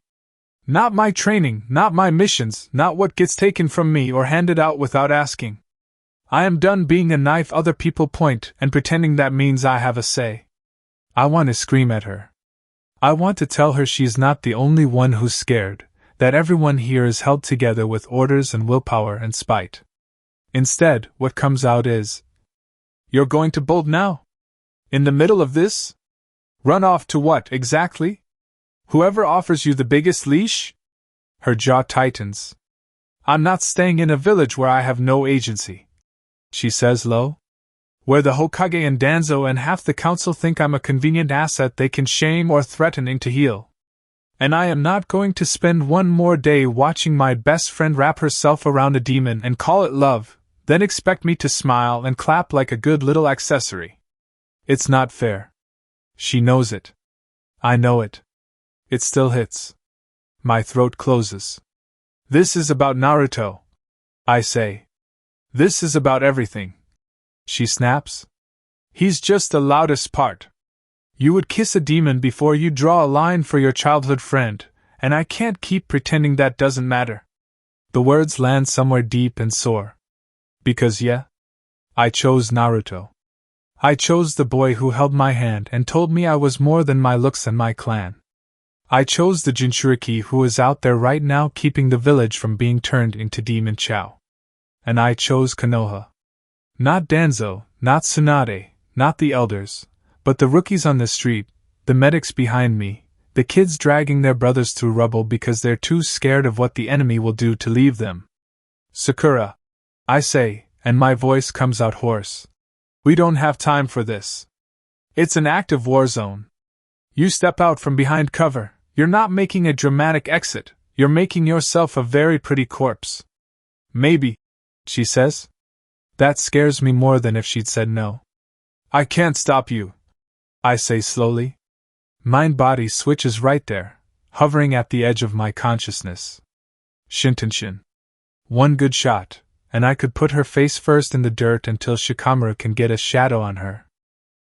Not my training, not my missions, not what gets taken from me or handed out without asking. I am done being a knife other people point and pretending that means I have a say. I want to scream at her. I want to tell her she's not the only one who's scared, that everyone here is held together with orders and willpower and spite. Instead, what comes out is, you're going to bolt now? In the middle of this? Run off to what, exactly? Whoever offers you the biggest leash? Her jaw tightens. I'm not staying in a village where I have no agency, she says low. Where the Hokage and Danzo and half the council think I'm a convenient asset they can shame or threatening to heal. And I am not going to spend one more day watching my best friend wrap herself around a demon and call it love, then expect me to smile and clap like a good little accessory. It's not fair. She knows it. I know it. It still hits. My throat closes. This is about Naruto, I say. This is about everything. She snaps. He's just the loudest part. You would kiss a demon before you draw a line for your childhood friend, and I can't keep pretending that doesn't matter. The words land somewhere deep and sore. Because I chose Naruto. I chose the boy who held my hand and told me I was more than my looks and my clan. I chose the Jinchuriki who is out there right now keeping the village from being turned into demon chow. And I chose Konoha. Not Danzo, not Tsunade, not the elders, but the rookies on the street, the medics behind me, the kids dragging their brothers through rubble because they're too scared of what the enemy will do to leave them. Sakura, I say, and my voice comes out hoarse. We don't have time for this. It's an active war zone. You step out from behind cover, you're not making a dramatic exit, you're making yourself a very pretty corpse. Maybe, she says. That scares me more than if she'd said no. I can't stop you, I say slowly. Mind-body switches right there, hovering at the edge of my consciousness. Shintenshin. One good shot, and I could put her face first in the dirt until Shikamaru can get a shadow on her.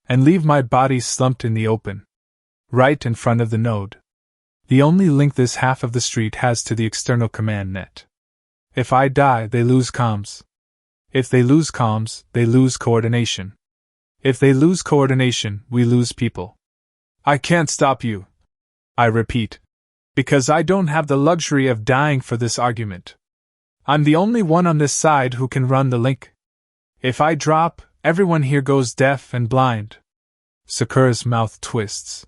And leave my body slumped in the open. Right in front of the node. The only link this half of the street has to the external command net. If I die, they lose comms. If they lose comms, they lose coordination. If they lose coordination, we lose people. I can't stop you, I repeat, because I don't have the luxury of dying for this argument. I'm the only one on this side who can run the link. If I drop, everyone here goes deaf and blind. Sakura's mouth twists.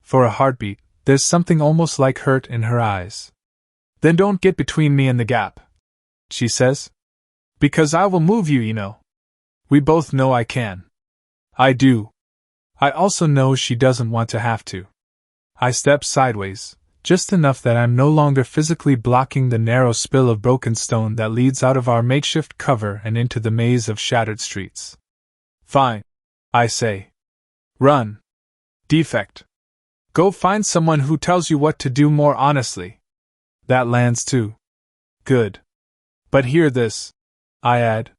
For a heartbeat, there's something almost like hurt in her eyes. Then don't get between me and the gap, she says. Because I will move you, you know. We both know I can. I do. I also know she doesn't want to have to. I step sideways, just enough that I'm no longer physically blocking the narrow spill of broken stone that leads out of our makeshift cover and into the maze of shattered streets. Fine, I say. Run. Defect. Go find someone who tells you what to do more honestly. That lands too. Good. But hear this, I add.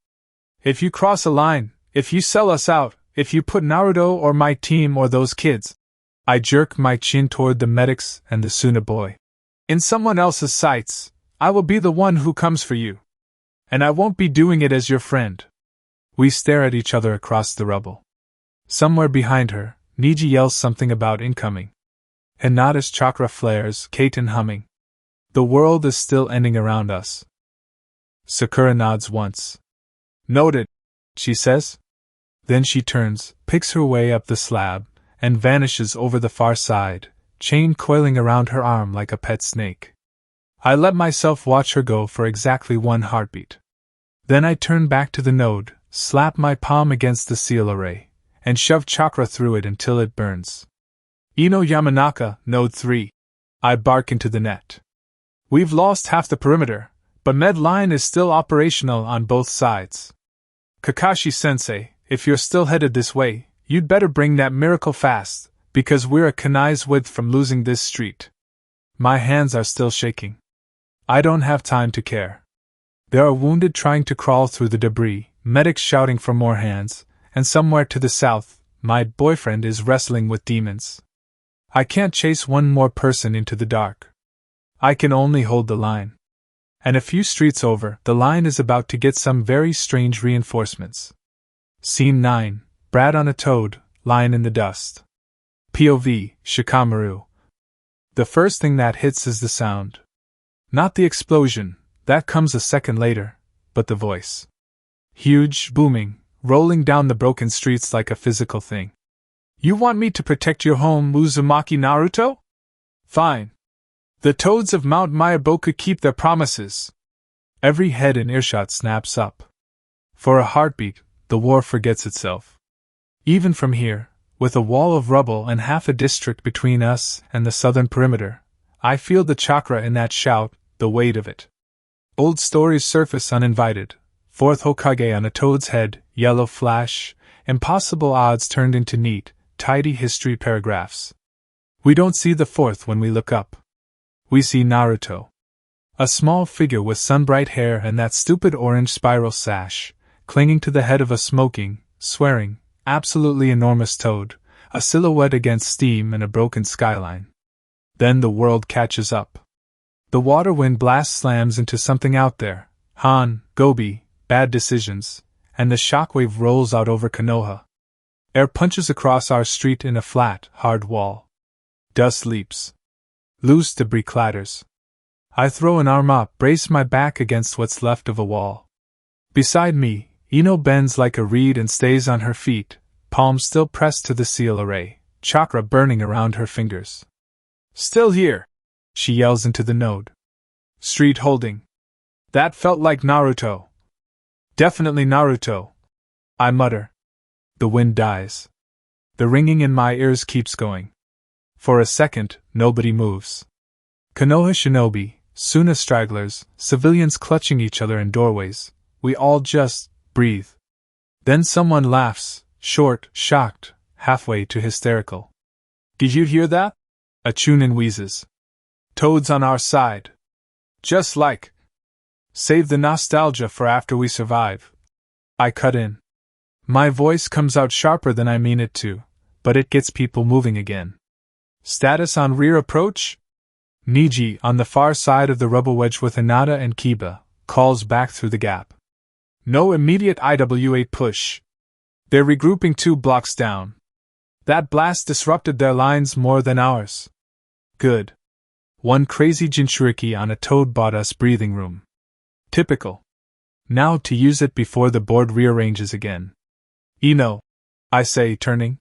If you cross a line, if you sell us out, if you put Naruto or my team or those kids, I jerk my chin toward the medics and the Suna boy, in someone else's sights, I will be the one who comes for you. And I won't be doing it as your friend. We stare at each other across the rubble. Somewhere behind her, Niji yells something about incoming. Hinata's chakra flares, Kaiten humming. The world is still ending around us. Sakura nods once. Noted, she says. Then she turns, picks her way up the slab, and vanishes over the far side, chain coiling around her arm like a pet snake. I let myself watch her go for exactly 1 heartbeat. Then I turn back to the node, slap my palm against the seal array, and shove chakra through it until it burns. Ino Yamanaka, Node 3. I bark into the net. We've lost half the perimeter, but Medline is still operational on both sides. Kakashi-sensei, if you're still headed this way, you'd better bring that miracle fast, because we're a kanai's width from losing this street. My hands are still shaking. I don't have time to care. There are wounded trying to crawl through the debris, medics shouting for more hands, and somewhere to the south, my boyfriend is wrestling with demons. I can't chase one more person into the dark. I can only hold the line. And a few streets over, the line is about to get some very strange reinforcements. Scene 9. Brad on a toad, lying in the dust. POV, Shikamaru. The first thing that hits is the sound. Not the explosion, that comes a second later, but the voice. Huge, booming, rolling down the broken streets like a physical thing. You want me to protect your home, Uzumaki Naruto? Fine. The toads of Mount Mayaboku keep their promises. Every head in earshot snaps up. For a heartbeat, the war forgets itself. Even from here, with a wall of rubble and half a district between us and the southern perimeter, I feel the chakra in that shout, the weight of it. Old stories surface uninvited. Fourth Hokage on a toad's head, yellow flash, impossible odds turned into neat, tidy history paragraphs. We don't see the fourth when we look up. We see Naruto. A small figure with sunbright hair and that stupid orange spiral sash, clinging to the head of a smoking, swearing, absolutely enormous toad, a silhouette against steam and a broken skyline. Then the world catches up. The water wind blast slams into something out there, Han, Gobi, bad decisions, and the shockwave rolls out over Konoha. Air punches across our street in a flat, hard wall. Dust leaps. Loose debris clatters. I throw an arm up, brace my back against what's left of a wall. Beside me, Ino bends like a reed and stays on her feet, palms still pressed to the seal array, chakra burning around her fingers. Still here! She yells into the node. Street holding. That felt like Naruto. Definitely Naruto. I mutter. The wind dies. The ringing in my ears keeps going. For a second, nobody moves. Konoha Shinobi, Suna stragglers, civilians clutching each other in doorways. We all just breathe. Then someone laughs, short, shocked, halfway to hysterical. Did you hear that? A chunin wheezes. Toads on our side. Just like. Save the nostalgia for after we survive. I cut in. My voice comes out sharper than I mean it to, but it gets people moving again. Status on rear approach? Niji, on the far side of the rubble wedge with Hinata and Kiba, calls back through the gap. No immediate IW8 push. They're regrouping 2 blocks down. That blast disrupted their lines more than ours. Good. One crazy Jinchuriki on a toad bought us breathing room. Typical. Now to use it before the board rearranges again. Ino, I say, turning.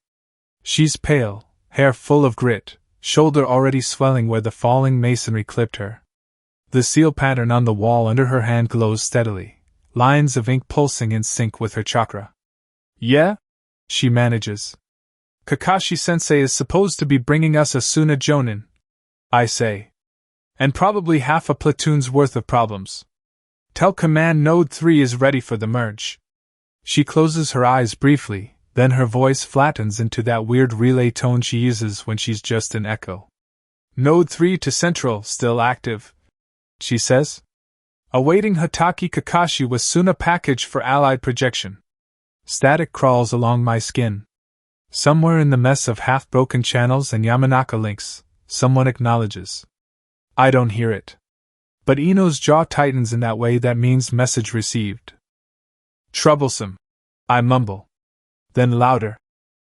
She's pale, hair full of grit, shoulder already swelling where the falling masonry clipped her. The seal pattern on the wall under her hand glows steadily, lines of ink pulsing in sync with her chakra. Yeah? She manages. Kakashi-sensei is supposed to be bringing us a Suna Jonin, I say. And probably half a platoon's worth of problems. Tell Command Node 3 is ready for the merge. She closes her eyes briefly, then her voice flattens into that weird relay tone she uses when she's just an echo. Node 3 to Central, still active, she says. Awaiting Hatake Kakashi with Suna package for allied projection. Static crawls along my skin. Somewhere in the mess of half-broken channels and Yamanaka links, someone acknowledges. I don't hear it. But Ino's jaw tightens in that way that means message received. Troublesome. I mumble. Then louder.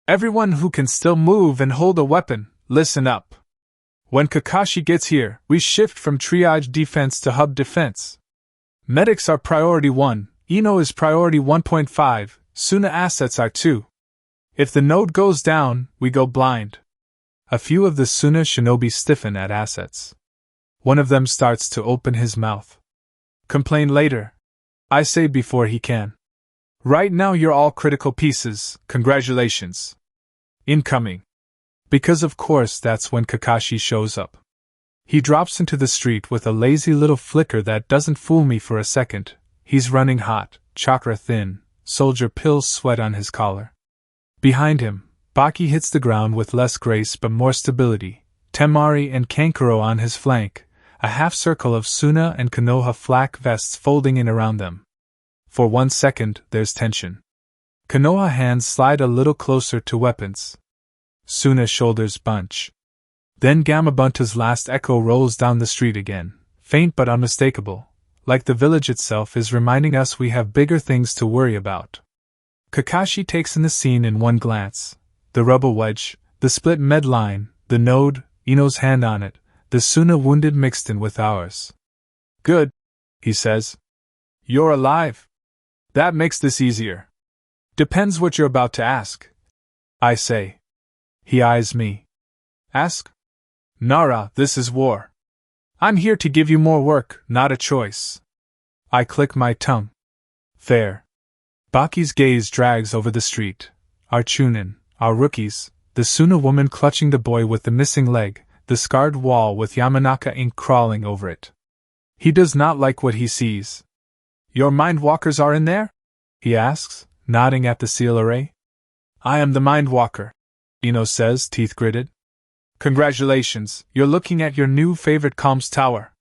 Everyone who can still move and hold a weapon, listen up. When Kakashi gets here, we shift from triage defense to hub defense. Medics are priority 1, Ino is priority 1.5, Suna assets are 2. If the node goes down, we go blind. A few of the Suna shinobi stiffen at assets. One of them starts to open his mouth. Complain later, I say before he can. Right now you're all critical pieces, congratulations. Incoming. Because of course that's when Kakashi shows up. He drops into the street with a lazy little flicker that doesn't fool me for a second. He's running hot, chakra thin, soldier pills sweat on his collar. Behind him, Baki hits the ground with less grace but more stability, Temari and Kankuro on his flank, a half circle of Suna and Konoha flak vests folding in around them. For 1 second, there's tension. Konoha hands slide a little closer to weapons. Suna's shoulders bunch. Then Gamabunta's last echo rolls down the street again, faint but unmistakable, like the village itself is reminding us we have bigger things to worry about. Kakashi takes in the scene in one glance. The rubble wedge, the split med line, the node, Ino's hand on it, the Suna wounded mixed in with ours. Good, he says. You're alive. That makes this easier. Depends what you're about to ask, I say. He eyes me. Ask? Nara, this is war. I'm here to give you more work, not a choice. I click my tongue. Fair. Baki's gaze drags over the street. Our Chunin, our rookies, the Suna woman clutching the boy with the missing leg, the scarred wall with Yamanaka ink crawling over it. He does not like what he sees. Your mindwalkers are in there? He asks, nodding at the seal array. I am the mindwalker, Ino says, teeth gritted. Congratulations, you're looking at your new favorite comms tower.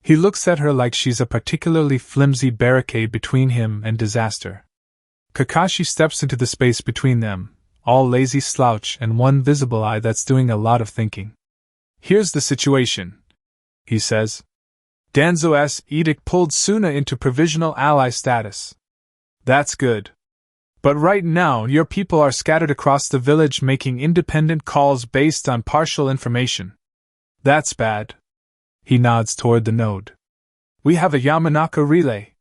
He looks at her like she's a particularly flimsy barricade between him and disaster. Kakashi steps into the space between them, all lazy slouch and one visible eye that's doing a lot of thinking. Here's the situation, he says. Danzo's edict pulled Suna into provisional ally status. That's good. But right now your people are scattered across the village making independent calls based on partial information. That's bad. He nods toward the node. We have a Yamanaka relay.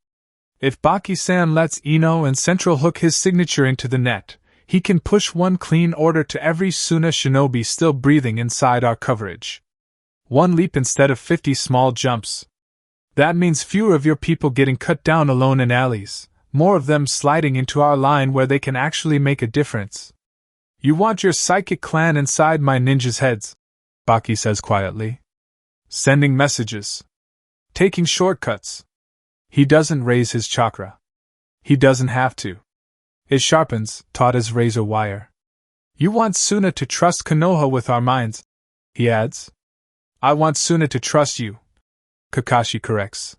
If Baki-san lets Ino and Central hook his signature into the net, he can push one clean order to every Suna shinobi still breathing inside our coverage. One leap instead of 50 small jumps. That means fewer of your people getting cut down alone in alleys, more of them sliding into our line where they can actually make a difference. You want your psychic clan inside my ninjas' heads, Baki says quietly. Sending messages. Taking shortcuts. He doesn't raise his chakra. He doesn't have to. It sharpens, taut as razor wire. You want Suna to trust Konoha with our minds, he adds. I want Suna to trust you, Kakashi corrects.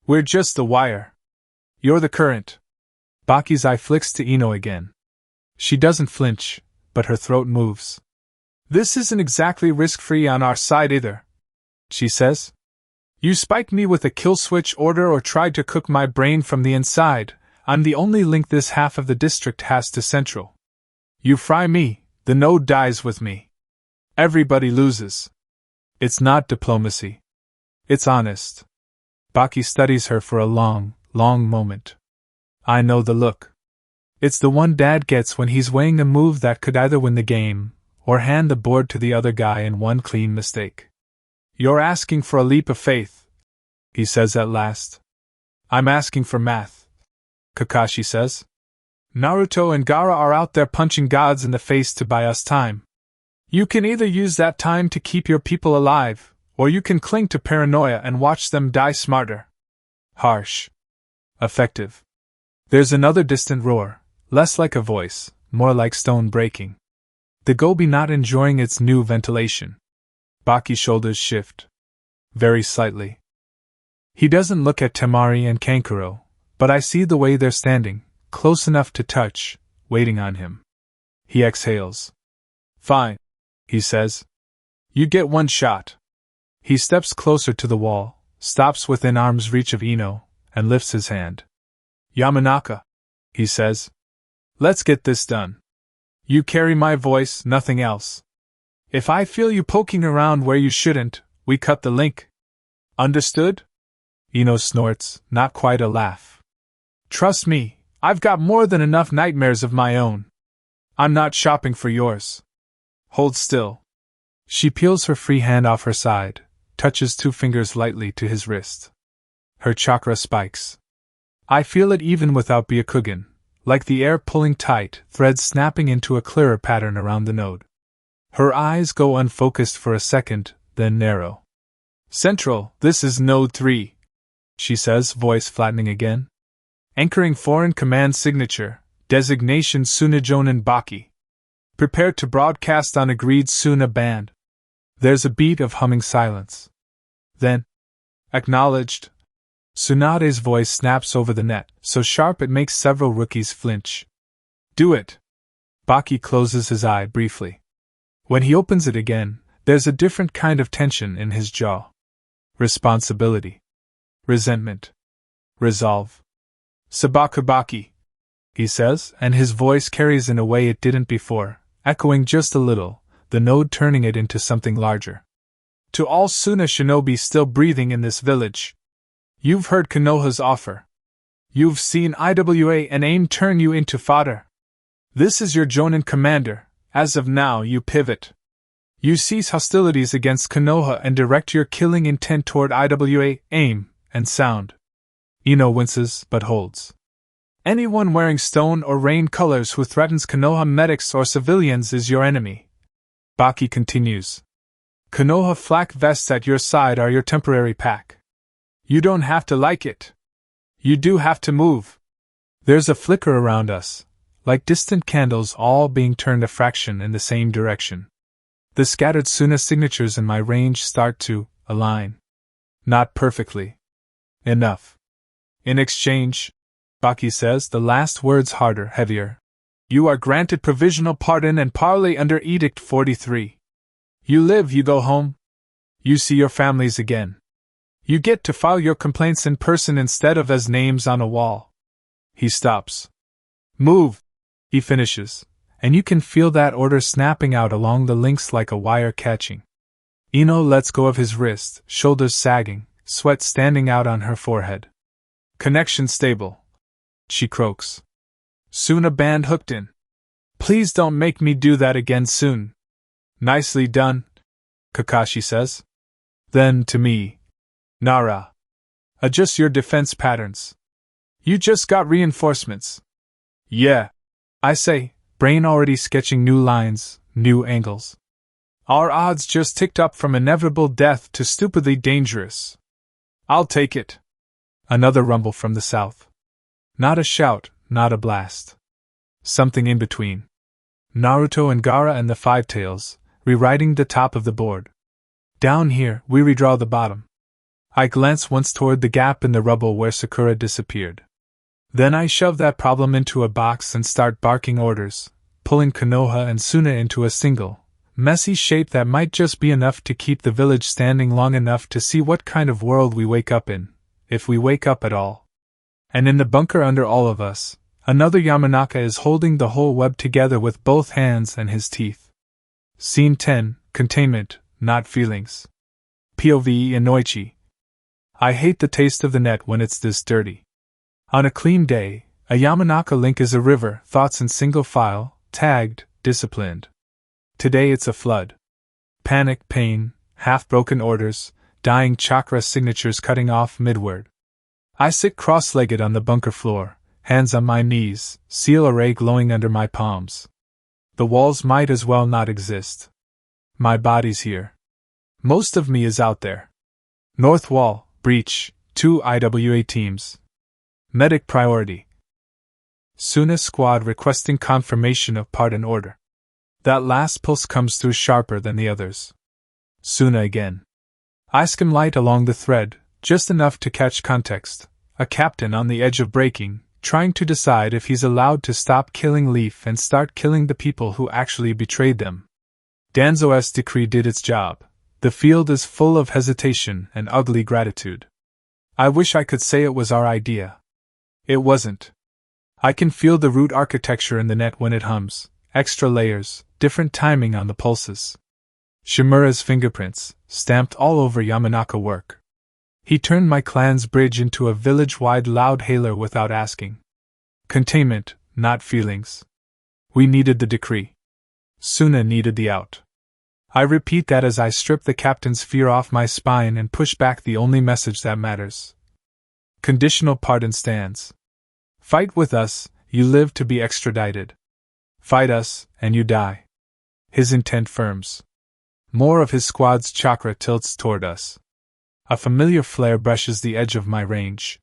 We're just the wire. You're the current. Baki's eye flicks to Ino again. She doesn't flinch, but her throat moves. This isn't exactly risk-free on our side either, she says. You spiked me with a kill switch order or tried to cook my brain from the inside. I'm the only link this half of the district has to Central. You fry me, the node dies with me. Everybody loses. It's not diplomacy. It's honest. Baki studies her for a long, long moment. I know the look. It's the one Dad gets when he's weighing a move that could either win the game, or hand the board to the other guy in one clean mistake. You're asking for a leap of faith, he says at last. I'm asking for math, Kakashi says. Naruto and Gaara are out there punching gods in the face to buy us time. You can either use that time to keep your people alive, or you can cling to paranoia and watch them die smarter. Harsh. Effective. There's another distant roar, less like a voice, more like stone breaking. The gobi not enjoying its new ventilation. Baki's shoulders shift. Very slightly. He doesn't look at Temari and Kankuro, but I see the way they're standing, close enough to touch, waiting on him. He exhales. Fine, he says. You get one shot. He steps closer to the wall, stops within arm's reach of Ino, and lifts his hand. Yamanaka, he says. Let's get this done. You carry my voice, nothing else. If I feel you poking around where you shouldn't, we cut the link. Understood? Ino snorts, not quite a laugh. Trust me, I've got more than enough nightmares of my own. I'm not shopping for yours. Hold still. She peels her free hand off her side, touches 2 fingers lightly to his wrist. Her chakra spikes. I feel it even without Byakugan, like the air pulling tight, threads snapping into a clearer pattern around the node. Her eyes go unfocused for a second, then narrow. Central, this is Node 3, she says, voice flattening again. Anchoring foreign command signature, designation Sunajonin Baki. Prepare to broadcast on agreed Suna band. There's a beat of humming silence. Then, acknowledged. Tsunade's voice snaps over the net, so sharp it makes several rookies flinch. Do it. Baki closes his eye briefly. When he opens it again, there's a different kind of tension in his jaw. Responsibility. Resentment. Resolve. Sabakabaki, he says, and his voice carries in a way it didn't before, echoing just a little, the node turning it into something larger. To all Suna shinobi still breathing in this village. You've heard Konoha's offer. You've seen IWA and AIM turn you into fodder. This is your Jonin commander. As of now, you pivot. You cease hostilities against Konoha and direct your killing intent toward IWA, AIM, and Sound. Ino winces, but holds. Anyone wearing stone or rain colors who threatens Konoha medics or civilians is your enemy. Baki continues. Konoha flak vests at your side are your temporary pack. You don't have to like it. You do have to move. There's a flicker around us, like distant candles all being turned a fraction in the same direction. The scattered Suna signatures in my range start to align. Not perfectly. Enough. In exchange, Baki says, the last words harder, heavier. You are granted provisional pardon and parley under Edict 43. You live, you go home. You see your families again. You get to file your complaints in person instead of as names on a wall. He stops. Move, he finishes, and you can feel that order snapping out along the links like a wire catching. Ino lets go of his wrist, shoulders sagging, sweat standing out on her forehead. Connection stable, she croaks. Suna band hooked in. Please don't make me do that again soon. Nicely done, Kakashi says. Then to me. Nara. Adjust your defense patterns. You just got reinforcements. Yeah. I say, brain already sketching new lines, new angles. Our odds just ticked up from inevitable death to stupidly dangerous. I'll take it. Another rumble from the south. Not a shout, not a blast. Something in between. Naruto and Gaara and the Five Tails, rewriting the top of the board. Down here, we redraw the bottom. I glance once toward the gap in the rubble where Sakura disappeared. Then I shove that problem into a box and start barking orders, pulling Konoha and Suna into a single, messy shape that might just be enough to keep the village standing long enough to see what kind of world we wake up in. If we wake up at all. And in the bunker under all of us, another Yamanaka is holding the whole web together with both hands and his teeth. Scene 10, Containment, Not Feelings. POV Inoichi. I hate the taste of the net when it's this dirty. On a clean day, a Yamanaka link is a river, thoughts in single file, tagged, disciplined. Today it's a flood. Panic, pain, half-broken orders, dying chakra signatures cutting off midward. I sit cross-legged on the bunker floor, hands on my knees, seal array glowing under my palms. The walls might as well not exist. My body's here. Most of me is out there. North wall, breach, 2 IWA teams. Medic priority. Suna squad requesting confirmation of pardon order. That last pulse comes through sharper than the others. Suna again. I skim light along the thread, just enough to catch context. A captain on the edge of breaking, trying to decide if he's allowed to stop killing Leaf and start killing the people who actually betrayed them. Danzo's decree did its job. The field is full of hesitation and ugly gratitude. I wish I could say it was our idea. It wasn't. I can feel the root architecture in the net when it hums, extra layers, different timing on the pulses. Shimura's fingerprints, stamped all over Yamanaka work. He turned my clan's bridge into a village-wide loud hailer without asking. Containment, not feelings. We needed the decree. Suna needed the out. I repeat that as I strip the captain's fear off my spine and push back the only message that matters. Conditional pardon stands. Fight with us, you live to be extradited. Fight us, and you die. His intent firms. More of his squad's chakra tilts toward us. A familiar flare brushes the edge of my range.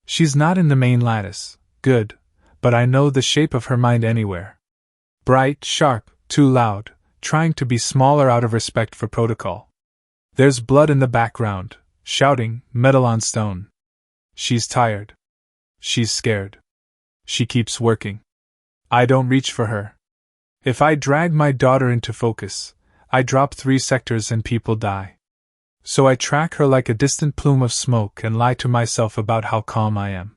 She's not in the main lattice, good, but I know the shape of her mind anywhere. Bright, sharp, too loud, trying to be smaller out of respect for protocol. There's blood in the background, shouting, metal on stone. She's tired. She's scared. She keeps working. I don't reach for her. If I drag my daughter into focus, I drop 3 sectors and people die. So I track her like a distant plume of smoke and lie to myself about how calm I am.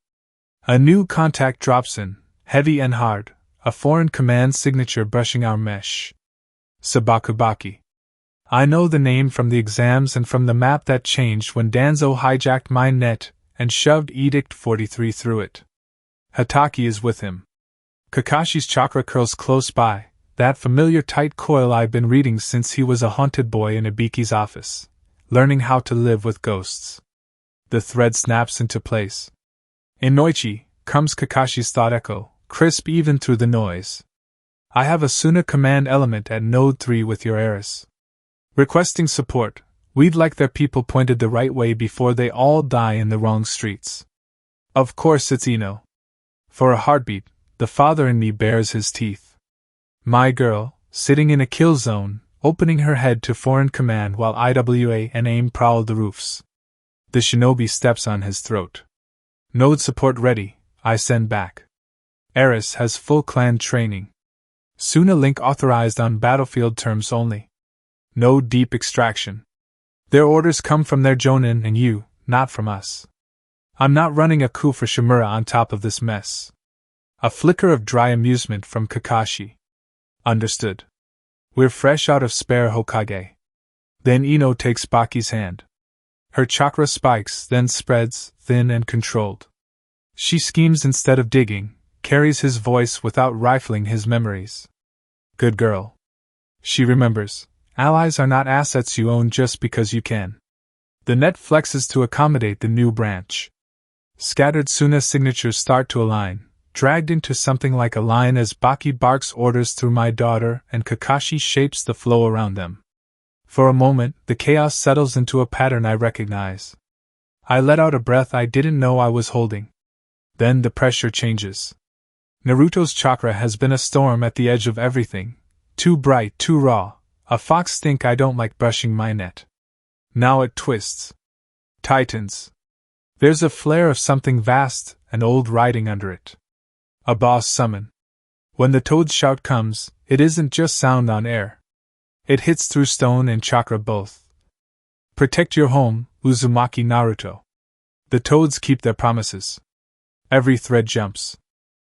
A new contact drops in, heavy and hard, a foreign command signature brushing our mesh. Sabakubaki. I know the name from the exams and from the map that changed when Danzo hijacked my net and shoved Edict 43 through it. Hataki is with him. Kakashi's chakra curls close by, that familiar tight coil I've been reading since he was a haunted boy in Ibiki's office, learning how to live with ghosts. The thread snaps into place. In Noichi, comes Kakashi's thought echo, crisp even through the noise. I have a Suna command element at Node 3 with your heiress. Requesting support, we'd like their people pointed the right way before they all die in the wrong streets. Of course it's Ino. For a heartbeat, the father in me bares his teeth. My girl, sitting in a kill zone, opening her head to foreign command while IWA and AIM prowl the roofs. The shinobi steps on his throat. Node support ready, I send back. Eris has full clan training. Suna link authorized on battlefield terms only. No deep extraction. Their orders come from their Jonin and you, not from us. I'm not running a coup for Shimura on top of this mess. A flicker of dry amusement from Kakashi. Understood. We're fresh out of spare Hokage. Then Ino takes Baki's hand. Her chakra spikes, then spreads, thin and controlled. She schemes instead of digging, carries his voice without rifling his memories. Good girl. She remembers, allies are not assets you own just because you can. The net flexes to accommodate the new branch. Scattered Suna signatures start to align, dragged into something like a line as Baki barks orders through my daughter and Kakashi shapes the flow around them. For a moment, the chaos settles into a pattern I recognize. I let out a breath I didn't know I was holding. Then the pressure changes. Naruto's chakra has been a storm at the edge of everything. Too bright, too raw. A fox stink I don't like brushing my net. Now it twists. Tightens. There's a flare of something vast and old riding under it. A boss summon. When the toad's shout comes, it isn't just sound on air. It hits through stone and chakra both. Protect your home, Uzumaki Naruto. The toads keep their promises. Every thread jumps.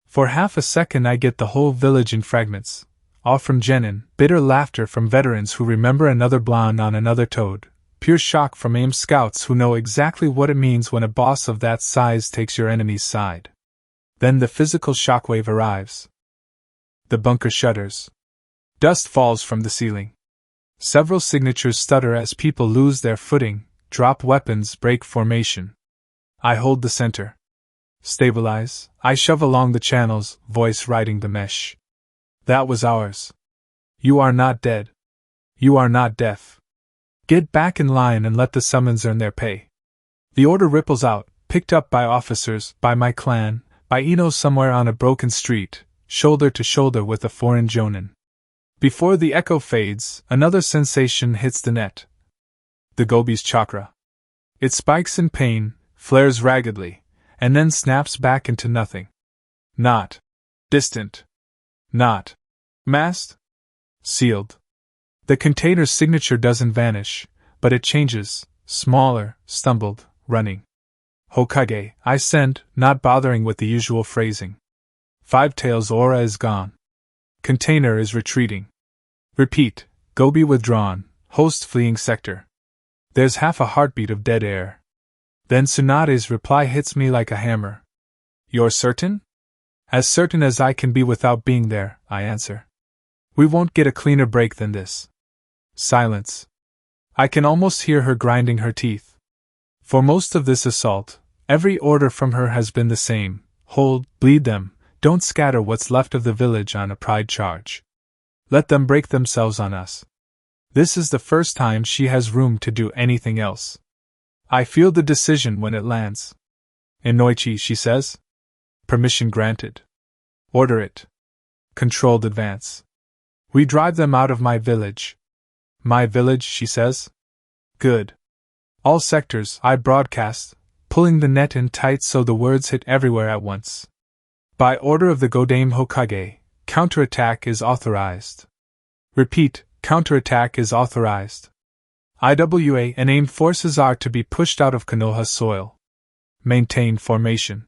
For half a second I get the whole village in fragments, all from Genin, bitter laughter from veterans who remember another blonde on another toad, pure shock from AIM scouts who know exactly what it means when a boss of that size takes your enemy's side. Then the physical shockwave arrives. The bunker shudders. Dust falls from the ceiling. Several signatures stutter as people lose their footing, drop weapons, break formation. I hold the center. Stabilize, I shove along the channels, voice riding the mesh. That was ours. You are not dead. You are not deaf. Get back in line and let the summons earn their pay. The order ripples out, picked up by officers, by my clan, by Ino somewhere on a broken street, shoulder to shoulder with a foreign jonin. Before the echo fades, another sensation hits the net. The Gobi's chakra. It spikes in pain, flares raggedly, and then snaps back into nothing. Not distant. Not masked. Sealed. The container's signature doesn't vanish, but it changes, smaller, stumbled, running. Hokage, I send, not bothering with the usual phrasing. Five Tails aura is gone. Container is retreating. Repeat, Gobi withdrawn, host fleeing sector. There's half a heartbeat of dead air. Then Tsunade's reply hits me like a hammer. You're certain? As certain as I can be without being there, I answer. We won't get a cleaner break than this. Silence. I can almost hear her grinding her teeth. For most of this assault, every order from her has been the same. Hold, bleed them, don't scatter what's left of the village on a pride charge. Let them break themselves on us. This is the first time she has room to do anything else. I feel the decision when it lands. Inoichi, she says. Permission granted. Order it. Controlled advance. We drive them out of my village. My village, she says. Good. All sectors, I broadcast, pulling the net in tight so the words hit everywhere at once. By order of the Godame Hokage, counterattack is authorized. Repeat, counterattack is authorized. IWA and AIM forces are to be pushed out of Konoha soil. Maintain formation.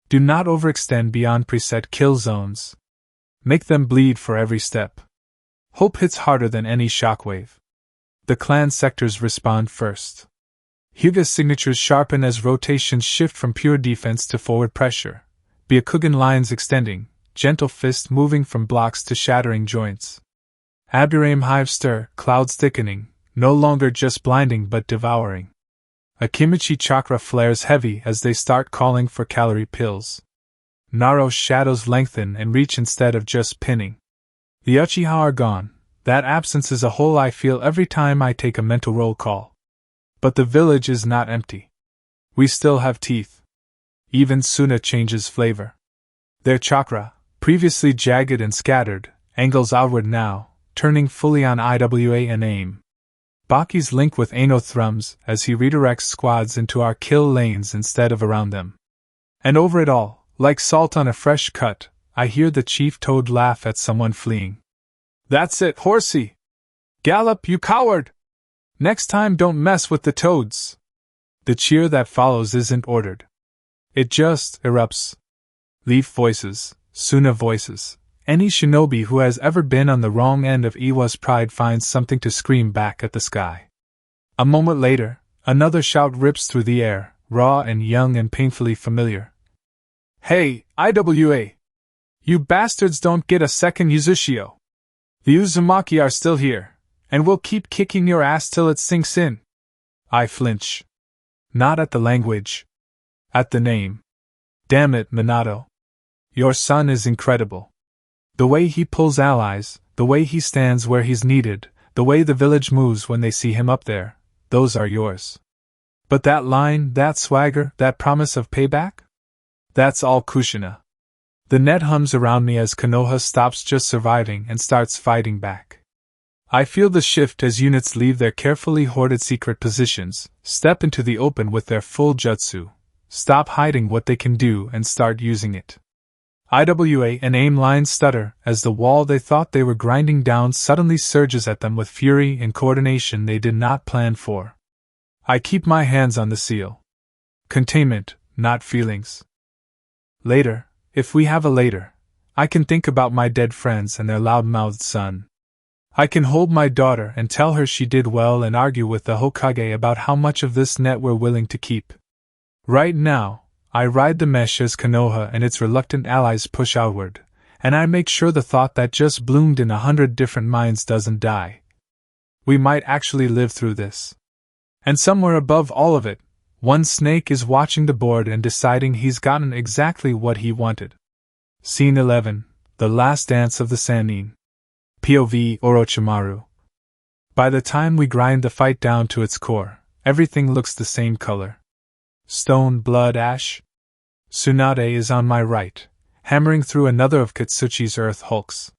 Do not overextend beyond preset kill zones. Make them bleed for every step. Hope hits harder than any shockwave. The clan sectors respond first. Hyuga's signatures sharpen as rotations shift from pure defense to forward pressure. Byakugan lines extending, gentle fist moving from blocks to shattering joints. Aburame hive stir, clouds thickening, no longer just blinding but devouring. Akimichi chakra flares heavy as they start calling for calorie pills. Naro's shadows lengthen and reach instead of just pinning. The Uchiha are gone. That absence is a hole I feel every time I take a mental roll call. But the village is not empty. We still have teeth. Even Suna changes flavor. Their chakra, previously jagged and scattered, angles outward now, turning fully on IWA and AIM. Baki's link with Ano thrums as he redirects squads into our kill lanes instead of around them. And over it all, like salt on a fresh cut, I hear the chief toad laugh at someone fleeing. That's it, horsey! Gallop, you coward! Next time don't mess with the toads! The cheer that follows isn't ordered. It just erupts. Leaf voices, Suna voices. Any shinobi who has ever been on the wrong end of Iwa's pride finds something to scream back at the sky. A moment later, another shout rips through the air, raw and young and painfully familiar. Hey, IWA! You bastards don't get a second Yuzushio! The Uzumaki are still here, and we'll keep kicking your ass till it sinks in. I flinch. Not at the language. At the name. Damn it, Minato. Your son is incredible. The way he pulls allies, the way he stands where he's needed, the way the village moves when they see him up there, those are yours. But that line, that swagger, that promise of payback? That's all Kushina. The net hums around me as Konoha stops just surviving and starts fighting back. I feel the shift as units leave their carefully hoarded secret positions, step into the open with their full jutsu, stop hiding what they can do and start using it. IWA and AIM lines stutter as the wall they thought they were grinding down suddenly surges at them with fury and coordination they did not plan for. I keep my hands on the seal. Containment, not feelings. Later, if we have a later, I can think about my dead friends and their loud-mouthed son. I can hold my daughter and tell her she did well and argue with the Hokage about how much of this net we're willing to keep. Right now, I ride the mesh as Konoha and its reluctant allies push outward, and I make sure the thought that just bloomed in 100 different minds doesn't die. We might actually live through this. And somewhere above all of it, one snake is watching the board and deciding he's gotten exactly what he wanted. Scene 11, The Last Dance of the Sannin. POV Orochimaru. By the time we grind the fight down to its core, everything looks the same color. Stone, blood, ash. Tsunade is on my right, hammering through another of Katsuchi's earth hulks.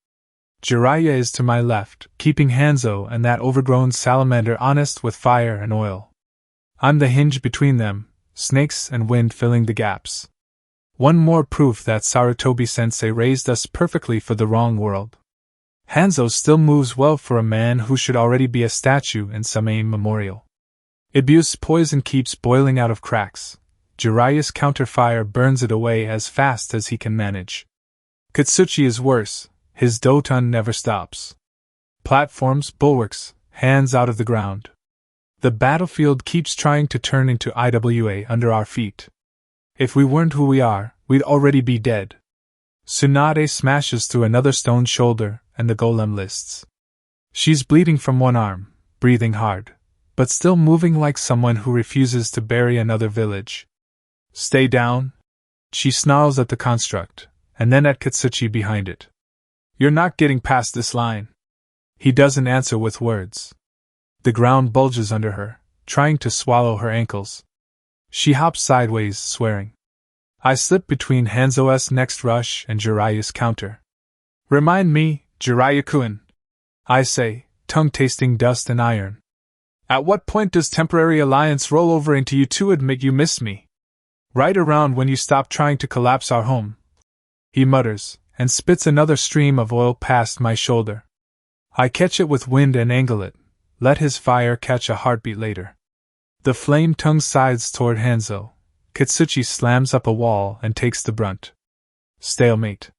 Jiraiya is to my left, keeping Hanzo and that overgrown salamander honest with fire and oil. I'm the hinge between them, snakes and wind filling the gaps. One more proof that Sarutobi-sensei raised us perfectly for the wrong world. Hanzo still moves well for a man who should already be a statue in some AIM memorial. Ibu's poison keeps boiling out of cracks. Jiraiya's counterfire burns it away as fast as he can manage. Katsuchi is worse, his Doton never stops. Platforms, bulwarks, hands out of the ground. The battlefield keeps trying to turn into IWA under our feet. If we weren't who we are, we'd already be dead. Tsunade smashes through another stone shoulder, and the golem lists. She's bleeding from one arm, breathing hard, but still moving like someone who refuses to bury another village. Stay down. She snarls at the construct, and then at Kitsuchi behind it. You're not getting past this line. He doesn't answer with words. The ground bulges under her, trying to swallow her ankles. She hops sideways, swearing. I slip between Hanzo's next rush and Jiraiya's counter. Remind me, Jiraiya-kun, I say, tongue tasting dust and iron. At what point does temporary alliance roll over into you two admit you miss me? Right around when you stop trying to collapse our home. He mutters, and spits another stream of oil past my shoulder. I catch it with wind and angle it, let his fire catch a heartbeat later. The flame tongue sides toward Hanzo. Kitsuchi slams up a wall and takes the brunt. Stalemate.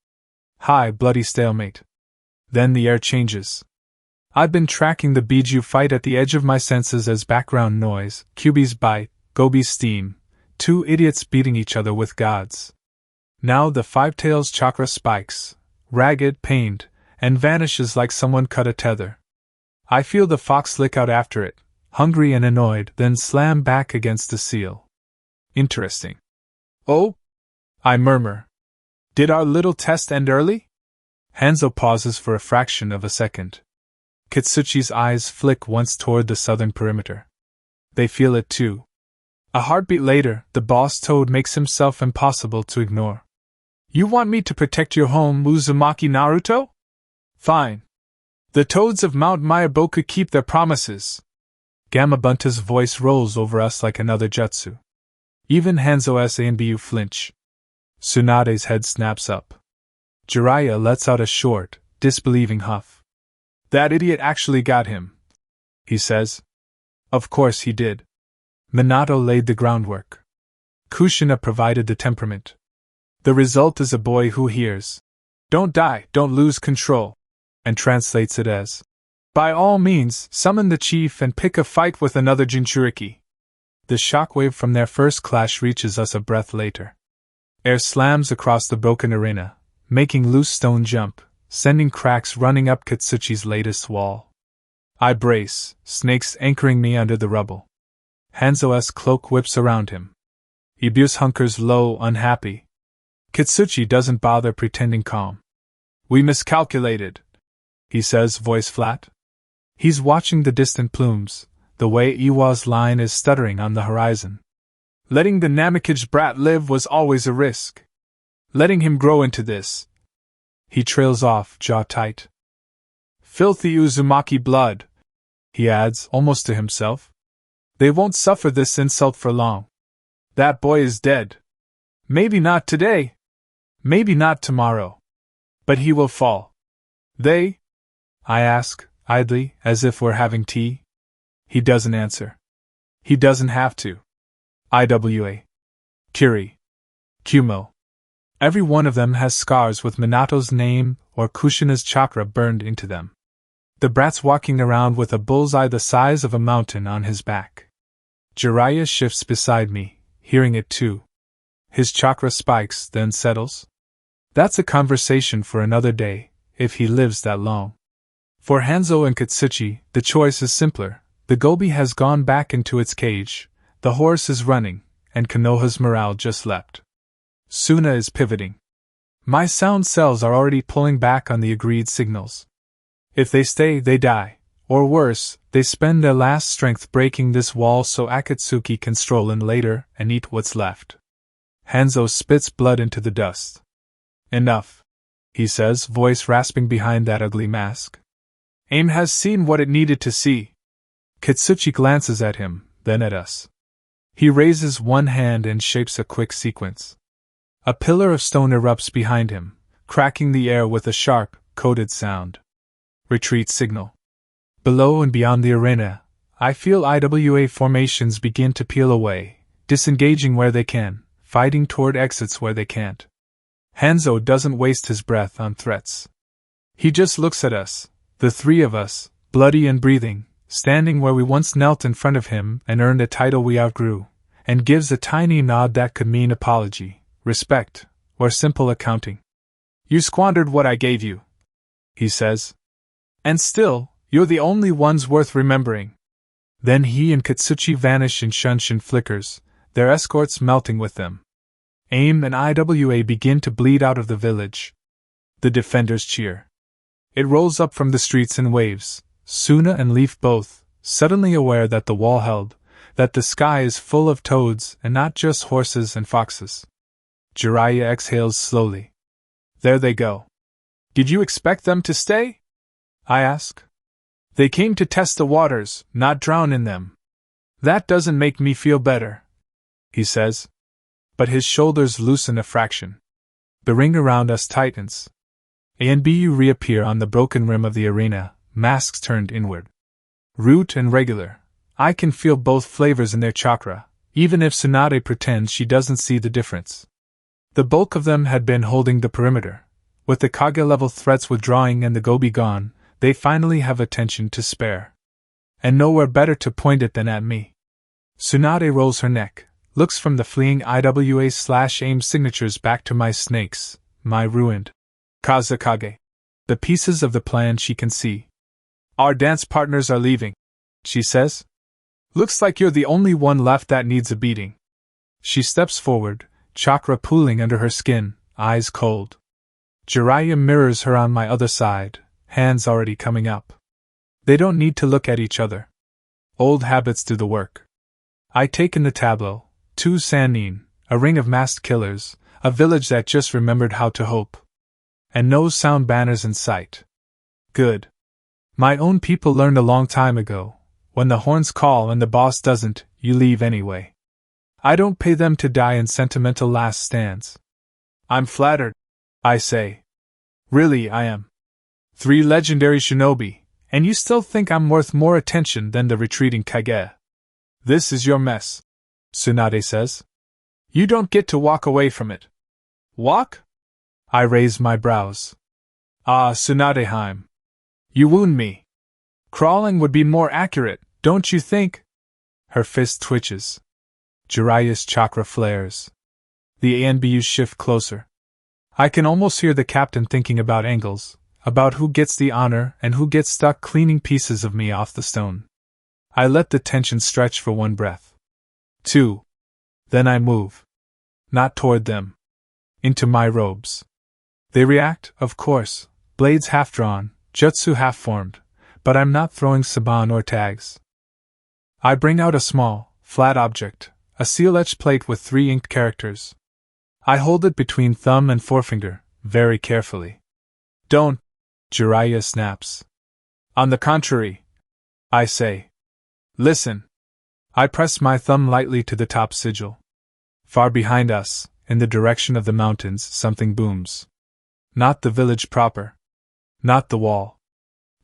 High, bloody stalemate. Then the air changes. I've been tracking the Biju fight at the edge of my senses as background noise, Kyuubi's bite, Gobi's steam, two idiots beating each other with gods. Now the Five Tails chakra spikes, ragged, pained, and vanishes like someone cut a tether. I feel the fox lick out after it, hungry and annoyed, then slam back against the seal. Interesting. Oh? I murmur. Did our little test end early? Hanzo pauses for a fraction of a second. Kitsuchi's eyes flick once toward the southern perimeter. They feel it too. A heartbeat later, the boss toad makes himself impossible to ignore. You want me to protect your home, Uzumaki Naruto? Fine. The toads of Mount Mayaboku keep their promises. Gamabunta's voice rolls over us like another jutsu. Even Hanzo's Anbu flinch. Tsunade's head snaps up. Jiraiya lets out a short, disbelieving huff. That idiot actually got him, he says. Of course he did. Minato laid the groundwork. Kushina provided the temperament. The result is a boy who hears, "Don't die, don't lose control," and translates it as, "By all means, summon the chief and pick a fight with another Jinchuriki." The shockwave from their first clash reaches us a breath later. Air slams across the broken arena, making loose stone jump, sending cracks running up Kitsuchi's latest wall. I brace, snakes anchoring me under the rubble. Hanzo's cloak whips around him. Ibuse hunkers low, unhappy. Kitsuchi doesn't bother pretending calm. We miscalculated, he says, voice flat. He's watching the distant plumes, the way Iwa's line is stuttering on the horizon. Letting the Namekage brat live was always a risk. Letting him grow into this. He trails off, jaw tight. Filthy Uzumaki blood, he adds, almost to himself. They won't suffer this insult for long. That boy is dead. Maybe not today. Maybe not tomorrow. But he will fall. They? I ask, idly, as if we're having tea. He doesn't answer. He doesn't have to. IWA. Kiri. Kumo. Every one of them has scars with Minato's name or Kushina's chakra burned into them. The brat's walking around with a bullseye the size of a mountain on his back. Jiraiya shifts beside me, hearing it too. His chakra spikes, then settles. That's a conversation for another day, if he lives that long. For Hanzo and Kitsuchi, the choice is simpler. The Gobi has gone back into its cage, the horse is running, and Konoha's morale just leapt. Suna is pivoting. My sound cells are already pulling back on the agreed signals. If they stay, they die. Or worse, they spend their last strength breaking this wall so Akatsuki can stroll in later and eat what's left. Hanzo spits blood into the dust. Enough, he says, voice rasping behind that ugly mask. AIM has seen what it needed to see. Kitsuchi glances at him, then at us. He raises one hand and shapes a quick sequence. A pillar of stone erupts behind him, cracking the air with a sharp, coded sound. Retreat signal. Below and beyond the arena, I feel IWA formations begin to peel away, disengaging where they can, fighting toward exits where they can't. Hanzo doesn't waste his breath on threats. He just looks at us, the three of us, bloody and breathing, standing where we once knelt in front of him and earned a title we outgrew, and gives a tiny nod that could mean apology, respect, or simple accounting. You squandered what I gave you, he says. And still, you're the only ones worth remembering. Then he and Katsuchi vanish in Shunshin flickers, their escorts melting with them. AIM and IWA begin to bleed out of the village. The defenders cheer. It rolls up from the streets in waves, Suna and Leaf both, suddenly aware that the wall held, that the sky is full of toads and not just horses and foxes. Jiraiya exhales slowly. There they go. Did you expect them to stay? I ask. They came to test the waters, not drown in them. That doesn't make me feel better, he says. But his shoulders loosen a fraction. The ring around us tightens. ANBU reappear on the broken rim of the arena, masks turned inward. Root and regular. I can feel both flavors in their chakra, even if Tsunade pretends she doesn't see the difference. The bulk of them had been holding the perimeter. With the Kage-level threats withdrawing and the Gobi gone, they finally have attention to spare. And nowhere better to point it than at me. Tsunade rolls her neck, looks from the fleeing IWA/AIM signatures back to my snakes, my ruined Kazekage. The pieces of the plan she can see. Our dance partners are leaving, she says. Looks like you're the only one left that needs a beating. She steps forward, chakra pooling under her skin, eyes cold. Jiraiya mirrors her on my other side, hands already coming up. They don't need to look at each other. Old habits do the work. I take in the tableau, 2 Sannin, a ring of masked killers, a village that just remembered how to hope. And no sound banners in sight. Good. My own people learned a long time ago, when the horns call and the boss doesn't, you leave anyway. I don't pay them to die in sentimental last stands. I'm flattered, I say. Really, I am. 3 legendary shinobi, and you still think I'm worth more attention than the retreating Kage. This is your mess, Tsunade says. You don't get to walk away from it. Walk? I raise my brows. Ah, Tsunadeheim. You wound me. Crawling would be more accurate, don't you think? Her fist twitches. Jiraiya's chakra flares. The ANBUs shift closer. I can almost hear the captain thinking about angles, about who gets the honor and who gets stuck cleaning pieces of me off the stone. I let the tension stretch for 1 breath. 2. Then I move. Not toward them. Into my robes. They react, of course, blades half-drawn, jutsu half-formed, but I'm not throwing saban or tags. I bring out a small, flat object, a seal-etched plate with 3 inked characters. I hold it between thumb and forefinger, very carefully. Don't, Jiraiya snaps. On the contrary, I say. Listen. I press my thumb lightly to the top sigil. Far behind us, in the direction of the mountains, something booms. Not the village proper. Not the wall.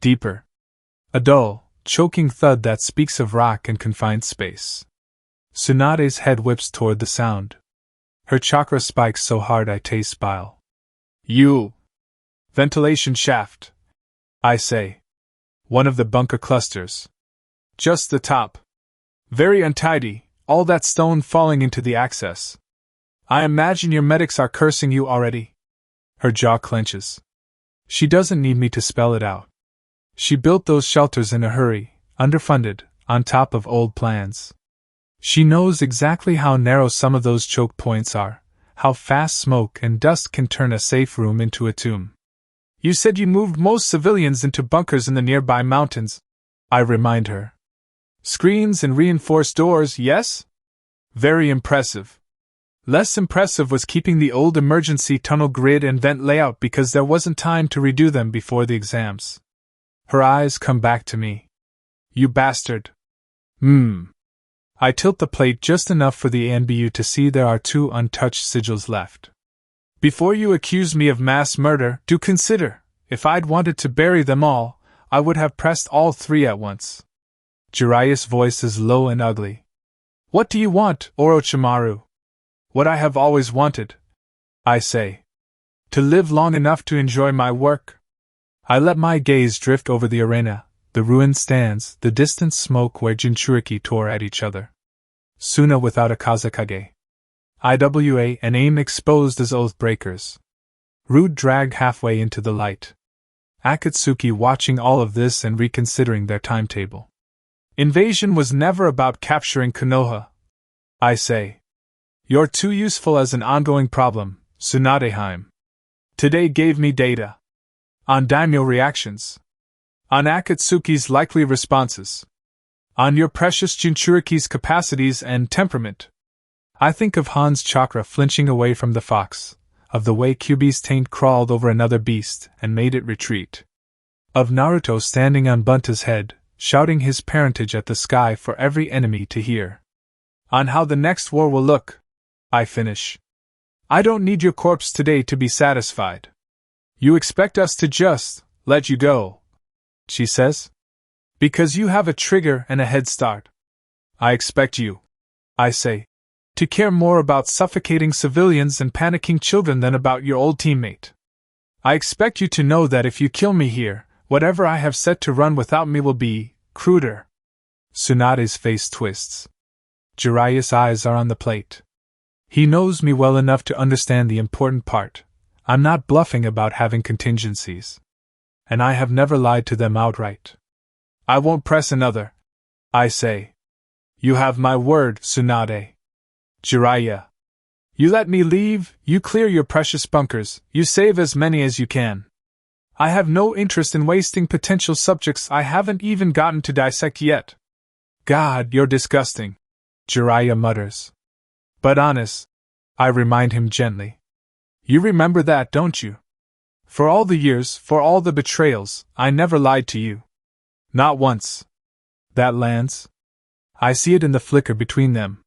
Deeper. A dull, choking thud that speaks of rock and confined space. Tsunade's head whips toward the sound. Her chakra spikes so hard I taste bile. You! Ventilation shaft, I say. One of the bunker clusters. Just the top. Very untidy, all that stone falling into the access. I imagine your medics are cursing you already. Her jaw clenches. She doesn't need me to spell it out. She built those shelters in a hurry, underfunded, on top of old plans. She knows exactly how narrow some of those choke points are, how fast smoke and dust can turn a safe room into a tomb. You said you moved most civilians into bunkers in the nearby mountains, I remind her. Screens and reinforced doors, yes? Very impressive. Less impressive was keeping the old emergency tunnel grid and vent layout because there wasn't time to redo them before the exams. Her eyes come back to me. You bastard. I tilt the plate just enough for the ANBU to see there are 2 untouched sigils left. Before you accuse me of mass murder, do consider, if I'd wanted to bury them all, I would have pressed all 3 at once. Jiraiya's voice is low and ugly. What do you want, Orochimaru? What I have always wanted, I say. To live long enough to enjoy my work. I let my gaze drift over the arena, The ruin stands, the distant smoke where Jinchuriki tore at each other. Suna without a Kazekage. Iwa and aim exposed as oath breakers. Rude dragged halfway into the light. Akatsuki watching all of this and reconsidering their timetable. Invasion was never about capturing Konoha. I say. You're too useful as an ongoing problem, Tsunadeheim. Today gave me data. On daimyo reactions. On Akatsuki's likely responses. On your precious Jinchuriki's capacities and temperament. I think of Han's chakra flinching away from the fox, of the way Kyubi's taint crawled over another beast and made it retreat. Of Naruto standing on Bunta's head, shouting his parentage at the sky for every enemy to hear. On how the next war will look. I finish. I don't need your corpse today to be satisfied. You expect us to just let you go, she says. Because you have a trigger and a head start. I expect you, I say, to care more about suffocating civilians and panicking children than about your old teammate. I expect you to know that if you kill me here, whatever I have set to run without me will be cruder. Tsunade's face twists. Jiraiya's eyes are on the plate. He knows me well enough to understand the important part. I'm not bluffing about having contingencies. And I have never lied to them outright. I won't press another, I say. You have my word, Tsunade. Jiraiya. You let me leave, you clear your precious bunkers, you save as many as you can. I have no interest in wasting potential subjects I haven't even gotten to dissect yet. God, you're disgusting, Jiraiya mutters. But honest, I remind him gently. You remember that, don't you? For all the years, for all the betrayals, I never lied to you. Not once. That lands. I see it in the flicker between them.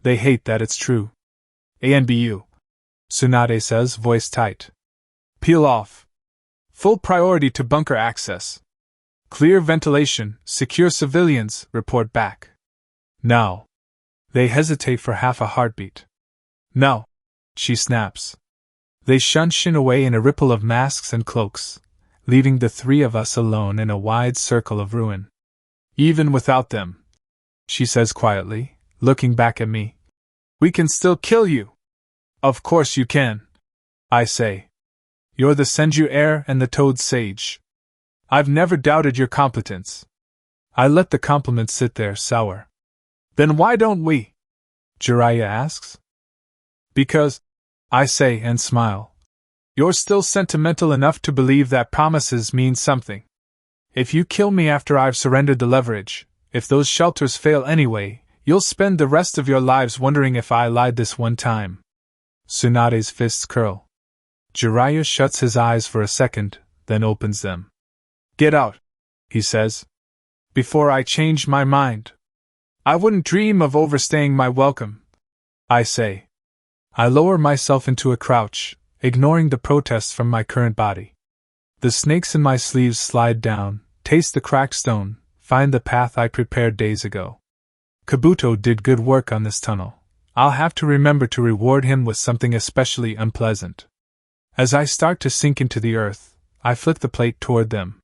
They hate that it's true. ANBU. Tsunade says, voice tight. Peel off. Full priority to bunker access. Clear ventilation, secure civilians, report back. Now. They hesitate for half a heartbeat. No. She snaps. They shun Shin away in a ripple of masks and cloaks, leaving the three of us alone in a wide circle of ruin. Even without them, she says quietly, looking back at me. We can still kill you. Of course you can, I say. You're the Senju heir and the Toad sage. I've never doubted your competence. I let the compliment sit there sour. Then why don't we? Jiraiya asks. Because, I say and smile. You're still sentimental enough to believe that promises mean something. If you kill me after I've surrendered the leverage, if those shelters fail anyway, you'll spend the rest of your lives wondering if I lied this one time. Tsunade's fists curl. Jiraiya shuts his eyes for a second, then opens them. Get out, he says. Before I change my mind. I wouldn't dream of overstaying my welcome, I say. I lower myself into a crouch, ignoring the protests from my current body. The snakes in my sleeves slide down, taste the cracked stone, find the path I prepared days ago. Kabuto did good work on this tunnel. I'll have to remember to reward him with something especially unpleasant. As I start to sink into the earth, I flick the plate toward them.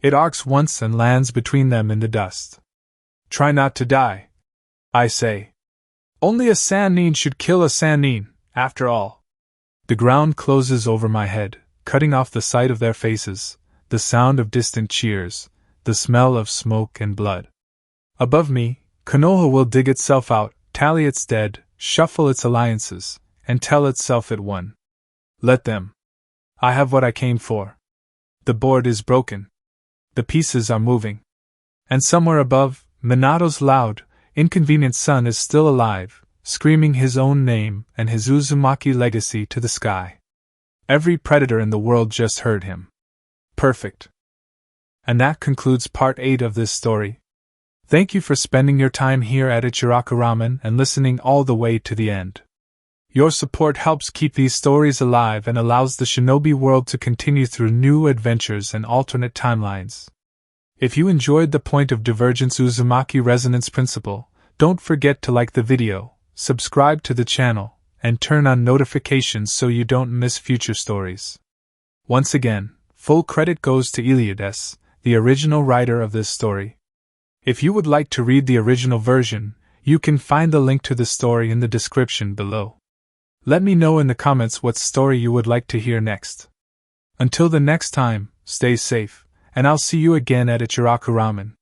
It arcs once and lands between them in the dust. Try not to die, I say. Only a Sannin should kill a Sannin, after all. The ground closes over my head, cutting off the sight of their faces, the sound of distant cheers, the smell of smoke and blood. Above me, Konoha will dig itself out, tally its dead, shuffle its alliances, and tell itself it won. Let them. I have what I came for. The board is broken. The pieces are moving. And somewhere above, Minato's loud, inconvenient son is still alive, screaming his own name and his Uzumaki legacy to the sky. Every predator in the world just heard him. Perfect. And that concludes part 8 of this story. Thank you for spending your time here at Ichiraku Ramen and listening all the way to the end. Your support helps keep these stories alive and allows the Shinobi world to continue through new adventures and alternate timelines. If you enjoyed the point of Divergence Uzumaki resonance principle, don't forget to like the video, subscribe to the channel, and turn on notifications so you don't miss future stories. Once again, full credit goes to EliadS, the original writer of this story. If you would like to read the original version, you can find the link to the story in the description below. Let me know in the comments what story you would like to hear next. Until the next time, stay safe, and I'll see you again at Ichiraku Ramen.